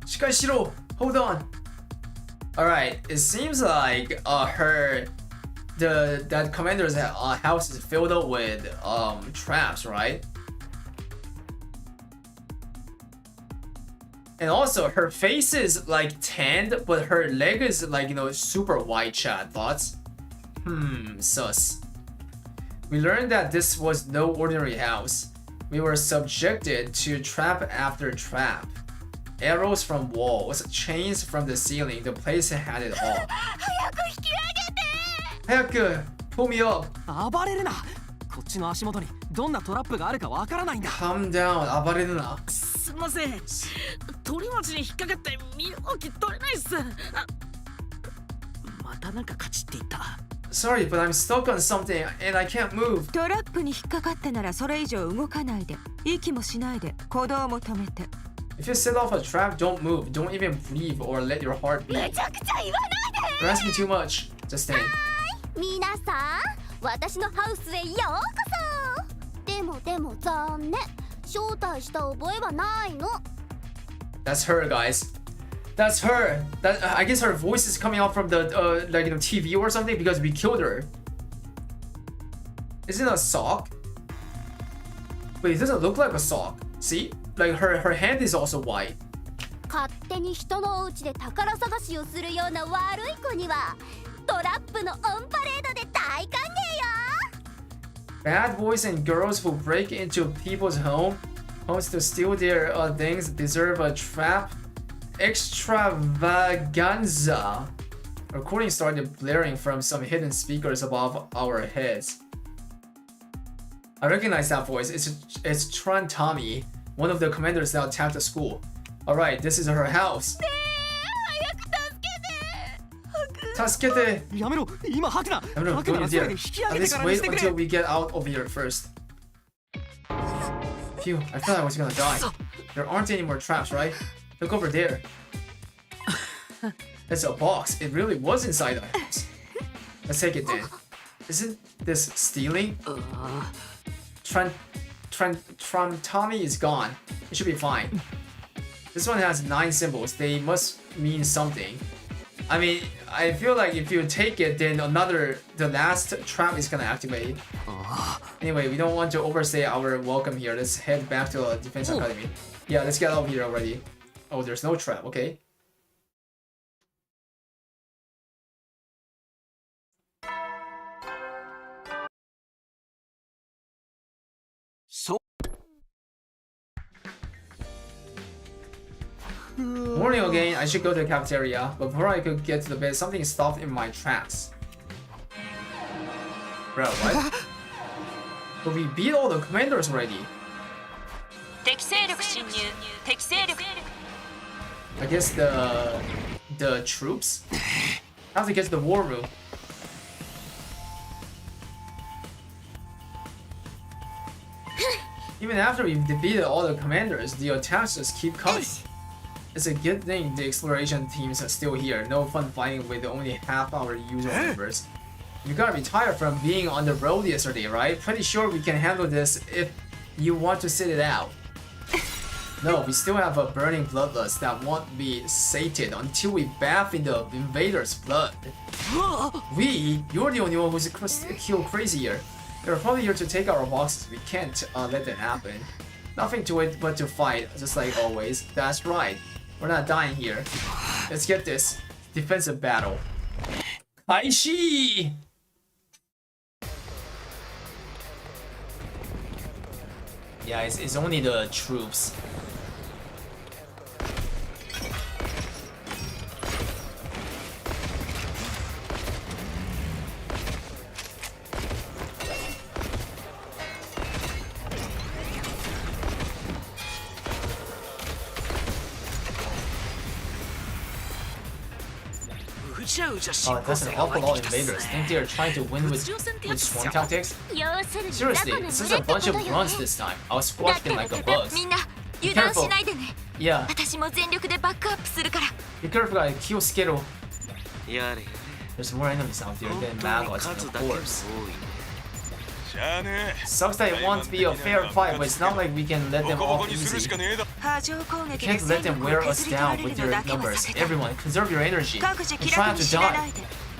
Shikari, hold on. Alright, it seems like that commander's house is filled up with traps, right? And also her face is like tanned, but her leg is like, you know, super white. Chat thoughts? Sus. We learned that this was no ordinary house. We were subjected to trap after trap. Arrows from walls, chains from the ceiling, the place had it all. Hayaku, pull me up. Calm down, 暴れるな。すみません。鳥町に引っかかって身動き取れないっす。またなんかカチっていった。Sorry, but I'm stuck on something and I can't move. トラップに引っかかったならそれ以上動かないで、息もしないで、鼓動も止めて。If you set off a trap, don't move. Don't even breathe or let your heart beat. むちゃくちゃ言わないで。 You're asking too much. Just stay. 皆さん、私のハウスへようこそ。でも残念。招待した覚えはないの。That's her, guys. That's her. That I guess her voice is coming out from the like TV or something because we killed her. Isn't it a sock? But it doesn't look like a sock. See? Like her hand is also white. 勝手に人のお家で宝探しをするような悪い子にはトラップのオンパレードで大歓迎よ。 Bad boys and girls who break into people's homes to steal their things deserve a trap extravaganza. Recording started blaring from some hidden speakers above our heads. I recognize that voice. It's Tran Tommy, one of the commanders that attacked the school. Alright, this is her house. 助けて。やめろ、今吐くな。 No, 吐くな don't ら you それ dare. で引き上 At げて least からに wait してく until れ。 we get out of here first. Phew, I thought I was gonna die. There aren't any more traps, right? Look over there. It's a box. It really was inside the house. Let's take it then. Isn't this stealing? Tommy is gone. It should be fine. This one has 9 symbols. They must mean something. I mean, I feel like if you take it, then the last trap is gonna activate. Anyway, we don't want to overstay our welcome here. Let's head back to the Defense Academy. Yeah, let's get out of here already. Oh, there's no trap. Okay. Morning again. I should go to the cafeteria, but before I could get to the bed, something stopped in my tracks. Bro, what? But we beat all the commanders already. I guess the troops have to get to the war room. Even after we've defeated all the commanders, the attacks just keep coming. It's a good thing the exploration teams are still here. No fun fighting with only half our usual numbers. You gotta be tired from being on the road yesterday, right? Pretty sure we can handle this if you want to sit it out. No, we still have a burning bloodlust that won't be sated until we bath in the invaders' blood. You're the only one who's killed crazier. They're probably here to take our boxes. We can't let that happen. Nothing to it but to fight, just like always. That's right. We're not dying here. Let's get this defensive battle. Kaishi! Yeah, it's only the troops. Oh, that's an awful lot of invaders. Think they are trying to win with swarm tactics? Seriously, this is a bunch of grunts this time. I'll squash them like a bug. Be careful. Yeah. Be careful, guys. Kiyosukero. There's more enemies out there than maggots, of course. Sucks that it won't be a fair fight, but it's not like we can let them off easy. We can't let them wear us down with their numbers. Everyone, conserve your energy and try not to die.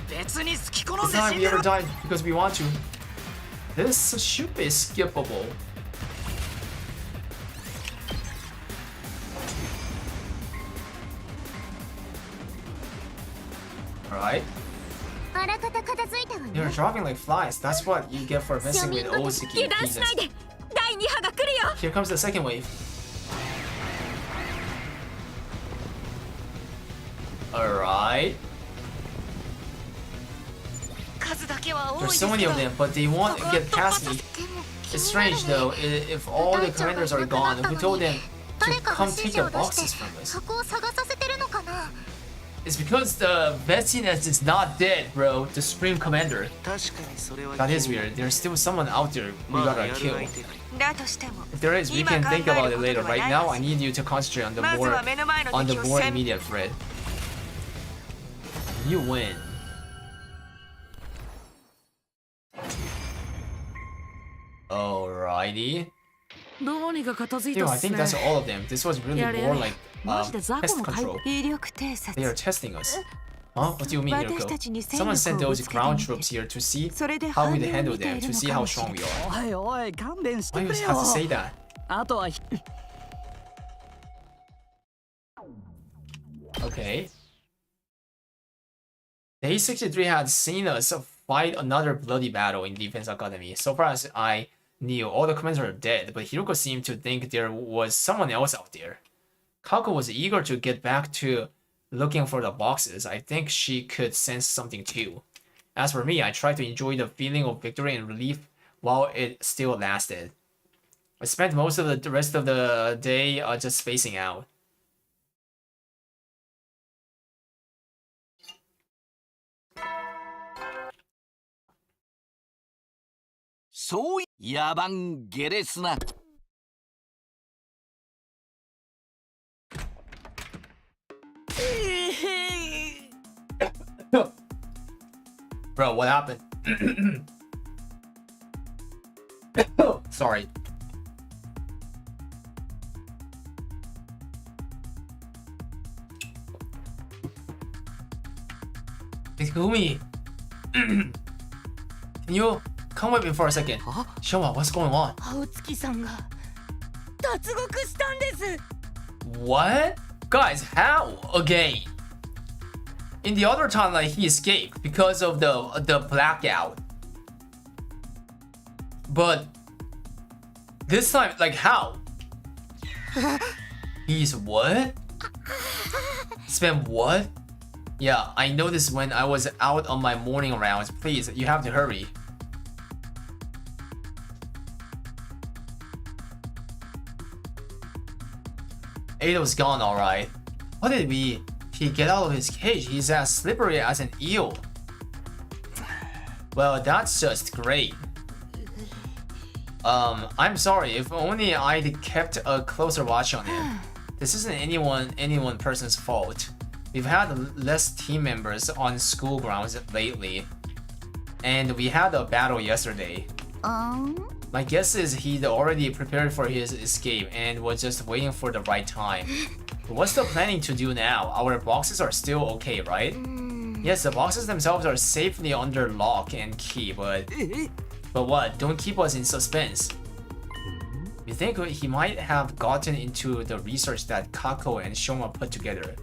It's not like we ever died because we want to. This should be skippable. Alright. You're dropping like flies. That's what you get for messing with Osuki pieces. Here comes the second wave. Alright. There's so many of them, but they won't get past me. It's strange though, if all the commanders are gone, who told them to come take the boxes from us? It's because the Vestiness is not dead, bro. The Supreme Commander. That is weird. There's still someone out there we gotta kill. If there is, we can think about it later. Right now, I need you to concentrate on the more immediate threat. You win. Alrighty. Yo, I think that's all of them. This was really more like pest control. They are testing us. Huh? What do you mean, Yoko? Someone sent those ground troops here to see how we handle them, to see how strong we are. Why do you have to say that? Okay. Day 63 had seen us fight another bloody battle in Defense Academy. So far as I knew, all the commanders are dead, but Hiroko seemed to think there was someone else out there. Kako was eager to get back to looking for the boxes. I think she could sense something too. As for me, I tried to enjoy the feeling of victory and relief while it still lasted. I spent most of the rest of the day just spacing out. So, 野蛮下劣な。Bro, what happened? Sorry. Takumi, can you come with me for a second? Shoma, what's going on? What? Guys, how? Again? In the other time, like, he escaped because of the blackout. But this time, like, how? He's what? Spent what? Yeah, I noticed when I was out on my morning rounds. Please, you have to hurry. Ado's gone, alright. How did he get out of his cage? He's as slippery as an eel. Well, that's just great. I'm sorry, if only I'd kept a closer watch on him. This isn't anyone person's fault. We've had less team members on school grounds lately. And we had a battle yesterday. My guess is he'd already prepared for his escape and was just waiting for the right time. What's the planning to do now? Our boxes are still okay, right? Yes, the boxes themselves are safely under lock and key, but what? Don't keep us in suspense. We think he might have gotten into the research that Kako and Shoma put together.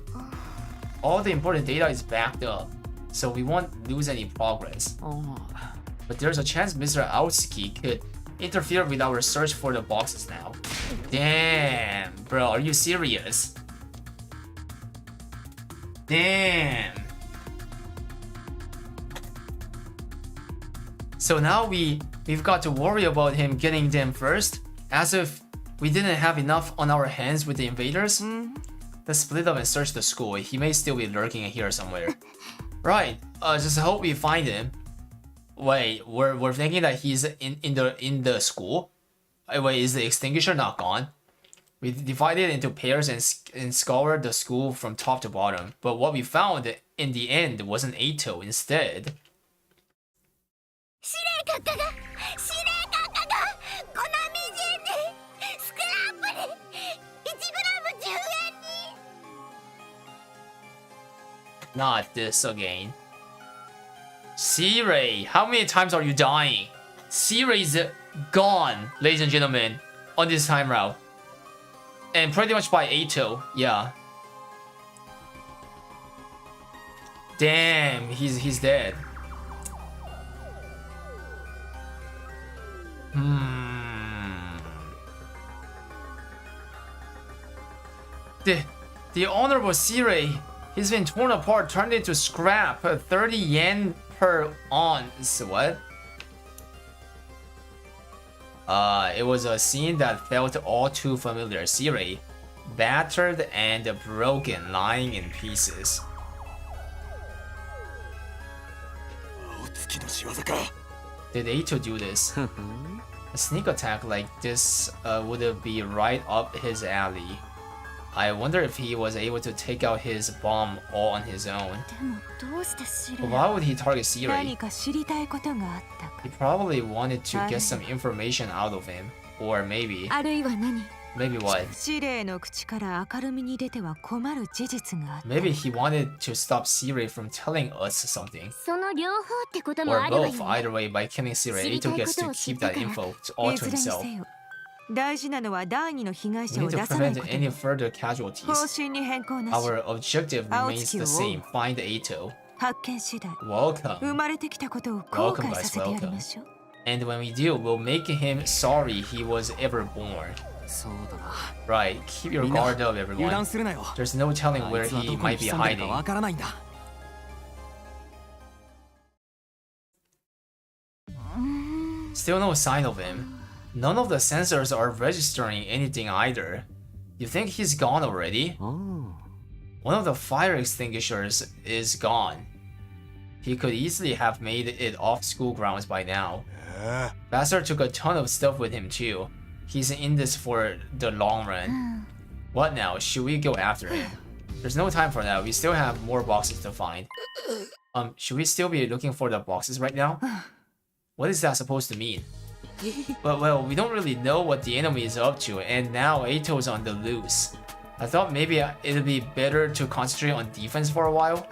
All the important data is backed up, so we won't lose any progress. But there's a chance Mr. Aosuki could interfere with our search for the boxes now. Damn, bro, are you serious? Damn. So now we've got to worry about him getting them first, as if we didn't have enough on our hands with the invaders. Let's split up and search the school. He may still be lurking here somewhere. Right. Just hope we find him. Wait, we're thinking that he's in the school. Wait, is the extinguisher not gone? We divided into pairs and scoured the school from top to bottom. But what we found in the end wasn't Ato instead. Not this again. C-Ray, how many times are you dying? C-Ray's gone, ladies and gentlemen, on this time route. And pretty much by Ato, yeah. Damn, he's dead. The honorable C-Ray, he's been torn apart, turned into scrap. 30 yen per ounce. What? It was a scene that felt all too familiar. C-Ray, battered and broken, lying in pieces. Did Eito do this? A sneak attack like this would be right up his alley. I wonder if he was able to take out his bomb all on his own. でもどうしてシレ But why would he target Siri? 何か知りたいことがあったか He probably wanted to get some information out of him. Or maybe... あるいは何 Maybe what? シレの口から明るみに出ては困る事実があった Maybe he wanted to stop Siri from telling us something. その両方ってことも Or あるわよ both. ね Either way, by killing Siri, Eito gets to keep that info all い to ずれに himself. せよ大事なのは第二の被害 We 者を need 出 to さない prevent こと any だ further casualties. 方針に変更なし Our objective remains the same. Find Eito. 発見次第 Welcome. 生まれてきたことを後 Welcome, 悔さ guys. せてやりましょう And when we do, we'll make him sorry he was ever born. そうだな Right, keep your みんな guard up, 油 everyone. 断するなよ There's no telling あ where いつはど he こに might be 潜んでるか hiding. わからないんだ Still no sign of him. None of the sensors are registering anything either. You think he's gone already? One of the fire extinguishers is gone. He could easily have made it off school grounds by now. Bastard took a ton of stuff with him too. He's in this for the long run. What now? Should we go after him? There's no time for that. We still have more boxes to find. Should we still be looking for the boxes right now? What is that supposed to mean? But well, we don't really know what the enemy is up to, and now Eito's on the loose. I thought maybe it'd be better to concentrate on defense for a while.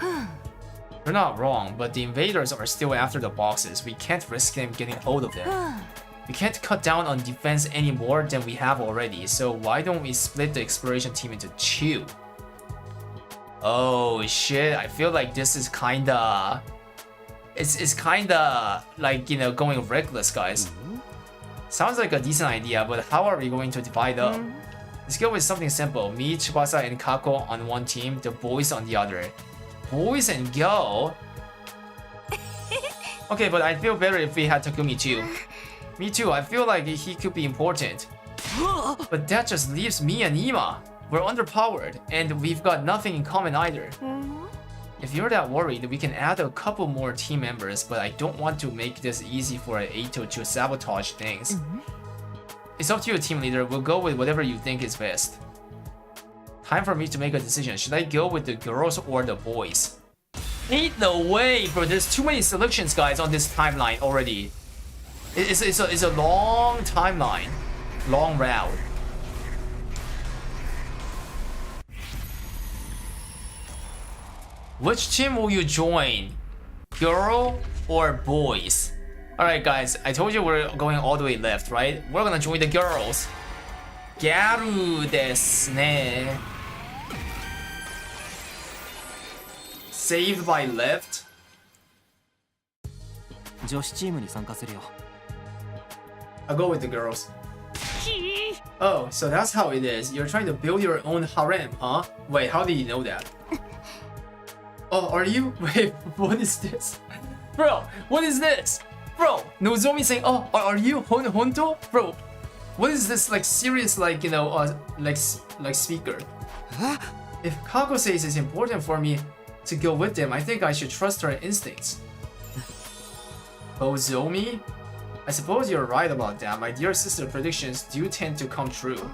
You're not wrong, but the invaders are still after the boxes. We can't risk them getting hold of them. We can't cut down on defense any more than we have already, so why don't we split the exploration team into 2? Oh shit, I feel like this is kinda... It's kinda like, you know, going reckless, guys. Sounds like a decent idea, but how are we going to divide up? Let's go with something simple. Me, Tsubasa, and Kako on one team, the boys on the other. Boys and go? Okay, but I'd feel better if we had Takumi too. Me too, I feel like he could be important. But that just leaves me and Ima. We're underpowered, and we've got nothing in common either. If you're that worried, we can add a couple more team members, but I don't want to make this easy for Eito to sabotage things. It's up to you, team leader. We'll go with whatever you think is best. Time for me to make a decision. Should I go with the girls or the boys? Ain't no way, bro. There's too many selections, guys, on this timeline already. It's a long timeline. Long route. Which team will you join? Girl or boys? Alright guys, I told you we're going all the way left, right? We're gonna join the girls. Gyaru desu ne. Saved by left? 女子チームに参加するよ I'll go with the girls. Oh, so that's how it is. You're trying to build your own harem, huh? Wait, how did you know that? Oh, are you? Wait, what is this? Bro, what is this? Bro, Nozomi saying, oh, are you Honto? Bro, what is this, like, serious, like, you know, like speaker? If Kako says it's important for me to go with them, I think I should trust her instincts. Nozomi? I suppose you're right about that. My dear sister, predictions do tend to come true. ...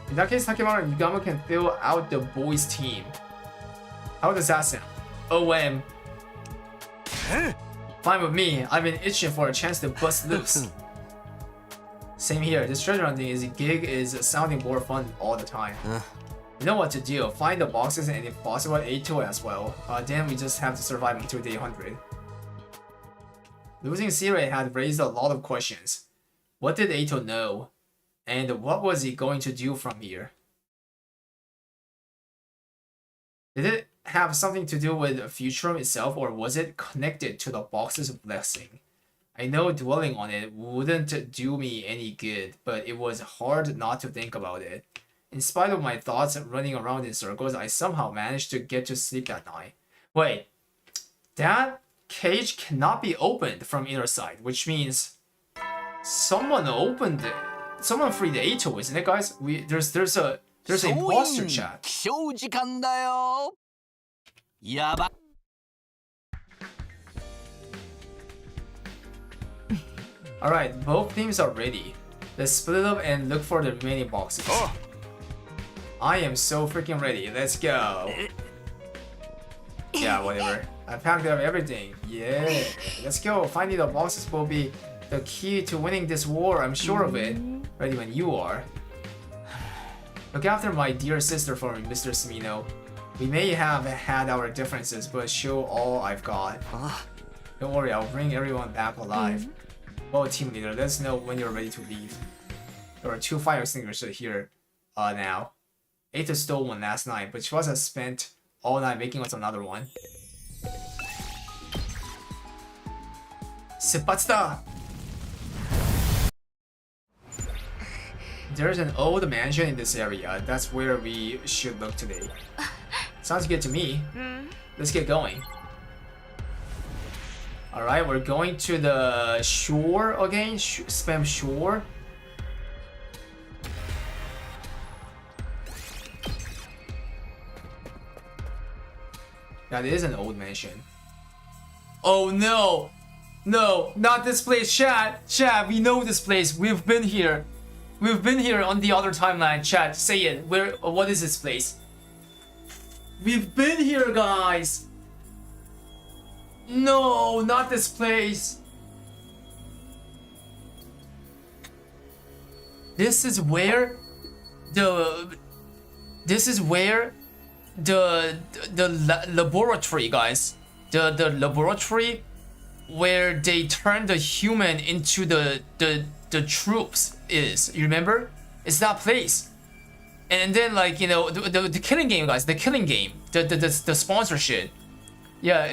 In that case, Takemaru and Yugama can fill out the boys' team. How does that sound? OM. Fine with me. I've been itching for a chance to bust loose. Same here. This treasure hunting gig is sounding more fun all the time. You know what to do. Find the boxes and if possible, Eito as well. Then we just have to survive until day 100. Losing Sirei had raised a lot of questions. What did Eito know? And what was he going to do from here? Did it have something to do with Futurum itself, or was it connected to the box's blessing? I know dwelling on it wouldn't do me any good, but it was hard not to think about it. In spite of my thoughts running around in circles, I somehow managed to get to sleep that night. Wait, that cage cannot be opened from either side, which means someone opened it. Someone freed the Eito, isn't it, guys? There's a imposter chat. Alright, both teams are ready. Let's split up and look for the remaining boxes. Oh. I am so freaking ready. Let's go. Yeah, whatever. I packed up everything. Yeah. Let's go. Finding the boxes will be the key to winning this war. I'm sure of it. Ready when you are. Look after my dear sister for me, Mr. Smino. We may have had our differences, but show all I've got. Don't worry, I'll bring everyone back alive. Well, team leader, let us know when you're ready to leave. There are 2 fire extinguishers here now. Aita stole one last night, but Chwasa spent all night making us another one. Sepatsuda! There's an old mansion in this area. That's where we should look today. Sounds good to me. Let's get going. Alright, we're going to the shore again. Spam shore. That is an old mansion. Oh no! No, not this place, chat! Chat, we know this place. We've been here. We've been here on the other timeline. Chat, say it. What is this place? We've been here, guys! No, not this place. This is where the laboratory, guys. The laboratory where they turn the human into the troops is. You remember? It's that place. And then, like, you know, the killing game, guys. The killing game. The sponsorship. Yeah,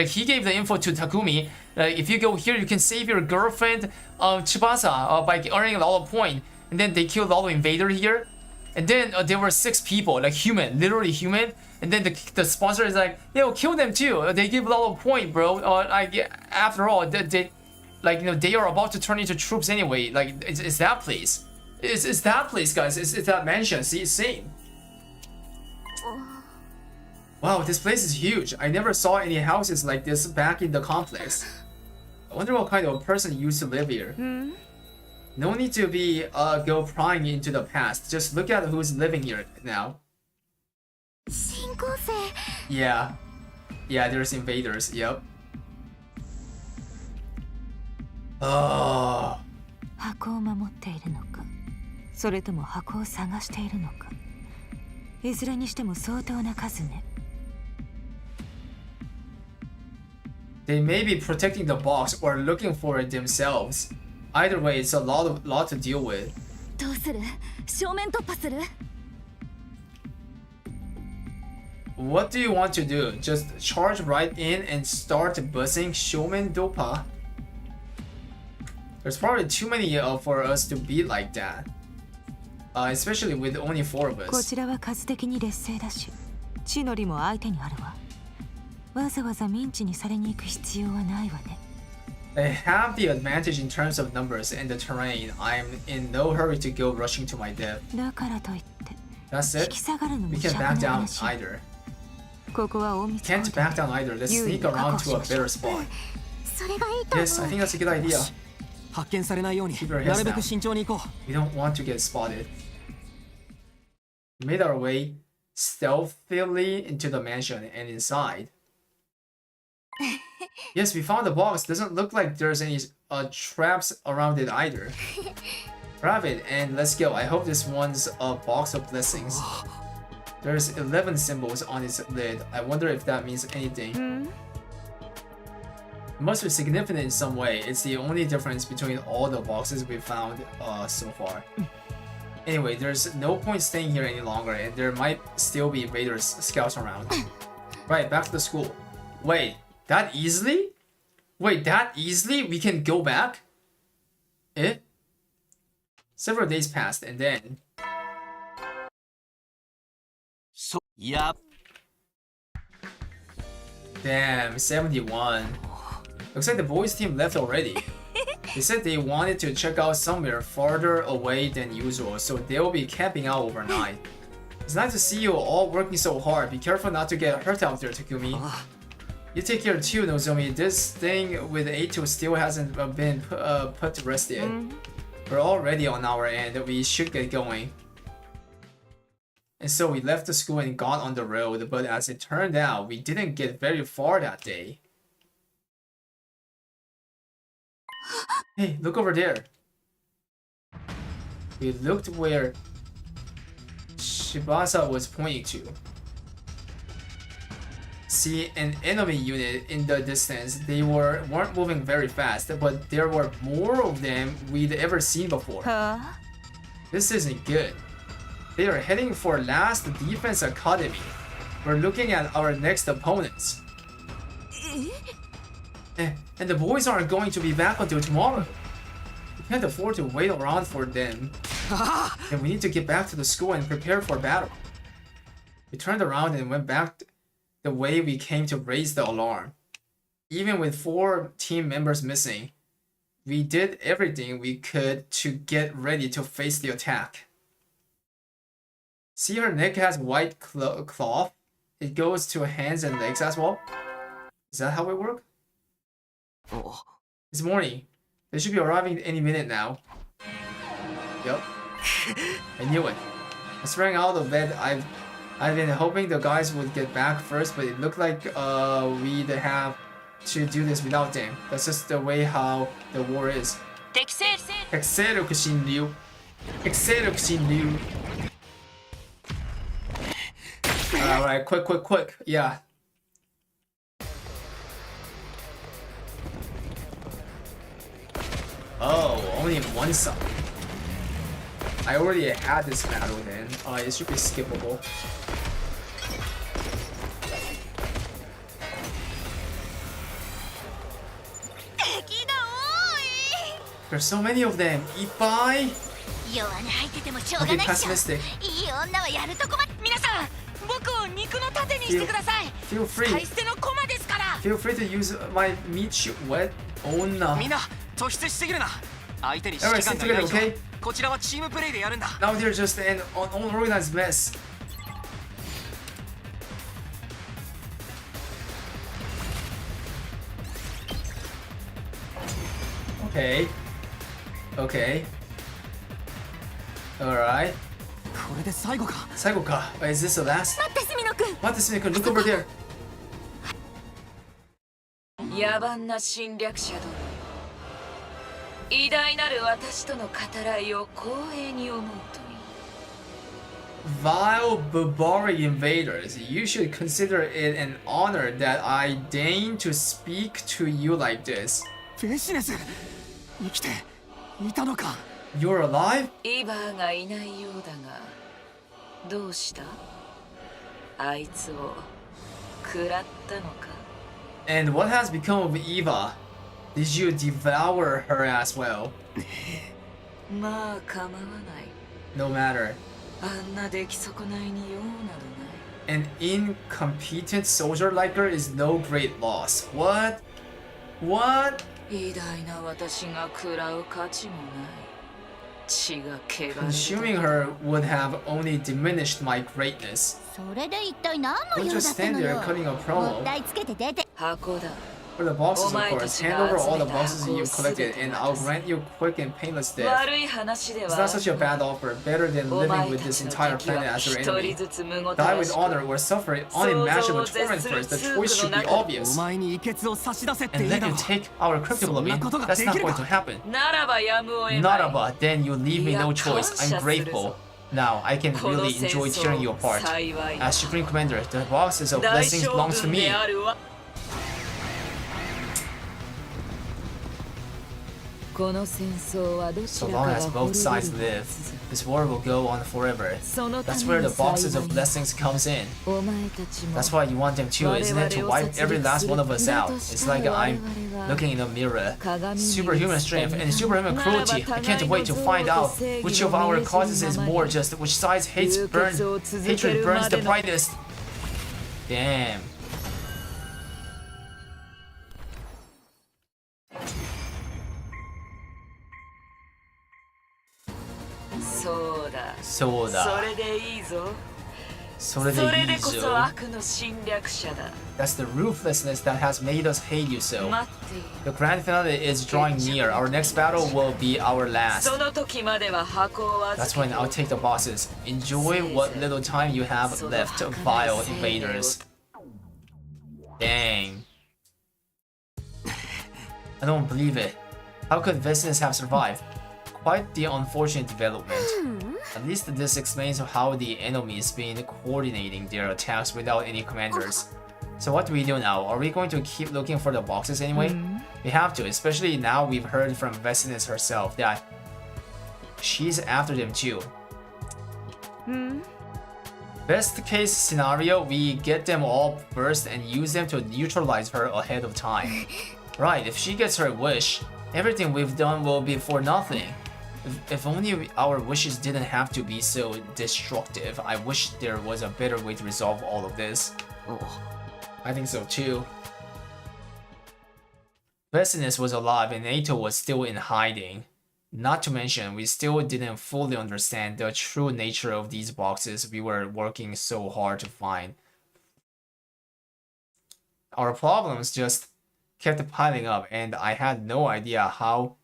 he gave the info to Takumi. If you go here, you can save your girlfriend, Tsubasa, by earning a lot of points. And then they killed all the invader here. And then there were 6 people, like human, literally human. And then the sponsor is like, yo, kill them too. They give a lot of points, bro. After all, they are about to turn into troops anyway. Like, it's that place. It's that place, guys. It's that mansion. See, same. Wow, this place is huge. I never saw any houses like this back in the complex. I wonder what kind of person used to live here. No need to be go prying into the past. Just look at who's living here now. Yeah. Yeah, there's invaders. Yep. Oh. 箱を守っているのか、それとも箱を探しているのか。いずれにしても相当な数ね。They may be protecting the box or looking for it themselves. Either way, it's a lot to deal with. どうする？正面突破する？ What do you want to do? Just charge right in and start buzzing Shomen Dopa? There's probably too many for us to be like that. Especially with only 4 of us. こちらは数的に劣勢だし、地の利も相手にあるわ。わざわざミンチにされに行く必要はないわね。They have the advantage in terms of numbers and the terrain. I'm in no hurry to go rushing to my death. だからといって、 That's 引 it. き下がるの We も can't しゃ back くな down 話。 either. ここは大道 Can't back down either. Let's sneak around to a better spot. それがいいと思う。 Yes, I think that's a good idea. 発見されないように Keep your な heads るべく down. 慎重に行こ We don't want to get spotted. We made our way stealthily into the mansion and inside. Yes, we found the box. Doesn't look like there's any traps around it either. Grab it and let's go. I hope this one's a box of blessings. There's 11 symbols on its lid. I wonder if that means anything. It must be significant in some way. It's the only difference between all the boxes we found so far. Anyway, there's no point staying here any longer, and there might still be invaders scouts around. Right, back to the school. Wait, that easily? Wait, that easily? We can go back? Eh? Several days passed, and then... So, yep. Damn, 71. Looks like the boys team left already. They said they wanted to check out somewhere farther away than usual, so they'll be camping out overnight. It's nice to see you all working so hard. Be careful not to get hurt out there, Takumi. You take care too, Nozomi. This thing with A2 still hasn't been put to rest yet. We're already on our end. We should get going. And so we left the school and got on the road, but as it turned out, we didn't get very far that day. Hey, look over there. We looked where Shibasa was pointing to. See an enemy unit in the distance. They weren't moving very fast, but there were more of them we'd ever seen before. This isn't good. They are heading for Last Defense Academy. We're looking at our next opponents. And the boys aren't going to be back until tomorrow. We can't afford to wait around for them. And we need to get back to the school and prepare for battle. We turned around and went back the way we came to raise the alarm. Even with 4 team members missing, we did everything we could to get ready to face the attack. See, her neck has white cloth. It goes to hands and legs as well. Is that how it works? Oh. It's morning. They should be arriving any minute now. Yup. I knew it. I sprang out of bed. I've been hoping the guys would get back first, but it looked like we'd have to do this without them. That's just the way how the war is. 適正力侵入。適正力侵入。Alright, quick. Yeah. Oh, only one side. I already had this battle then. It should be skippable. There's so many of them. Ipai. Okay, pessimistic. Feel free. Feel free to use my meat shoot. What? Oh no. Alright, stick together, okay? Now they're just an unorganized mess. Okay. Alright. これで最後か。最後か。Is this the last? 待って、スミノ君。Look over there. 野蛮な侵略者殿。偉大なる私との語らいを光栄に思うといい。Vile barbaric invaders, you should consider it an honor that I deign to speak to you like this. フェシネス、生きていたのか。You're alive? イバーがいないようだが、どうした？あいつを食らったのか。And what has become of Eva? Did you devour her as well? まあ構わない。No matter. あんな出来損ないに用などない。An incompetent soldier like her is no great loss. What? 偉大な私が食らう価値もない。血が汚れる。Consuming her would have only diminished my greatness. それで一体何の Don't 用だ just った stand の there よ。 cutting a も promo. ったいつけて出て。箱だ。 For the boxes, of course, hand over all the boxes you've collected, and I'll grant you quick and painless death. It's not such a bad offer, better than living with this entire planet as your enemy. Die with honor or suffer unimaginable torment first. The choice should be obvious. And let you take our cryptoblame. That's not going to happen. Naraba, then you leave me no choice. I'm grateful. Now, I can really enjoy tearing you apart. As Supreme Commander, the boxes of blessings belongs to me. So long as both sides live, this war will go on forever. That's where the boxes of blessings comes in. That's why you want them too, isn't it? To wipe every last one of us out. It's like I'm looking in a mirror. Superhuman strength and superhuman cruelty. I can't wait to find out which of our causes is more just, which side's hatred burns the brightest. Damn. それでこそ悪の侵略者だ。 That's the ruthlessness that has made us hate you so. The grand finale is drawing near. Our next battle will be our last. その時までは箱を預 That's when I'll take the bosses. Enjoy what little time you have left, vile invaders. Dang. I don't believe it. How could Vestinus have survived? Quite the unfortunate development. At least this explains how the enemy's been coordinating their attacks without any commanders. So what do we do now? Are we going to keep looking for the boxes anyway? We have to, especially now we've heard from Vestinus herself that she's after them too. Best case scenario, we get them all first and use them to neutralize her ahead of time. Right, if she gets her wish, everything we've done will be for nothing. If only our wishes didn't have to be so destructive. I wish there was a better way to resolve all of this. I think so too. Vestinus was alive and Ato was still in hiding. Not to mention, we still didn't fully understand the true nature of these boxes we were working so hard to find. Our problems just kept piling up and I had no idea how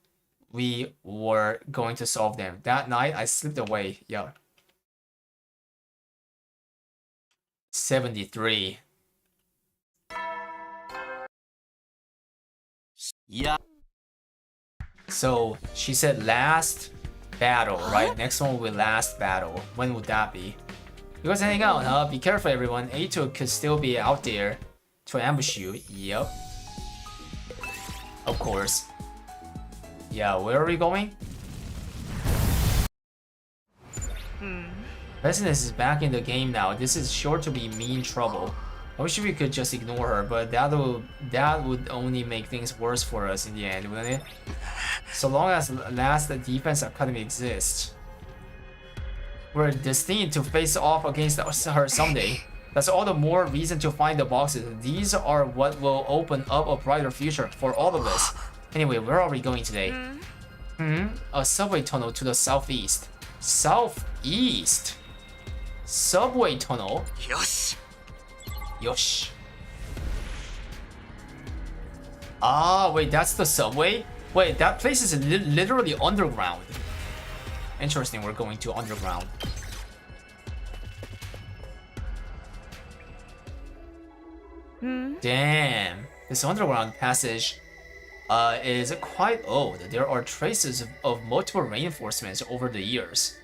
we were going to solve them. That night, I slipped away. Yeah. 73. Yeah. So, she said last battle, right? Next one will be last battle. When would that be? You guys hang out, huh? Be careful, everyone. Ato could still be out there to ambush you. Yep. Of course. Yeah, where are we going? Vestinus is back in the game now. This is sure to be mean trouble. I wish we could just ignore her, but that would only make things worse for us in the end, wouldn't it? So long as last defense academy exists, we're destined to face off against her someday. That's all the more reason to find the boxes. These are what will open up a brighter future for all of us. Anyway, where are we going today? A subway tunnel to the southeast. Southeast? Subway tunnel? Yosh. Yosh. Ah, wait, that's the subway? Wait, that place is literally underground. Interesting, we're going to underground. Damn, this underground passage is quite old. There are traces of multiple reinforcements over the years.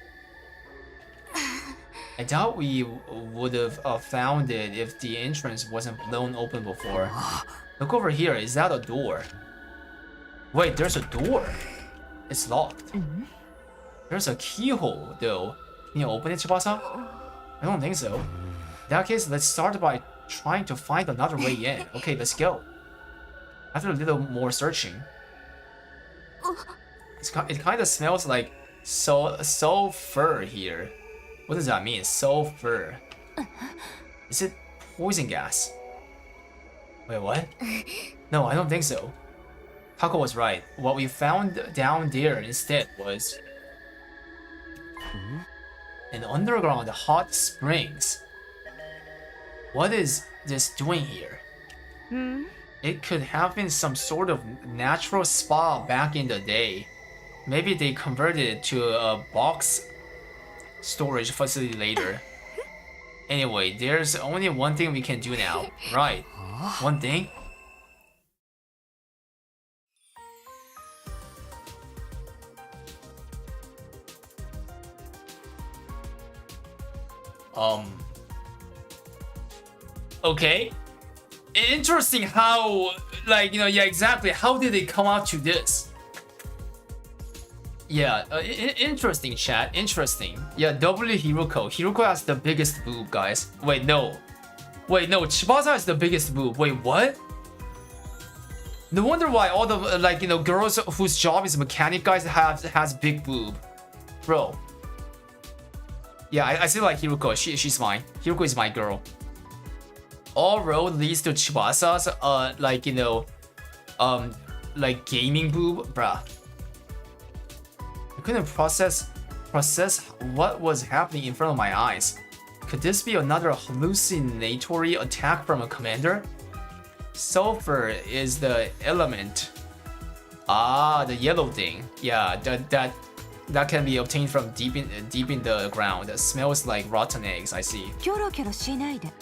I doubt we would have found it if the entrance wasn't blown open before. Look over here, is that a door? Wait, there's a door. It's locked. There's a keyhole though. Can you open it, Tsubasa? I don't think so. In that case, let's start by trying to find another way in. Okay, let's go. After a little more searching. It kind of smells like sulfur here. What does that mean? Sulfur. Is it poison gas? Wait, what? No, I don't think so. Hako was right. What we found down there instead was an underground hot springs. What is this doing here? It could have been some sort of natural spa back in the day. Maybe they converted it to a box storage facility later. Anyway, there's only one thing we can do now. Right. One thing? Okay. Interesting how, like, you know, yeah, exactly. How did they come out to this? Yeah, interesting, chat. Interesting. Yeah, W Hiruko. Hiruko has the biggest boob, guys. Wait, no. Wait, no. Tsubasa has the biggest boob. Wait, what? No wonder why all the, like, you know, girls whose job is mechanic, guys, has big boob. Bro. Yeah, I still like Hiruko. She's mine. Hiruko is my girl. All road leads to Tsubasa's, like, you know, like gaming boob, bruh. I couldn't process what was happening in front of my eyes. Could this be another hallucinatory attack from a commander? Sulfur is the element. Ah, the yellow thing. Yeah, that can be obtained from deep in the ground. It smells like rotten eggs. I see. キョロキョロしないで。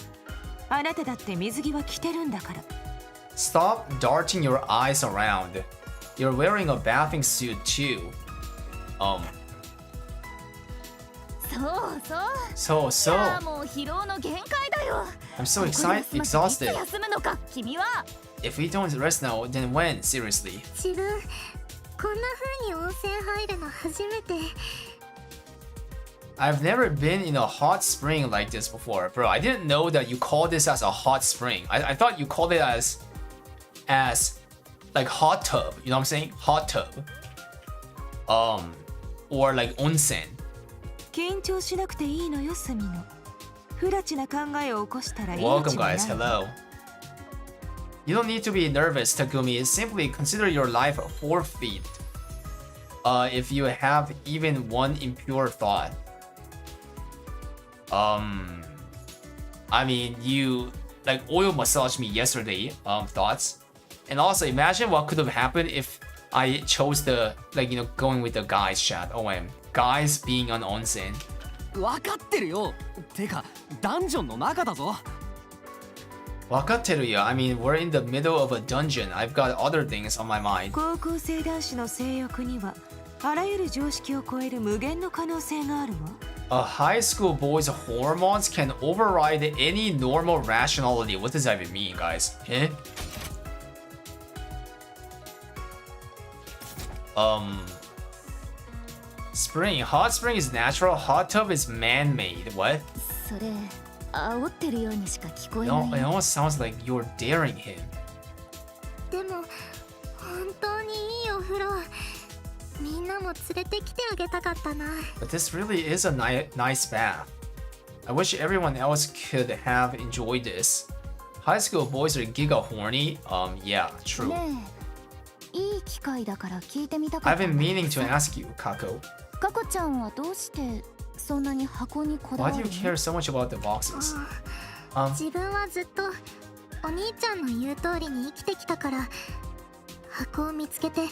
あなただって水着は着てるんだから。Stop darting your eyes around. You're wearing a bathing suit too. そうSo. いやもう疲労の限界だよ。 I'm so exhausted. いつ休むのか君は。 If we don't rest now, then when? Seriously. 自分こんな風に温泉入るの初めて。 I've never been in a hot spring like this before. Bro, I didn't know that you call this as a hot spring. I thought you called it as like hot tub. You know what I'm saying? Hot tub. Or like onsen. 緊張しなくていいのよ、スミノ。不埒な考えを起こしたら命 Welcome はない。 guys, hello. You don't need to be nervous, Takumi. Simply consider your life forfeit. If you have even one impure thought. I mean, you like oil massaged me yesterday. Thoughts, and also imagine what could have happened if I chose the going with the guys chat. Guys being on onsen. 分かってるよ。てかダンジョンの中だぞ。Wakateruya, I mean, we're in the middle of a dungeon. I've got other things on my mind. 高校生男子の性欲にはあらゆる常識を超える無限の可能性があるわ。A high school boy's hormones can override any normal rationality. What does that even mean, guys? Eh? Spring. Hot spring is natural. Hot tub is man-made. What? それ煽ってるようにしか聞こえ It ない。 almost sounds like you're daring him. でも本当にいいお風呂。みんなも連れてきてあげたかったな。 But this really is a nice bath. I wish everyone else could have enjoyed this. High school boys are giga horny. Yeah, true. ねえ、いい機会だから聞いてみたかっ I've た been んだ。 meaning to ask you, Kako. カコちゃんはどうしてそんなに箱にこだ Why わ do る you care so much about the boxes? 自分はずっとお兄ちゃんの言う通りに生きてきたから箱を見つけて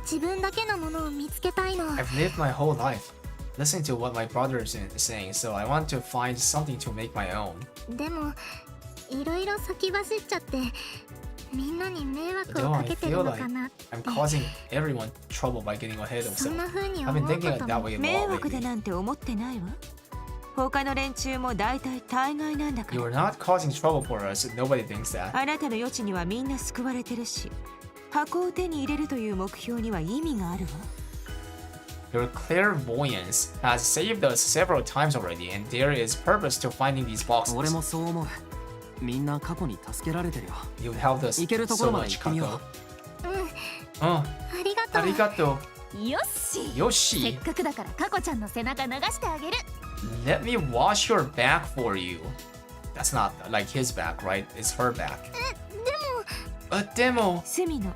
自分だけのものを見つけたいの。 I've lived my whole life listening to what my brother is saying, so I want to find something to make my own. でもいろいろ先走っちゃってみんなに迷惑 Though を I かけて feel るの like かな。 I'm causing everyone trouble by getting ahead of そん myself. な風に I've 思 been う thinking こと that も way a 迷 lot 惑だ lately. なんて思ってないわ。他の連中も大体大概なんだから。 You're not causing trouble for us. Nobody thinks that. あなたの余地にはみんな救われてるし、箱を手に入れるという目標には意味があるわ。Your clairvoyance has saved us several times already, and there is purpose to finding these 俺 boxes. もそう思う。みんな過去に助けられてるよ。 You've helped us 行けるとこ so ろまで much, 行ってみよ Kako. ありがとう。 Arigato. よっし。 Yoshi. せっかくだからカコちゃんの背中流してあげる。 Let me wash your back for you. That's not like his back, right? It's her back. でも。セミノ、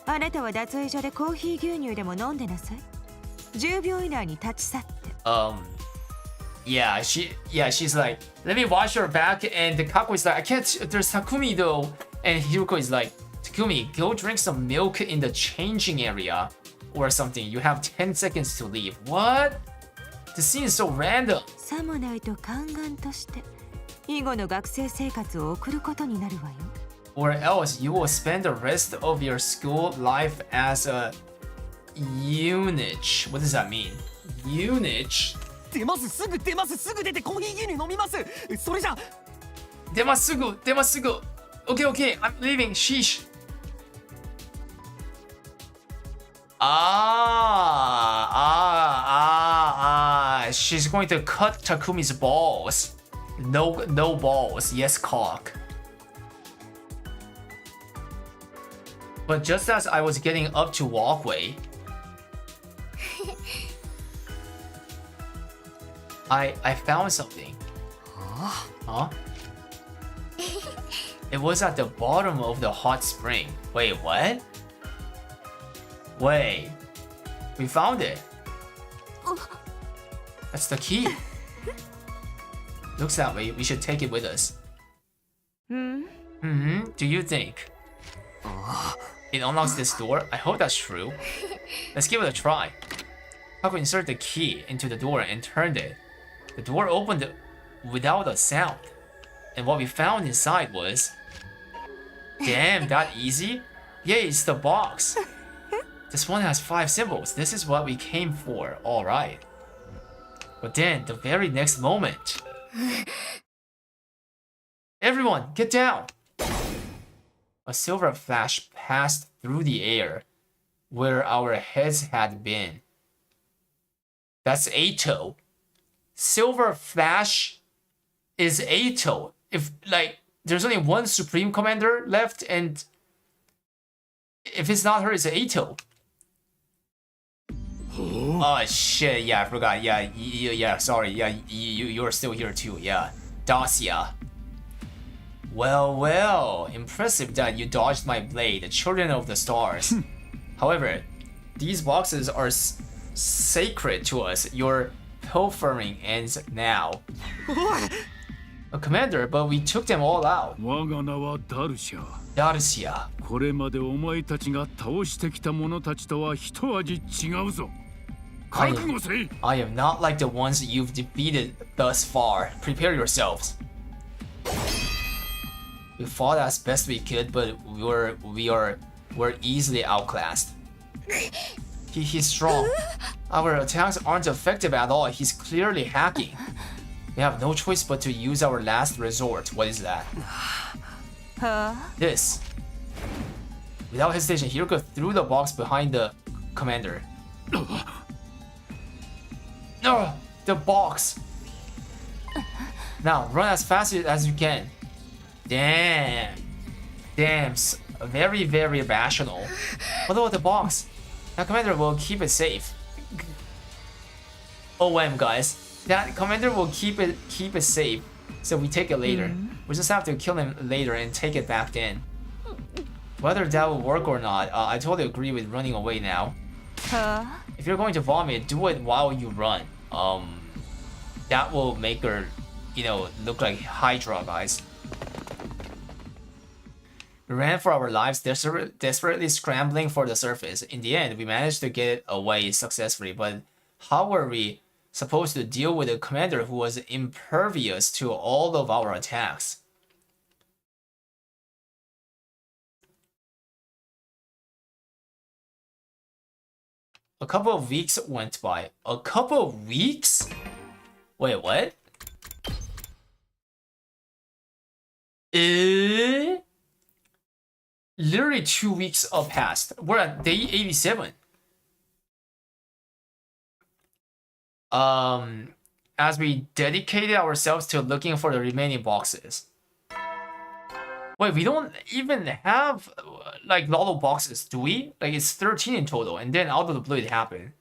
あなたは脱衣所でコーヒー牛乳でも飲んでなさい。10秒以内に立ち去って。Yeah, she's like, let me wash your back, and Kako is like, I can't. There's Takumi though, and Hiruko is like, Takumi, go drink some milk in the changing area, or something. You have 10 seconds to leave. What? The scene is so random. さもないと宦官として以後の学生生活を送ることになるわよ。Or else you will spend the rest of your school life as a eunuch. What does that mean? Eunuch? 出ますすぐ出ますすぐ出てコーヒー牛乳飲みます。それじゃ。出ますすぐ。Okay, I'm leaving. Sheesh. She's going to cut Takumi's balls. No balls. Yes, cock. But just as I was getting up to walkway, I found something. Huh? It was at the bottom of the hot spring. Wait, what? Wait. We found it. That's the key. Looks that way. We should take it with us. Do you think it unlocks this door? I hope that's true. Let's give it a try. Haku inserted the key into the door and turned it. The door opened without a sound. And what we found inside was... Damn, that easy? Yeah, it's the box. This one has 5 symbols. This is what we came for. Alright. But then, the very next moment... Everyone, get down! A silver flash passed through the air where our heads had been. That's Ato. Silver flash is Ato. If, like, there's only one Supreme Commander left, and if it's not her, it's Ato. Oh shit, yeah, I forgot. Yeah, sorry. Yeah, you're still here too. Yeah, Dacia. Well, impressive that you dodged my blade, the children of the stars. However, these boxes are sacred to us. Your pilfering ends now. Commander, but we took them all out. Dacia. これまでお前たちが倒してきた者たちとは一味違うぞ。 I am not like the ones you've defeated thus far. Prepare yourselves. We fought as best we could, but we're easily outclassed. He's strong. Our attacks aren't effective at all. He's clearly hacking. We have no choice but to use our last resort. What is that? This. Without hesitation, Hiroko threw the box behind the commander. No, the box. Now run as fast as you can. Damn, very rational. What about the box? That commander will keep it safe. OM guys, that commander will keep it safe, so we take it later. We just have to kill him later and take it back then. Whether that will work or not, I totally agree with running away now. If you're going to vomit, do it while you run. That will make her, look like Hydra, guys. We ran for our lives, desperately scrambling for the surface. In the end, we managed to get away successfully, but how were we supposed to deal with a commander who was impervious to all of our attacks? A couple of weeks went by. A couple of weeks? Wait, what? Literally 2 weeks have passed. We're at day 87. As we dedicated ourselves to looking for the remaining boxes. Wait, we don't even have like a lot of boxes, do we? Like it's 13 in total, and then out of the blue it happened.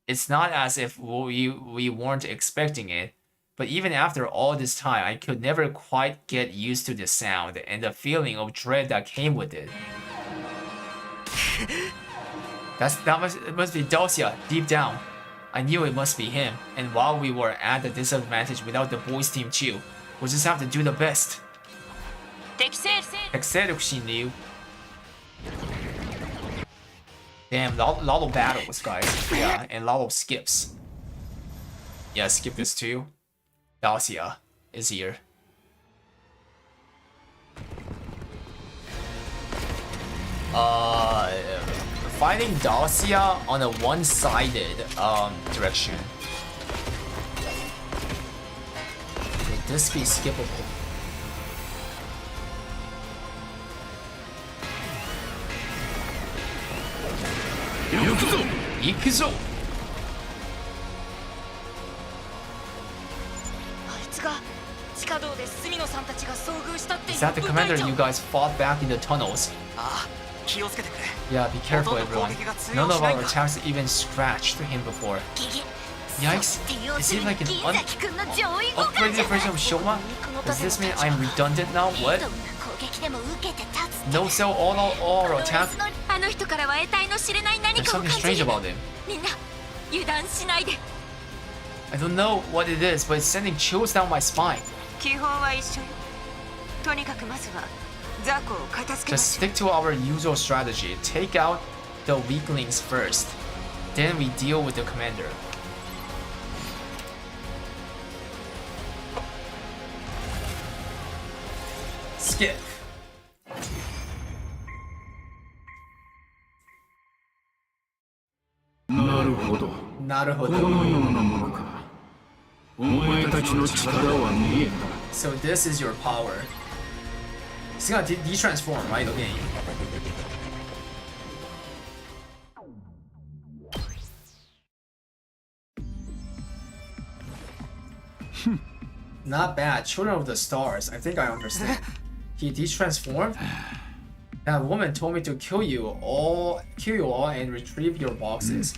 It's not as if we weren't expecting it, but even after all this time, I could never quite get used to the sound and the feeling of dread that came with it. It must be Dacia deep down. I knew it must be him, and while we were at a disadvantage without the boys team Chiu, we'll just have to do the best. 適正力侵入. Damn, lot of battles, guys. Yeah, and a lot of skips. Yeah, skip this too. Dacia is here. Fighting Dacia on a one-sided direction. Would this be skippable? Ikuzo! Is that the commander you guys fought back in the tunnels? Yeah, be careful everyone. None of our attacks even scratched him before. Yikes, is he like an upgraded version of Shoma? Does this mean I'm redundant now? What? No sell all our attack? There's something strange about him. I don't know what it is, but it's sending chills down my spine. 基本は一緒よ。とにかくまずは雑魚を片付けま Just しょう。 stick to our usual strategy. Take out the weaklings first. Then we deal with the commander. Skip. なるほど。なるほど。このようなものか。お前たちの力は見えた。 So this is your power. It's gonna de-transform, right? Okay. Not bad. Children of the Stars. I think I understand. He de-transformed? That woman told me to kill you all and retrieve your boxes.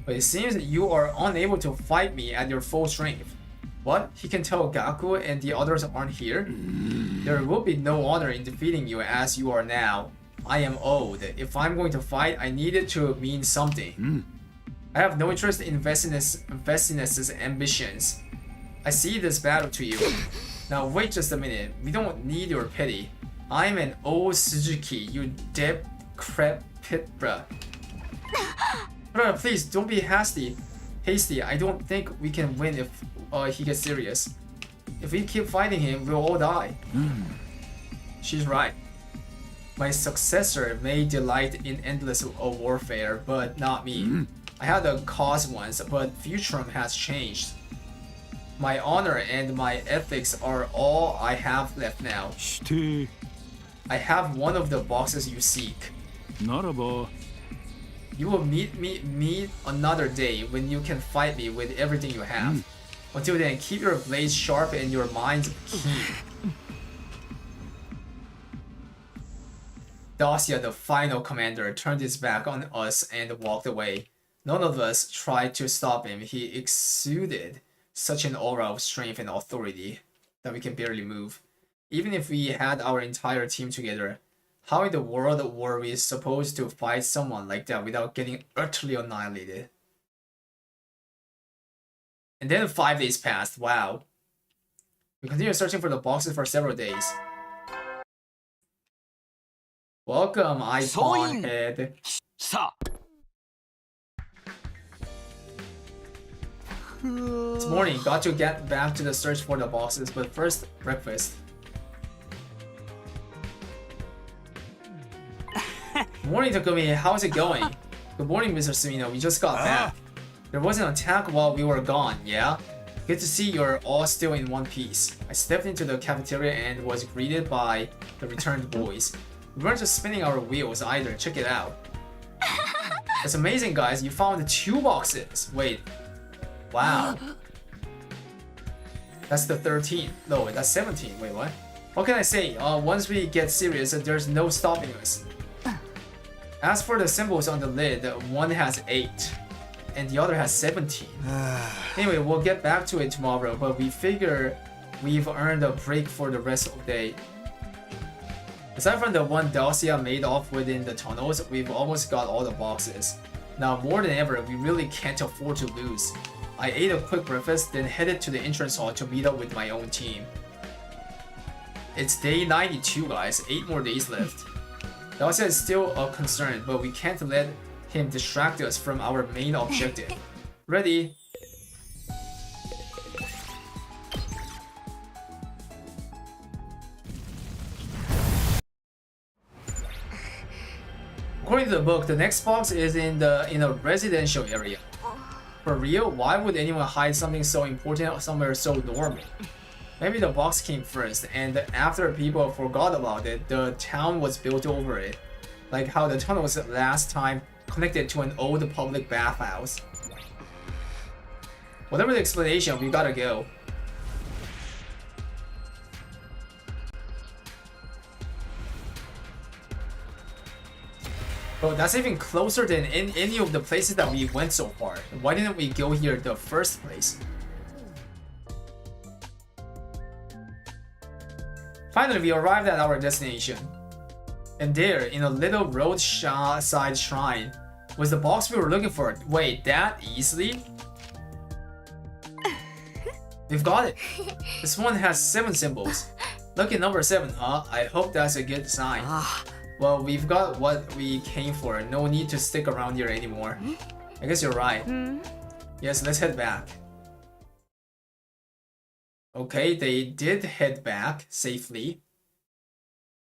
But it seems that you are unable to fight me at your full strength. What? He can tell Gaku and the others aren't here? There will be no honor in defeating you as you are now. I am old. If I'm going to fight, I need it to mean something. I have no interest in Vestinus's ambitions. I see this battle to you. Now wait just a minute. We don't need your pity. I'm an old Suzuki, you decrepit bruh. Bruh, please don't be hasty. I don't think we can win if he gets serious. If we keep fighting him, we'll all die. She's right. My successor may delight in endless warfare, but not me. I had a cause once, but Futurum has changed. My honor and my ethics are all I have left now. I have one of the boxes you seek. You will meet another day when you can fight me with everything you have. Until then, keep your blades sharp and your minds keen. Dacia, the final commander, turned his back on us and walked away. None of us tried to stop him. He exuded such an aura of strength and authority that we can barely move. Even if we had our entire team together, how in the world were we supposed to fight someone like that without getting utterly annihilated? And then 5 days passed. Wow. We continued searching for the boxes for several days. Welcome, iPod head. It's morning. Got to get back to the search for the boxes, but first, breakfast. Morning, Takumi. How's it going? Good morning, Mr. Sumino. We just got back. There was an attack while we were gone, yeah? Good to see you're all still in one piece. I stepped into the cafeteria and was greeted by the returned boys. We weren't just spinning our wheels either. Check it out. It's amazing, guys. You found 2 boxes. Wait. Wow. That's the 13. No, that's 17. Wait, what? What can I say? Once we get serious, there's no stopping us. As for the symbols on the lid, one has 8 and the other has 17. Anyway, we'll get back to it tomorrow, but we figure we've earned a break for the rest of the day. Aside from the one Dacia made off within the tunnels, we've almost got all the boxes. Now more than ever, we really can't afford to lose. I ate a quick breakfast, then headed to the entrance hall to meet up with my own team. It's day 92, guys. 8 more days left. Dacia is still a concern, but we can't let him distract us from our main objective. Ready? According to the book, the next box is in a residential area. For real? Why would anyone hide something so important somewhere so normal? Maybe the box came first, and after people forgot about it, the town was built over it. Like how the tunnel was last time connected to an old public bathhouse. Whatever the explanation, we gotta go. Bro, that's even closer than in any of the places that we went so far. Why didn't we go here in the first place? Finally, we arrived at our destination. And there, in a little roadside shrine, was the box we were looking for. Wait, that easily? We've got it. This one has 7 symbols. Lucky number 7, huh? I hope that's a good sign. Well, we've got what we came for. No need to stick around here anymore. I guess you're right. Yes, let's head back. Okay, they did head back safely.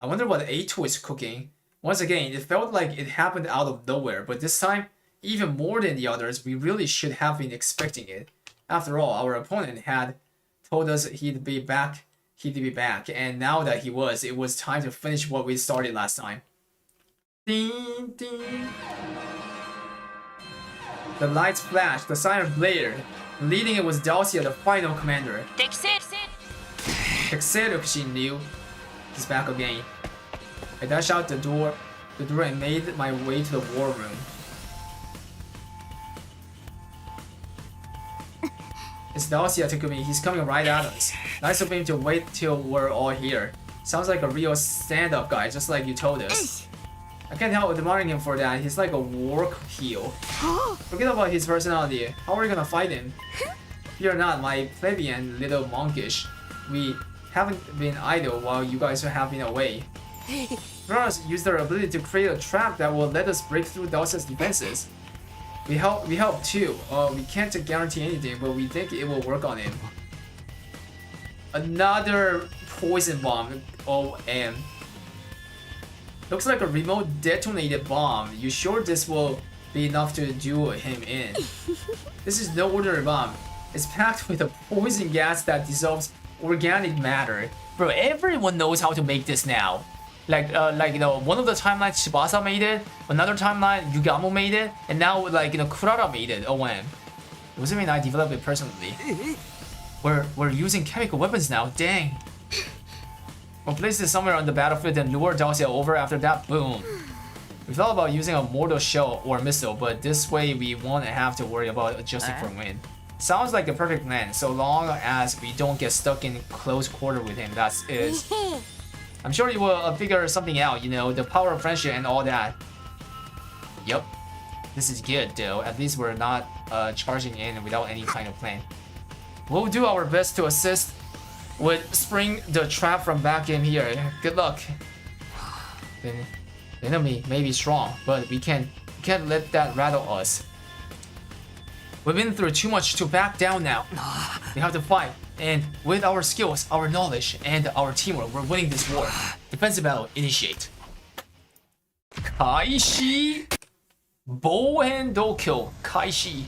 I wonder what A2 is cooking. Once again, it felt like it happened out of nowhere, but this time, even more than the others, we really should have been expecting it. After all, our opponent had told us he'd be back, and now that he was, it was time to finish what we started last time. Ding, ding. The lights flashed, the siren blared. Leading it was Dacia, the final commander. Texero, she knew. He's back again. I dashed out the door and made my way to the war room. It's Dacia, Takumi. He's coming right at us. Nice of him to wait till we're all here. Sounds like a real stand-up guy, just like you told us. I can't help admiring him for that. He's like a war heel. Forget about his personality. How are we gonna fight him? You're not, my plebeian little monkish. We haven't been idle while you guys have been away. Brothers use their ability to create a trap that will let us break through Dacia's defenses. We help too. We can't guarantee anything, but we think it will work on him. Another poison bomb. OM. Looks like a remote detonated bomb. You sure this will be enough to do him in? This is no ordinary bomb. It's packed with a poison gas that dissolves organic matter. Bro, everyone knows how to make this now. Like you know, one of the timelines Tsubasa made it, another timeline Yugamo made it, and now like you know Kurara made it. OM. It wasn't even I developed it personally. We're using chemical weapons now. Dang. We'll place it somewhere on the battlefield and lure Dacia over. After that, boom. We thought about using a mortar shell or missile, but this way we won't have to worry about adjusting for wind. Sounds like the perfect plan, so long as we don't get stuck in close quarter with him. That's it. I'm sure you will figure something out, you know, the power of friendship and all that. Yup. This is good though. At least we're not charging in without any kind of plan. We'll do our best to assist with spring the trap from back in here. Good luck. The enemy may be strong, but we can't let that rattle us. We've been through too much to back down now. We have to fight, and with our skills, our knowledge, and our teamwork, we're winning this war. Defensive battle, initiate. Kaishi. Bohen Dokyo, Kaishi.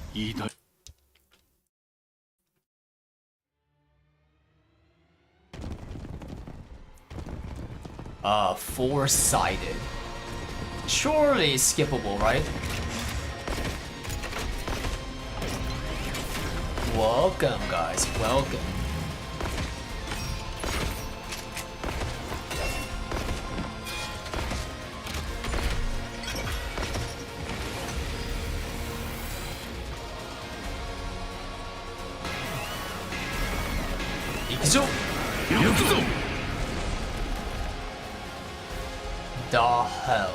Four-sided. Surely skippable, right? Welcome, guys. Welcome. Ikuzo! Ikuzo! The hell.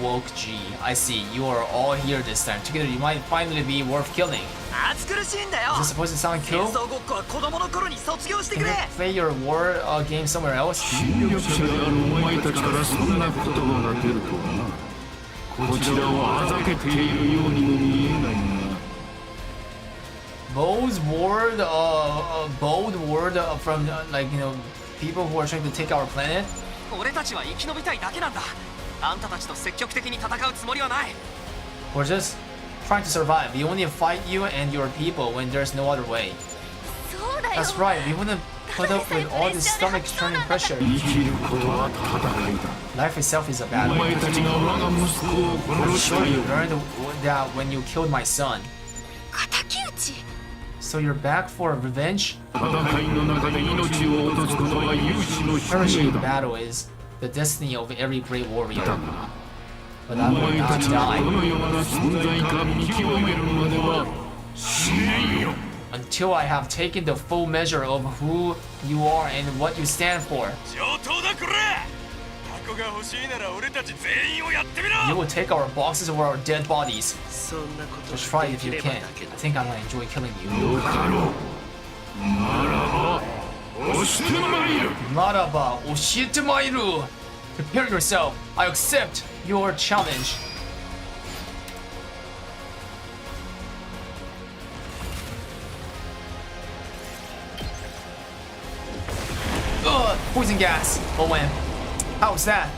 Woke G, I see. You are all here this time. Together you might finally be worth killing. Is this supposed to sound cool? Can you play your war game somewhere else? Bold word from like you know people who are trying to take our planet. We're just trying to survive. We only fight you and your people when there's no other way. That's right. We wouldn't put up with all this stomach-churning pressure. Life itself is a battle. I'm sure you learned that when you killed my son. So you're back for revenge? Perishing in battle is the destiny of every great warrior. But I will not die until I have taken the full measure of who you are and what you stand for. You will take our boxes or our dead bodies. Just try it if you can. I think I'm gonna enjoy killing you. Maraba, oshitemaru. Prepare yourself. I accept your challenge. Poison gas. Oh man. How's that?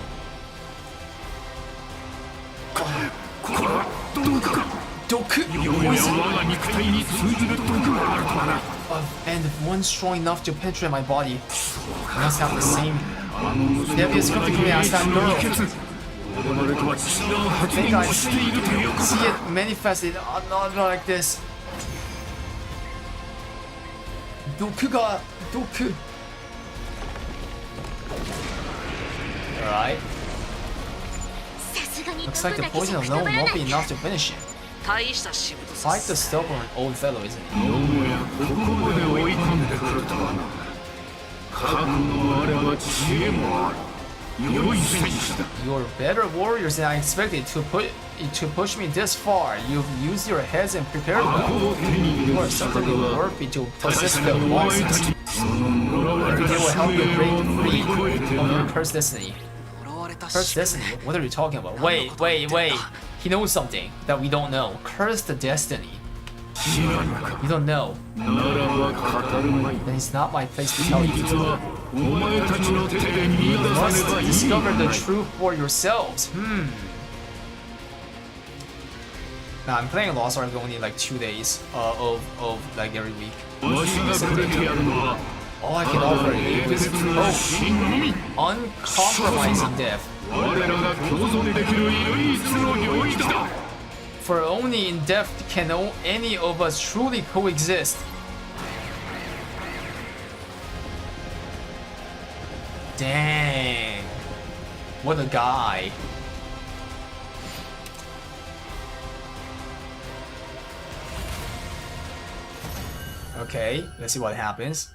Doku. And one strong enough to penetrate my body. I must have the same. Devious come to me as that girl. I think I see it manifested, not like this. Doku. Alright. Looks like the poison alone won't be enough to finish him. Quite the stubborn old fellow, isn't he? You're better warriors than I expected to push me this far. You've used your heads and prepared well. You are certainly worthy to possess the boxes. Maybe they will help you break free of your cursed destiny. Cursed destiny? What are you talking about? Wait. He knows something that we don't know. Cursed destiny. You don't know. Then it's not my place to tell you. You must discover the truth for yourselves. Now I'm playing Lost Ark only like 2 days of like every week. All I can offer you is hope, uncompromising death. For only in death can any of us truly coexist. Dang. What a guy. Okay, let's see what happens.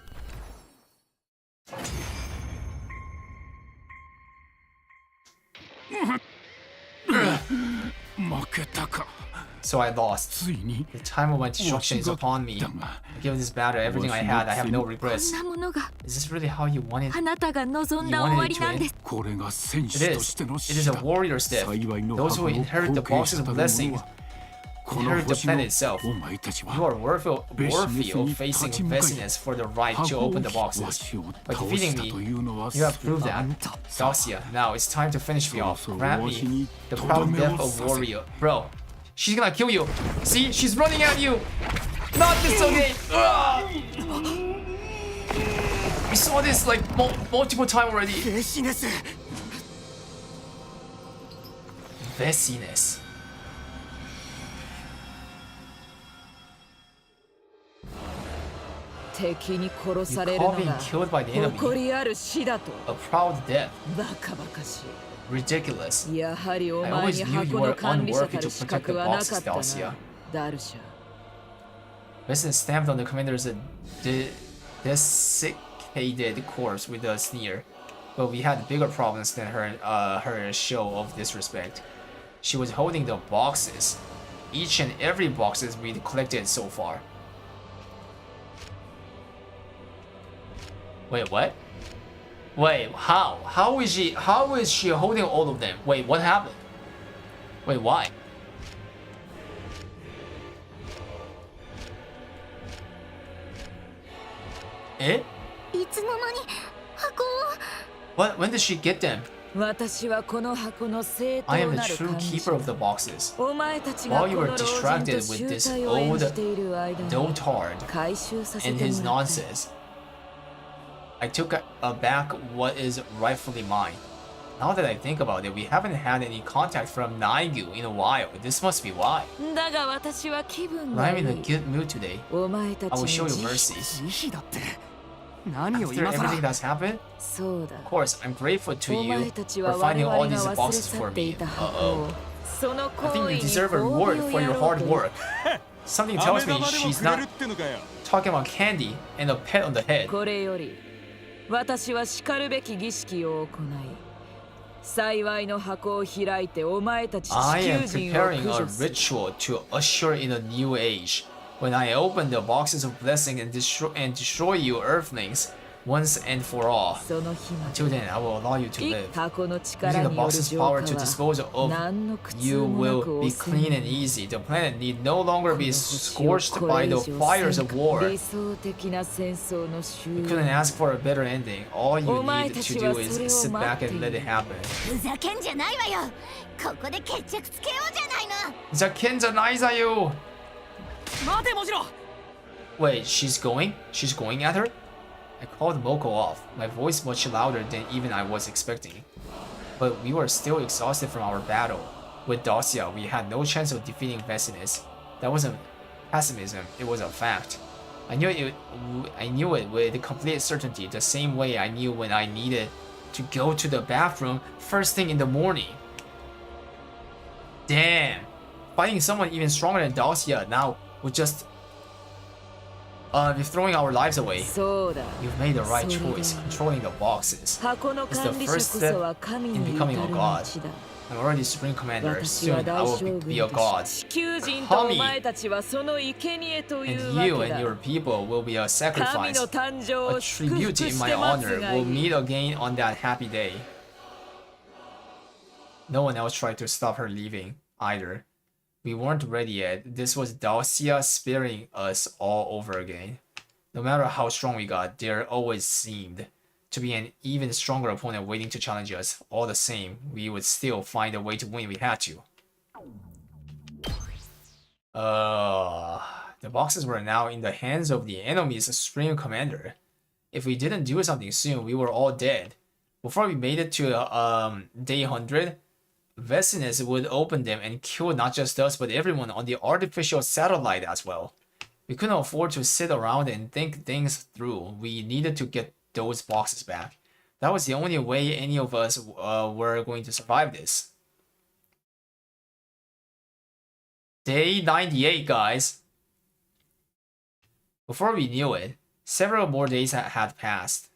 So I lost. The time of my destruction is upon me. Given this battle, everything I had, I have no regrets. Is this really how you wanted it to end? It is. It is a warrior's death. Those who inherit the boxes of blessing inherit the planet itself. You are worthy of facing vastness for the right to open the boxes. By defeating me, you have proved that. Dacia, now it's time to finish me off. Grant me the proud death of warrior. Bro, she's gonna kill you. See, she's running at you. Not this okay. We saw this like multiple times already. Vessiness. You call being killed by the enemy a proud death. Ridiculous. I always knew you were unworthy to protect the boxes, Dacia. Vincent stamped on the commander's desiccated corpse with a sneer. But we had bigger problems than her show of disrespect. She was holding the boxes. Each and every boxes we'd collected so far. Wait, what? Wait, how? How is she holding all of them? Wait, what happened? Wait, why? Eh? What? When did she get them? I am the true keeper of the boxes. While you were distracted with this old dotard and his nonsense, I took back what is rightfully mine. Now that I think about it, we haven't had any contact from Naigyu in a while. This must be why. But I'm in a good mood today. I will show you mercy. After everything that's happened? Of course, I'm grateful to you for finding all these boxes for me. Uh-oh. I think you deserve a reward for your hard work. Something tells me she's not talking about candy and a pet on the head. 幸いの箱を開いてお前たち地 I 球 am 人を preparing 駆 a 除する ritual to usher in a new age. When I open the boxes of blessing and destroy you earthlings once and for all. その日ま Until then, I will allow you to で live. 箱の Using 力 the による box's 浄 power 化 to は dispose of 何の苦痛 you もな will く be 収 clean め and easy. The planet need no longer be この星を scorched これ by 以 the 上 fires of war. 理想的な戦争の終 You 焉 couldn't ask for a better ending. All you お前 need た to ち do はそ is れを sit 待 back ってい and let る it happen. ふざけんじゃないわよ。ここで決着つけようじゃないの。 Zakenza待てもちろ Wait, she's going? She's going at her? I called Moko off, my voice much louder than even I was expecting. But we were still exhausted from our battle. With Dacia, we had no chance of defeating Vesinus. That wasn't pessimism, it was a fact. I knew it with complete certainty, the same way I knew when I needed to go to the bathroom first thing in the morning. Damn. Fighting someone even stronger than Dacia now would just be throwing our lives away. そうだ You've made the right それで choice, controlling the boxes. 箱の It's 管 the 理者こ first そ step は神 in に becoming 至 a る god. 道だ I'm already Supreme Commander. 私は Soon I 大 will 将 be a 軍と god. し地球人とお前たちはその生贄という And わ you け and だ your people will be a 神 sacrifice. の誕生 A を祝福 tribute し in my て待つ honor がい will い meet again on that happy day. No one else tried to stop her leaving, either. We weren't ready yet. This was Dacia sparing us all over again. No matter how strong we got, there always seemed to be an even stronger opponent waiting to challenge us. All the same, we would still find a way to win if we had to. The boxes were now in the hands of the enemy's Supreme Commander. If we didn't do something soon, we were all dead. Before we made it to day 100, Vesinus would open them and kill not just us, but everyone on the artificial satellite as well. We couldn't afford to sit around and think things through. We needed to get those boxes back. That was the only way any of us were going to survive this. Day 98, guys. Before we knew it, several more days had passed.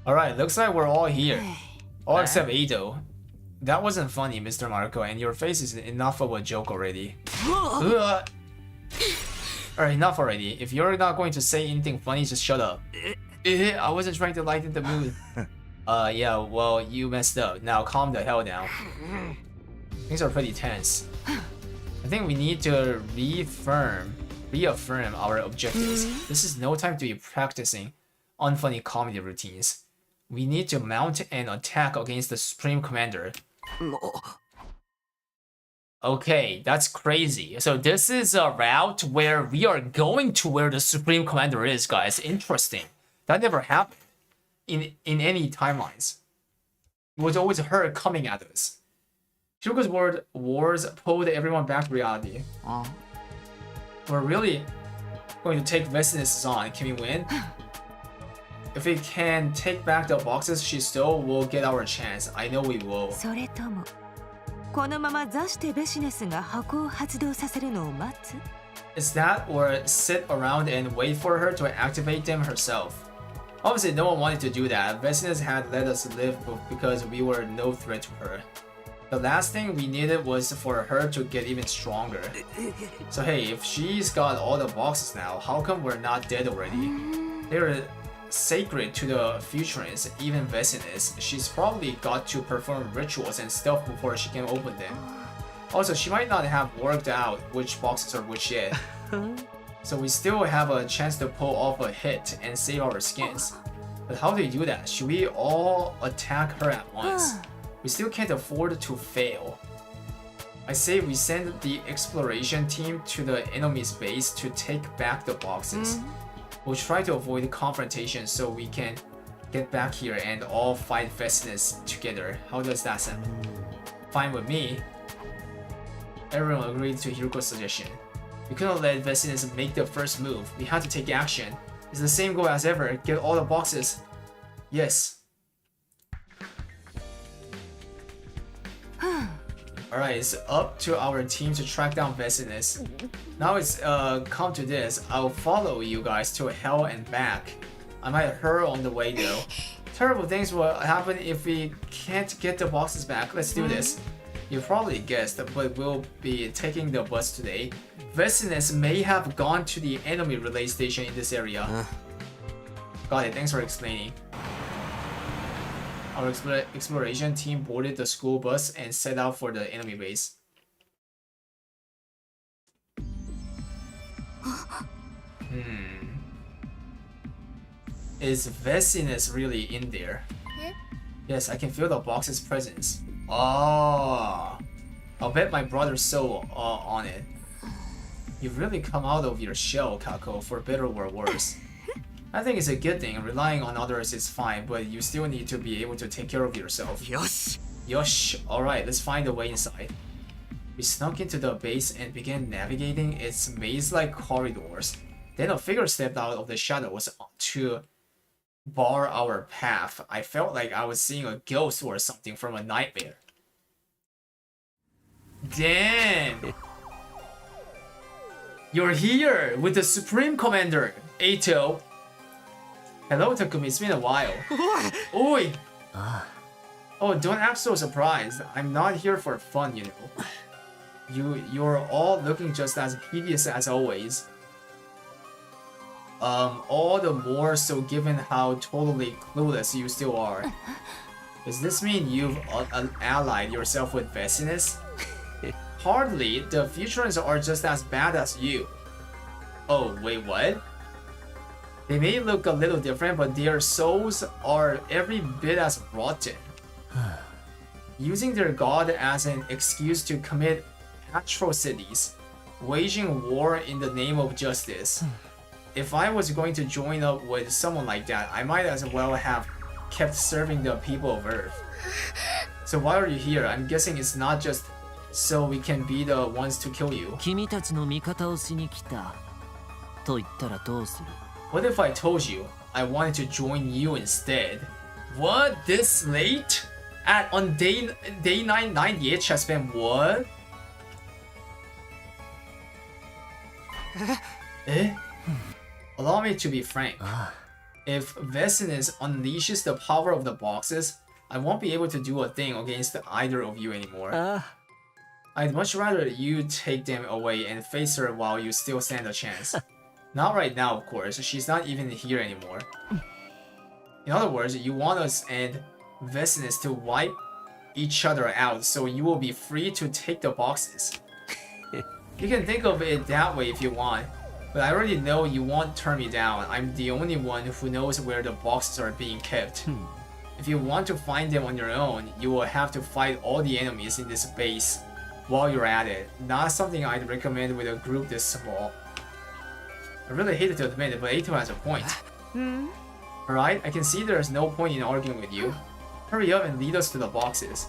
Alright, looks like we're all here. All except Ado. That wasn't funny, Mr. Marco, and your face is enough of a joke already. Alright, enough already. If you're not going to say anything funny, just shut up. I wasn't trying to lighten the mood. Yeah, well, you messed up. Now calm the hell down. Things are pretty tense. I think we need to reaffirm our objectives. This is no time to be practicing unfunny comedy routines. We need to mount an attack against the Supreme Commander. Okay, that's crazy. So this is a route where we are going to where the Supreme Commander is, guys. Interesting. That never happened in any timelines. It was always her coming at us. Shugo's wars pulled everyone back to reality. We're really going to take Vesinus on. Can we win? If we can take back the boxes she stole, we'll get our chance. I know we will. それともこのまま座してベシネスが箱を発動させるのを待つ Is that or sit around and wait for her to activate them herself? Obviously, no one wanted to do that. Vesinus had let us live because we were no threat to her. The last thing we needed was for her to get even stronger. So hey, if she's got all the boxes now, how come we're not dead already? They're sacred to the Futurists, even Vesinus. She's probably got to perform rituals and stuff before she can open them. Also, she might not have worked out which boxes are which yet. So we still have a chance to pull off a hit and save our skins. But how do we do that? Should we all attack her at once? We still can't afford to fail. I say we send the exploration team to the enemy's base to take back the boxes. We'll try to avoid confrontation so we can get back here and all fight Vesinus together. How does that sound? Fine with me. Everyone agreed to Hiruko's suggestion. We couldn't let Vesinus make the first move. We had to take action. It's the same goal as ever. Get all the boxes. Yes. Alright, it's up to our team to track down Vesinus. Now it's come to this. I'll follow you guys to hell and back. I might hurt on the way though. Terrible things will happen if we can't get the boxes back. Let's do this. You probably guessed, but we'll be taking the bus today. Vesinus may have gone to the enemy relay station in this area. Got it, thanks for explaining. Our exploration team boarded the school bus and set out for the enemy base. Is Vesinus really in there? Yes, I can feel the box's presence. Oh, I'll bet my brother's soul on it. You've really come out of your shell, Kako, for better or worse. I think it's a good thing. Relying on others is fine, but you still need to be able to take care of yourself. Yosh! Yosh! Alright, let's find a way inside. We snuck into the base and began navigating its maze-like corridors. Then a figure stepped out of the shadows to bar our path. I felt like I was seeing a ghost or something from a nightmare. Damn! You're here with the Supreme Commander, Eito. Hello, Takumi. It's been a while. Oi! Oh, don't act so surprised. I'm not here for fun, you know. You're all looking just as hideous as always. All the more so given how totally clueless you still are. Does this mean you've allied yourself with Vesinus? Hardly. The Futurans are just as bad as you. Oh, wait, what? They may look a little different, but their souls are every bit as rotten. Using their god as an excuse to commit atrocities, waging war in the name of justice. If I was going to join up with someone like that, I might as well have kept serving the people of Earth. So why are you here? I'm guessing it's not just so we can be the ones to kill you. What if I told you I wanted to join you instead? What? This late? On day 9, the itch has been what? Eh? Allow me to be frank. If Vesinus unleashes the power of the boxes, I won't be able to do a thing against either of you anymore. I'd much rather you take them away and face her while you still stand a chance. Not right now, of course. She's not even here anymore. In other words, you want us and Vesinus to wipe each other out so you will be free to take the boxes. You can think of it that way if you want, but I already know you won't turn me down. I'm the only one who knows where the boxes are being kept. If you want to find them on your own, you will have to fight all the enemies in this base while you're at it. Not something I'd recommend with a group this small. I really hate to admit it, but Eito has a point. Alright, I can see there's no point in arguing with you. Hurry up and lead us to the boxes.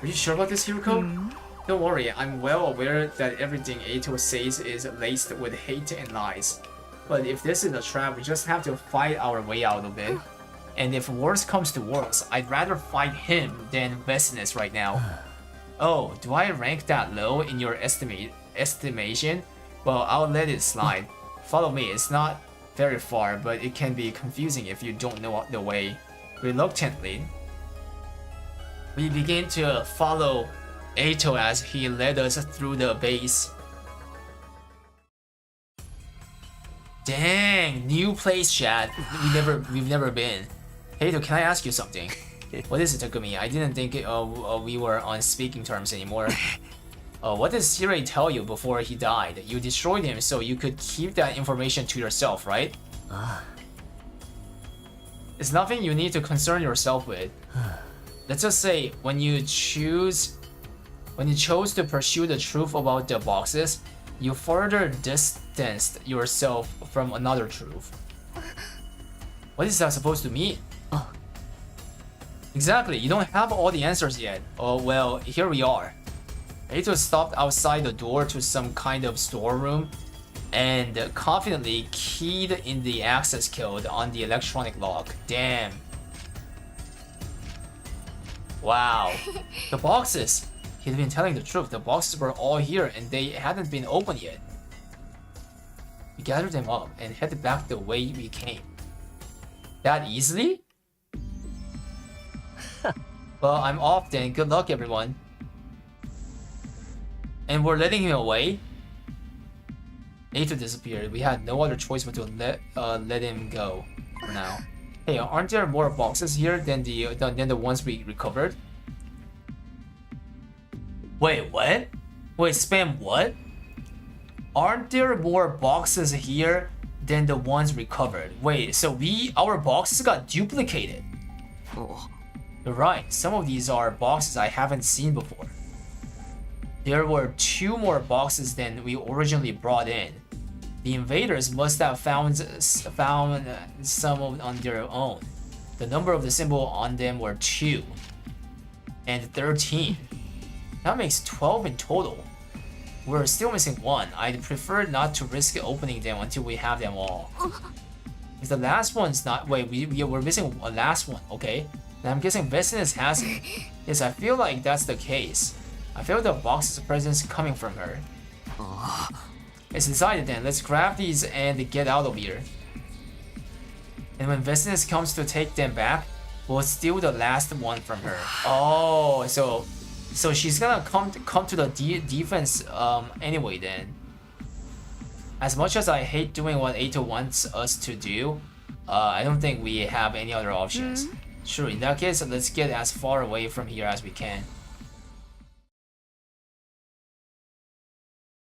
Are you sure about this, Hiruko? Don't worry, I'm well aware that everything Eito says is laced with hate and lies. But if this is a trap, we just have to fight our way out of it. And if worse comes to worse, I'd rather fight him than Vesinus right now. Oh, do I rank that low in your estimation? Well, I'll let it slide. Follow me, it's not very far, but it can be confusing if you don't know the way. Reluctantly, we begin to follow Eito as he led us through the base. Dang, new place, chat. We've never been. Eito, can I ask you something? What is it, Takumi? I didn't think we were on speaking terms anymore. What did Sirei tell you before he died? You destroyed him so you could keep that information to yourself, right? It's nothing you need to concern yourself with. Let's just say, when you chose to pursue the truth about the boxes, you further distanced yourself from another truth. What is that supposed to mean? Exactly, you don't have all the answers yet. Oh well, here we are. Eito stopped outside the door to some kind of storeroom and confidently keyed in the access code on the electronic lock. Damn. Wow. The boxes. He'd been telling the truth. The boxes were all here and they hadn't been opened yet. We gathered them up and headed back the way we came. That easily? Well, I'm off then. Good luck, everyone. And we're letting him away? Ato disappeared. We had no other choice but to let him go for now. Hey, aren't there more boxes here than the ones we recovered? Wait, what? Wait, spam what? Aren't there more boxes here than the ones recovered? Wait, so our boxes got duplicated. Oh. You're right, some of these are boxes I haven't seen before. There were 2 more boxes than we originally brought in. The invaders must have found some on their own. The number of the symbol on them were 2 and 13. That makes 12 in total. We're still missing 1. I'd prefer not to risk opening them until we have them all. If the last one's not... Wait, we're missing a last one, okay. Then I'm guessing Vestinus has it. Yes, I feel like that's the case. I feel the box's presence coming from her. It's decided then, let's grab these and get out of here. And when Vestinus comes to take them back, we'll steal the last one from her. Oh, so she's gonna come to the defense anyway then. As much as I hate doing what Ato wants us to do, I don't think we have any other options. Sure, in that case, let's get as far away from here as we can.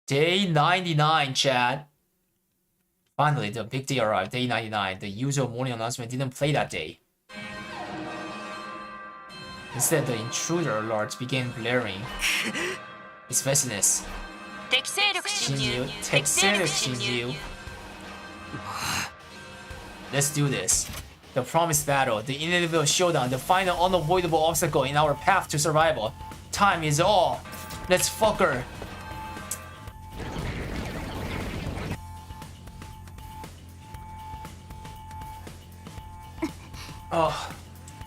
Day 99, chat. Finally, the big day arrived. Day 99. The usual morning announcement didn't play that day. Instead, the intruder alerts began blaring. It's Vestinus. Let's do this. The promised battle, the inevitable showdown, the final unavoidable obstacle in our path to survival. Time is all. Let's fuck her. Oh,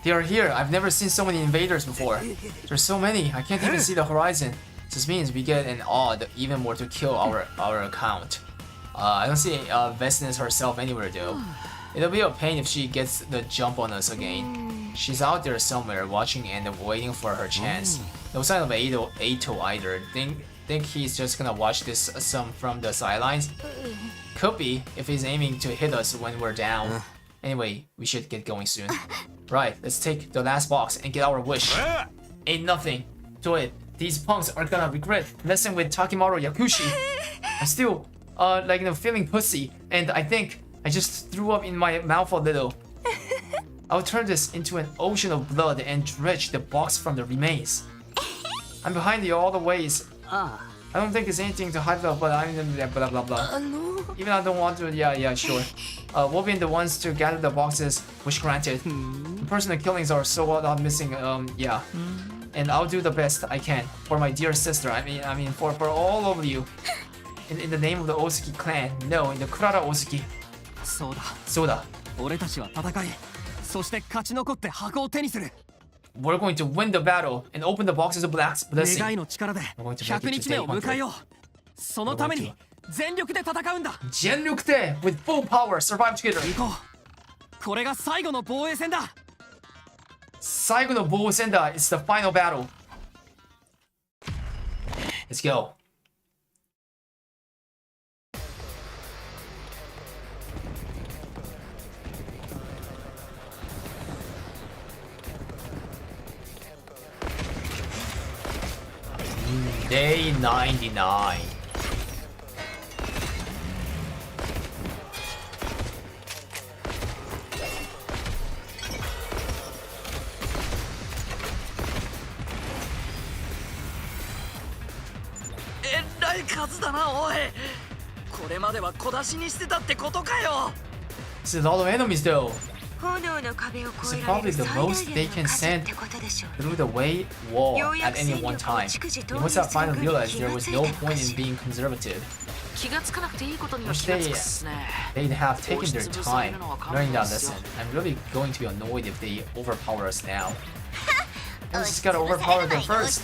they are here. I've never seen so many invaders before. There's so many. I can't even see the horizon. This means we get an odd, even more to kill our account. I don't see Vestinus herself anywhere though. It'll be a pain if she gets the jump on us again. She's out there somewhere watching and waiting for her chance. No sign of Ato either. Think he's just gonna watch this from the sidelines? Could be if he's aiming to hit us when we're down. Anyway, we should get going soon. Right, let's take the last box and get our wish. Ain't nothing to it. These punks are gonna regret messing with Takimaru Yakushi. I'm still feeling pussy, and I think I just threw up in my mouth a little. I'll turn this into an ocean of blood and dredge the box from the remains. I'm behind you all the ways. I don't think it's anything to hide about, but I'm blah blah blah. Even I don't want to, yeah, sure. We'll be the ones to gather the boxes, wish granted. Personal killings are so not missing, yeah. And I'll do the best I can for my dear sister. I mean for all of you. In the name of the Osuki clan. No, in the Kurara Osuki. そうだ。俺たちは戦い、そして勝ち残って箱を手にする。We're going to win the battle and open the boxes of Black's blessing. 願いの力で100日目を迎えよう。そのために全力で戦うんだ。全力で with full power survive together. 行こう。これが最後の防衛戦だ。最後の防衛戦だ。It's the final battle. Let's go. Day 99. This is a lot of enemies though. This is probably the most they can send through the way wall at any one time. They must have finally realized there was no point in being conservative. Wish they'd have taken their time learning that lesson. I'm really going to be annoyed if they overpower us now. We just gotta overpower them first.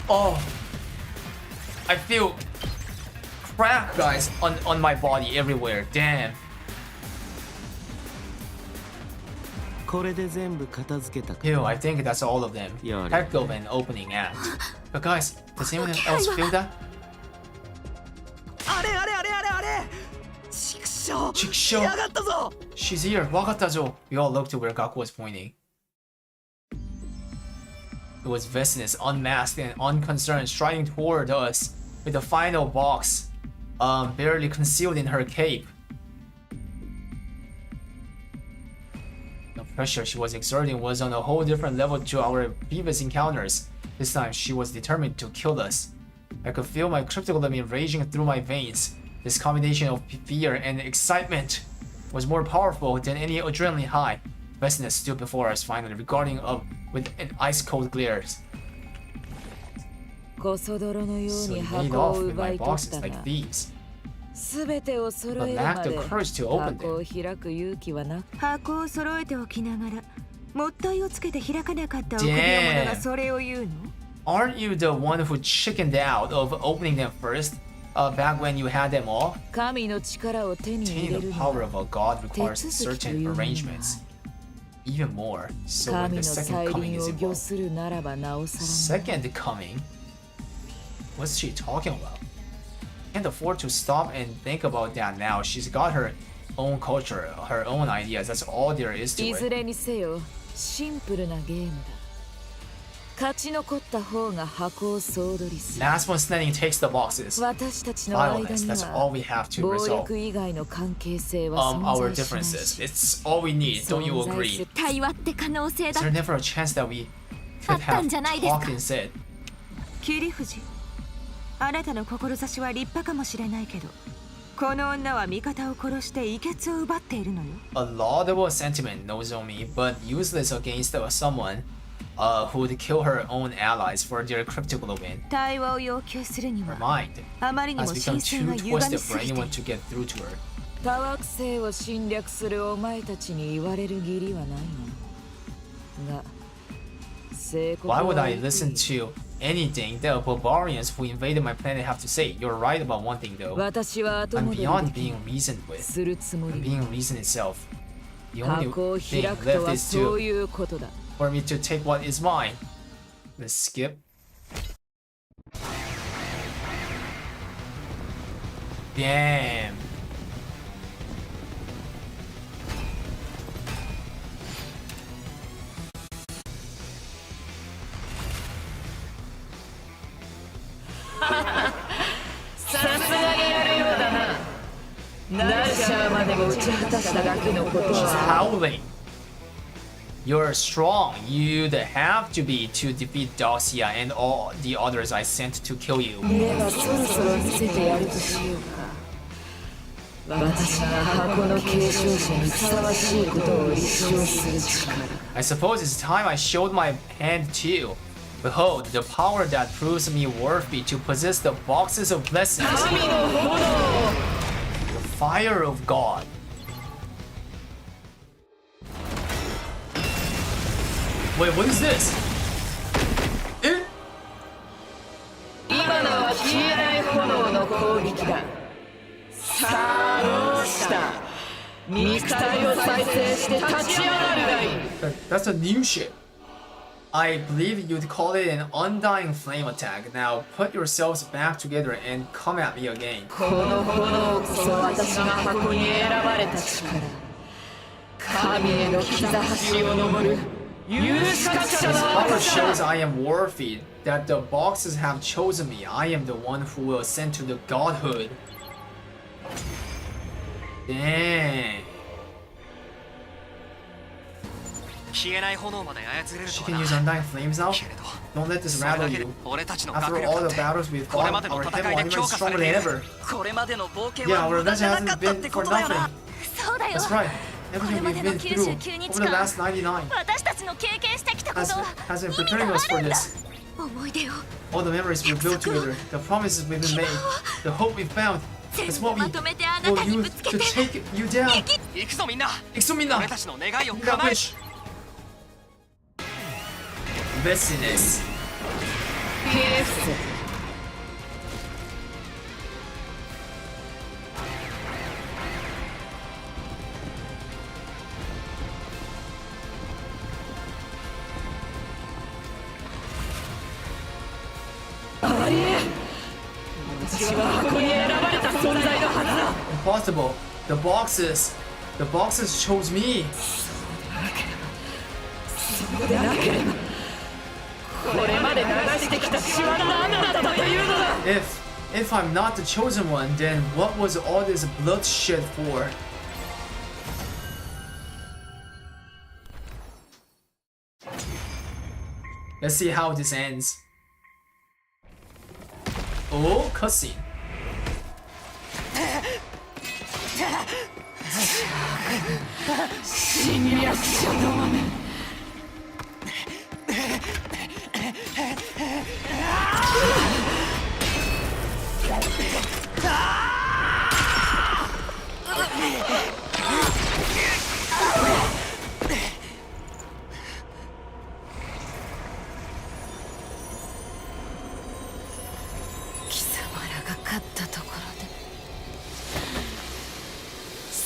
Oh. I feel crack, guys, on my body everywhere. Damn. これで全部片付けたか Ew, I think that's all of them. やれ Heck of an opening act. But guys, does anyone else feel that? あれあれあれあれあれ畜生 Chiksho. やがったぞ She's here. Wakatajo. We all looked to where Gaku was pointing. It was Vestinus, unmasked and unconcerned, striding toward us with the final box barely concealed in her cape. The pressure she was exerting was on a whole different level to our previous encounters. This time, she was determined to kill us. I could feel my cryptical limit raging through my veins. This combination of fear and excitement was more powerful than any adrenaline high. Vestinus stood before us finally, regarding us with an ice-cold glare. コソ泥のよう So に he made 箱 off を with 奪 my い取っ boxes た like が these. すべてを揃える But ま lacked で the courage to open 箱を開く勇気はなく箱を揃えておきながらもったいをつけて開かなかった臆病者がそれを言うの Aren't you the one who chickened out of opening them first? Back when you had them all? 神の力を手に入 Obtaining れ the る power の of は a god requires 手続きとい certain うものが arrangements. Even more, so when 神 the の second 再 coming 臨 is を御 involved. するならばなおさら Second coming? What's she talking about? Can't afford to stop and think about that now. She's got her own culture, her own ideas. That's all there is to いず it. れにせよシンプルなゲームだ勝ち残った方が箱を総取りする Last one standing takes the boxes. 私たちの間 Violence, に that's all は we have to 暴 resolve. 力以外の関係性は Our 存在しない differences. し It's all we need, don't you 存在 agree? する対話って可能性 Is だ there never a chance that we あ could った have んじゃないです talked か instead? 桐藤あなたの志は立派かもしれないけどこの女は味方を殺して遺血を奪っているのよ A laudable sentiment, Nozomi, but useless against someone who'd kill her own allies for their cryptical win. 対話を要求するに Her は mind あまりに has も become 神聖 too が歪み twisted す for ぎて anyone to get through to her. 他惑星を侵略するお前たちに言われる義理はないがが聖国 Why would は I 言ってい listen る to anything the barbarians who invaded my planet have to say? You're right about one thing though. 私は後 I'm 戻り beyond でき being reasoned with. するつも I'm り being reason itself. The only 箱を thing 開くと left は is そう to いうことだ for me to take what is mine. Let's skip. Damn. She's howling. You're strong. You'd have to be to defeat Dacia and all the others I sent to kill you. ではそろそろ見せてやるとしようか私が箱の継承者にふさわしいことを立証する力 I suppose it's time I showed my hand too. Behold, the power that proves me worthy to possess the boxes of blessings. The fire of God. Wait, what is this? Eh? 今のは消えない炎の攻撃ださあどうした肉体を再生して立ち上がるがいい That's a new shit. I believe you'd call it an undying flame attack. Now put yourselves back together and come at me again. この炎こそ私が箱に選ばれた力神への膝橋を登る許しかけ This の power 私だ shows I am worthy, that the boxes have chosen me. I am the one who will ascend to the godhood. Dang. 消えない炎まで操れる She とは can な use undying flames now? Don't let this それ rattle だけで you. 俺たちの After 学 all 力 the だって battles we've これ fought, までの our 戦 heaven いで is 強化さ stronger れて than いる ever. これまでの冒険 Yeah, は our 無駄 adventure じゃなか hasn't ったっ been て for ことだよ nothing. なそうだよ That's right. これ Everything ま we've での been 99 through 日 over the 間 last 99私たちの経験してきたことは has been 意味 preparing が us あ for るんだ this. 思い出を All the memories we've built together, the promises we've been made, the hope we've found. 全 It's 部 what we まとめてあな will たにぶ use つけ to て take you down. 行くぞみんな Exumina. 俺たちの願いを You 叶 got え wish. Vestinus. 伏せ。Impossible. The boxes chose me. If I'm not the chosen one, then what was all this bloodshed for? Let's see how this ends. Oh, cutscene.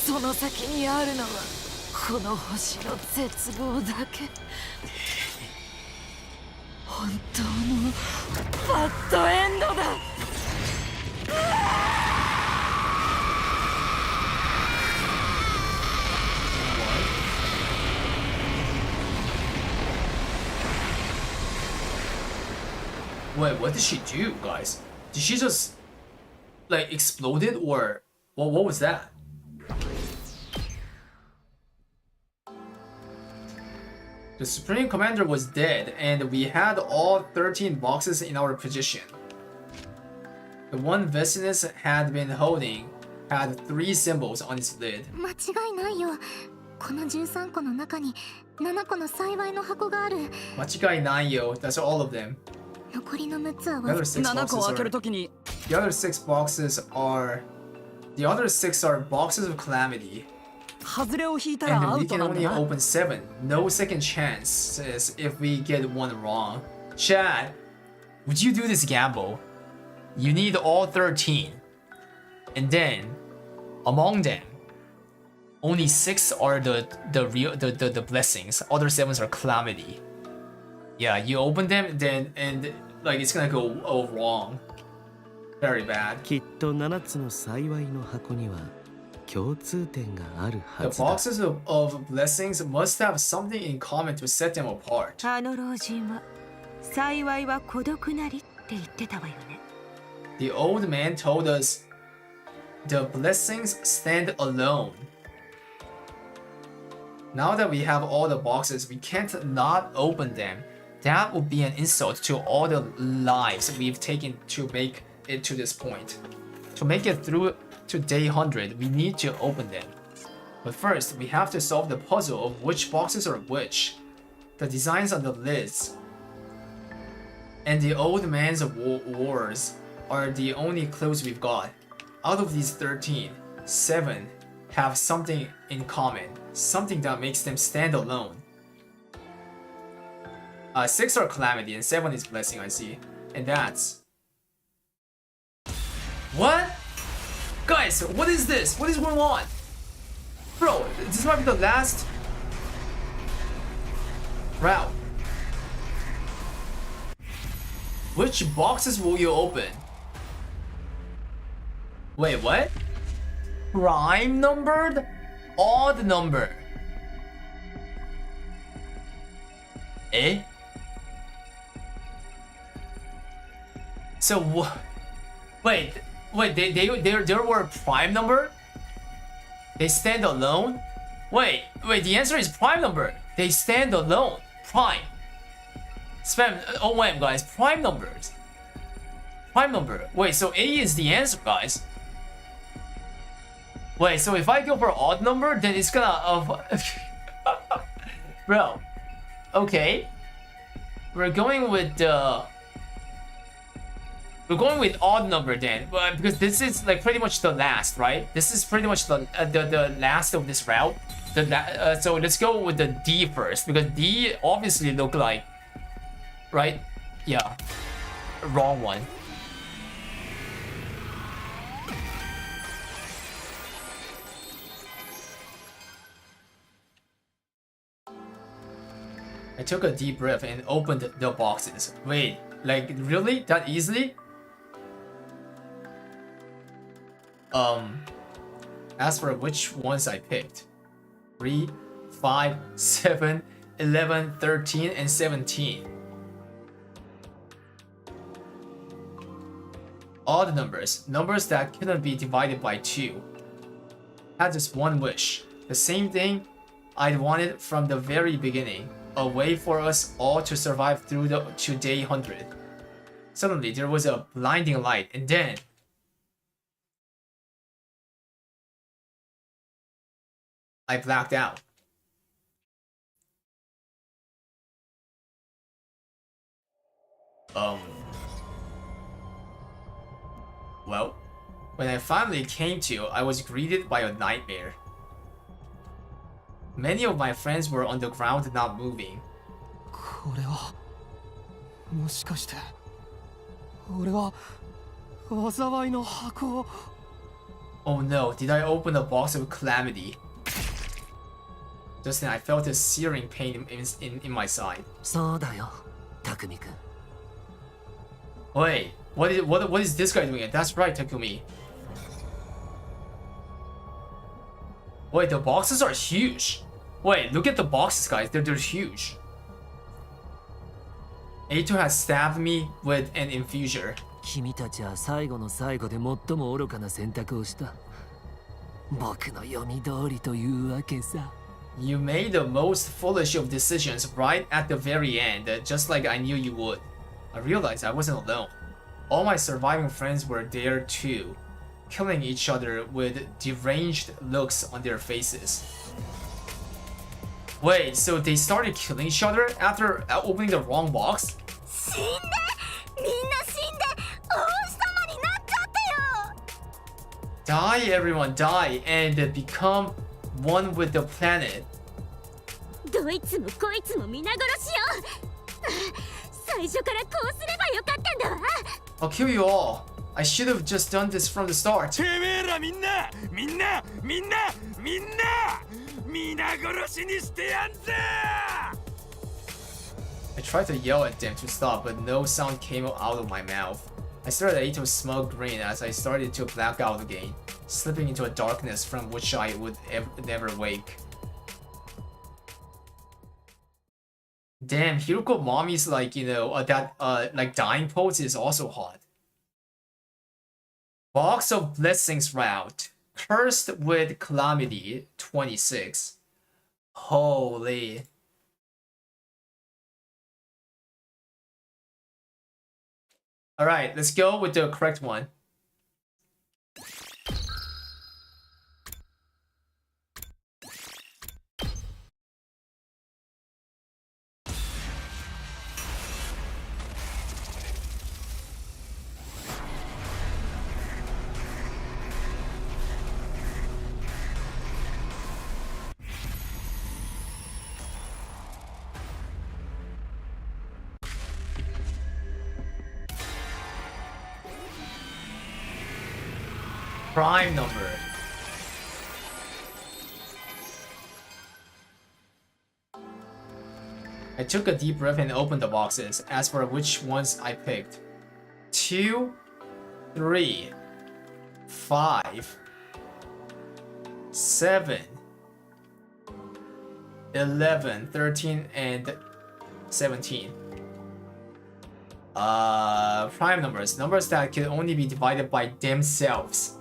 その先にあるのはこの星の絶望だけ。本当のバッドエンドだ。Wait, what did she do, guys? Did she just like exploded, or what was that? The Supreme Commander was dead, and we had all 13 boxes in our position. The one Vecinus had been holding had 3 symbols on its lid. 間違いないよ。この13個の中に7個の幸いの箱がある。間違いないよ. That's all of them. 残りの6つは The other 6 boxes are... The other 6 boxes are... The other 6 are boxes of calamity. And we can only open 7. No second chances if we get one wrong. Chad, would you do this gamble? You need all 13. And then, among them, only 6 are the blessings. Other 7s are calamity. Yeah, you open them, then and like it's gonna go all wrong. Very bad. きっと7つの幸いの箱には共通点があるは The ずだ。 boxes of blessings must have something in common to set them apart. あの老人は幸いは孤独なりって言ってたわよね。The old man told us the blessings stand alone. Now that we have all the boxes, we can't not open them. That would be an insult to all the lives we've taken to make it to this point. To make it through to day 100, we need to open them. But first, we have to solve the puzzle of which boxes are which. The designs on the lids and the old man's wars are the only clues we've got. Out of these 13, 7 have something in common, something that makes them stand alone. 6 are calamity and 7 is blessing, I see. And that's... What? Guys, what is this? What is going on? Bro, this might be the last route. Which boxes will you open? Wait, what? Prime numbered? Odd number. Eh? So wait, there were a prime number? They stand alone? Wait, the answer is prime number. They stand alone. Prime. Spam, oh wait guys, prime numbers. Prime number. Wait, so A is the answer, guys. Wait, so if I go for odd number, then it's gonna Bro. Okay. We're going with odd number then, because this is like pretty much the last, right? This is pretty much the last of this route. So let's go with the D first, because D obviously look like, right? Yeah, wrong one. I took a deep breath and opened the boxes. Wait, like really? That easily? As for which ones I picked. 3, 5, 7, 11, 13, and 17. Odd numbers. Numbers that couldn't be divided by 2. Had just one wish. The same thing I'd wanted from the very beginning. A way for us all to survive through to day 100. Suddenly, there was a blinding light, and then... I blacked out. Well, when I finally came to, I was greeted by a nightmare. Many of my friends were on the ground not moving. これはもしかして俺は災いの箱を Oh no, did I open a box of calamity? Just then I felt a searing pain in my side. そうだよ、匠君。 Wait, what is this guy doing? That's right, Takumi. Wait, the boxes are huge. Wait, look at the boxes, guys. They're huge. Eito has stabbed me with an infuser. 君たちは最後の最後で最も愚かな選択をした。僕の読み通りというわけさ。 You made the most foolish of decisions right at the very end, just like I knew you would. I realized I wasn't alone. All my surviving friends were there too, killing each other with deranged looks on their faces. Wait, so they started killing each other after opening the wrong box? Die, everyone, die, and become one with the planet. どいつもこいつも皆殺しよ。最初からこうすればよかったんだわ。I'll kill you all. I should have just done this from the start. てめえらみんな皆殺しにしてやんぜ。 I tried to yell at them to stop, but no sound came out of my mouth. I stared at Ito's smug grin as I started to black out again, slipping into a darkness from which I would never wake. Damn, Hiruko Mommy's like, you know, like dying pose is also hot. Box of Blessings route. Cursed with Calamity 26. Holy. Alright, let's go with the correct one. Prime number. I took a deep breath and opened the boxes. As for which ones I picked. 2, 3, 5, 7, 11, 13, and 17. Prime numbers. Numbers that can only be divided by themselves.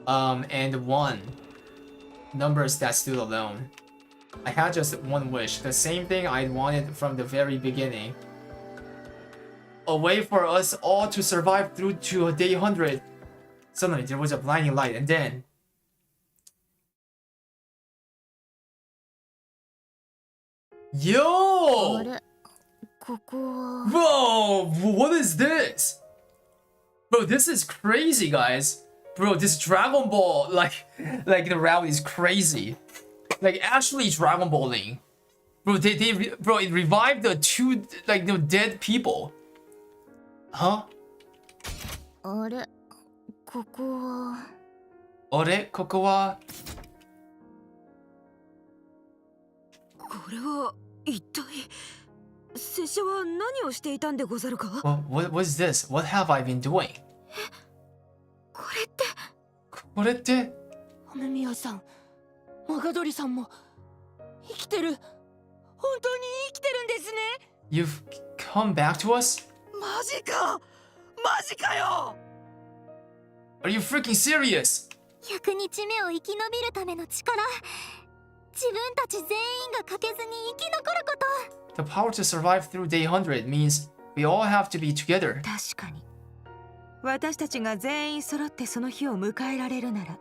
And 1. Numbers that stood alone. I had just one wish, the same thing I wanted from the very beginning. A way for us all to survive through to day 100. Suddenly there was a blinding light, and then... Yo! Bro, what is this? Bro, this is crazy, guys. Bro, this Dragon Ball, like the route is crazy. Like, actually Dragon Balling. Bro, bro, it revived the 2, like, dead people. Huh? あれ、ここは。あれ、ここは。これは一体拙者は何をしていたんでござるか？ What was this? What have I been doing? これって。これって。雨宮さん、マガドリさんも生きてる。本当に生きてるんですね。You've come back to us? マジか！マジかよ！ Are you freaking serious? 100日目を生き延びるための力、自分たち全員が欠けずに生き残ること。 The power to survive through day 100 means we all have to be together. 確かに。私たちが全員揃ってその日を迎えられるなら、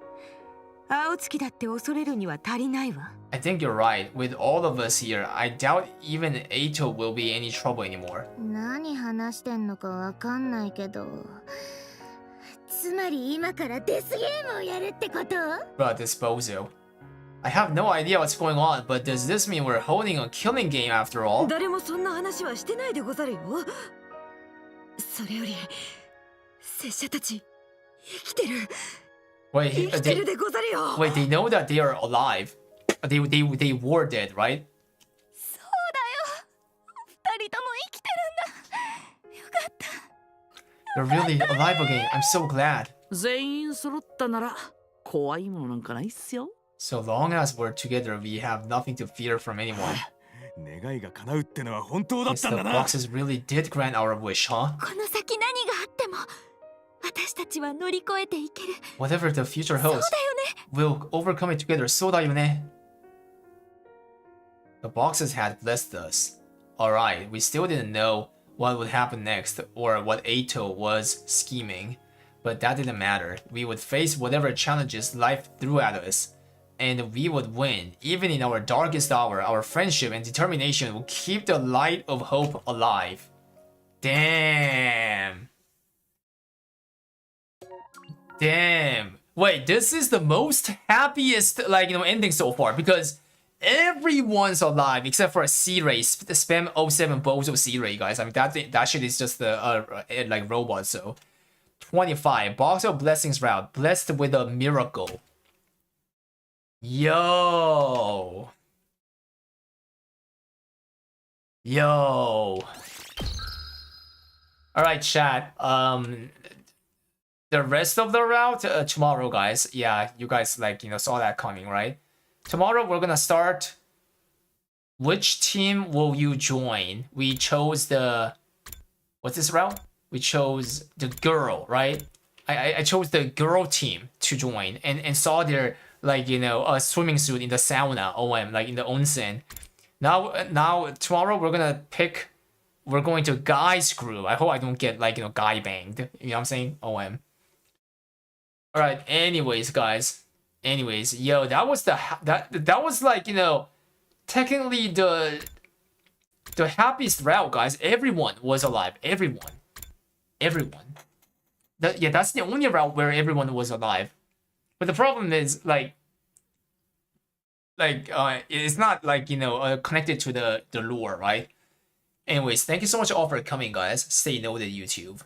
青月だって恐れるには足りないわ。I think you're right. With all of us here, I doubt even Ato will be any trouble anymore. 何話してんのかわかんないけど、つまり今からデスゲームをやるってこと？ But disposal. I have no idea what's going on, but does this mean we're holding a killing game after all? 誰もそんな話はしてないでござるよ。それより、拙者たち生きてる。 Wait, 生きてるでござるよ。 wait, they know that they are alive. They were dead, right? そうだよ。二人とも生きてるんだ。よかった。 You're really alive again. I'm so glad. 全員揃ったなら怖いものなんかないっすよ。 So long as we're together, we have nothing to fear from anyone. 願いが叶うってのは本当だっ Guess たん the だな。 boxes really did grant our wish, huh? この先何があっても私たちは乗り越えていける。 Whatever the future そうだ holds, よね。 we'll overcome it together. そうだよね. The boxes had blessed us. Alright, we still didn't know what would happen next or what Ato was scheming, but that didn't matter. We would face whatever challenges life threw at us, and we would win. Even in our darkest hour, our friendship and determination will keep the light of hope alive. Damn. Damn. Wait, this is the most happiest, ending so far, because everyone's alive except for a C-Ray. Spam 07 Bozo C-Ray, guys. I mean, that shit is just like robot, so. 25. Box of Blessings route. Blessed with a miracle. Yo. Yo. Alright, chat. The rest of the route tomorrow, guys. Yeah, you guys saw that coming, right? Tomorrow we're gonna start. Which team will you join? We chose the, what's this route? We chose the girl, right? I chose the girl team to join and saw their swimming suit in the sauna, OM, in the onsen. Now tomorrow we're going to guys group. I hope I don't get guy banged. You know what I'm saying? OM. Alright, anyways, guys. Anyways, yo, that was technically the happiest route, guys. Everyone was alive. Everyone. That's the only route where everyone was alive. But the problem is it's not connected to the lore, right? Anyways, thank you so much all for coming, guys. Stay noted, YouTube.